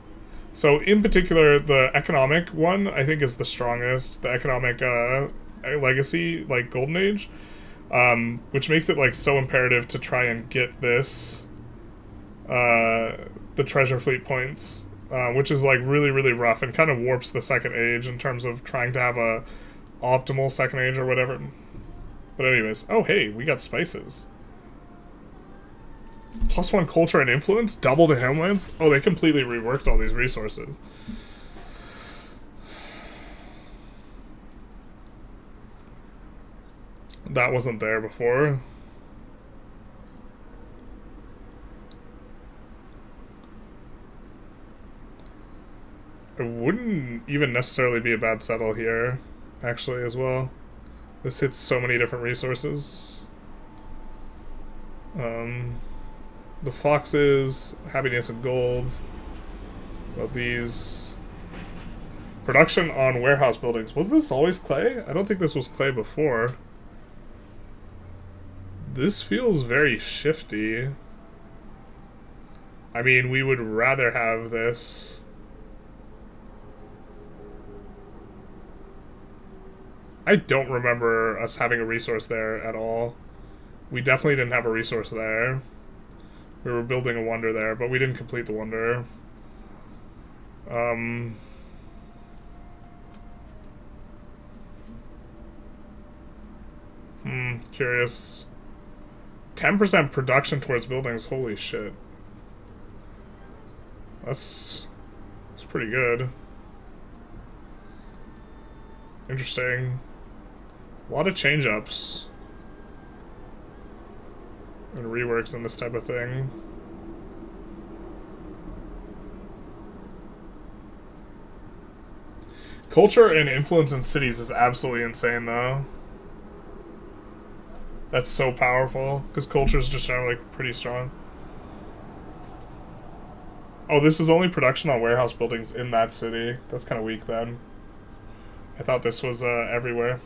So in particular, the economic one I think is the strongest. The economic legacy, like Golden Age, which makes it like so imperative to try and get this, the treasure fleet points, which is like really, really rough and kind of warps the second age in terms of trying to have a optimal second age or whatever. But anyways, oh hey, we got spices. +1 culture and influence, double to homelands. Oh, they completely reworked all these resources. That wasn't there before. It wouldn't even necessarily be a bad settle here, actually, as well. This hits so many different resources. The foxes, happiness and gold. About these. Production on warehouse buildings. Was this always clay? I don't think this was clay before. This feels very shifty. I mean, we would rather have this. I don't remember us having a resource there at all. We definitely didn't have a resource there. We were building a wonder there, but we didn't complete the wonder. Curious. 10% production towards buildings, holy shit. That's pretty good. Interesting. A lot of change-ups. And reworks and this type of thing. Culture and influence in cities is absolutely insane, though. That's so powerful, because culture is just generally pretty strong. Oh, this is only production on warehouse buildings in that city. That's kind of weak, then. I thought this was everywhere.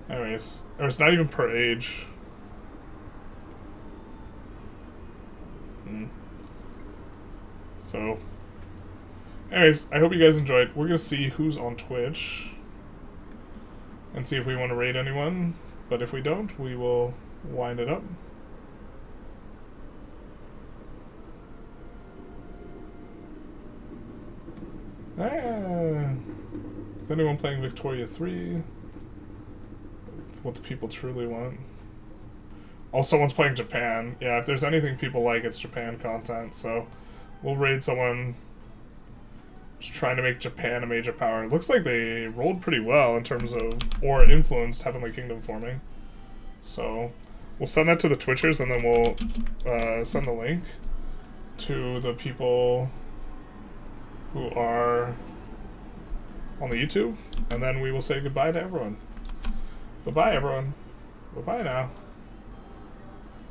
Anyways, it's not even per age. So, anyways, I hope you guys enjoyed. We're gonna see who's on Twitch and see if we want to raid anyone. But if we don't, we will wind it up. Is anyone playing Victoria 3? What the people truly want. Oh, someone's playing Japan. Yeah, if there's anything people like, it's Japan content. So we'll raid someone just trying to make Japan a major power. It looks like they rolled pretty well in terms of, or influenced Heavenly Kingdom forming. So we'll send that to the Twitchers, and then we'll send the link to the people who are on the YouTube, and then we will say goodbye to everyone. Bye-bye, everyone. Bye-bye now.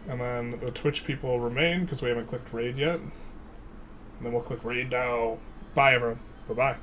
And then the Twitch people remain, because we haven't clicked raid yet. And then we'll click raid now. Bye, everyone. Bye-bye.